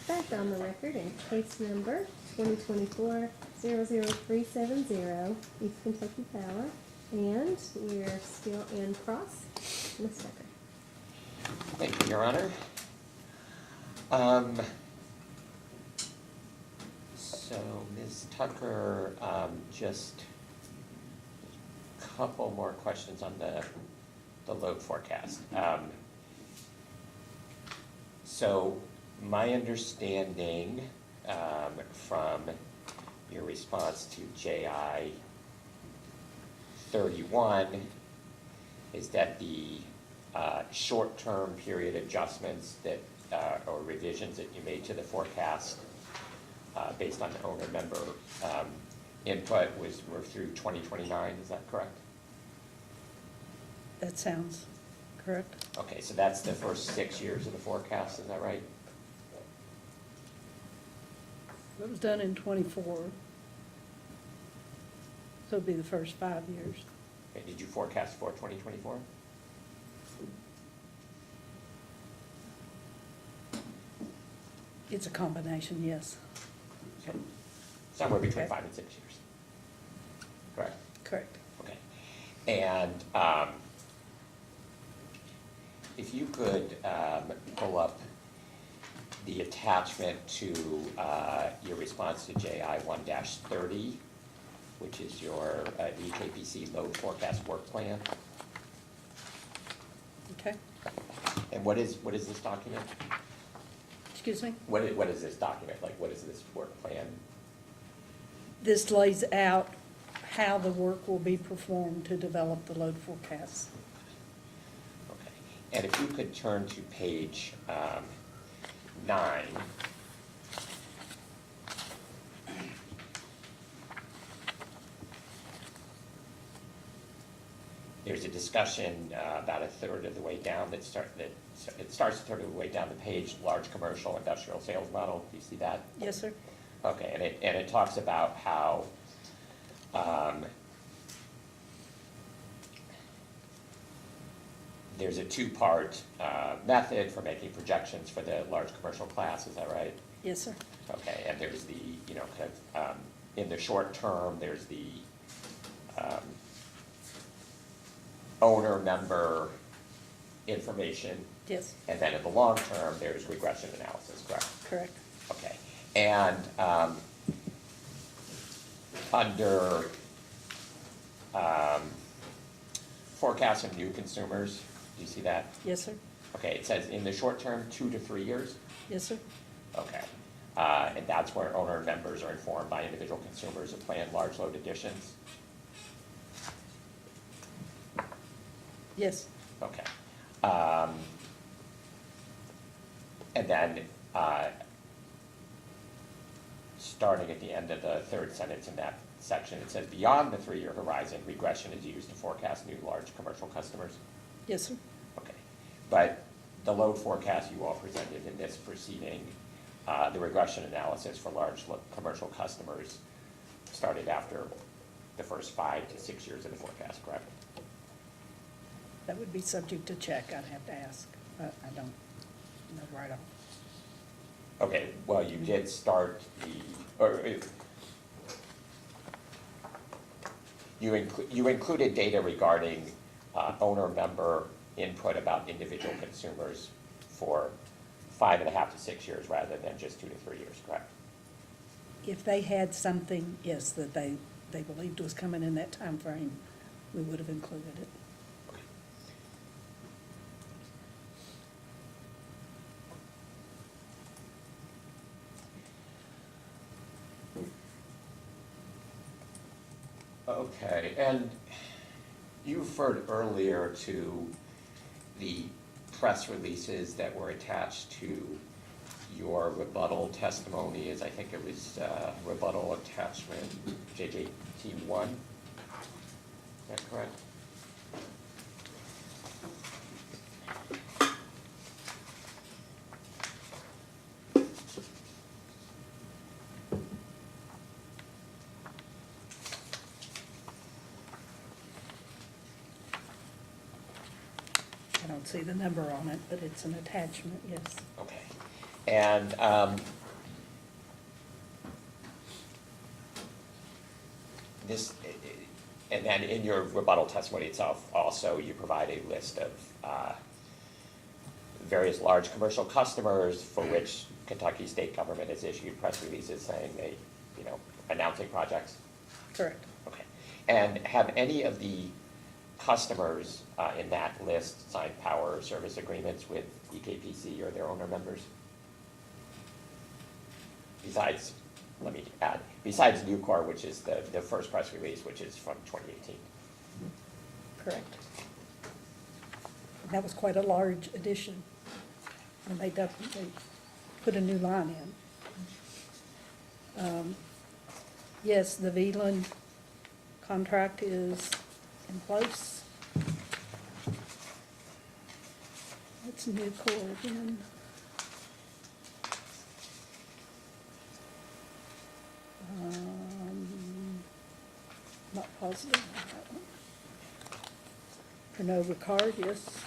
back on the record in case number 2024-00370, East Kentucky Power, and we're still in cross. Ms. Tucker. Thank you, Your Honor. So, Ms. Tucker, just a couple more questions on the load forecast. So, my understanding from your response to JI 31 is that the short-term period adjustments that or revisions that you made to the forecast based on the owner-member input were through 2029, is that correct? That sounds correct. Okay, so that's the first 6 years of the forecast, is that right? It was done in '24. So it'd be the first 5 years. Okay, did you forecast for 2024? It's a combination, yes. Okay. Somewhere between Okay. 5 and 6 years. Correct? Correct. Okay. And if you could pull up the attachment to your response to JI 1-30, which is your EKPC load forecast work plan. Okay. And what is this document? Excuse me? What is this document? Like, what is this work plan? This lays out how the work will be performed to develop the load forecast. Okay. And if you could turn to page 9. There's a discussion about a third of the way down it starts a third of the way down the page, large commercial industrial sales model. Do you see that? Yes, sir. Okay, and it talks about how there's a two-part method for making projections for the large commercial class. Is that right? Yes, sir. Okay, and there's the, kind of, in the short term, there's the owner-member information. Yes, And then in the long term, there's regression analysis, correct? correct. Okay, and under forecast of new consumers, do you see that? Yes, sir. Okay, it says in the short term, 2 to 3 years? Yes, sir. Okay, and that's where owner members are informed by individual consumers of planned large load additions? Yes, Okay. And then, starting at the end of the third sentence in that section, it says, beyond the 3-year horizon, regression is used to forecast new large commercial customers? yes, sir. Okay. But the load forecast you all presented in this proceeding, the regression analysis for large commercial customers started after the first 5 to 6 years of the forecast, correct? That would be subject to check, I'd have to ask. I don't know right off. Okay, well, you did start you included data regarding owner-member input about individual consumers for 5.5 to 6 years rather than just 2 to 3 years, correct? If they had something, yes, that they believed was coming in that time frame, we would have included it. Okay, and you referred earlier to the press releases that were attached to your rebuttal testimony, as I think it was rebuttal attachment JJT1. Is that correct? I don't see the number on it, but it's an attachment, yes. Okay. And this, and then in your rebuttal testimony itself, also you provide a list of various large commercial customers for which Kentucky state government has issued press releases saying they, announcing projects. Correct. Okay. And have any of the customers in that list signed power service agreements with EKPC or their owner members? Besides, let me add, besides Nucor, which is the first press release, which is from 2018. Correct. And that was quite a large addition, and they definitely put a new line in. Yes, the Veland contract is in place. What's Nucor again? Not positive on that one. Pernod Ricard, yes.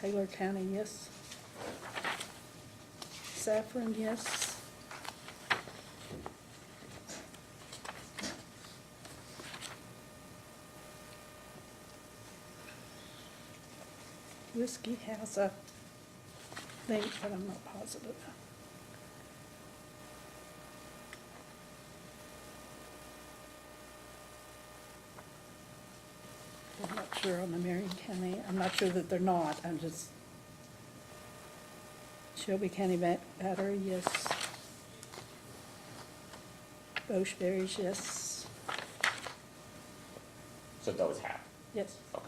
Taylor County, yes. Saffron, yes. Whiskey House, I think, but I'm not positive. I'm not sure on the Marion County. I'm not sure that they're not. I'm just. Shelby County Battery, yes. Boschberries, yes. So those have. Yes. Okay.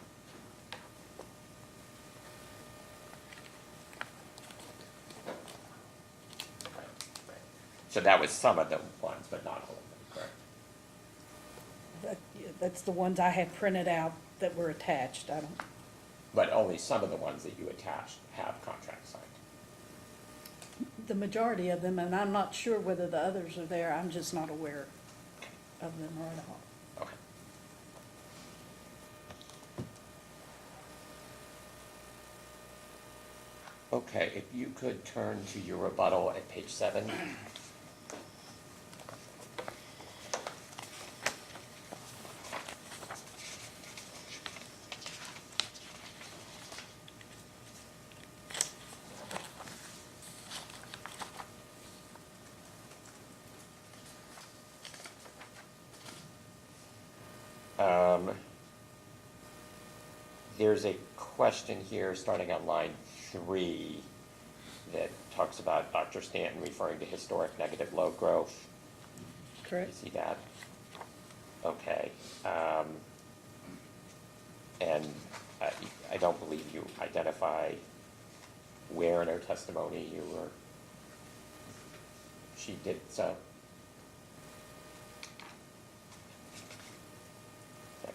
Right. So that was some of the ones, but not all of them, correct? That's the ones I had printed out that were attached. I don't. But only some of the ones that you attached have contracts signed. The majority of them, and I'm not sure whether the others are there. I'm just not aware of them right at all. Okay. Okay, if you could turn to your rebuttal at page 7. There's a question here starting on line 3 that talks about Dr. Stanton referring to historic negative load growth. Correct. You see that? Okay. And I don't believe you identify where in her testimony she did so.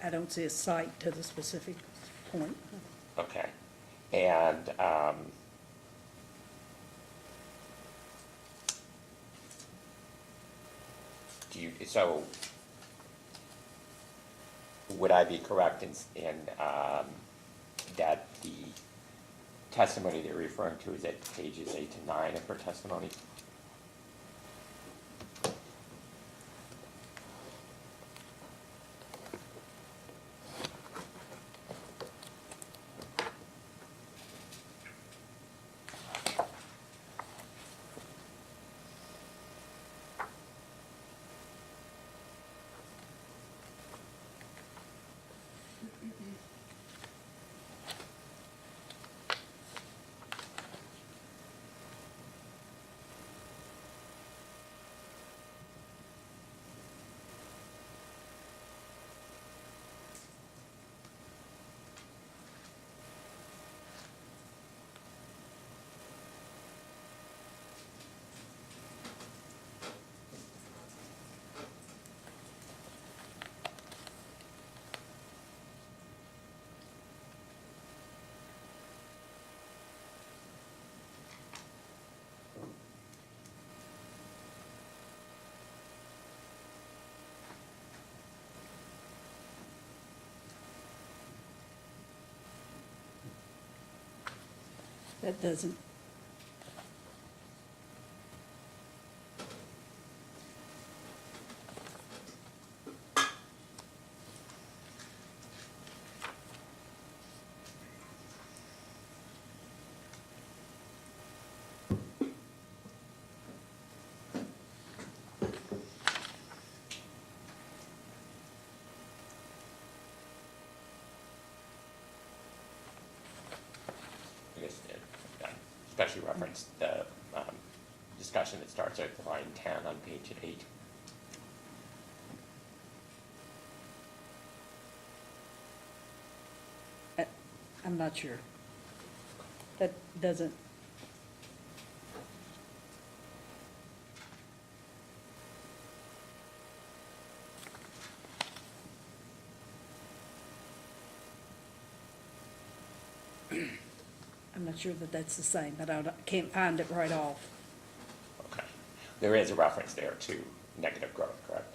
I don't see a cite to the specific point. Okay. And so would I be correct in that the testimony that you're referring to is at pages 8 to 9 of her testimony? That doesn't, I guess, especially reference the discussion that starts at line 10 on page 8. I'm not sure. That doesn't, I'm not sure that that's the same, but I can't find it right off. Okay. There is a reference there to negative growth, correct?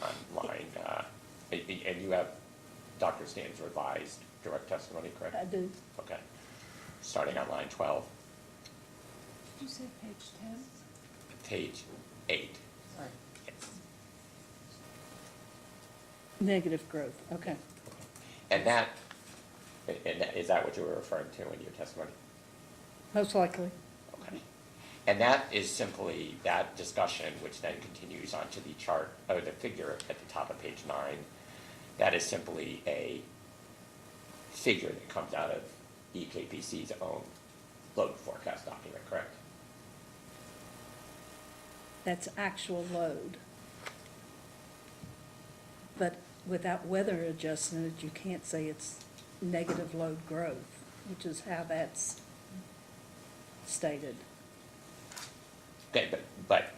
On line, and you have Dr. Stanton's revised direct testimony, correct? I do. Okay. Starting on line 12, Did you say page 10? page 8. Sorry. Yes. Negative growth, okay. And that, is that what you were referring to in your testimony? Most likely. Okay. And that is simply that discussion, which then continues onto the chart, or the figure at the top of page 9. That is simply a figure that comes out of EKPC's own load forecast document, correct? That's actual load. But without weather adjustment, you can't say it's negative load growth, which is how that's stated. Okay, but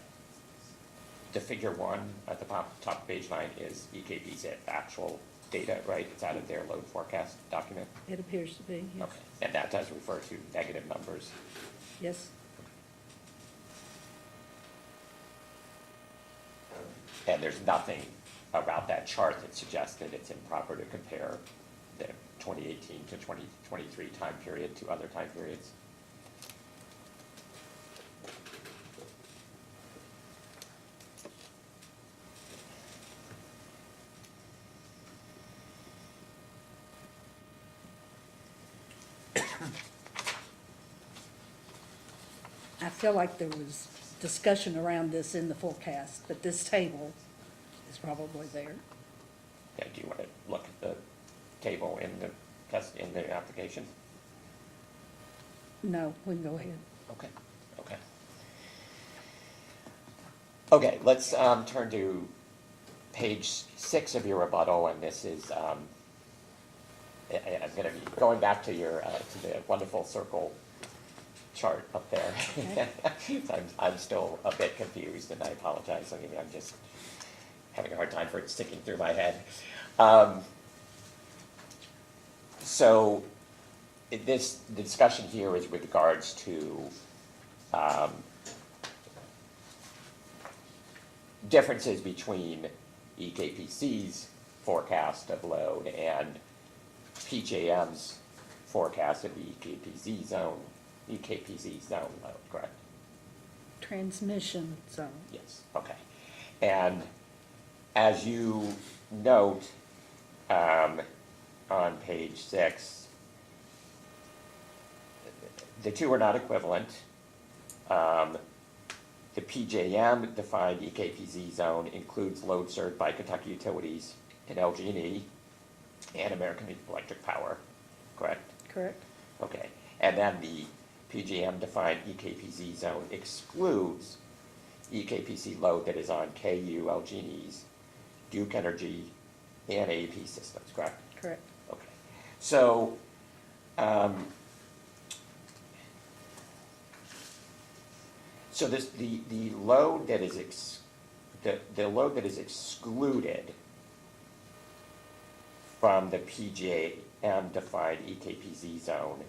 the figure 1 at the top of page 9 is EKP's actual data, right? It's out of their load forecast document? It appears to be, yes. Okay, and that does refer to negative numbers. Yes. And there's nothing about that chart that suggests that it's improper to compare the 2018 to 2023 time period to other time periods? I feel like there was discussion around this in the forecast, but this table is probably there. Yeah, do you want to look at the table in the test, in the application? No, we can go ahead. Okay, okay. Okay, let's turn to page 6 of your rebuttal, and this is, I'm gonna be going back to your, to the wonderful circle chart up there. Okay. So I'm still a bit confused, and I apologize, I mean, I'm just having a hard time for it sticking through my head. So the discussion here is with regards to differences between EKPC's forecast of load and PJM's forecast of the EKPC zone load, correct? Transmission zone. Yes, okay. And as you note on page 6, the two are not equivalent. The PJM defined EKPZ zone includes load served by Kentucky Utilities and LG&E and American Electric Power, correct? Correct. Okay, and then the PJM defined EKPZ zone excludes EKPC load that is on KU, LG&E's, Duke Energy, and AEP systems, correct? Correct. Okay, so so this the load that is the load that is excluded from the PJM defined EKPZ zone,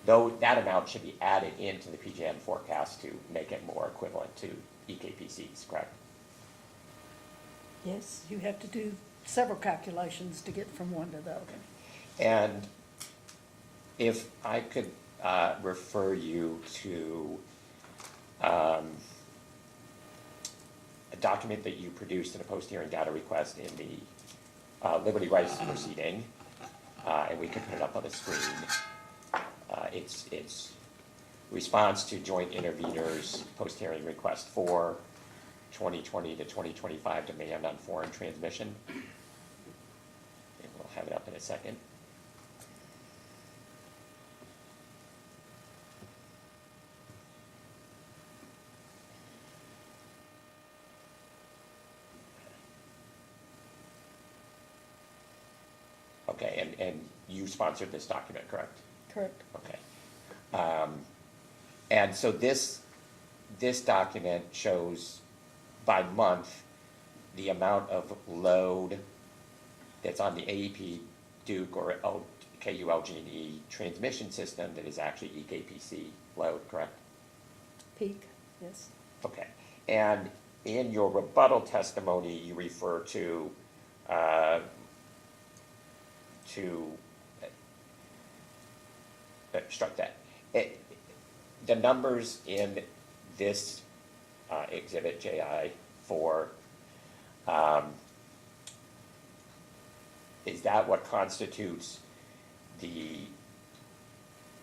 though that amount should be added into the PJM forecast to make it more equivalent to EKPCs, correct? Yes, you have to do several calculations to get from one to the other. And if I could refer you to a document that you produced in a post-hearing data request in the Liberty Rights proceeding, and we can put it up on the screen. It's response to joint interveners post-hearing request for 2020 to 2025 demand on foreign transmission. And we'll have it up in a second. Okay, and you sponsored this document, correct? Correct. Okay. And so this document shows by month the amount of load that's on the AEP, Duke, or KULG&E transmission system that is actually EKPC load, correct? Peak, yes. Okay. And in your rebuttal testimony, you refer to struck that. The numbers in this exhibit JI for, is that what constitutes the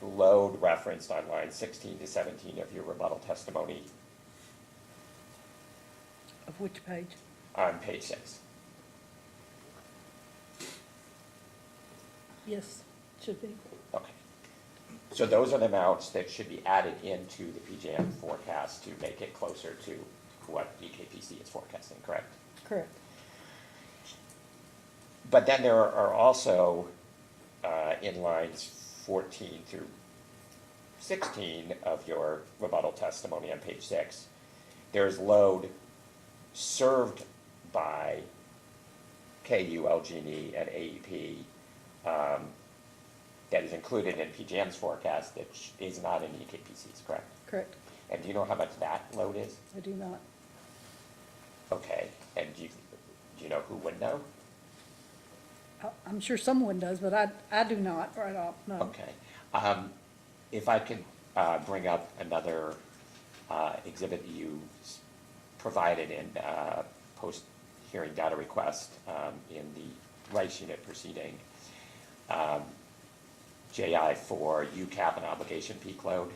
load referenced on line 16 to 17 of your rebuttal testimony Of which page? on page 6? Yes, should be. Okay. So those are the amounts that should be added into the PJM forecast to make it closer to what EKPC is forecasting, correct? Correct. But then there are also, in lines 14 through 16 of your rebuttal testimony on page 6, there's load served by KULG&E and AEP that is included in PJM's forecast that is not in EKPC's, correct? Correct. And do you know how much that load is? I do not. Okay, and do you know who would know? I'm sure someone does, but I do not right off, no. Okay. If I could bring up another exhibit that you provided in post-hearing data request in the rights unit proceeding, JI for UCAP and obligation peak load.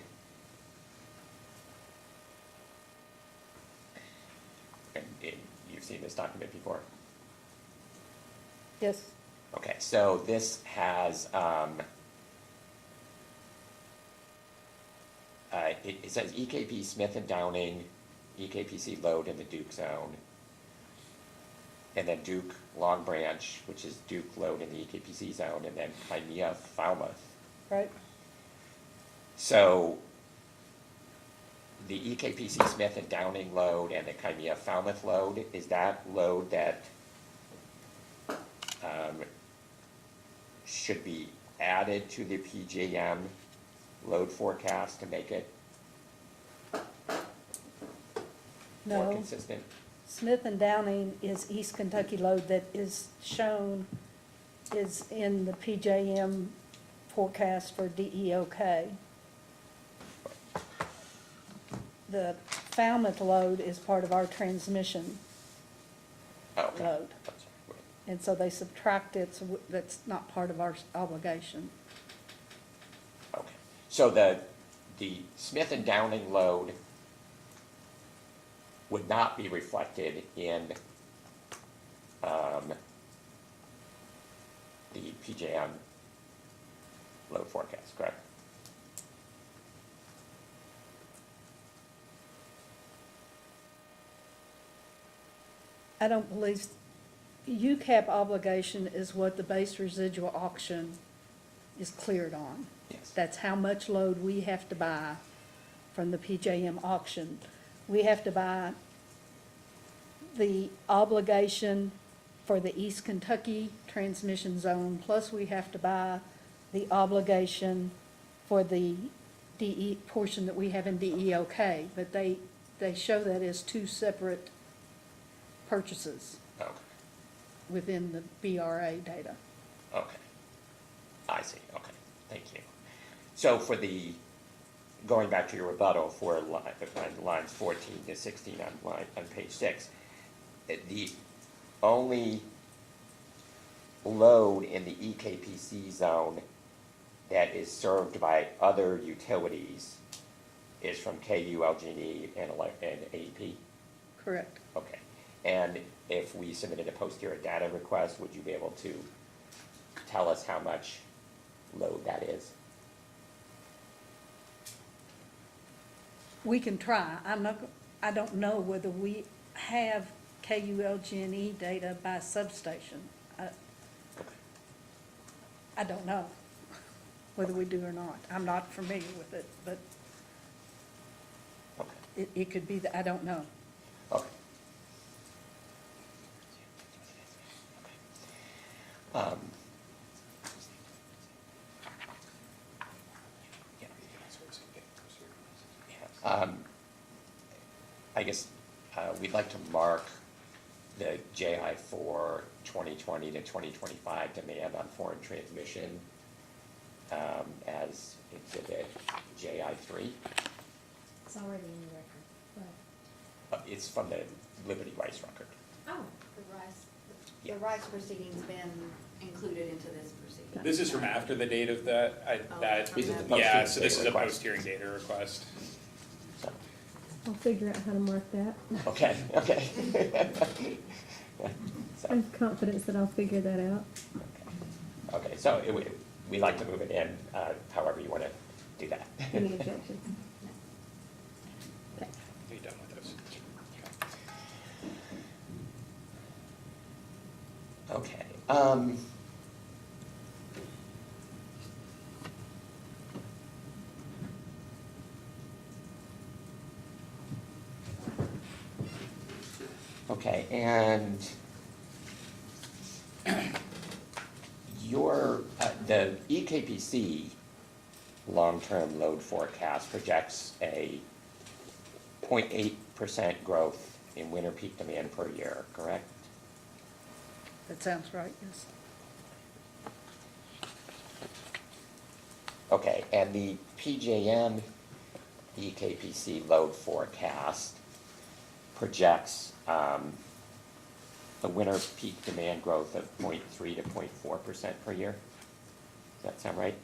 And you've seen this document before? Yes, Okay, so this has, it says EKP Smith and Downing, EKPC load in the Duke zone. And then Duke Long Branch, which is Duke load in the EKPC zone, and then Crimea Falmouth. right? So the EKPC Smith and Downing load and the Crimea Falmouth load, is that load that should be added to the PJM load forecast to make it more No. consistent? Smith and Downing is East Kentucky load that is shown, is in the PJM forecast for DEOK. The Falmouth load is part of our transmission Oh, okay. load. That's right. And so they subtract it, so that's not part of our obligation. Okay, so the Smith and Downing load would not be reflected in the PJM load forecast, correct? I don't believe, UCAP obligation is what the base residual auction is cleared on. Yes. That's how much load we have to buy from the PJM auction. We have to buy the obligation for the East Kentucky transmission zone, plus we have to buy the obligation for the DE, portion that we have in DEOK, but they show that as two separate purchases. Okay. within the BRA data. Okay. I see, okay, thank you. So for going back to your rebuttal for lines 14 to 16 on page 6, the only load in the EKPC zone that is served by other utilities is from KU, LG&E, and AEP? Correct. Okay. And if we submitted a posterior data request, would you be able to tell us how much load that is? We can try. I don't know whether we have KULG&E data by substation. I don't know whether we do or not. I'm not familiar with it, but Okay. it could be that, I don't know. Okay. Um, I guess we'd like to mark the JI for 2020 to 2025 demand on foreign transmission as exhibit JI3. It's already in the record, It's from the Liberty Rice record. Oh. Yeah. The rights proceeding's been included into this proceeding. This is from after the date of that, These are the yeah, post-hearing so this data is a request. post-hearing data request. So, I'll figure out how to mark that. okay, okay. I So, have confidence that I'll figure that out. okay, so we'd like to move it in however you want to do that. Any objections? Okay. Are you done with those? Okay. Okay, and the EKPC long-term load forecast projects a 0.8% growth in winter peak demand per year, correct? That sounds right, yes. Okay, and the PJM EKPC load forecast projects a winter peak demand growth of 0.3 to 0.4% per year. Does that sound right?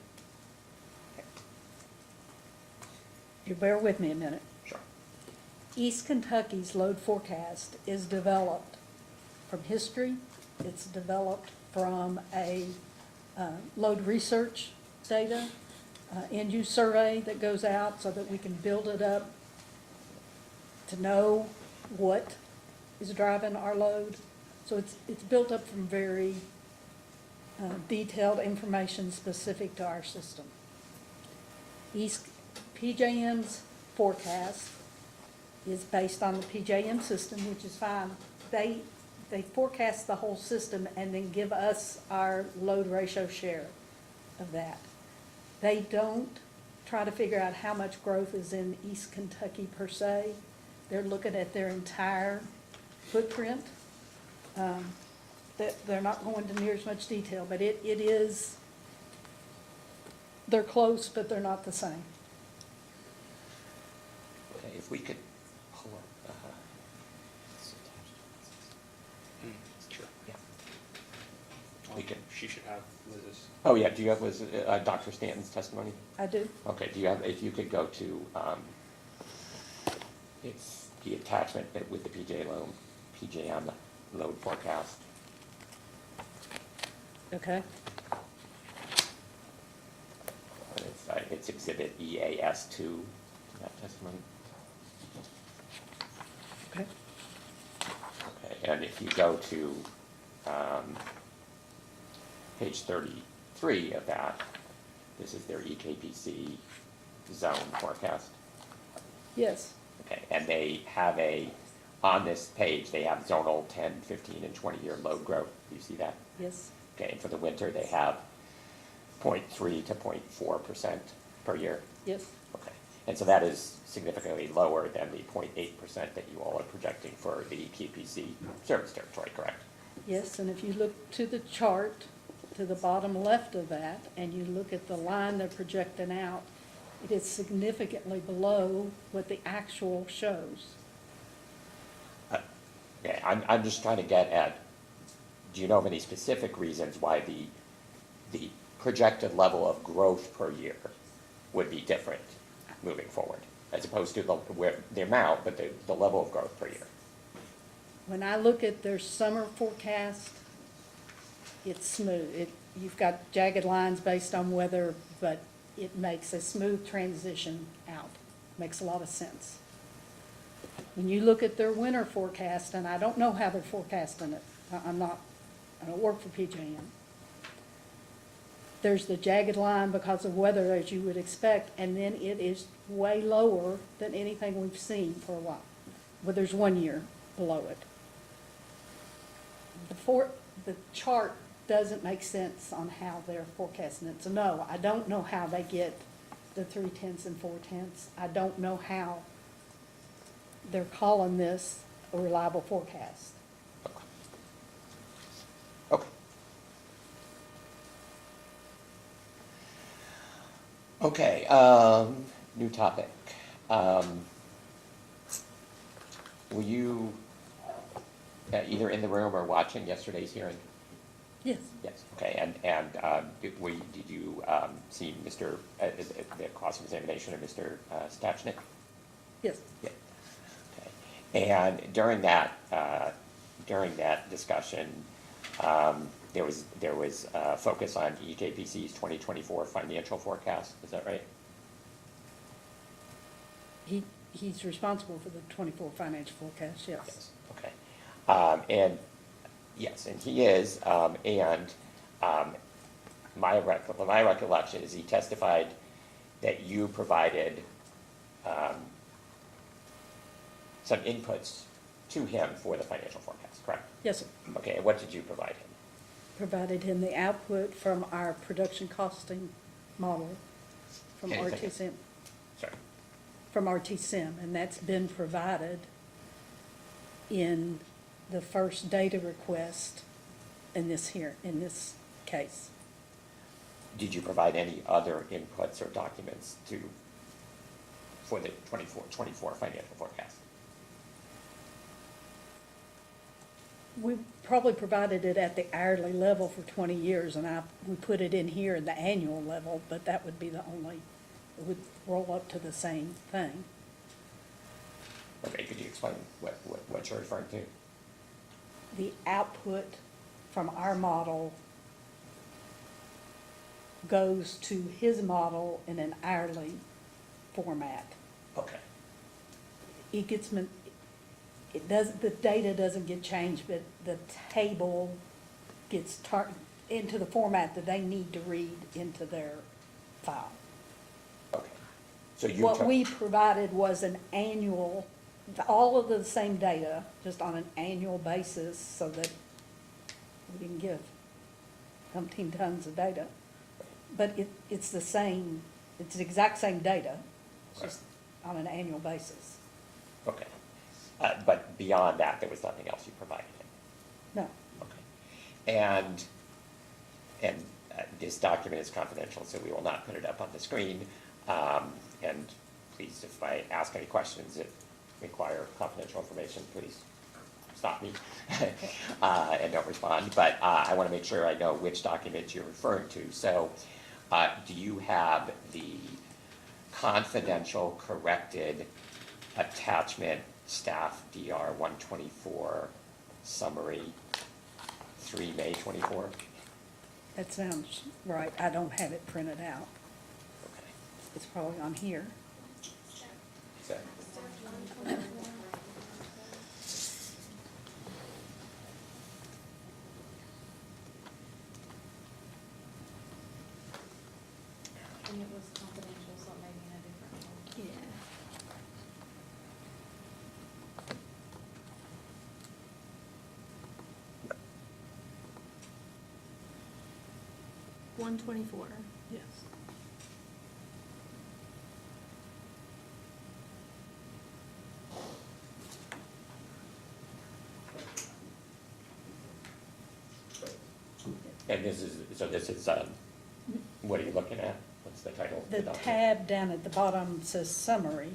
Okay, You bear with me a minute. sure. East Kentucky's load forecast is developed from history. It's developed from a load research data, end-use survey that goes out so that we can build it up to know what is driving our load. So it's built up from very detailed information specific to our system. PJM's forecast is based on the PJM system, which is fine. They forecast the whole system and then give us our load ratio share of that. They don't try to figure out how much growth is in East Kentucky per se. They're looking at their entire footprint. They're not going to near as much detail, but it is, they're close, but they're not the same. Okay, if we could pull up, Sure. yeah. We can. She should have Liz's. Oh, yeah, do you have Dr. Stanton's testimony? I do. Okay, do you have, if you could go to, it's the attachment with the PJM load forecast. Okay. And it's exhibit EAS2 to that testimony. Okay. Okay, and if you go to page 33 of that, this is their EKPC zone forecast. Yes. Okay, and they have on this page, they have zonal 10, 15, and 20-year load growth. Do you see that? Yes. Okay, and for the winter, they have 0.3 to 0.4% per year. Yes. Okay, and so that is significantly lower than the 0.8% that you all are projecting for the EKPC service territory, correct? Yes, and if you look to the chart, to the bottom left of that, and you look at the line they're projecting out, it is significantly below what the actual shows. Yeah, I'm just trying to get at, do you know of any specific reasons why the projected level of growth per year would be different moving forward, as opposed to the amount, but the level of growth per year? When I look at their summer forecast, it's smooth. You've got jagged lines based on weather, but it makes a smooth transition out. Makes a lot of sense. When you look at their winter forecast, and I don't know how they're forecasting it, I don't work for PJM. There's the jagged line because of weather, as you would expect, and then it is way lower than anything we've seen for a while. But there's 1 year below it. The chart doesn't make sense on how they're forecasting it. So no, I don't know how they get the 3/10 and 4/10. I don't know how they're calling this a reliable forecast. Okay. Okay, new topic. Were you either in the room or watching yesterday's hearing? Yes. Yes, okay, and did you see the cross-examination of Mr. Stachnik? Yes. Yeah. Okay. And during that discussion, there was focus on EKPC's 2024 financial forecast, is that right? He's responsible for the 24 financial forecast, yes. Yes, okay. And, yes, and he is, my recollection is he testified that you provided some inputs to him for the financial forecast, correct? Yes, sir. Okay, and what did you provide him? Provided him the output from our production costing model from Anything else? RTSIM. Sorry. From RTSIM, and that's been provided in the first data request in this case. Did you provide any other inputs or documents for the 24 financial forecast? We probably provided it at the hourly level for 20 years, and we put it in here at the annual level, but that would be it would roll up to the same thing. Okay, could you explain what you're referring to? The output from our model goes to his model in an hourly format. Okay. The data doesn't get changed, but the table gets turned into the format that they need to read into their file. Okay. So What we provided was an annual, all of the same data, just on an annual basis, so that we didn't give umpteen tons of data. But it's the exact same data, it's just on an annual basis. Okay. But beyond that, there was nothing else you provided him? No. Okay. And this document is confidential, so we will not put it up on the screen. And please, if I ask any questions that require confidential information, please stop me and don't respond. But I want to make sure I know which document you're referring to. So do you have the confidential corrected attachment staff DR 124 summary 3 May 24? That sounds right. I don't have it printed out. Okay. It's probably on here. So, And it was confidential, so it may be in a different one. Yeah. $124. Yes. And this is, what are you looking at? What's the title of the The document? tab down at the bottom says summary.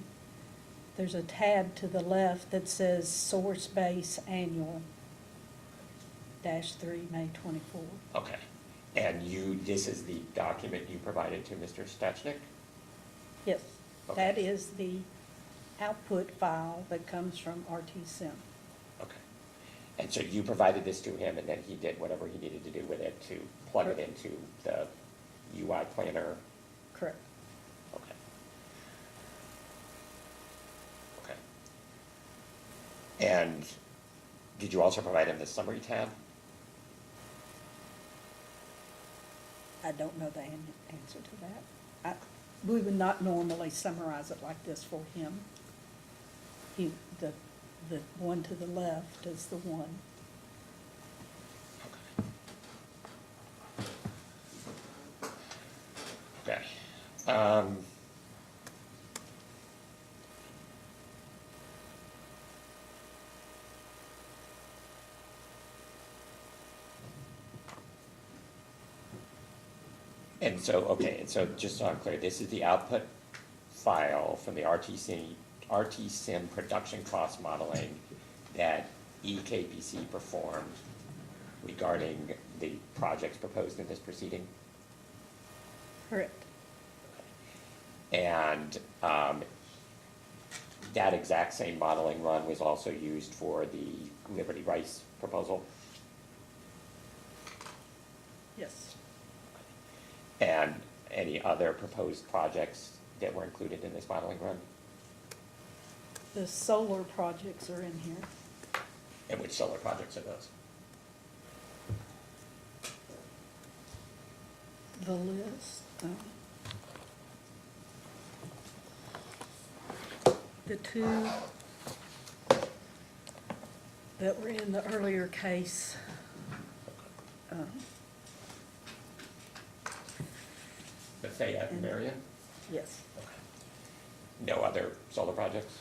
There's a tab to the left that says source base annual -3 May 24. Okay. And this is the document you provided to Mr. Stachnik? Yes, Okay. that is the output file that comes from RTSim. Okay. And so you provided this to him, and then he did whatever he needed to do with it to plug it into the UI planner? Correct. Okay. Okay. And did you also provide him the summary tab? I don't know the answer to that. We would not normally summarize it like this for him. The one to the left is the one. Okay. And so just so I'm clear, this is the output file from the RTSim production cost modeling that EKPC performed regarding the projects proposed in this proceeding? Correct. And that exact same modeling run was also used for the Liberty Rice proposal? Yes. And any other proposed projects that were included in this modeling run? The solar projects are in here. And which solar projects are those? The list. The two that were in the earlier case. The Fayette and Marion? Yes. No other solar projects?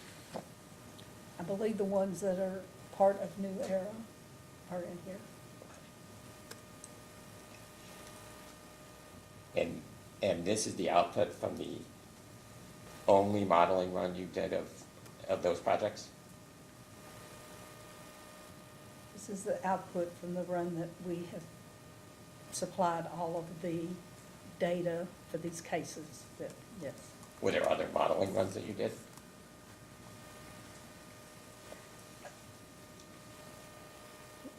I believe the ones that are part of New Era are in here. And this is the output from the only modeling run you did of those projects? This is the output from the run that we have supplied all of the data for these cases that, yes. Were there other modeling runs that you did?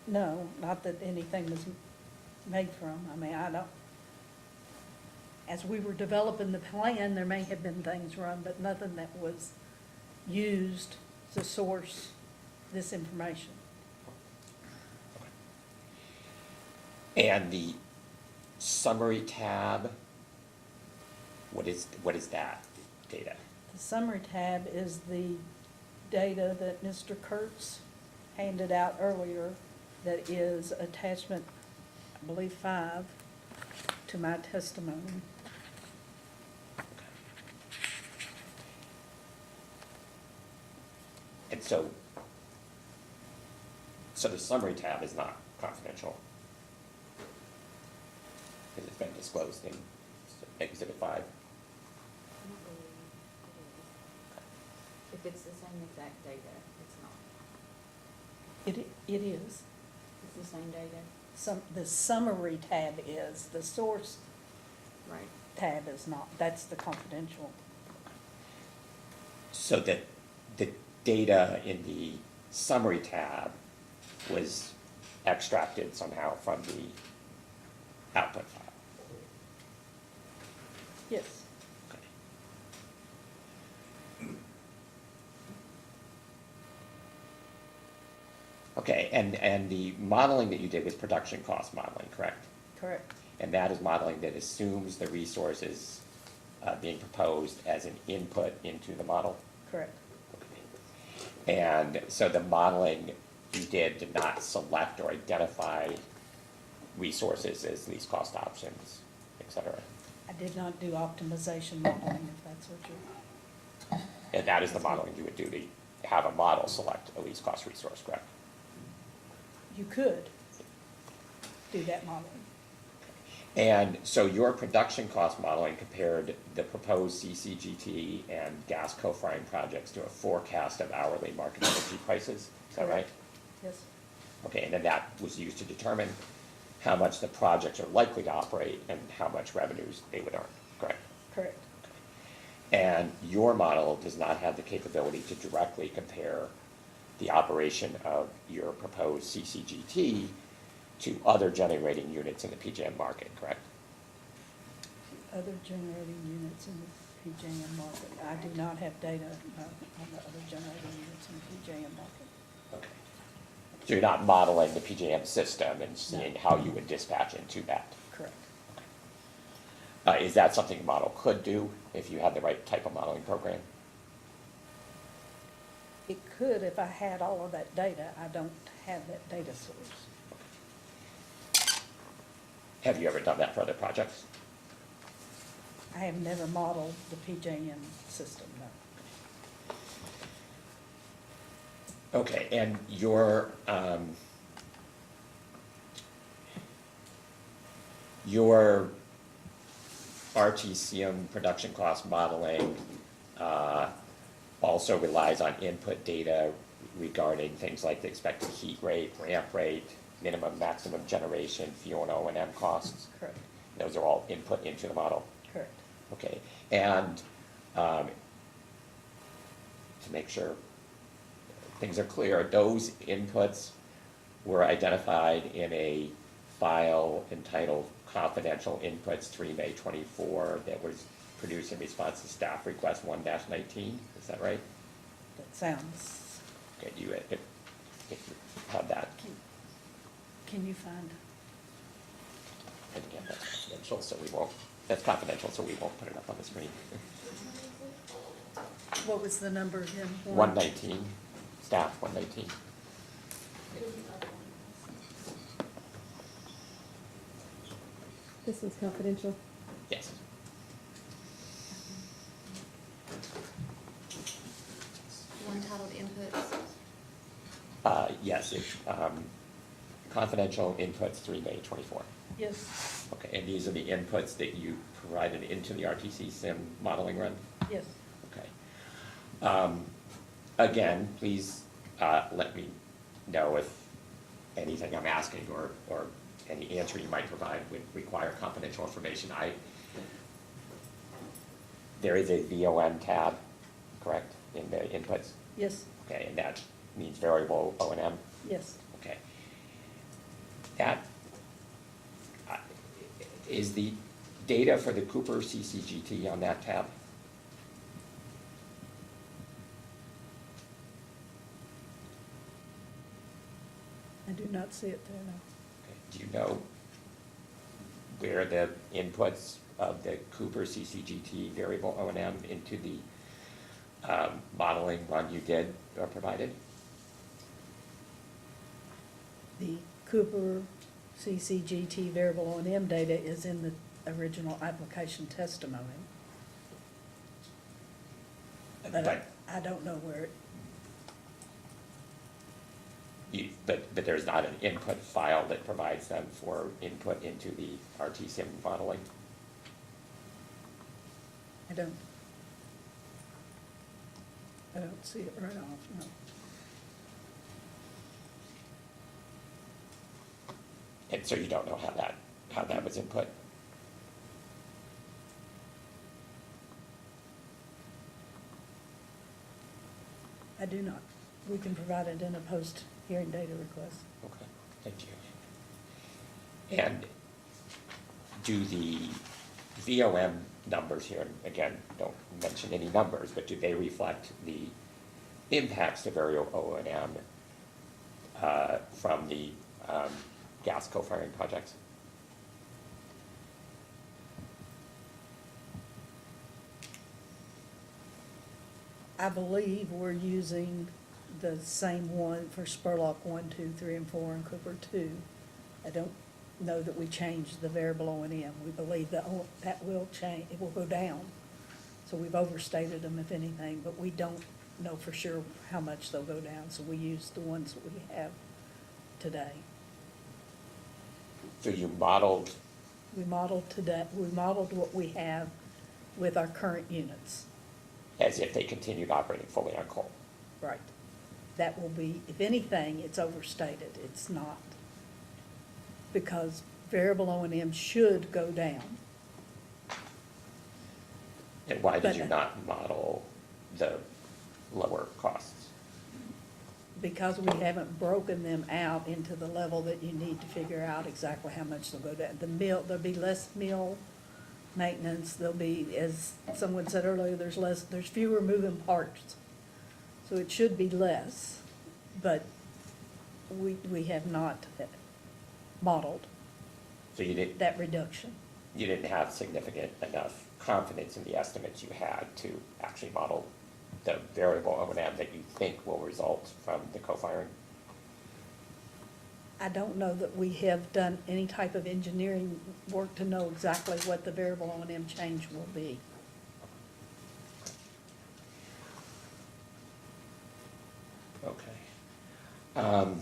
No, not that anything was made from. I mean, I don't, as we were developing the plan, there may have been things run, but nothing that was used to source this information. And the summary tab, what is that data? The summary tab is the data that Mr. Kurtz handed out earlier that is attachment, I believe, 5 to my testimony. And so the summary tab is not confidential? Because it's been disclosed in Exhibit 5? If it's the same exact data, it's not. It is. It's the same data? The summary tab is, the source Right. tab is not. That's the confidential. So that the data in the summary tab was extracted somehow from the output file? Yes. Okay, and the modeling that you did was production cost modeling, correct? Correct. And that is modeling that assumes the resources being proposed as an input into the model? Correct. And so the modeling you did not select or identify resources as least cost options, et cetera? I did not do optimization modeling, if that's what you're. And that is the modeling you would do to have a model select a least cost resource, correct? You could do that modeling. And so your production cost modeling compared the proposed CCGT and gas co-firing projects to a forecast of hourly market energy prices, is that right? Yes. Okay, and then that was used to determine how much the projects are likely to operate and how much revenues they would earn, correct? Correct. And your model does not have the capability to directly compare the operation of your proposed CCGT to other generating units in the PJM market, correct? Other generating units in the PJM market. I do not have data on the other generating units in the PJM market. Okay. So you're not modeling the PJM system and seeing how you would dispatch into that? Correct. Is that something a model could do if you had the right type of modeling program? It could if I had all of that data. I don't have that data source. Have you ever done that for other projects? I have never modeled the PJM system, no. Okay, and your RTCM production cost modeling also relies on input data regarding things like the expected heat rate, ramp rate, minimum, maximum generation, fuel and O&M costs. Correct. Those are all input into the model. Correct. Okay, and to make sure things are clear, those inputs were identified in a file entitled Confidential Inputs 3 May 24 that was produced in response to staff request 1-19, is that right? That sounds, Okay, do you, if you have that, can you find? and again, that's confidential, so we won't put it up on the screen. What was the number again? 119, staff 119. This one's confidential. Yes. One titled inputs. Yes, it's confidential inputs 3 May 24. Yes, Okay, and these are the inputs that you provided into the RTC sim modeling run? yes. Okay. Again, please let me know if anything I'm asking or any answer you might provide would require confidential information. There is a VOM tab, correct, in the inputs? Yes, Okay, and that means variable O&M? yes. Okay. That, is the data for the Cooper CCGT on that tab? I do not see it there, no. Okay. Do you know where the inputs of the Cooper CCGT variable O&M into the modeling run you did or provided? The Cooper CCGT variable O&M data is in the original application testimony. But I don't know where it, But there's not an input file that provides them for input into the RTCM modeling? I don't see it right off, no. And so you don't know how that was input? I do not. We can provide it in a post-hearing data request. Okay, thank you. And do the VOM numbers here, and again, don't mention any numbers, but do they reflect the impacts to variable O&M from the gas co-firing projects? I believe we're using the same one for Spurlock 1, 2, 3, and 4, and Cooper 2. I don't know that we changed the variable O&M. We believe that will change, it will go down. So we've overstated them, if anything, but we don't know for sure how much they'll go down, so we use the ones that we have today. So you modeled We modeled what we have with our current units. As if they continued operating fully on coal. Right. That will be, if anything, it's overstated. It's not. Because variable O&M should go down. And why did But- you not model the lower costs? Because we haven't broken them out into the level that you need to figure out exactly how much they'll go down. There'll be less mill maintenance, there'll be, as someone said earlier, there's fewer moving parts. So it should be less, but we have not modeled So you that reduction. didn't have significant enough confidence in the estimates you had to actually model the variable O&M that you think will result from the co-firing? I don't know that we have done any type of engineering work to know exactly what the variable O&M change will be. Okay.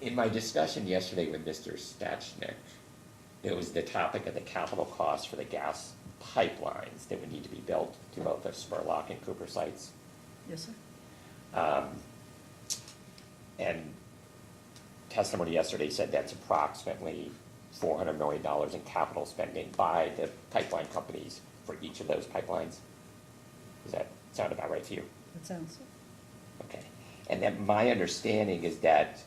In my discussion yesterday with Mr. Stachnik, it was the topic of the capital costs for the gas pipelines that would need to be built to both the Spurlock and Cooper sites. Yes, sir. And testimony yesterday said that's approximately $400 million in capital spending by the pipeline companies for each of those pipelines. Does that sound about right to you? That sounds, Okay. And then my understanding is that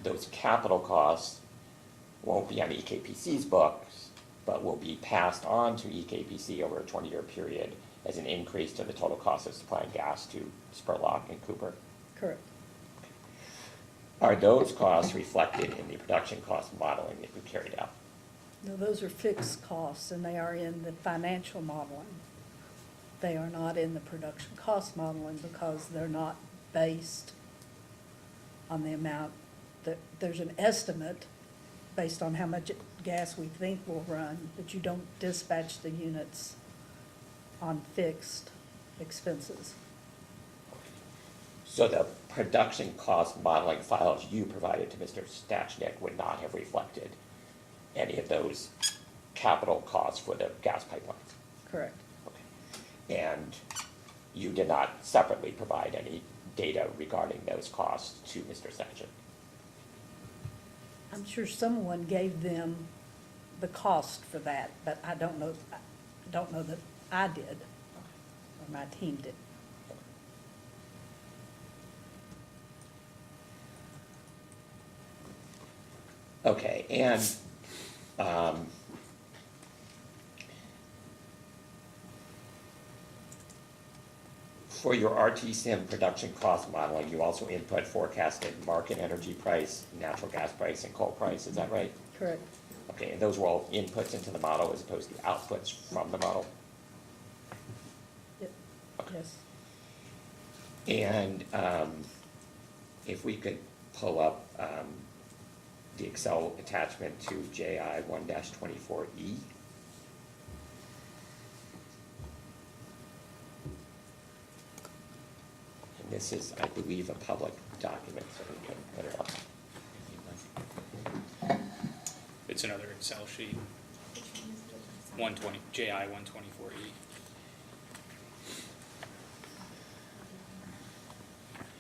those capital costs won't be on EKPC's books, but will be passed on to EKPC over a 20-year period as an increase to the total cost of supplying gas to Spurlock and Cooper. correct. Are those costs reflected in the production cost modeling that you carried out? No, those are fixed costs, and they are in the financial modeling. They are not in the production cost modeling because they're not based on the amount that, there's an estimate based on how much gas we think will run, but you don't dispatch the units on fixed expenses. So the production cost modeling files you provided to Mr. Stachnik would not have reflected any of those capital costs for the gas pipelines? Correct. Okay. And you did not separately provide any data regarding those costs to Mr. Stachnik? I'm sure someone gave them the cost for that, but I don't know that I did, or my team did. Okay, and for your RTSIM production cost modeling, you also input forecasted market energy price, natural gas price, and coal price, is that right? Correct. Okay, and those were all inputs into the model as opposed to outputs from the model? Yep. Yes. And if we could pull up the Excel attachment to JI 1-24E. And this is, I believe, a public document, so we can put it up. It's another Excel sheet. 120, JI 124E.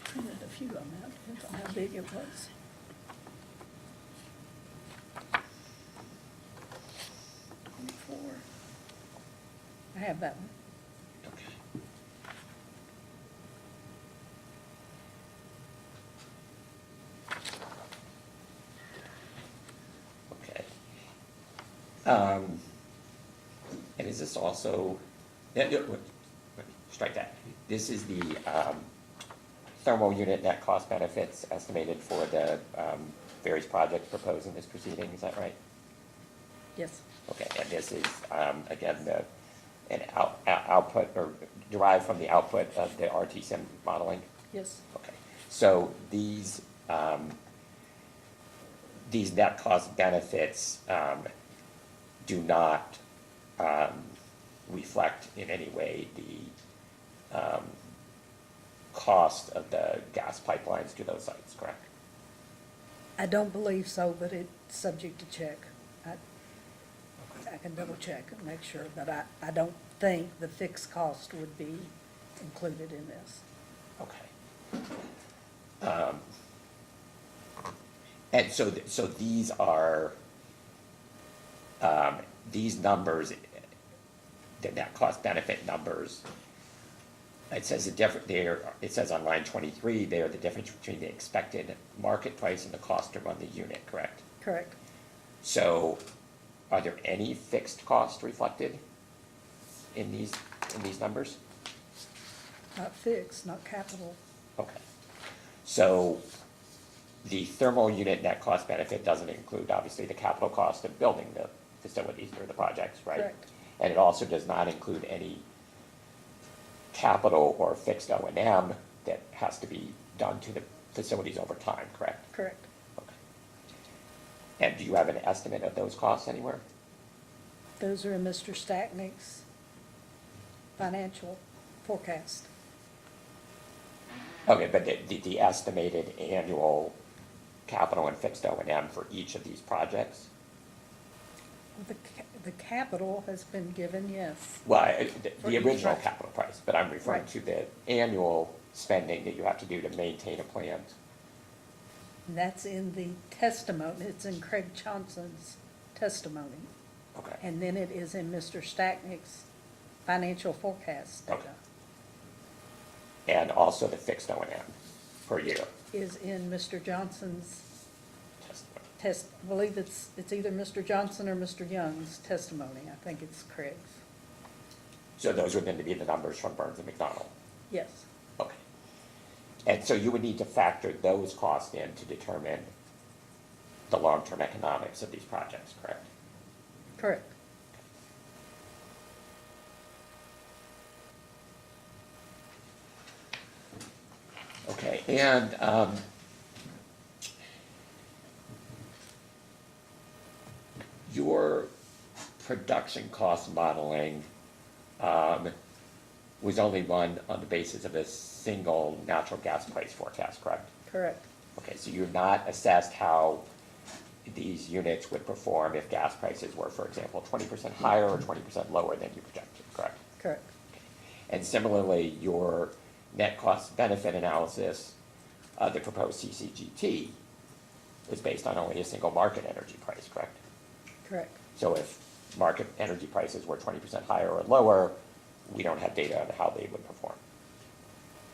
Printed a few on that, depends on how big it was. I have that one. Okay. Okay. And is this also, strike that. This is the thermal unit net cost benefits estimated for the various projects proposed in this proceeding, is that right? Yes. Okay, and this is, again, an output, or derived from the output of the RTSIM modeling? Yes. Okay, so these net cost benefits do not reflect in any way the cost of the gas pipelines to those sites, correct? I don't believe so, but it's subject to check. I can double check and make sure, but I don't think the fixed cost would be included in this. Okay. And so these are, these numbers, the net cost benefit numbers, it says it says on line 23, they are the difference between the expected market price and the cost to run the unit, correct? Correct. So are there any fixed costs reflected in these numbers? Not fixed, not capital. Okay. So the thermal unit net cost benefit doesn't include, obviously, the capital cost of building the facilities or the projects, right? Correct. And it also does not include any capital or fixed O&M that has to be done to the facilities over time, correct? Correct. Okay. And do you have an estimate of those costs anywhere? Those are in Mr. Stacknick's financial forecast. Okay, but the estimated annual capital and fixed O&M for each of these projects? The capital has been given, yes. Well, For the each original project. capital price, but I'm referring Right. to the annual spending that you have to do to maintain a plant. And that's in the testimony, it's in Craig Johnson's testimony. Okay. And then it is in Mr. Stacknick's financial forecast Okay. data. And also the fixed O&M per year Is in Mr. Johnson's testimony. I believe it's either Mr. Johnson or Mr. Young's testimony. I think it's Craig's. So those would then be the numbers from Burns and McDonnell? Yes, Okay. And so you would need to factor those costs in to determine the long-term economics of these projects, correct? correct. Okay, and your production cost modeling was only run on the basis of a single natural gas price forecast, correct? Correct. Okay, so you've not assessed how these units would perform if gas prices were, for example, 20% higher or 20% lower than you projected, correct? Correct. And similarly, your net cost benefit analysis of the proposed CCGT is based on only a single market energy price, correct? Correct. So if market energy prices were 20% higher or lower, we don't have data on how they would perform.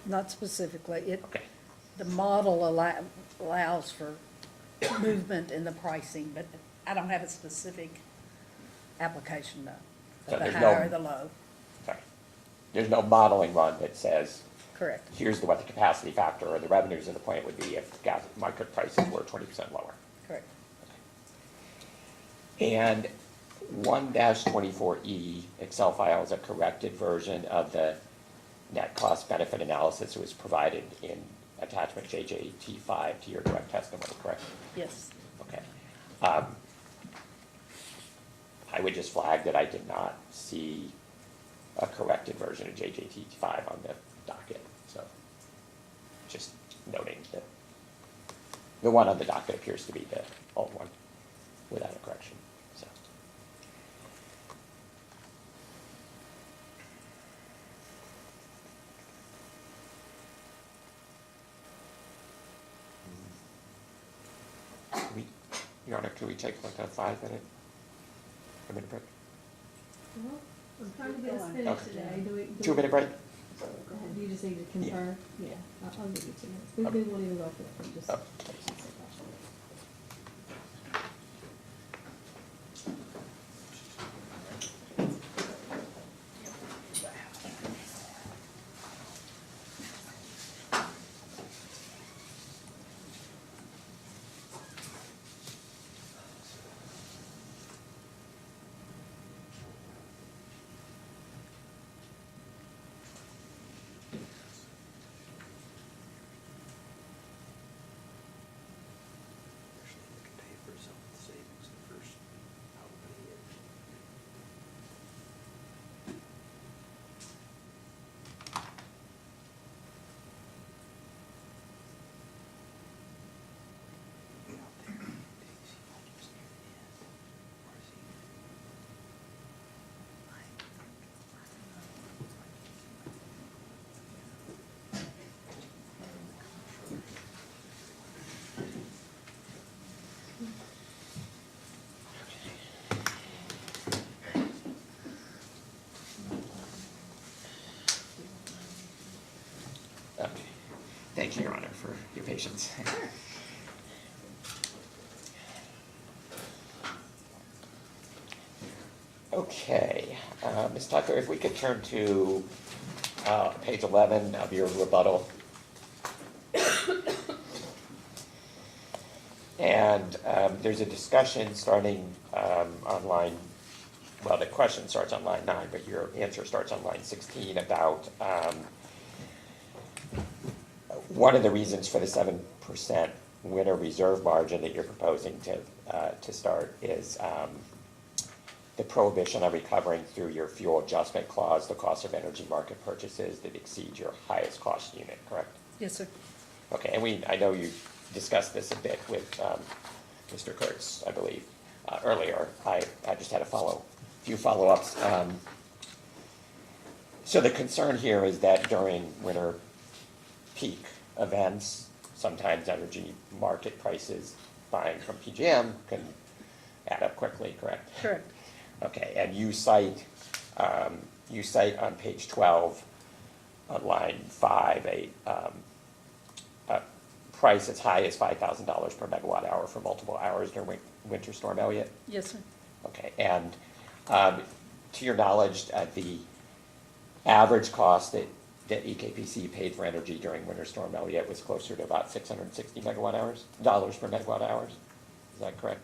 Not specifically. Okay. The model allows for movement in the pricing, but I don't have a specific application though, So of the there's high no- or the low. Sorry. There's no modeling run that says, Correct. here's what the capacity factor or the revenues of the plant would be if gas market prices were 20% lower. Correct. And 1-24E Excel file is a corrected version of the net cost benefit analysis that was provided in attachment JJT5 to your direct testimony, correct? Yes. Okay. I would just flag that I did not see a corrected version of JJT5 on the docket, so just noting that the one on the docket appears to be the old one without a correction, so. Your Honor, can we take like a 5-minute, a minute break? Well, I'm trying to get us finished Okay. today. Do we? 2-minute break? Do you just need to confirm? Yeah, I'll give you 2 minutes. We won't even go for it, just. Oh. for your patience. Okay, Ms. Tucker, if we could turn to page 11 of your rebuttal. And there's a discussion starting on line, well, the question starts on line 9, but your answer starts on line 16 about one of the reasons for the 7% winter reserve margin that you're proposing to start is the prohibition on recovering through your fuel adjustment clause the cost of energy market purchases that exceed your highest cost unit, correct? Yes, sir. Okay, and I know you discussed this a bit with Mr. Kurtz, I believe, earlier. I just had a few follow-ups. So the concern here is that during winter peak events, sometimes energy market prices buying from PJM can add up quickly, correct? Correct. Okay, and you cite on page 12, on line 5, a price as high as $5,000 per megawatt hour for multiple hours during Winter Storm Elliott? Yes, sir. Okay, and to your knowledge, the average cost that EKPC paid for energy during Winter Storm Elliott was closer to about 660 dollars per megawatt hours. Is that correct?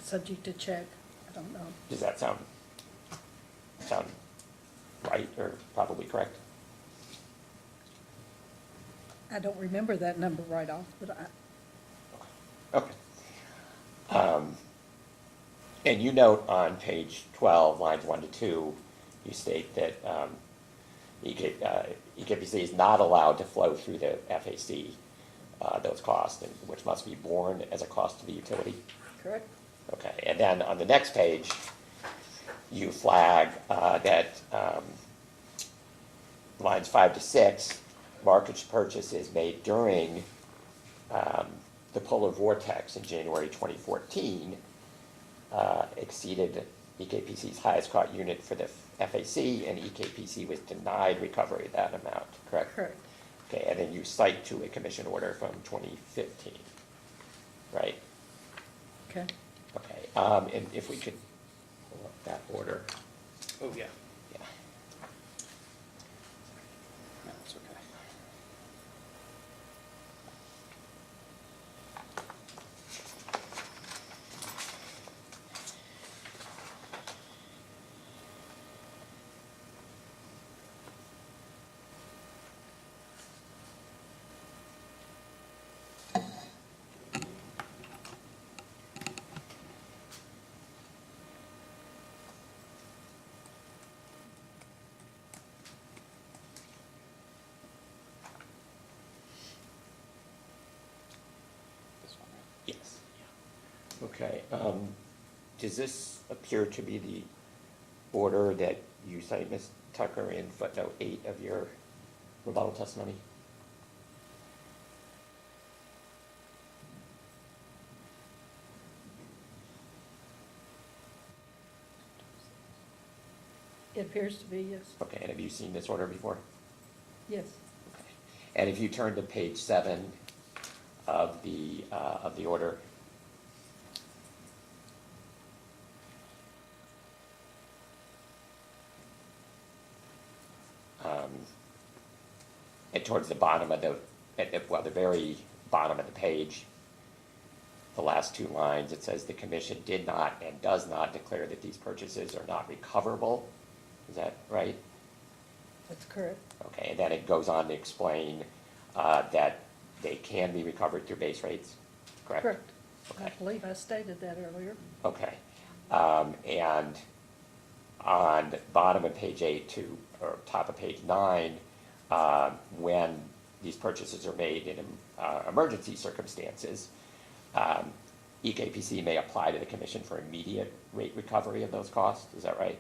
Subject to check. I don't know. Does that sound right or probably correct? I don't remember that number right off, but Okay. And you note on page 12, lines 1 to 2, you state that EKPC is not allowed to flow through the FAC those costs, which must be borne as a cost to the utility. correct? Okay, and then on the next page, you flag that lines 5 to 6, market purchases made during the polar vortex in January 2014 exceeded EKPC's highest cost unit for the FAC, and EKPC was denied recovery of that amount, correct? Correct. Okay, and then you cite to a commission order from 2015, right? Okay. Okay, and if we could pull up that order. Oh, yeah. Yeah. No, it's okay. This one, right? Yes. Okay, does this appear to be the order that you cite, Ms. Tucker, in footnote 8 of your rebuttal testimony? It appears to be, yes. Okay, and have you seen this order before? Yes. Okay. And if you turn to page 7 of the order, and towards the bottom of the very bottom of the page, the last 2 lines, it says the commission did not and does not declare that these purchases are not recoverable. Is that right? That's correct. Okay, and then it goes on to explain that they can be recovered through base rates, correct? Correct. I Okay. believe I stated that earlier. Okay. And on the bottom of page 8 or top of page 9, when these purchases are made in emergency circumstances, EKPC may apply to the commission for immediate rate recovery of those costs. Is that right?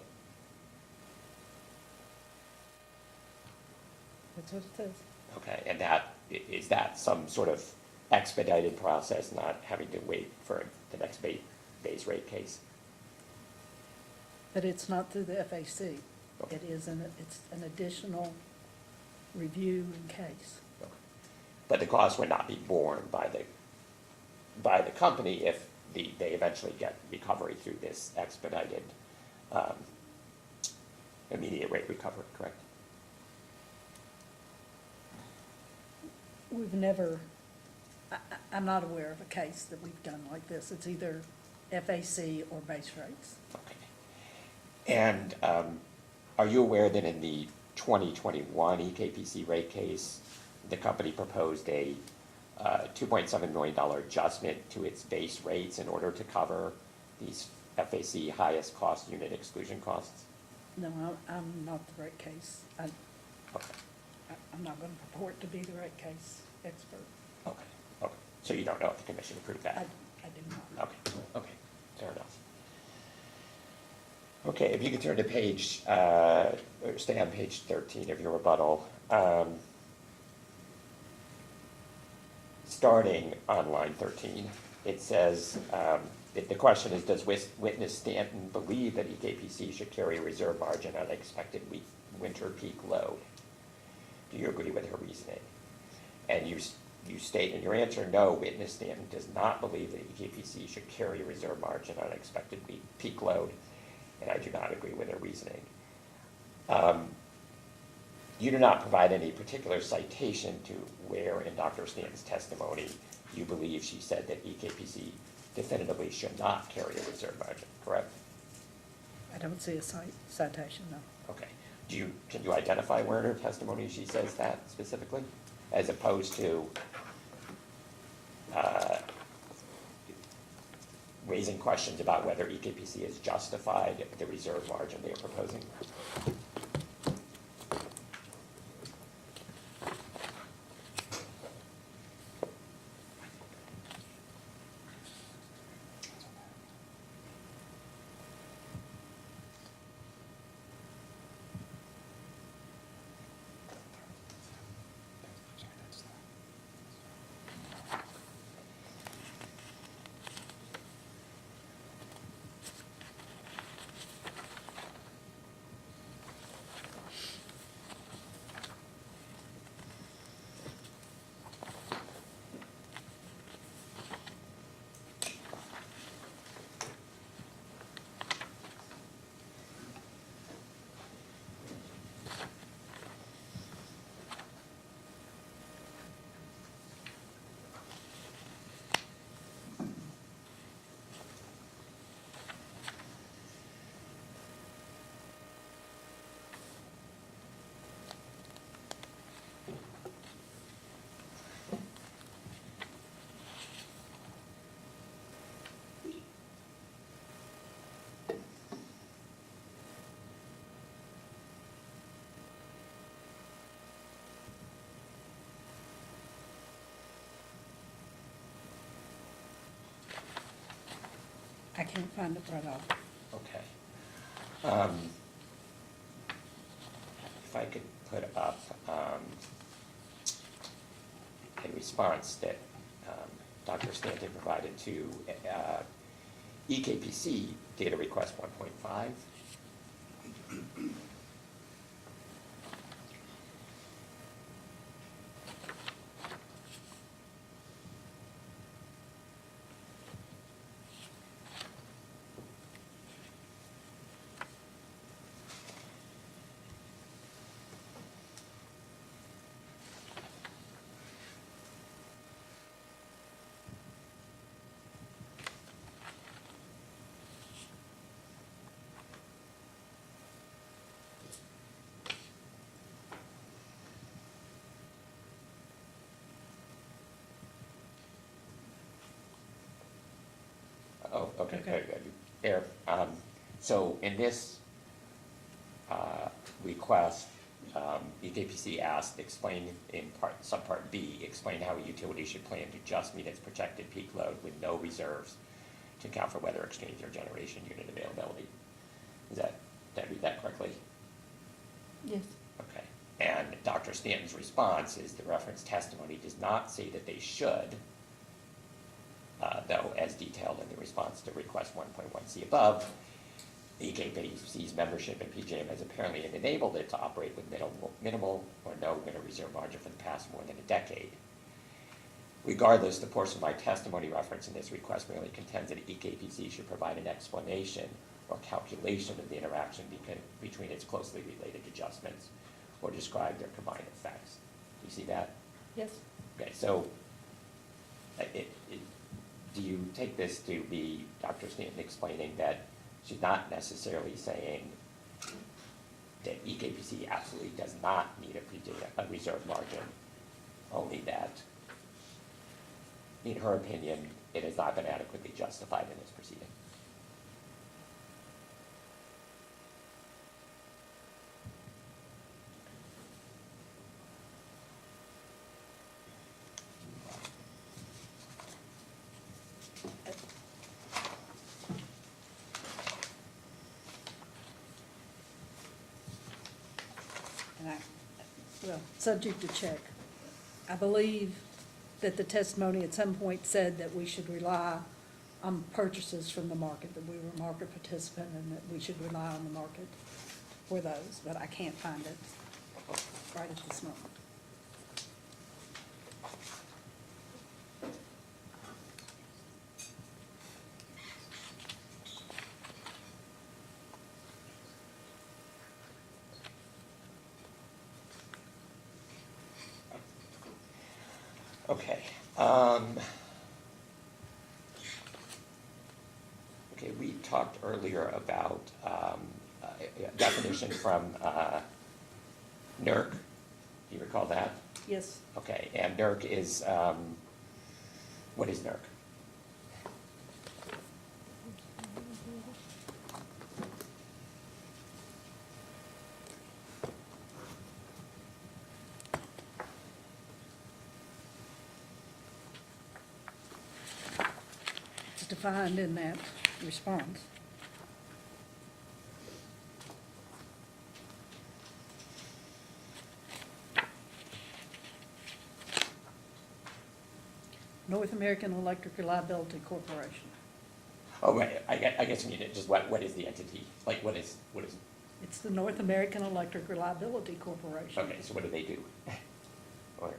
That's what it says. Okay, and is that some sort of expedited process, not having to wait for the next base rate case? But it's not through the FAC. Okay. It's an additional review and case. But the cost would not be borne by the company if they eventually get recovery through this expedited immediate rate recovery, correct? We've never, I'm not aware of a case that we've done like this. It's either FAC or base rates. Okay. And are you aware that in the 2021 EKPC rate case, the company proposed a $2.7 million adjustment to its base rates in order to cover these FAC highest cost unit exclusion costs? No, I'm not the right case. Okay. I'm not going to purport to be the right case expert. Okay. Okay. So you don't know if the commission approved that? I do not. Okay. Okay. Fair enough. Okay, if you could turn to page, or stay on page 13 of your rebuttal. Starting on line 13, it says, the question is, does witness Stanton believe that EKPC should carry a reserve margin on expected winter peak load? Do you agree with her reasoning? And you state in your answer, no, witness Stanton does not believe that EKPC should carry a reserve margin on expected peak load, and I do not agree with her reasoning. You do not provide any particular citation to where in Dr. Stanton's testimony you believe she said that EKPC definitively should not carry a reserve margin, correct? I don't see a citation, no. Okay. Can you identify where in her testimony she says that specifically, as opposed to raising questions about whether EKPC has justified the reserve margin they are proposing? I can't find it right off. Okay. If I could put up a response that Dr. Stanton provided to EKPC data request 1.5. Oh, okay, very good. There, so in this request, EKPC asked, explain in subpart B, explain how a utility should plan to just meet its projected peak load with no reserves to account for weather exchange or generation unit availability. Did I read that correctly? Yes. Okay. And Dr. Stanton's response is the reference testimony does not say that they should, though as detailed in the response to request 1.1C above, EKPC's membership in PJM has apparently enabled it to operate with minimal or no mineral reserve margin for the past more than a decade. Regardless, the portion of my testimony referenced in this request merely contends that EKPC should provide an explanation or calculation of the interaction between its closely related adjustments or describe their combined effects. Do you see that? Yes. Okay, so do you take this to be Dr. Stanton explaining that she's not necessarily saying that EKPC absolutely does not need a reserve margin, only that, in her opinion, it has not been adequately justified in this proceeding? Well, subject to check. I believe that the testimony at some point said that we should rely on purchases from the market, that we were a market participant and that we should rely on the market for those, but I can't find it right at this moment. Okay. Okay, we talked earlier about a definition from NERC. Do you recall that? Yes. Okay, and NERC is, what is NERC? It's defined in that response. North American Electric Reliability Corporation. Oh, right, I guess we need to just, what is the entity? Like, what is? It's the North American Electric Reliability Corporation. Okay, so what do they do? Or,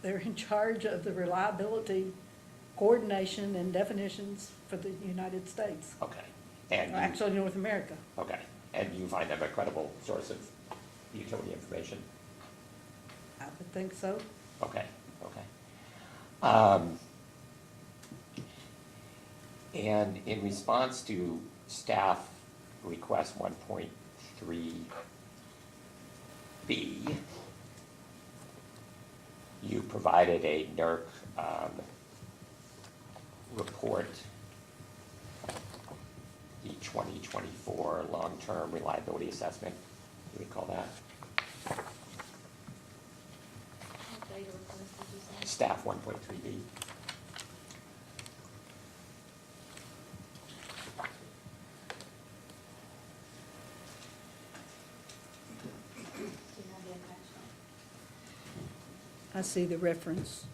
They're in charge of the reliability, coordination, and definitions for the United States. okay, and Actually, North America. okay, and you find them a credible source of utility information? I would think so. Okay, okay. And in response to staff request 1.3B, you provided a NERC report, the 2024 long-term reliability assessment. Do you recall that? What data request did you say? Staff 1.3B. Do you have the attachment? I see the reference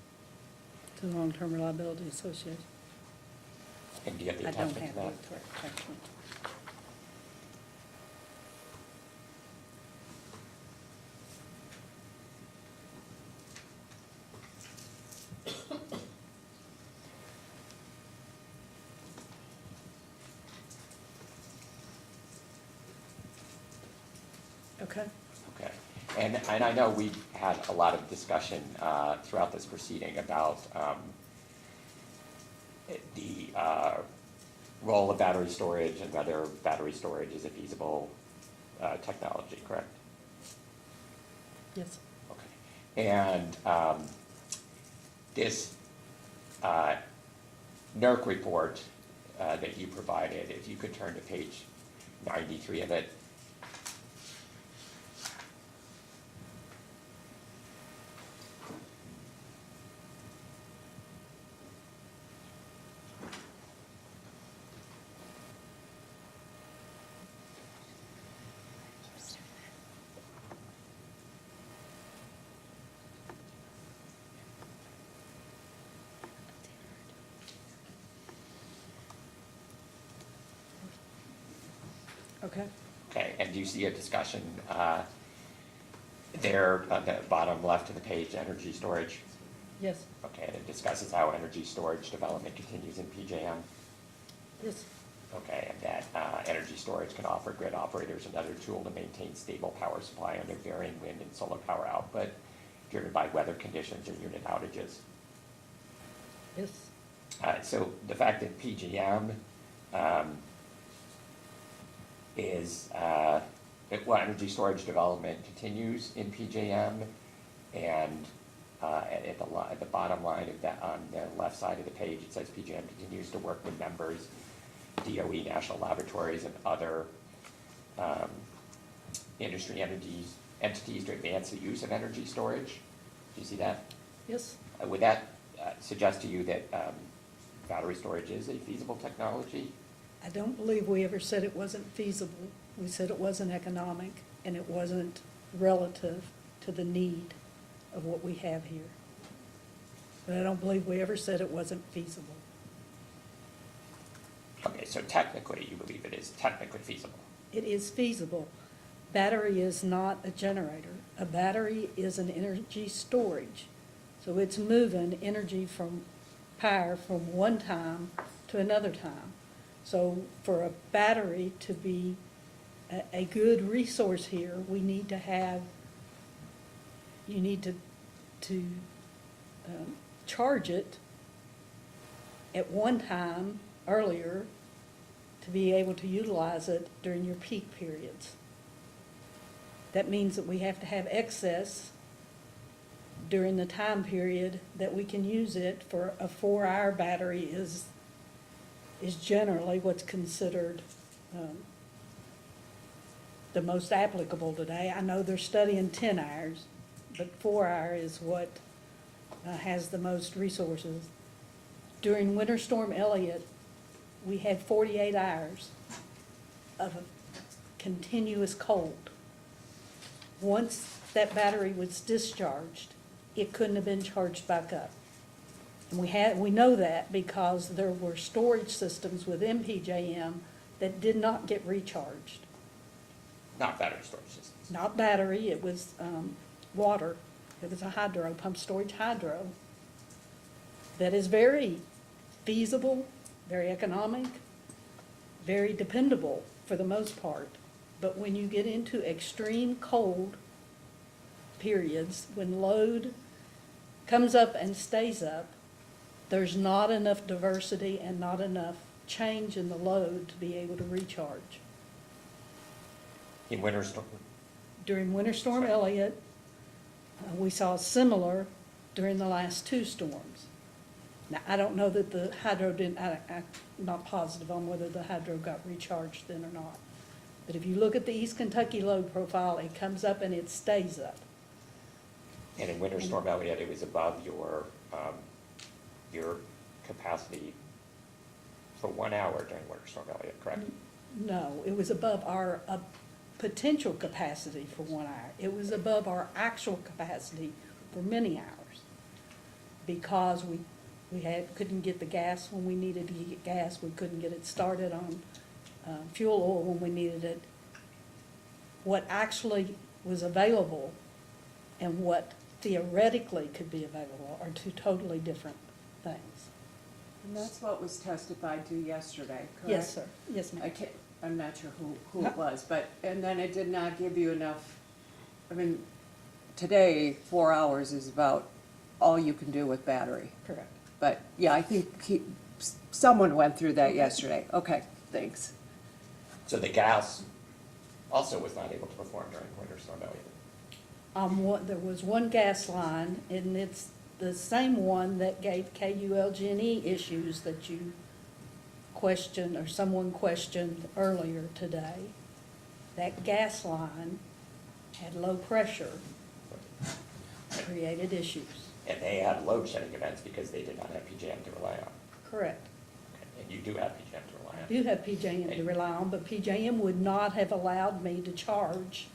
to the Long-Term Reliability Association. And do you have the I don't attachment have to that? the attachment. Okay. Okay, and I know we had a lot of discussion throughout this proceeding about the role of battery storage and whether battery storage is a feasible technology, correct? Yes. Okay, and this NERC report that you provided, if you could turn to page 93 of it. Okay. Okay, and do you see a discussion there on the bottom left of the page, energy storage? Yes. Okay, and it discusses how energy storage development continues in PJM. Yes. Okay, and that energy storage can offer grid operators another tool to maintain stable power supply under varying wind and solar power output driven by weather conditions or unit outages. Yes. So the fact that PJM is, energy storage development continues in PJM, and at the bottom line of that, on the left side of the page, it says PJM continues to work with members, DOE, national laboratories, and other industry entities to advance the use of energy storage. Do you see that? Yes. Would that suggest to you that battery storage is a feasible technology? I don't believe we ever said it wasn't feasible. We said it wasn't economic, and it wasn't relative to the need of what we have here. But I don't believe we ever said it wasn't feasible. Okay, so technically, you believe it is technically feasible? It is feasible. Battery is not a generator. A battery is an energy storage. So it's moving energy from power from one time to another time. So for a battery to be a good resource here, we need to have, you need to charge it at one time earlier to be able to utilize it during your peak periods. That means that we have to have excess during the time period that we can use it. For a 4-hour battery is generally what's considered the most applicable today. I know they're studying 10 hours, but 4 hour is what has the most resources. During Winter Storm Elliott, we had 48 hours of a continuous cold. Once that battery was discharged, it couldn't have been charged back up. And we know that because there were storage systems within PJM that did not get recharged. Not battery storage systems? Not battery, it was water. It was a hydro, pump storage hydro. That is very feasible, very economic, very dependable for the most part. But when you get into extreme cold periods, when load comes up and stays up, there's not enough diversity and not enough change in the load to be able to recharge. In winter storm? During Winter Storm Elliott, we saw similar during the last 2 storms. Now, I don't know that the hydro didn't, I'm not positive on whether the hydro got recharged then or not. But if you look at the East Kentucky load profile, it comes up and it stays up. And in Winter Storm Elliott, it was above your capacity for 1 hour during Winter Storm Elliott, correct? No, it was above our potential capacity for 1 hour. It was above our actual capacity for many hours because we couldn't get the gas when we needed to get gas. We couldn't get it started on fuel oil when we needed it. What actually was available and what theoretically could be available are 2 totally different things. And that's what was testified to yesterday, correct? Yes, sir. Yes, ma'am. I'm not sure who it was, but, and then it did not give you enough, I mean, today, 4 hours is about all you can do with battery. Correct. But, yeah, I think someone went through that yesterday. Okay, thanks. So the gas also was not able to perform during Winter Storm Elliott? There was one gas line, and it's the same one that gave KULG&E issues that you questioned, or someone questioned earlier today. That gas line had low pressure, created issues. And they had load shedding events because they did not have PJM to rely on? Correct. Okay. And you do have PJM to rely on? I do have PJM to rely on, but PJM would not have allowed me to charge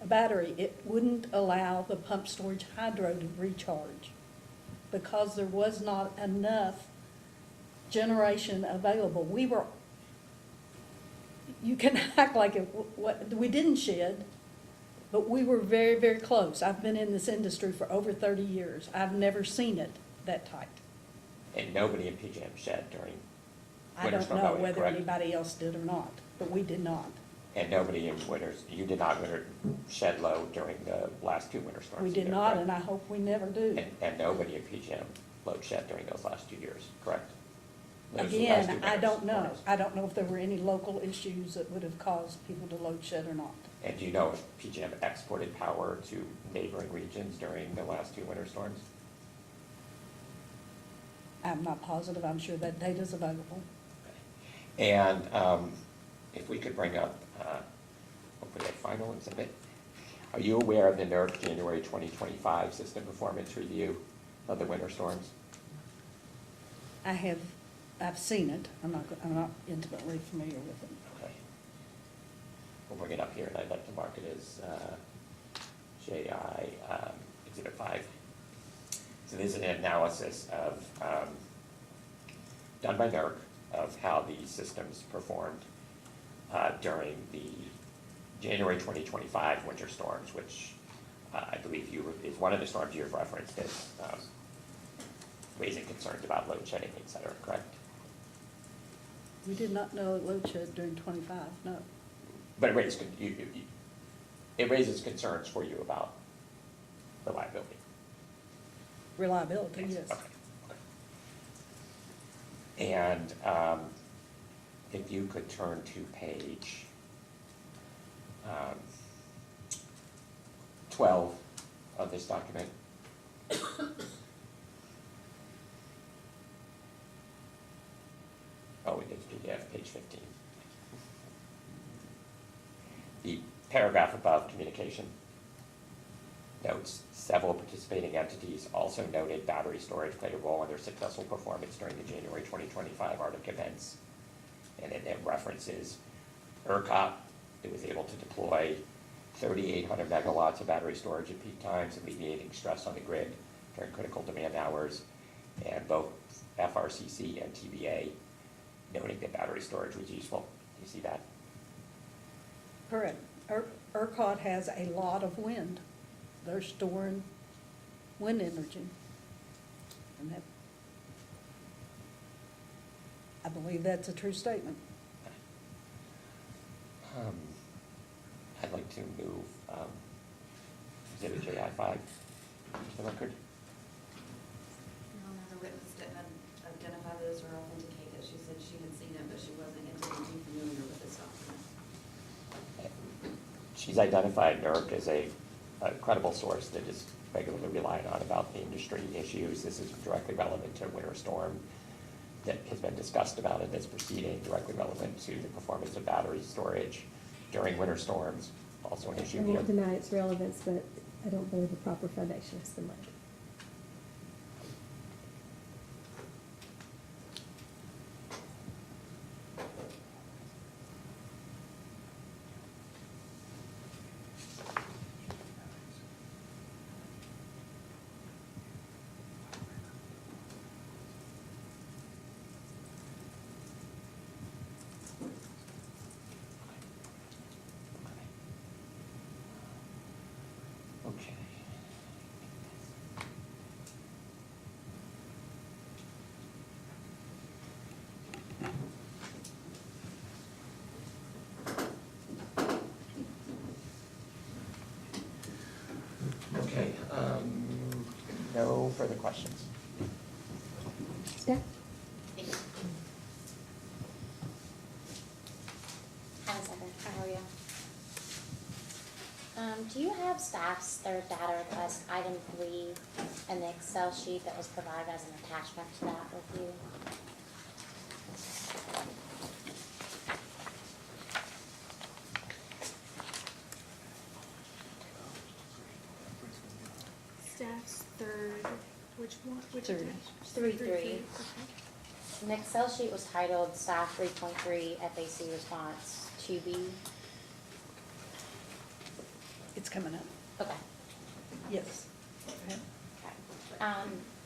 a battery. It wouldn't allow the pump storage hydro to recharge because there was not enough generation available. you can act like it, what, we didn't shed, but we were very, very close. I've been in this industry for over 30 years. I've never seen it that tight. And nobody in PJM shed during I winter don't storm know mowing, whether correct? anybody else did or not, but we did not. And nobody in winters, you did not shed load during the last two winter storms? We did either, not, correct? and I hope we never do. And nobody in PJM load shed during those last 2 years, correct? Those last two Again, I winters, don't know. winters. I don't know if there were any local issues that would have caused people to load shed or not. And do you know if PJM exported power to neighboring regions during the last two winter storms? I'm not positive. I'm sure that data's available. And if we could bring up, hopefully a final exhibit. Are you aware of the NERC January 2025 system performance review of the winter storms? I've seen it. I'm not intimately familiar with it. Okay. We'll bring it up here, and I'd like to mark it as JI Exhibit 5. So this is an analysis of, done by NERC, of how the systems performed during the January 2025 winter storms, which I believe is one of the storms you've referenced as raising concerns about load shedding, et cetera, correct? We did not know it load shed during 25, no. But it raises concerns for you about reliability. Reliability, yes. Okay. And if you could turn to page 12 of this document. Oh, it's PDF, page 15. The paragraph above communication notes several participating entities also noted battery storage played a role in their successful performance during the January 2025 Arctic events. And it references ERCOT, that was able to deploy 3,800 megawatts of battery storage at peak times, alleviating stress on the grid during critical demand hours, and both FRCC and TVA noting that battery storage was useful. Do you see that? Correct. ERCOT has a lot of wind. They're storing wind energy. And that, I believe that's a true statement. I'd like to move Exhibit JI 5 to the record. No, the witness didn't identify this or authenticate it. She said she had seen it, but she wasn't intimately familiar with this document. She's identified NERC as a credible source that is regularly relied on about the industry issues. This is directly relevant to winter storm that has been discussed about in this proceeding, directly relevant to the performance of battery storage during winter storms, also an issue I here. won't deny its relevance, but I don't believe a proper foundation has been laid. Okay. Okay, no further questions. Staff? Hi, Heather. How are you? Do you have staff's third data request, item 3, and the Excel sheet that was provided as an attachment to that with you? Staff's third, which one, which Third. attachment? 3.3. Okay. An Excel sheet was titled Staff 3.3 FAC Response 2B. It's coming up. Okay. Yes. Okay.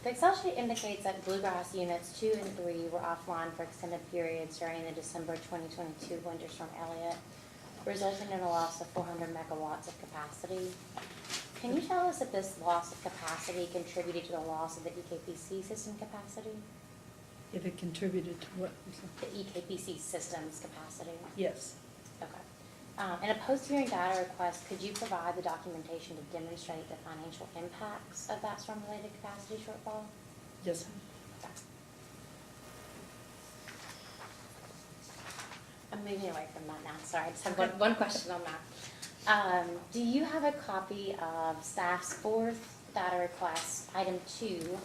The Excel sheet indicates that Bluegrass units 2 and 3 were offline for extended periods during the December 2022 winter storm Elliott, resulting in a loss of 400 megawatts of capacity. Can you tell us if this loss of capacity contributed to the loss of the EKPC system capacity? If it contributed to what? The EKPC system's capacity? Yes. Okay. In a post-hearing data request, could you provide the documentation to demonstrate the financial impacts of that storm-related capacity shortfall? Yes. Okay. I'm moving away from that now, sorry, I just have one question on that. Do you have a copy of staff's fourth data request, item 2,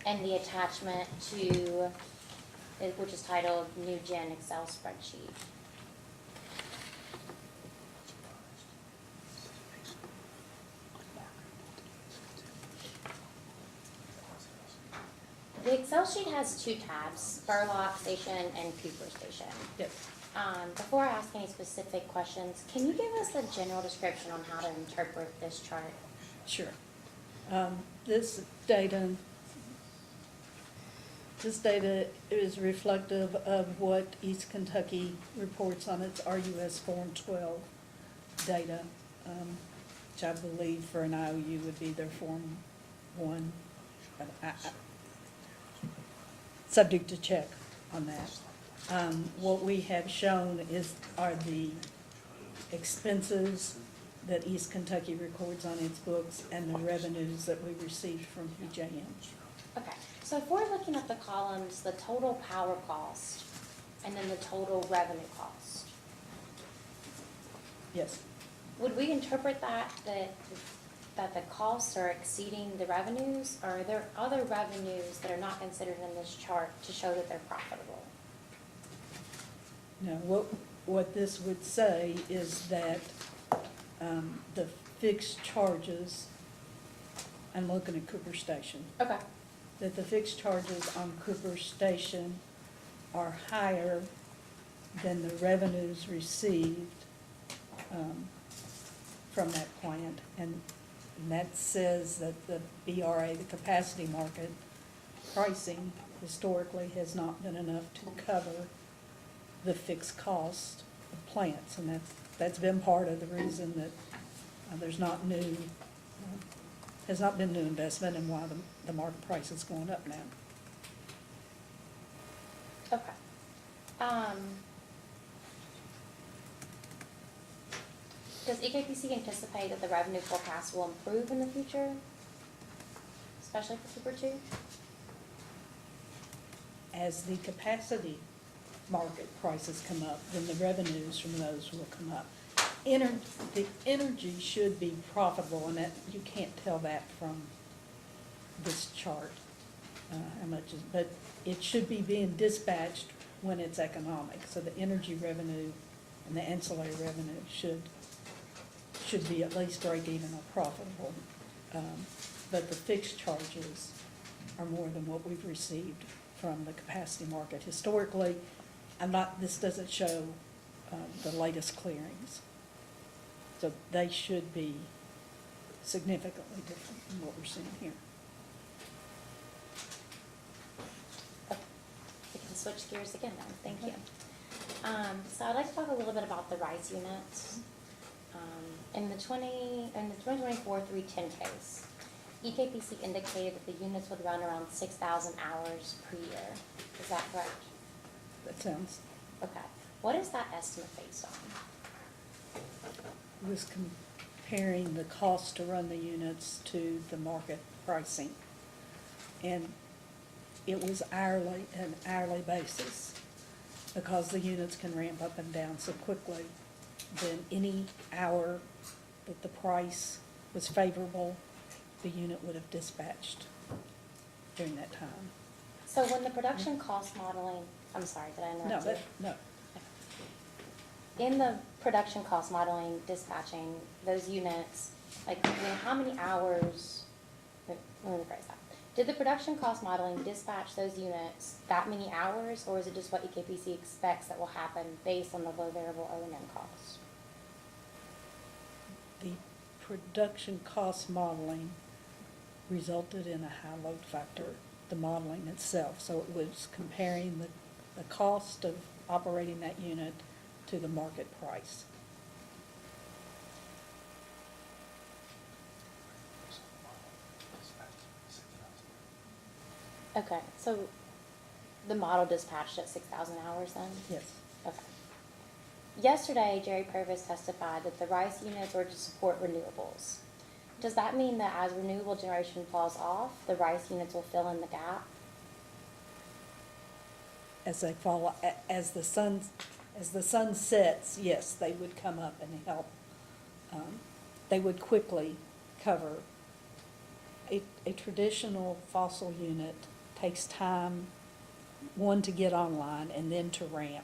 and the attachment to, which is titled New Gen Excel Spreadsheet? The Excel sheet has 2 tabs, Spurlock Station and Cooper Station. Yes. Before I ask any specific questions, can you give us a general description on how to interpret this chart? Sure. This data is reflective of what East Kentucky reports on its RUS Form 12 data, which I believe for an IOU would be their Form 1. Subject to check on that. What we have shown are the expenses that East Kentucky records on its books and the revenues that we received from PJM. Okay, so if we're looking at the columns, the total power cost and then the total revenue cost, Yes. would we interpret that the costs are exceeding the revenues, or are there other revenues that are not considered in this chart to show that they're profitable? Now, what this would say is that the fixed charges, I'm looking at Cooper Station, Okay. that the fixed charges on Cooper Station are higher than the revenues received from that plant. And that says that the BRA, the capacity market pricing, historically has not been enough to cover the fixed cost of plants. And that's been part of the reason that there's not has not been new investment and why the market price is going up now. Okay. Does EKPC anticipate that the revenue forecast will improve in the future, especially for Cooper 2? As the capacity market prices come up, then the revenues from those will come up. The energy should be profitable, and that you can't tell that from this chart, how much is, but it should be being dispatched when it's economic. So the energy revenue and the ancillary revenue should be at least break even or profitable. But the fixed charges are more than what we've received from the capacity market. Historically, this doesn't show the latest clearings. So they should be significantly different from what we're seeing here. We can switch gears again then, thank you. So I'd like to talk a little bit about the RICE units. In the 2024 310 case, EKPC indicated that the units would run around 6,000 hours per year. Is that correct? That sounds, Okay. What is that estimate based on? was comparing the cost to run the units to the market pricing. And it was an hourly basis, because the units can ramp up and down so quickly. Then any hour that the price was favorable, the unit would have dispatched during that time. So when the production cost modeling, I'm sorry, did I interrupt you? No. In the production cost modeling, dispatching those units, how many hours, let me rephrase that. Did the production cost modeling dispatch those units that many hours, or is it just what EKPC expects that will happen based on the low variable O&M cost? The production cost modeling resulted in a high load factor, the modeling itself. So it was comparing the cost of operating that unit to the market price. Okay, so the model dispatched at 6,000 hours then? Yes. Okay. Yesterday, Jerry Purvis testified that the RICE units were to support renewables. Does that mean that as renewable generation falls off, the RICE units will fill in the gap? As they fall, as the sun sets, yes, they would come up and help. They would quickly cover. A traditional fossil unit takes time, one, to get online and then to ramp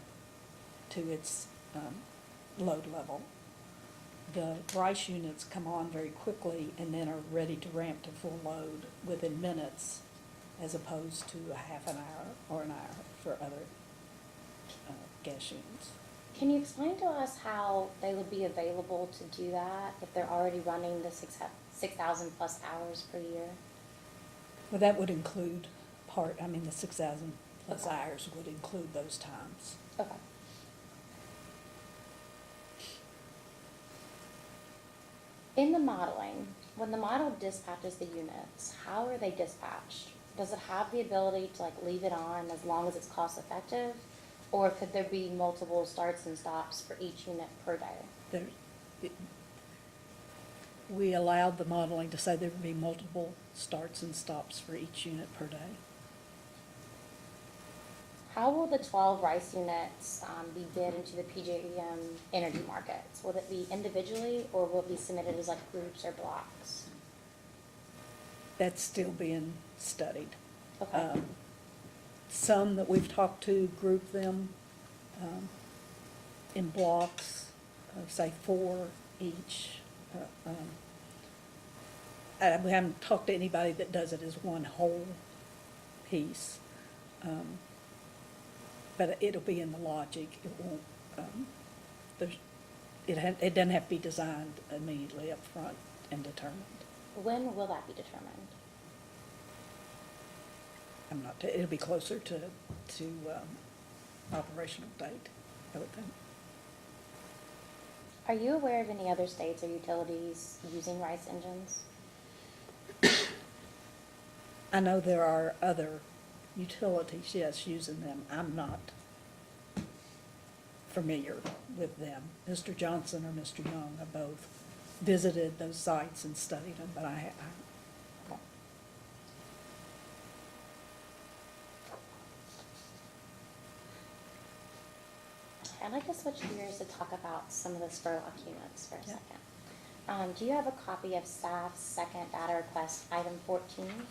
to its load level. The RICE units come on very quickly and then are ready to ramp to full load within minutes, as opposed to a half an hour or an hour for other gas units. Can you explain to us how they would be available to do that if they're already running the 6,000 plus hours per year? Well, that would include the 6,000 plus hours would include those times. Okay. In the modeling, when the model dispatches the units, how are they dispatched? Does it have the ability to leave it on as long as it's cost effective? Or could there be multiple starts and stops for each unit per day? We allowed the modeling to say there would be multiple starts and stops for each unit per day. How will the 12 RICE units be bid into the PJM energy markets? Will it be individually or will it be submitted as groups or blocks? That's still being studied. Okay. Some that we've talked to group them in blocks of, say, 4 each. We haven't talked to anybody that does it as one whole piece. But it'll be in the logic. It won't, it doesn't have to be designed immediately up front and determined. When will that be determined? It'll be closer to operational date, I would think. Are you aware of any other states or utilities using RICE engines? I know there are other utilities, yes, using them. I'm not familiar with them. Mr. Johnson or Mr. Young have both visited those sites and studied them, but I I'd like to switch gears to talk about some of the Spurlock units for a Yeah. second. Do you have a copy of staff's second data request, item 14?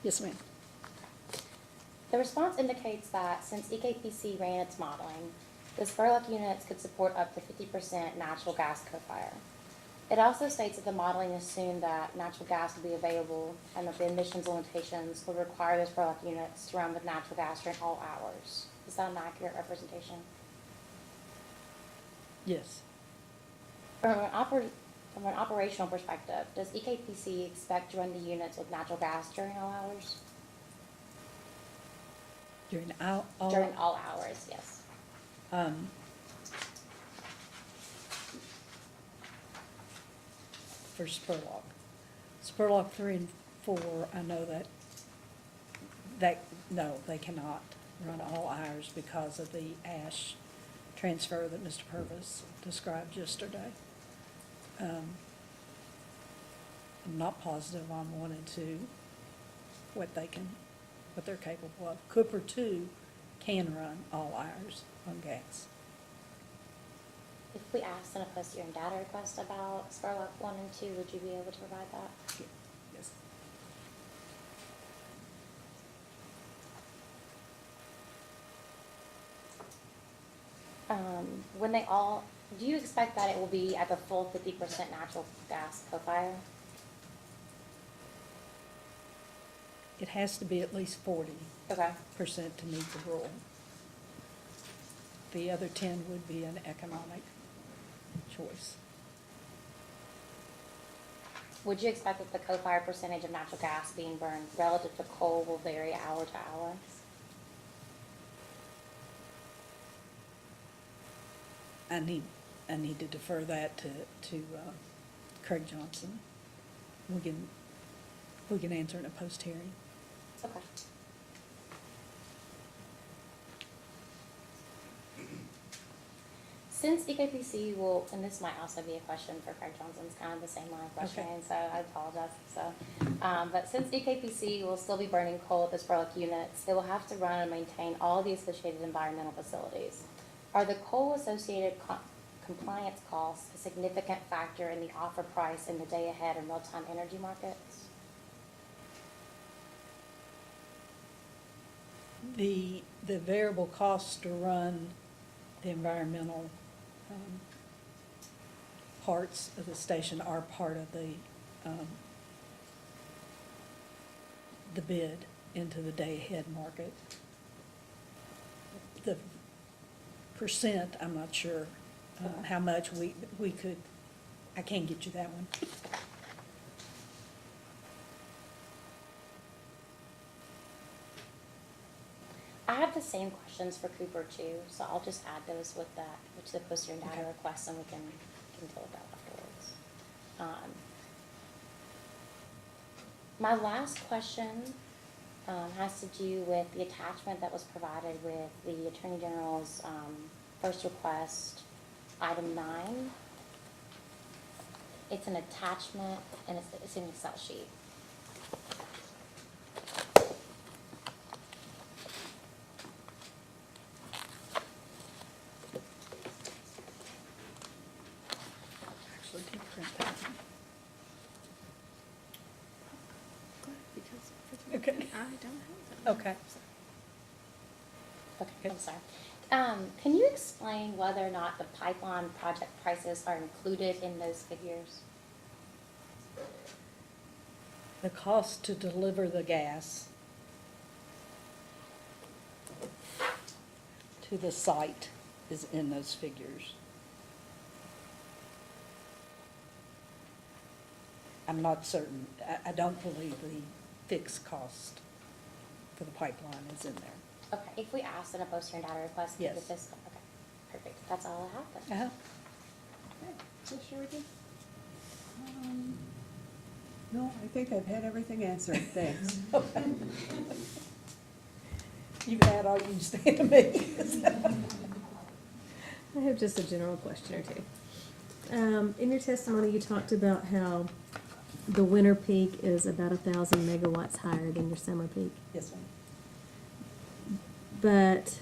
Yes, ma'am. The response indicates that since EKPC ran its modeling, the Spurlock units could support up to 50% natural gas co-fire. It also states that the modeling assumed that natural gas would be available and that the emissions limitations would require the Spurlock units to run with natural gas during all hours. Is that an accurate representation? Yes. From an operational perspective, does EKPC expect to run the units with natural gas during all hours? During all During all hours, yes. For Spurlock. Spurlock 3 and 4, I know that no, they cannot run all hours because of the ash transfer that Mr. Purvis described yesterday. I'm not positive on 1 and 2, what they're capable of. Cooper 2 can run all hours on gas. If we asked in a post-hearing data request about Spurlock 1 and 2, would you be able to provide that? Yes. Do you expect that it will be at the full 50% natural gas co-fire? it has to be at least 40% Okay. to meet the rule. The other 10 would be an economic choice. Would you expect that the co-fire percentage of natural gas being burned relative to coal will vary hour to hour? I need to defer that to Craig Johnson. We can answer in a post-hearing. Okay. Since EKPC will, and this might also be a question for Craig Johnson, it's kind of the same line of questioning, Okay. so I apologize. But since EKPC will still be burning coal at the Spurlock units, it will have to run and maintain all the associated environmental facilities. Are the coal-associated compliance costs a significant factor in the offer price in the day-ahead and real-time energy markets? The variable costs to run the environmental parts of the station are part of the bid into the day-ahead market. The percent, I'm not sure how much we could, I can't get you that one. I have the same questions for Cooper too, so I'll just add those with that, which the poster and data Okay. requests, and we can deal with that afterwards. My last question has to do with the attachment that was provided with the Attorney General's first request, item 9. It's an attachment, and it's an Excel sheet. Actually, do print that. Okay. Okay. Okay, I'm sorry. Can you explain whether or not the pipeline project prices are included in those figures? The cost to deliver the gas to the site is in those figures. I'm not certain, I don't believe the fixed cost for the pipeline is in there. Okay, if we ask in a poster and data request, could Yes. get this, okay, perfect, that's all I have then. Uh-huh. Commissioner Regan? No, I think I've had everything answered, thanks. You've had all you can say to me. I have just a general question or two. In your testimony, you talked about how the winter peak is about 1,000 megawatts higher than your summer peak. Yes, ma'am. But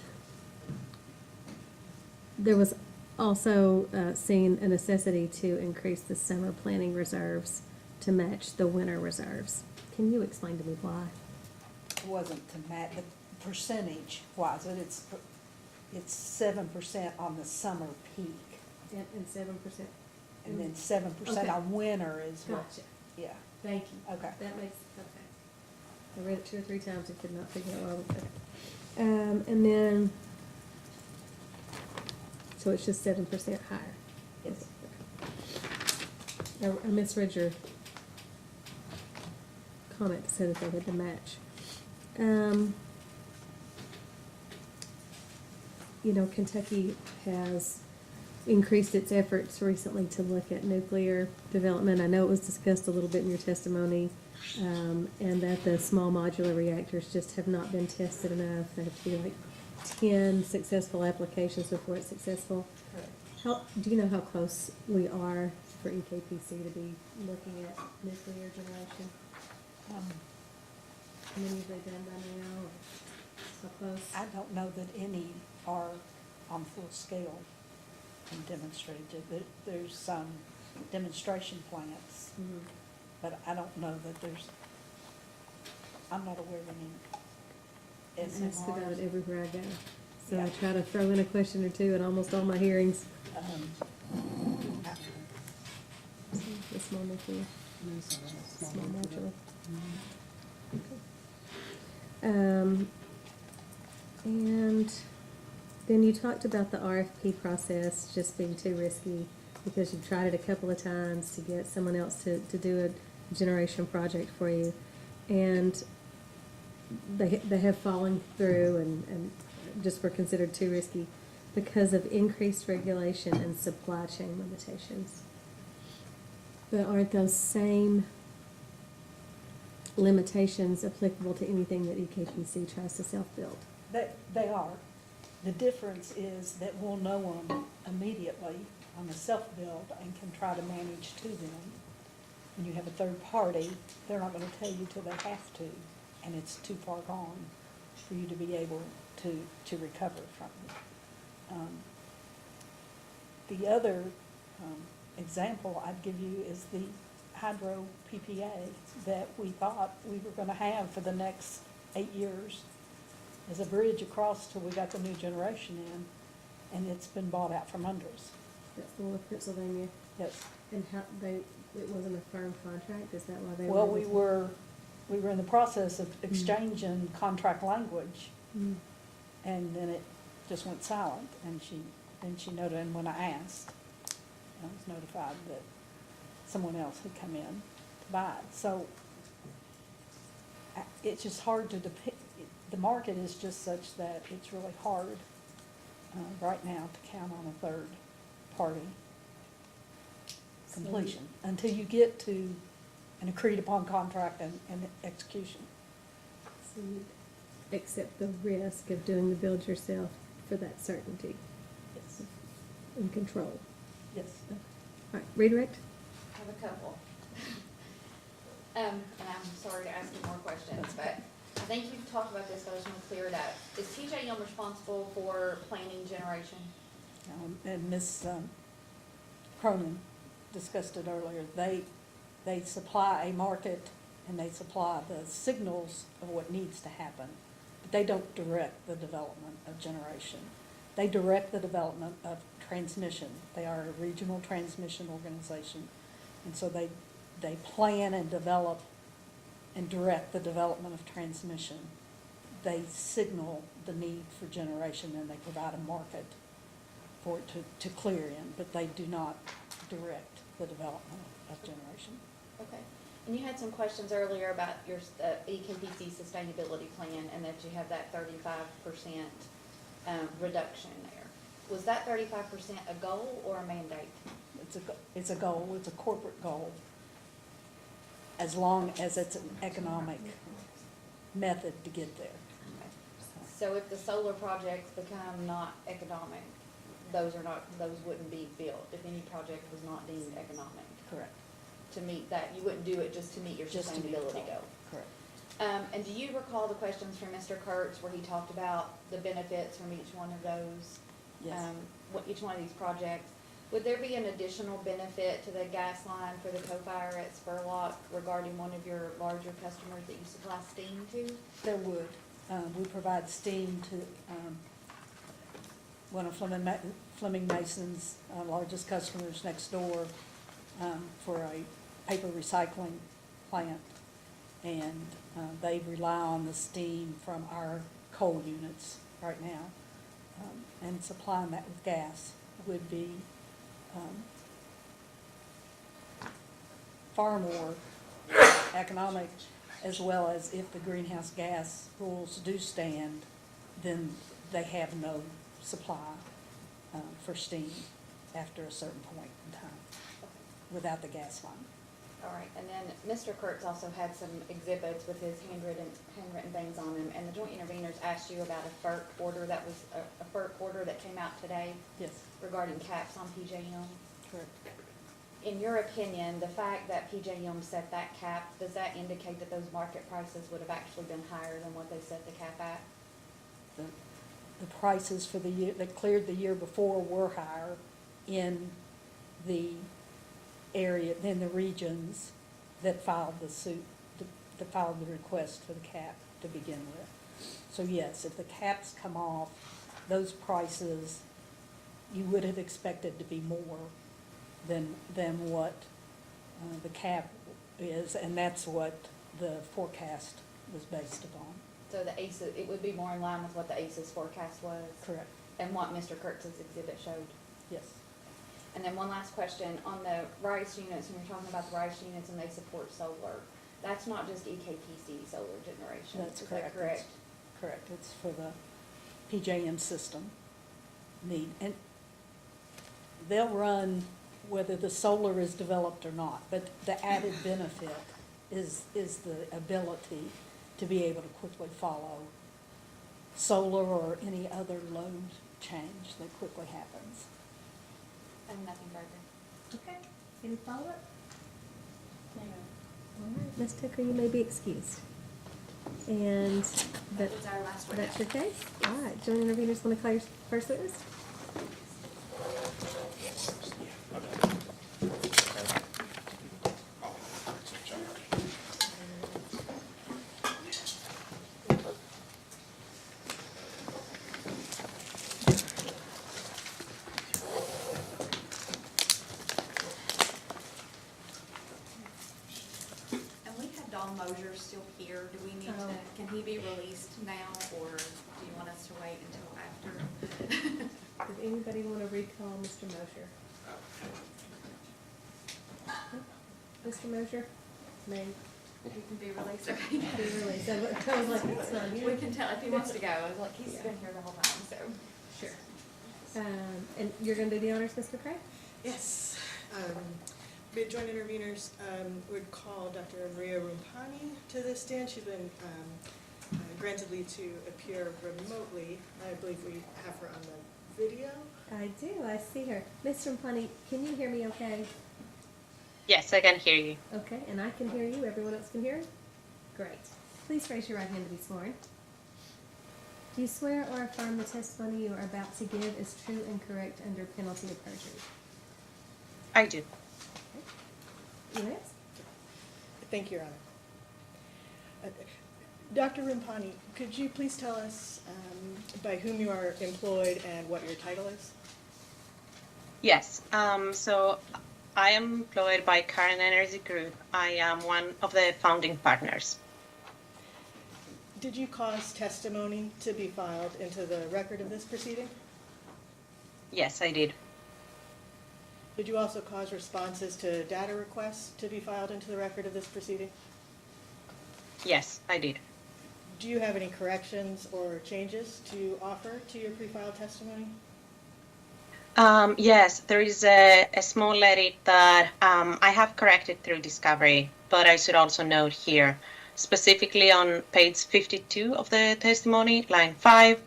there was also seen a necessity to increase the summer planning reserves to match the winter reserves. Can you explain to me why? It wasn't to match, the percentage was, but it's 7% on the summer peak. And 7%? And then 7% Okay. on winter is what, Gotcha. yeah, Thank you. okay. That makes, okay. I read it 2 or 3 times and could not figure out why. Okay. And then, so it's just 7% higher? Yes. Okay. I misread your comment that said that they had to match. You know, Kentucky has increased its efforts recently to look at nuclear development. I know it was discussed a little bit in your testimony, and that the small modular reactors just have not been tested enough. There have to be like 10 successful applications before it's successful. Do you know how close we are for EKPC to be looking at nuclear generation? How many have they done by now, or so close? I don't know that any are on full scale and demonstrated. There's some demonstration plants, Mhm. but I don't know that I'm not aware of I any ask about it SMRs. everywhere I go. So I Yeah. try to throw in a question or two at almost all my hearings. The small nuclear, small modular. Okay. And then you talked about the RFP process just being too risky because you've tried it a couple of times to get someone else to do a generation project for you. And they have fallen through and just were considered too risky because of increased regulation and supply chain limitations. But aren't those same limitations applicable to anything that EKPC tries to self-build? They are. The difference is that we'll know them immediately on the self-build and can try to manage to them. When you have a third party, they're not gonna tell you till they have to, and it's too far gone for you to be able to recover from it. The other example I'd give you is the hydro PPA that we thought we were gonna have for the next 8 years as a bridge across till we got the new generation in, and it's been bought out from under us. That's the one with Pennsylvania. Yes. And how it wasn't a firm contract, is that why they were? Well, able we were in the process of exchanging contract language, Mm. and then it just went silent, and she noted, and when I asked, I was notified that someone else had come in to buy it. So it's just hard to the market is just such that it's really hard right now to count on a third party completion until you get to an agreed upon contract and execution. So you accept the risk of doing the build yourself for that certainty Yes. and control. Yes. All right, redirect? I have a couple. And I'm sorry to ask you more questions, but I think you've talked about this, but I just want to clear it up. Is PJM responsible for planning generation? And Ms. Cronin discussed it earlier. They supply a market and they supply the signals of what needs to happen, but they don't direct the development of generation. They direct the development of transmission. They are a regional transmission organization, and so they plan and develop and direct the development of transmission. They signal the need for generation and they provide a market for it to clear in, but they do not direct the development of generation. Okay. And you had some questions earlier about your EKPC sustainability plan and that you have that 35% reduction there. Was that 35% a goal or a mandate? It's a goal, it's a corporate goal, as long as it's an economic method to get there. So if the solar projects become not economic, those wouldn't be built, if any project was not deemed economic? Correct. To meet that, you wouldn't do it just to meet your Just to meet the sustainability goal. goal? Correct. And do you recall the questions from Mr. Kurtz where he talked about the benefits from each one of those? Yes. What each one of these projects? Would there be an additional benefit to the gas line for the co-fire at Spurlock regarding one of your larger customers that you supply steam to? There would. We provide steam to one of Fleming Mason's largest customers next door for a paper recycling plant. And they rely on the steam from our coal units right now. And supplying that with gas would be far more economic, as well as if the greenhouse gas rules do stand, then they have no supply for steam after a certain point in time without the gas line. All right, and then Mr. Kurtz also had some exhibits with his handwritten things on them, and the joint interveners asked you about a FERC order that was, a FERC order that came out today Yes, regarding caps on PJM. correct. In your opinion, the fact that PJM set that cap, does that indicate that those market prices would have actually been higher than what they set the cap at? The prices for the year, that cleared the year before were higher in the area, in the regions that filed the suit, that filed the request for the cap to begin with. So yes, if the caps come off, those prices, you would have expected to be more than what the cap is, and that's what the forecast was based upon. So the ACES, it would be more in line with what the ACES forecast was? Correct, And what Mr. Kurtz's exhibit showed? yes. And then one last question, on the RICE units, when you're talking about the RICE units and they support solar, that's not just EKPC solar generation, That's is correct. that correct? Correct, it's for the PJM system need. And they'll run whether the solar is developed or not, but the added benefit is the ability to be able to quickly follow solar or any other load change that quickly happens. And nothing further. Okay, any follow-up? All right, Ms. Tucker, you may be excused. And That was our last one. that's your case? All right, joint interveners, want to call your first witness? And we had Don Mosier still here, do we need to, can he be released now, or do you want us to wait until after? Does anybody want to recall Mr. Mosher? Mr. Mosher? May He can be released, okay. be released. I was like, it's not We you. can tell if he wants to go, I was like, he's been here the whole time, so. Sure. And you're going to do the honors, Mr. Craig? Yes. Bid joint interveners would call Dr. Maria Rumpani to the stand. She's been granted leave to appear remotely. I believe we have her on the video. I do, I see her. Ms. Rampani, can you hear me okay? Yes, I can hear you. Okay, and I can hear you, everyone else can hear? Great. Please raise your right hand to be sworn. Do you swear or affirm the testimony you are about to give is true and correct under penalty of perjury? I do. Yes? Thank you, Your Honor. Dr. Rumpani, could you please tell us by whom you are employed and what your title is? Yes. So I am employed by Current Energy Group. I am one of the founding partners. Did you cause testimony to be filed into the record of this proceeding? Yes, I did. Did you also cause responses to data requests to be filed into the record of this proceeding? Yes, I did. Do you have any corrections or changes to offer to your pre-filed testimony? Yes, there is a small edit that I have corrected through discovery, but I should also note here, specifically on page 52 of the testimony, line 5,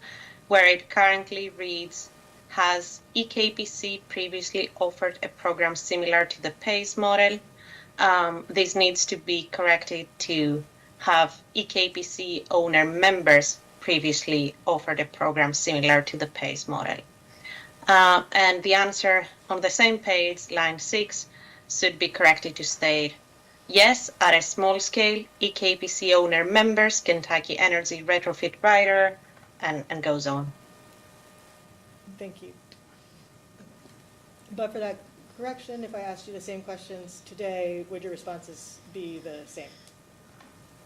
where it currently reads, has EKPC previously offered a program similar to the PACE model? This needs to be corrected to have EKPC owner members previously offered a program similar to the PACE model. And the answer on the same page, line 6, should be corrected to state, yes, at a small scale, EKPC owner members, Kentucky Energy Retrofit Rider, and goes on. Thank you. But for that correction, if I asked you the same questions today, would your responses be the same?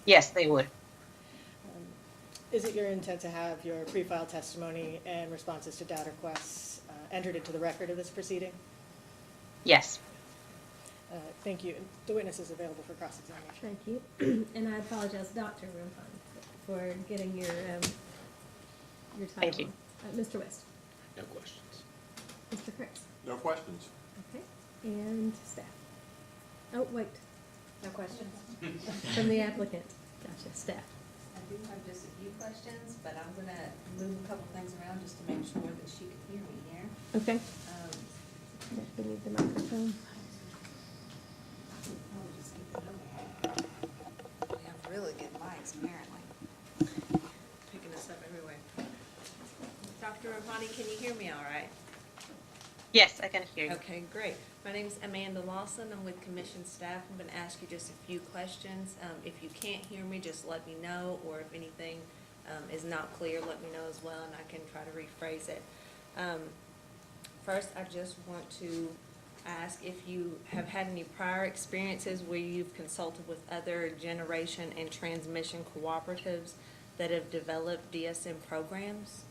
Yes, they would. Is it your intent to have your pre-filed testimony and responses to data requests entered into the record of this proceeding? Yes. Thank you. The witness is available for cross-examination. Thank you. And I apologize, Dr. Rampani, for getting your title. Thank you. Mr. West. No questions. Mr. Chris. No questions. Okay. And staff. Oh, wait, No questions? from the applicant. Gotcha, staff. I do have just a few questions, but I'm gonna move a couple things around just to make sure that she can hear me here. Okay. We need the microphone. We have really good mics, apparently. Picking us up everywhere. Dr. Rampani, can you hear me all right? Yes, I can hear you. Okay, great. My name's Amanda Lawson. I'm with commission staff. I'm going to ask you just a few questions. If you can't hear me, just let me know, or if anything is not clear, let me know as well, and I can try to rephrase it. First, I just want to ask if you have had any prior experiences where you've consulted with other generation and transmission cooperatives that have developed DSM programs?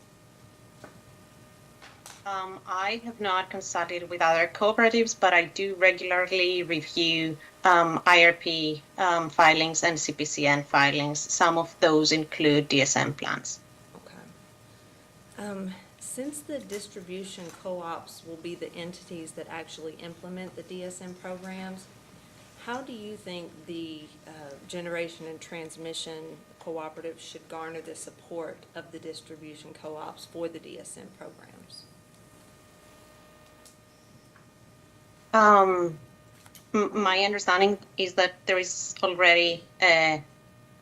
I have not consulted with other cooperatives, but I do regularly review IRP filings and CPCN filings. Some of those include DSM plans. Okay. Since the distribution co-ops will be the entities that actually implement the DSM programs, how do you think the generation and transmission cooperatives should garner the support of the distribution co-ops for the DSM programs? My understanding is that there is already a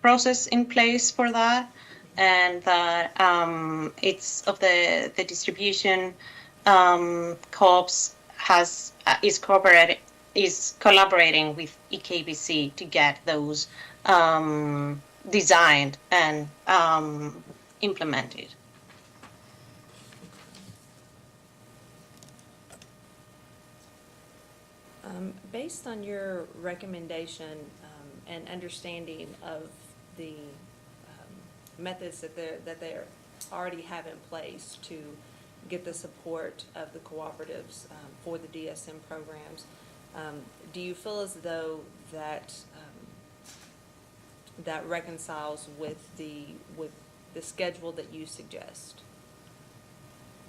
process in place for that, and that it's of the distribution co-ops is collaborating with EKBC to get those designed and implemented. Based on your recommendation and understanding of the methods that they already have in place to get the support of the cooperatives for the DSM programs, do you feel as though that that reconciles with the schedule that you suggest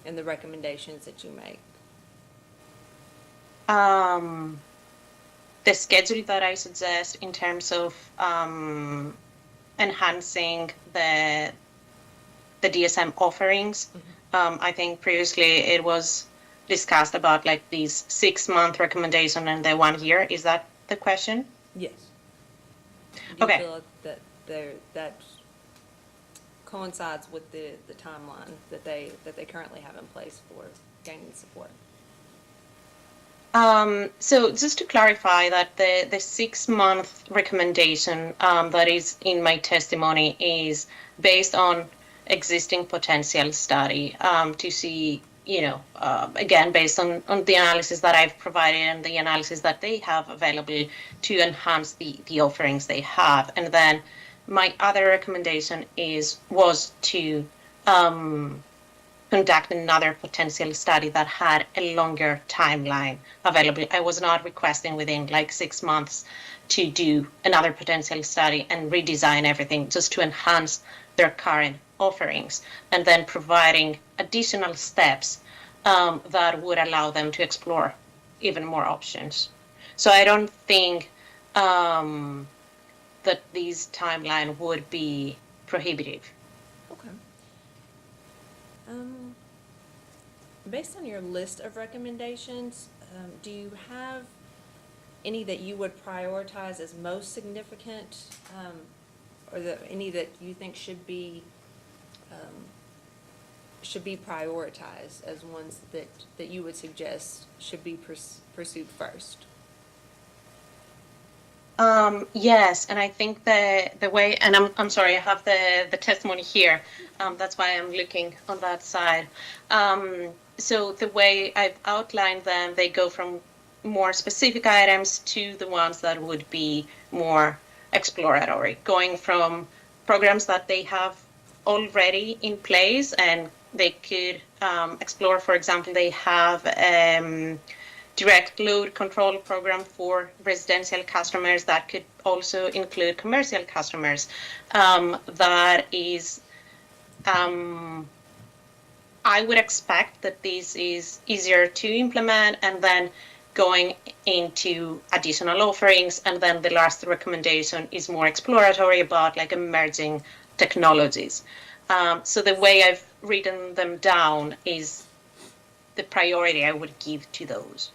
and the recommendations that you make? The schedule that I suggest in terms of enhancing the DSM offerings, I think previously it was discussed about like these 6-month recommendation and the 1 year. Is that the question? Yes. Do you Okay. feel that that coincides with the timeline that they currently have in place for gaining support? So just to clarify that the 6-month recommendation that is in my testimony is based on existing potential study to see, again, based on the analysis that I've provided and the analysis that they have available to enhance the offerings they have. And then my other recommendation was to conduct another potential study that had a longer timeline available. I was not requesting within like 6 months to do another potential study and redesign everything, just to enhance their current offerings, and then providing additional steps that would allow them to explore even more options. So I don't think that this timeline would be prohibitive. Okay. Based on your list of recommendations, do you have any that you would prioritize as most significant, or any that you think should be prioritized as ones that you would suggest should be pursued first? Yes, and I think the way, and I'm sorry, I have the testimony here. That's why I'm looking on that side. So the way I've outlined them, they go from more specific items to the ones that would be more exploratory, going from programs that they have already in place, and they could explore. For example, they have direct load control program for residential customers that could also include commercial customers. That is, I would expect that this is easier to implement, and then going into additional offerings. And then the last recommendation is more exploratory about like emerging technologies. So the way I've written them down is the priority I would give to those.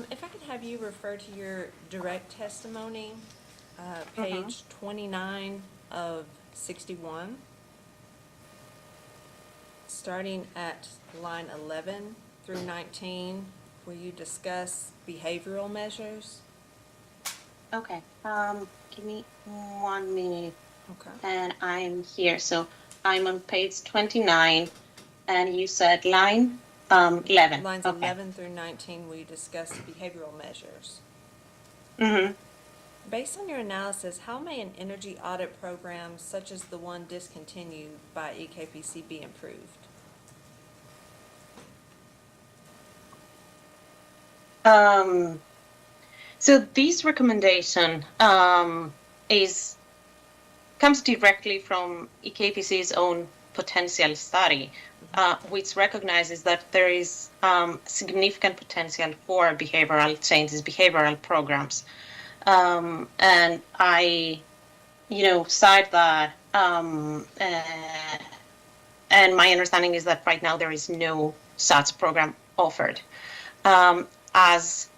If I could have you refer to your direct testimony, page 29 of 61, starting at line 11 through 19, where you discuss behavioral measures. Okay, give me 1 minute. Okay. And I'm here. So I'm on page 29, and you said line 11. Lines okay. 11 through 19, where you discuss behavioral measures. Mm-hmm. Based on your analysis, how may an energy audit program such as the one discontinued by EKPC be improved? So this recommendation comes directly from EKPC's own potential study, which recognizes that there is significant potential for behavioral changes, behavioral programs. And I, cite that, and my understanding is that right now there is no such program offered. As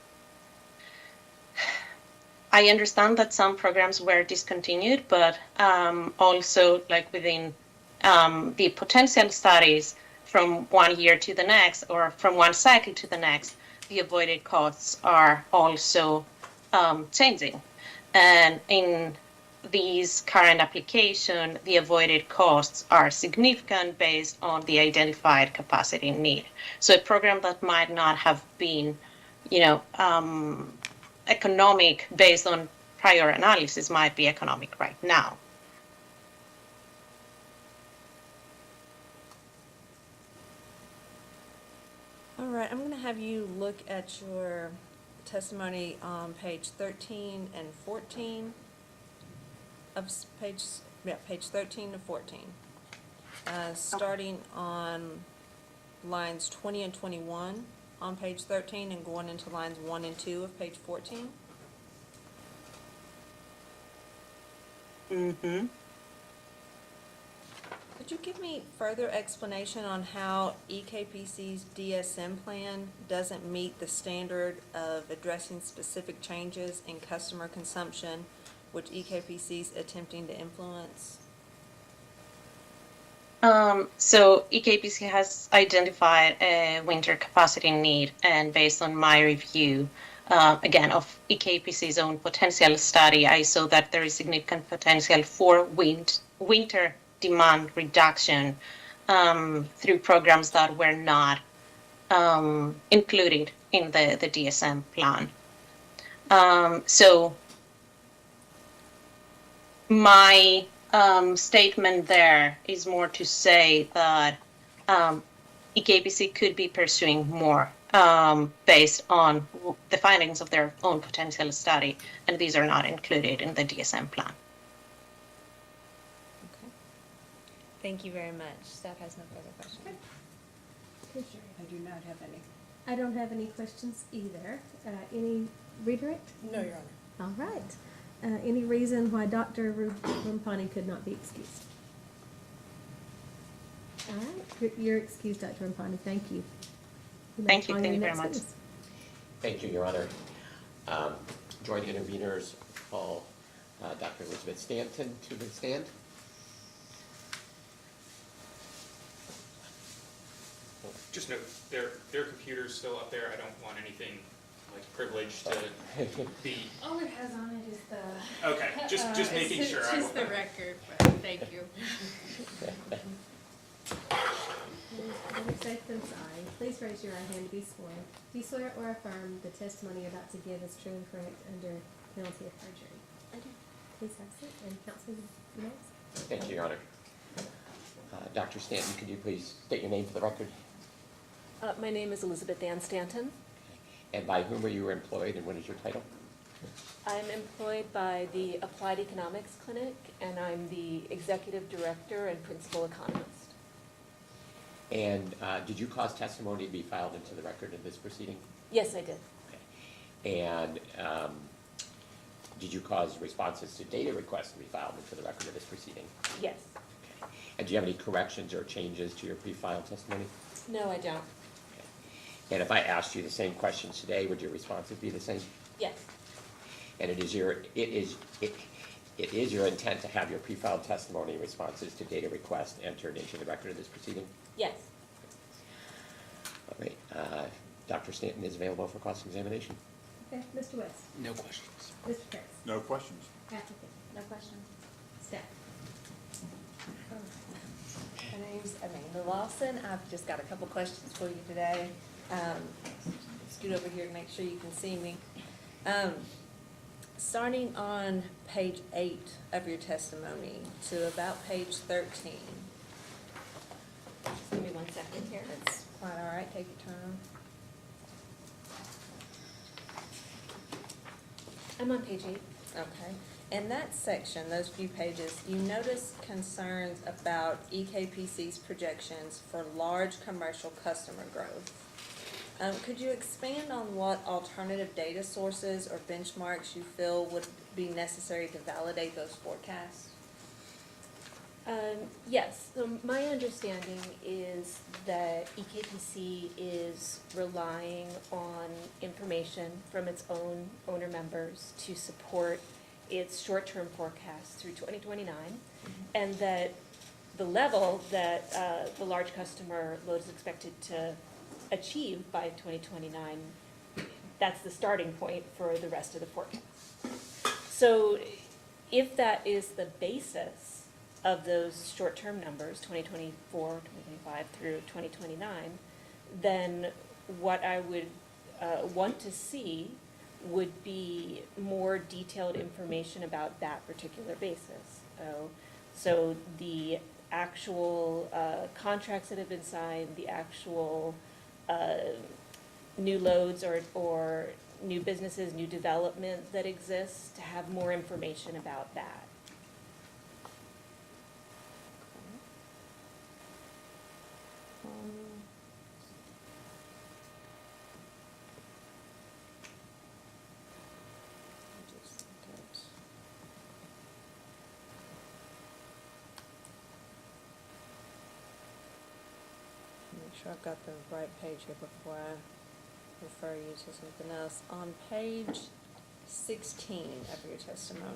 I understand that some programs were discontinued, but also like within the potential studies from 1 year to the next or from one cycle to the next, the avoided costs are also changing. And in these current application, the avoided costs are significant based on the identified capacity need. So a program that might not have been, economic based on prior analysis might be economic right now. All right, I'm going to have you look at your testimony on page 13 and 14 of page 13 to 14. Starting on lines 20 and 21 on page 13 and going into lines 1 and 2 of page 14. Mm-hmm. Could you give me further explanation on how EKPC's DSM plan doesn't meet the standard of addressing specific changes in customer consumption, which EKPC is attempting to influence? So EKPC has identified a winter capacity need, and based on my review, again, of EKPC's own potential study, I saw that there is significant potential for winter demand reduction through programs that were not included in the DSM plan. So my statement there is more to say that EKPC could be pursuing more based on the findings of their own potential study, and these are not included in the DSM plan. Okay. Thank you very much. Staff has no further questions. I do not have any. I don't have any questions either. Any redirect? No, Your Honor. All right. Any reason why Dr. Rampani could not be excused? All right. You're excused, Dr. Rampani. Thank you. may Thank you. call Thank your you very next much. witness. Thank you, Your Honor. Joint interveners, call Dr. Elizabeth Stanton to the stand. Just note, their computer's still up there. I don't want anything like privileged to be. All it has on it is the. Okay, just making sure. It's I just will- the record, but thank you. Please state them sorry. Please raise your right hand to be sworn. Do you swear or affirm the testimony you're about to give is true and correct under penalty of perjury? I do. Please have a seat and counsel you next. Thank you, Your Honor. Dr. Stanton, could you please state your name for the record? My name is Elizabeth Ann Stanton. And by whom are you employed, and what is your title? I'm employed by the Applied Economics Clinic, and I'm the Executive Director and Principal Economist. And did you cause testimony to be filed into the record in this proceeding? Yes, I did. Okay. And did you cause responses to data requests to be filed into the record of this proceeding? Yes. Okay. And do you have any corrections or changes to your pre-filed testimony? No, I don't. Okay. And if I asked you the same questions today, would your responses be the same? Yes. And it is your intent to have your pre-filed testimony responses to data requests entered into the record of this proceeding? Yes. All right. Dr. Stanton is available for cross-examination. Okay, Mr. West. No questions. Mr. Harris. No questions. Applicant. No questions. Staff. My name's Amanda Lawson. I've just got a couple questions for you today. Scoot over here to make sure you can see me. starting on page 8 of your testimony to about page 13. Just give me 1 second here. That's quite all right, take your time. I'm on page 8. Okay. In that section, those few pages, you notice concerns about EKPC's projections for large commercial customer growth. Could you expand on what alternative data sources or benchmarks you feel would be necessary to validate those forecasts? Yes, so my understanding is that EKPC is relying on information from its own owner members to support its short-term forecast through 2029, and that the level that the large customer load is expected to achieve by 2029, that's the starting point for the rest of the forecast. So if that is the basis of those short-term numbers, 2024, 2025 through 2029, then what I would want to see would be more detailed information about that particular basis. So the actual contracts that have been signed, the actual new loads or new businesses, new development that exists, to have more information about that. Make sure I've got the right page here before I refer you to something else. On page 16 of your testimony.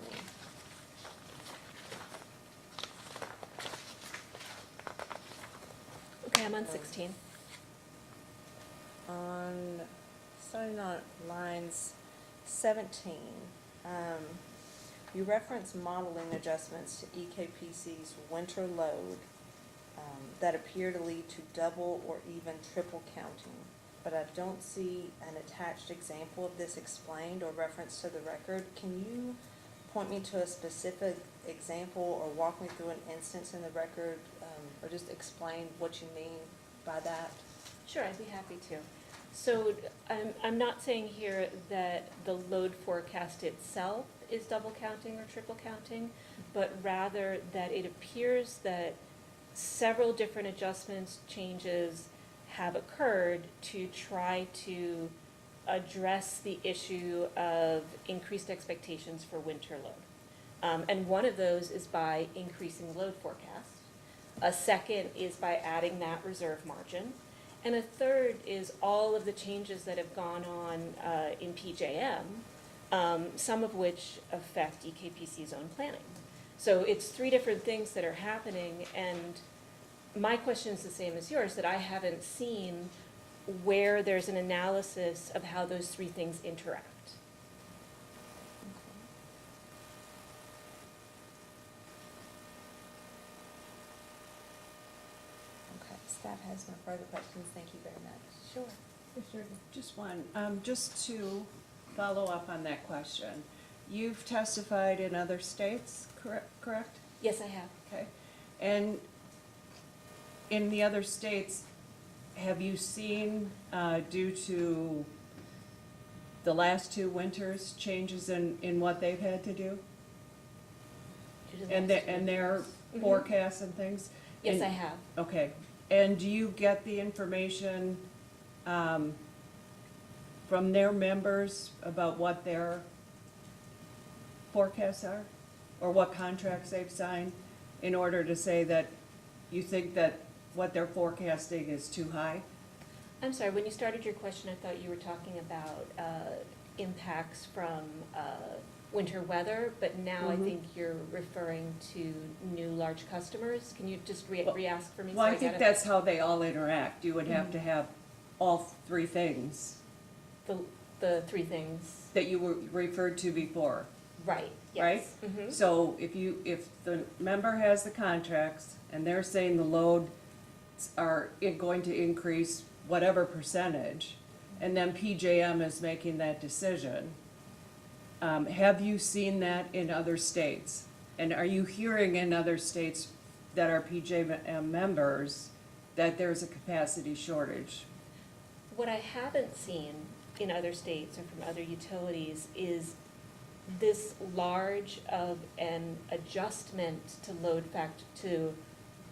Okay, I'm on 16. Starting on lines 17, you reference modeling adjustments to EKPC's winter load that appear to lead to double or even triple counting, but I don't see an attached example of this explained or reference to the record. Can you point me to a specific example or walk me through an instance in the record, or just explain what you mean by that? Sure, I'd be happy to. So I'm not saying here that the load forecast itself is double counting or triple counting, but rather that it appears that several different adjustments, changes have occurred to try to address the issue of increased expectations for winter load. And one of those is by increasing load forecast. A second is by adding that reserve margin. And a third is all of the changes that have gone on in PJM, some of which affect EKPC's own planning. So it's 3 different things that are happening, and my question is the same as yours, that I haven't seen where there's an analysis of how those 3 things interact. Okay, staff has no further questions. Thank you very much. Sure. Just one, just to follow up on that question. You've testified in other states, correct? Yes, I have. Okay. And in the other states, have you seen, due to the last 2 winters, changes in what they've had to do? And their forecasts and things? Yes, And- I have. Okay. And do you get the information from their members about what their forecasts are? Or what contracts they've signed in order to say that you think that what they're forecasting is too high? I'm sorry, when you started your question, I thought you were talking about impacts from winter weather, but now I think you're referring to new large customers. Can you just re-ask for me? Well, so I get think it? that's how they all interact. You would have to have all 3 things The 3 things, that you were referred to before. right, Right? yes. Mhm. So if the member has the contracts and they're saying the load are going to increase whatever percentage, and then PJM is making that decision, Have you seen that in other states? And are you hearing in other states that are PJM members that there's a capacity shortage? What I haven't seen in other states or from other utilities is this large of an adjustment to load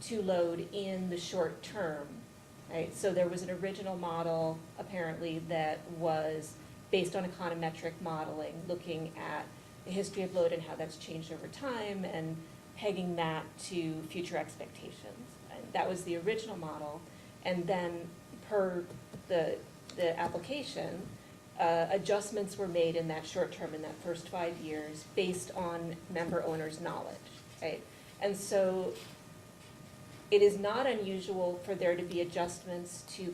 to load in the short term, right? So there was an original model apparently that was based on econometric modeling, looking at the history of load and how that's changed over time and pegging that to future expectations. And that was the original model. And then per the application, adjustments were made in that short term, in that first 5 years, based on member owners' knowledge, right? And so it is not unusual for there to be adjustments to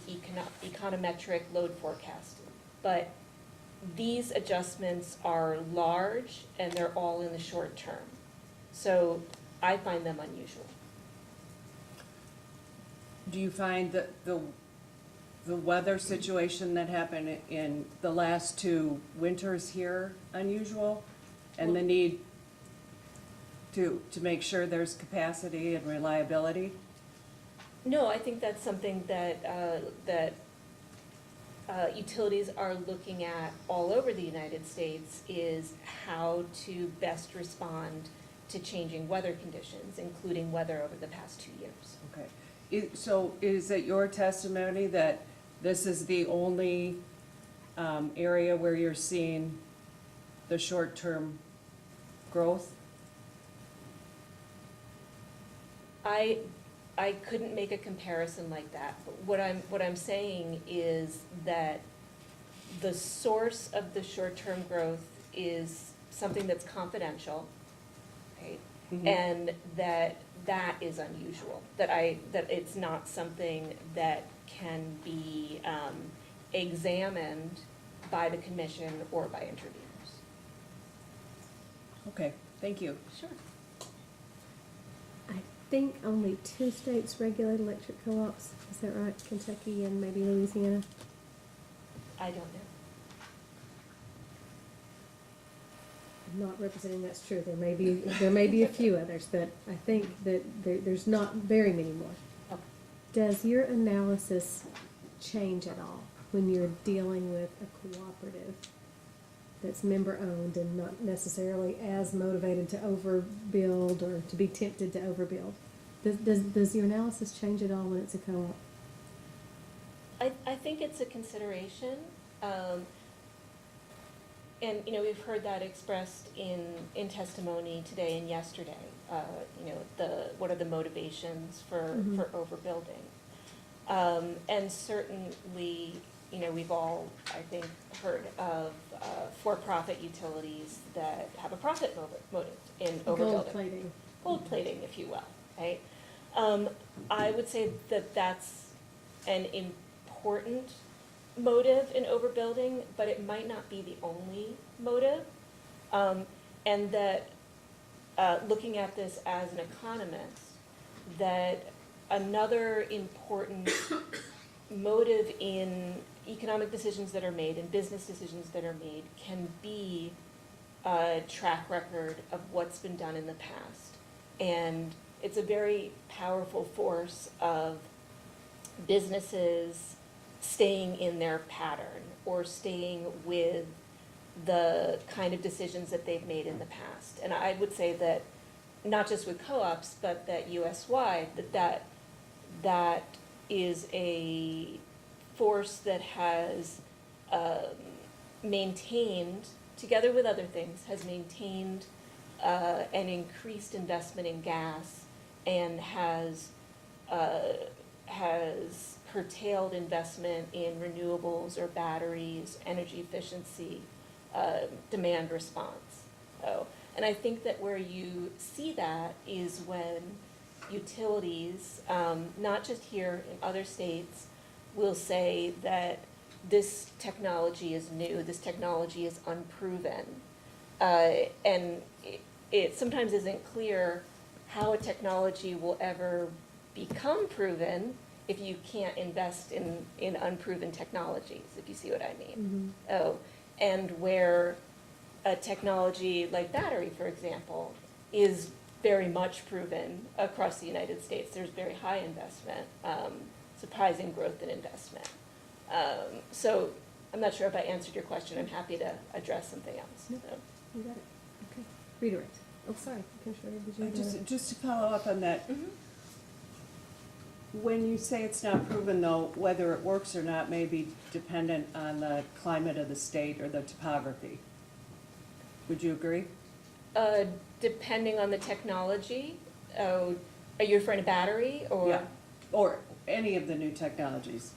econometric load forecasting, but these adjustments are large and they're all in the short term. So I find them unusual. Do you find that the weather situation that happened in the last 2 winters here unusual? And the need to make sure there's capacity and reliability? No, I think that's something that utilities are looking at all over the United States, is how to best respond to changing weather conditions, including weather over the past 2 years. Okay. So is it your testimony that this is the only area where you're seeing the short-term growth? I couldn't make a comparison like that. But what I'm saying is that the source of the short-term growth is something that's confidential, okay? Mhm. And that is unusual, that it's not something that can be examined by the commission or by interveners. Okay, thank you. Sure. I think only 2 states regulate electric co-ops. Is that right? Kentucky and maybe Louisiana? I don't know. I'm not representing that's true. There may be a few others, but I think that there's not very many more. Okay. Does your analysis change at all when you're dealing with a cooperative that's member-owned and not necessarily as motivated to overbuild or to be tempted to overbuild? Does your analysis change at all when it's a co-op? I think it's a consideration. And, we've heard that expressed in testimony today and yesterday. What are the motivations for overbuilding? And certainly, we've all, I think, heard of for-profit utilities that have a profit motive in overbuilding. Gold plating. Gold plating, if you will, right? I would say that that's an important motive in overbuilding, but it might not be the only motive. And that, looking at this as an economist, that another important motive in economic decisions that are made and business decisions that are made can be a track record of what's been done in the past. And it's a very powerful force of businesses staying in their pattern or staying with the kind of decisions that they've made in the past. And I would say that not just with co-ops, but that US-wide, that is a force that has maintained, together with other things, has maintained an increased investment in gas and has curtailed investment in renewables or batteries, energy efficiency, demand response. And I think that where you see that is when utilities, not just here, in other states, will say that this technology is new, this technology is unproven. And it sometimes isn't clear how a technology will ever become proven if you can't invest in unproven technologies, if you see what I mean. Mm-hmm. And where a technology like battery, for example, is very much proven across the United States. There's very high investment, surprising growth in investment. So I'm not sure if I answered your question. I'm happy to address something else. No. So. You got it. Okay. Redirect. Oh, sorry, Commissioner, did you? Just to follow up on that, Mhm. when you say it's not proven though, whether it works or not may be dependent on the climate of the state or the topography. Would you agree? Depending on the technology, are you referring to battery or? Yeah, or any of the new technologies.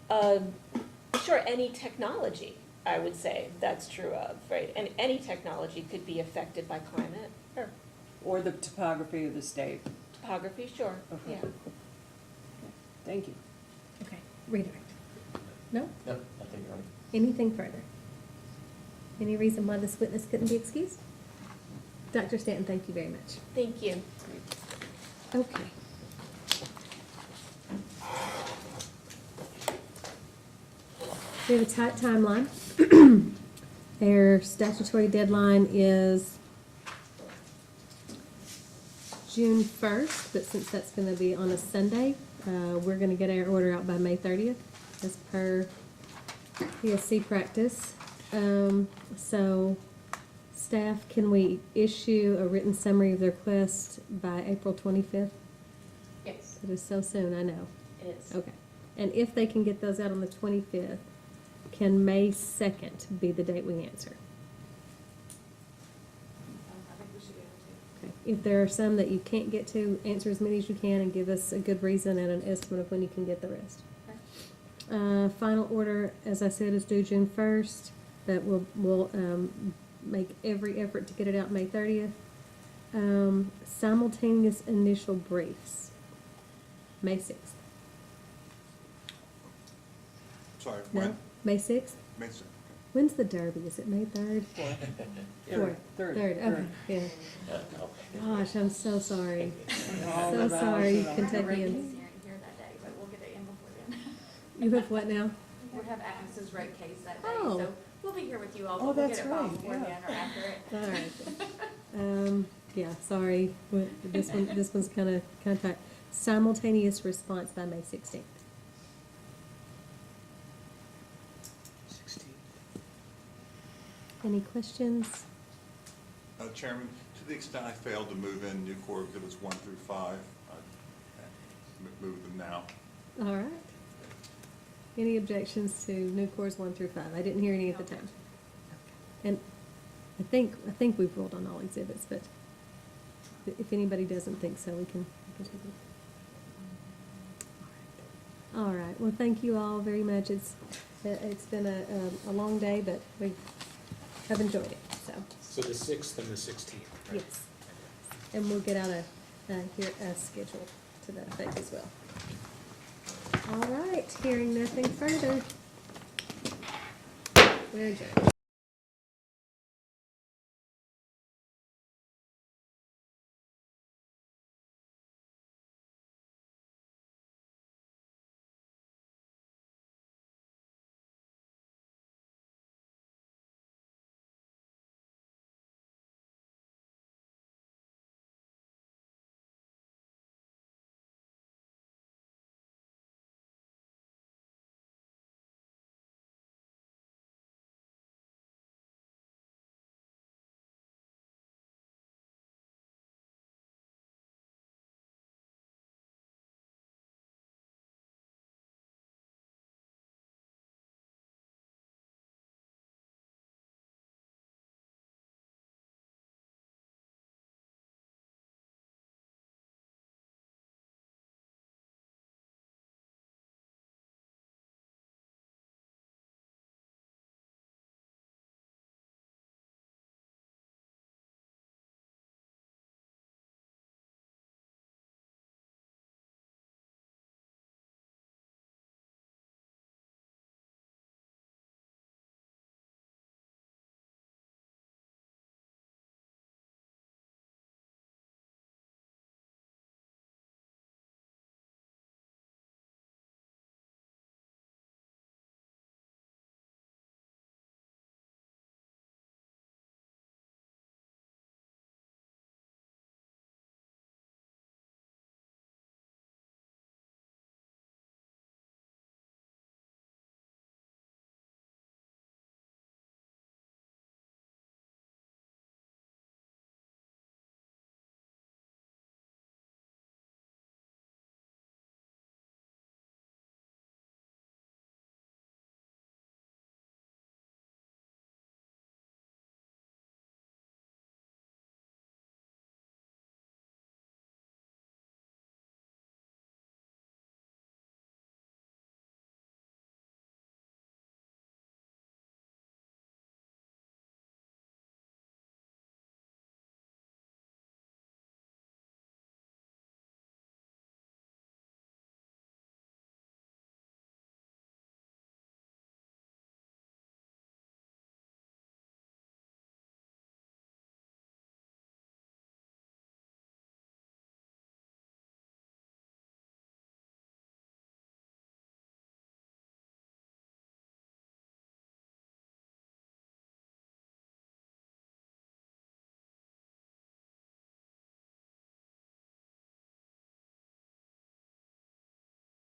Sure, any technology, I would say that's true of, right? And any technology could be affected by climate. Sure. Or the topography of the state. Topography, sure, Okay. yeah. Thank you. Okay, redirect. No? No, I think you're right. Anything further? Any reason why this witness couldn't be excused? Dr. Stanton, thank you very much. Thank you. Okay. We have a tight timeline. Their statutory deadline is June 1st, but since that's going to be on a Sunday, we're going to get our order out by May 30th, as per PSC practice. So, staff, can we issue a written summary of the request by April 25th? Yes, It is so soon, I know. it is. Okay. And if they can get those out on the 25th, can May 2nd be the date we answer? I think we should be able to. Okay. If there are some that you can't get to, answer as many as you can and give us a good reason and an estimate of when you can get the rest. Final order, as I said, is due June 1st, but we'll make every effort to get it out May 30th. Simultaneous initial briefs, May 6th. Sorry, No? when? May 6th? May 6th. When's the Derby? Is it May 3rd? Fourth. Third. Okay, yeah. Gosh, I'm so sorry. So sorry, We're here Kentuckians. here that day, but we'll get it in before then. You have what now? We have Agnes's rate case that day, Oh. so we'll be here with you all, Oh, but we'll that's get it filed right, beforehand or after it. All right. Yeah, sorry. This one's kind of tight. Simultaneous response by May 16th. 16th. Any questions? Chairman, to the extent I failed to move in new core exhibits 1 through 5, move them now. All right. Any objections to new cores 1 through 5? I didn't hear any at the time. And I think we've ruled on all exhibits, but if anybody doesn't think so, we can continue. All right. Well, thank you all very much. It's been a long day, but we have enjoyed it. So the 6th and the 16th, right? Yes. And we'll get out a schedule to that effect as well. All right. Hearing nothing further, we're adjourned.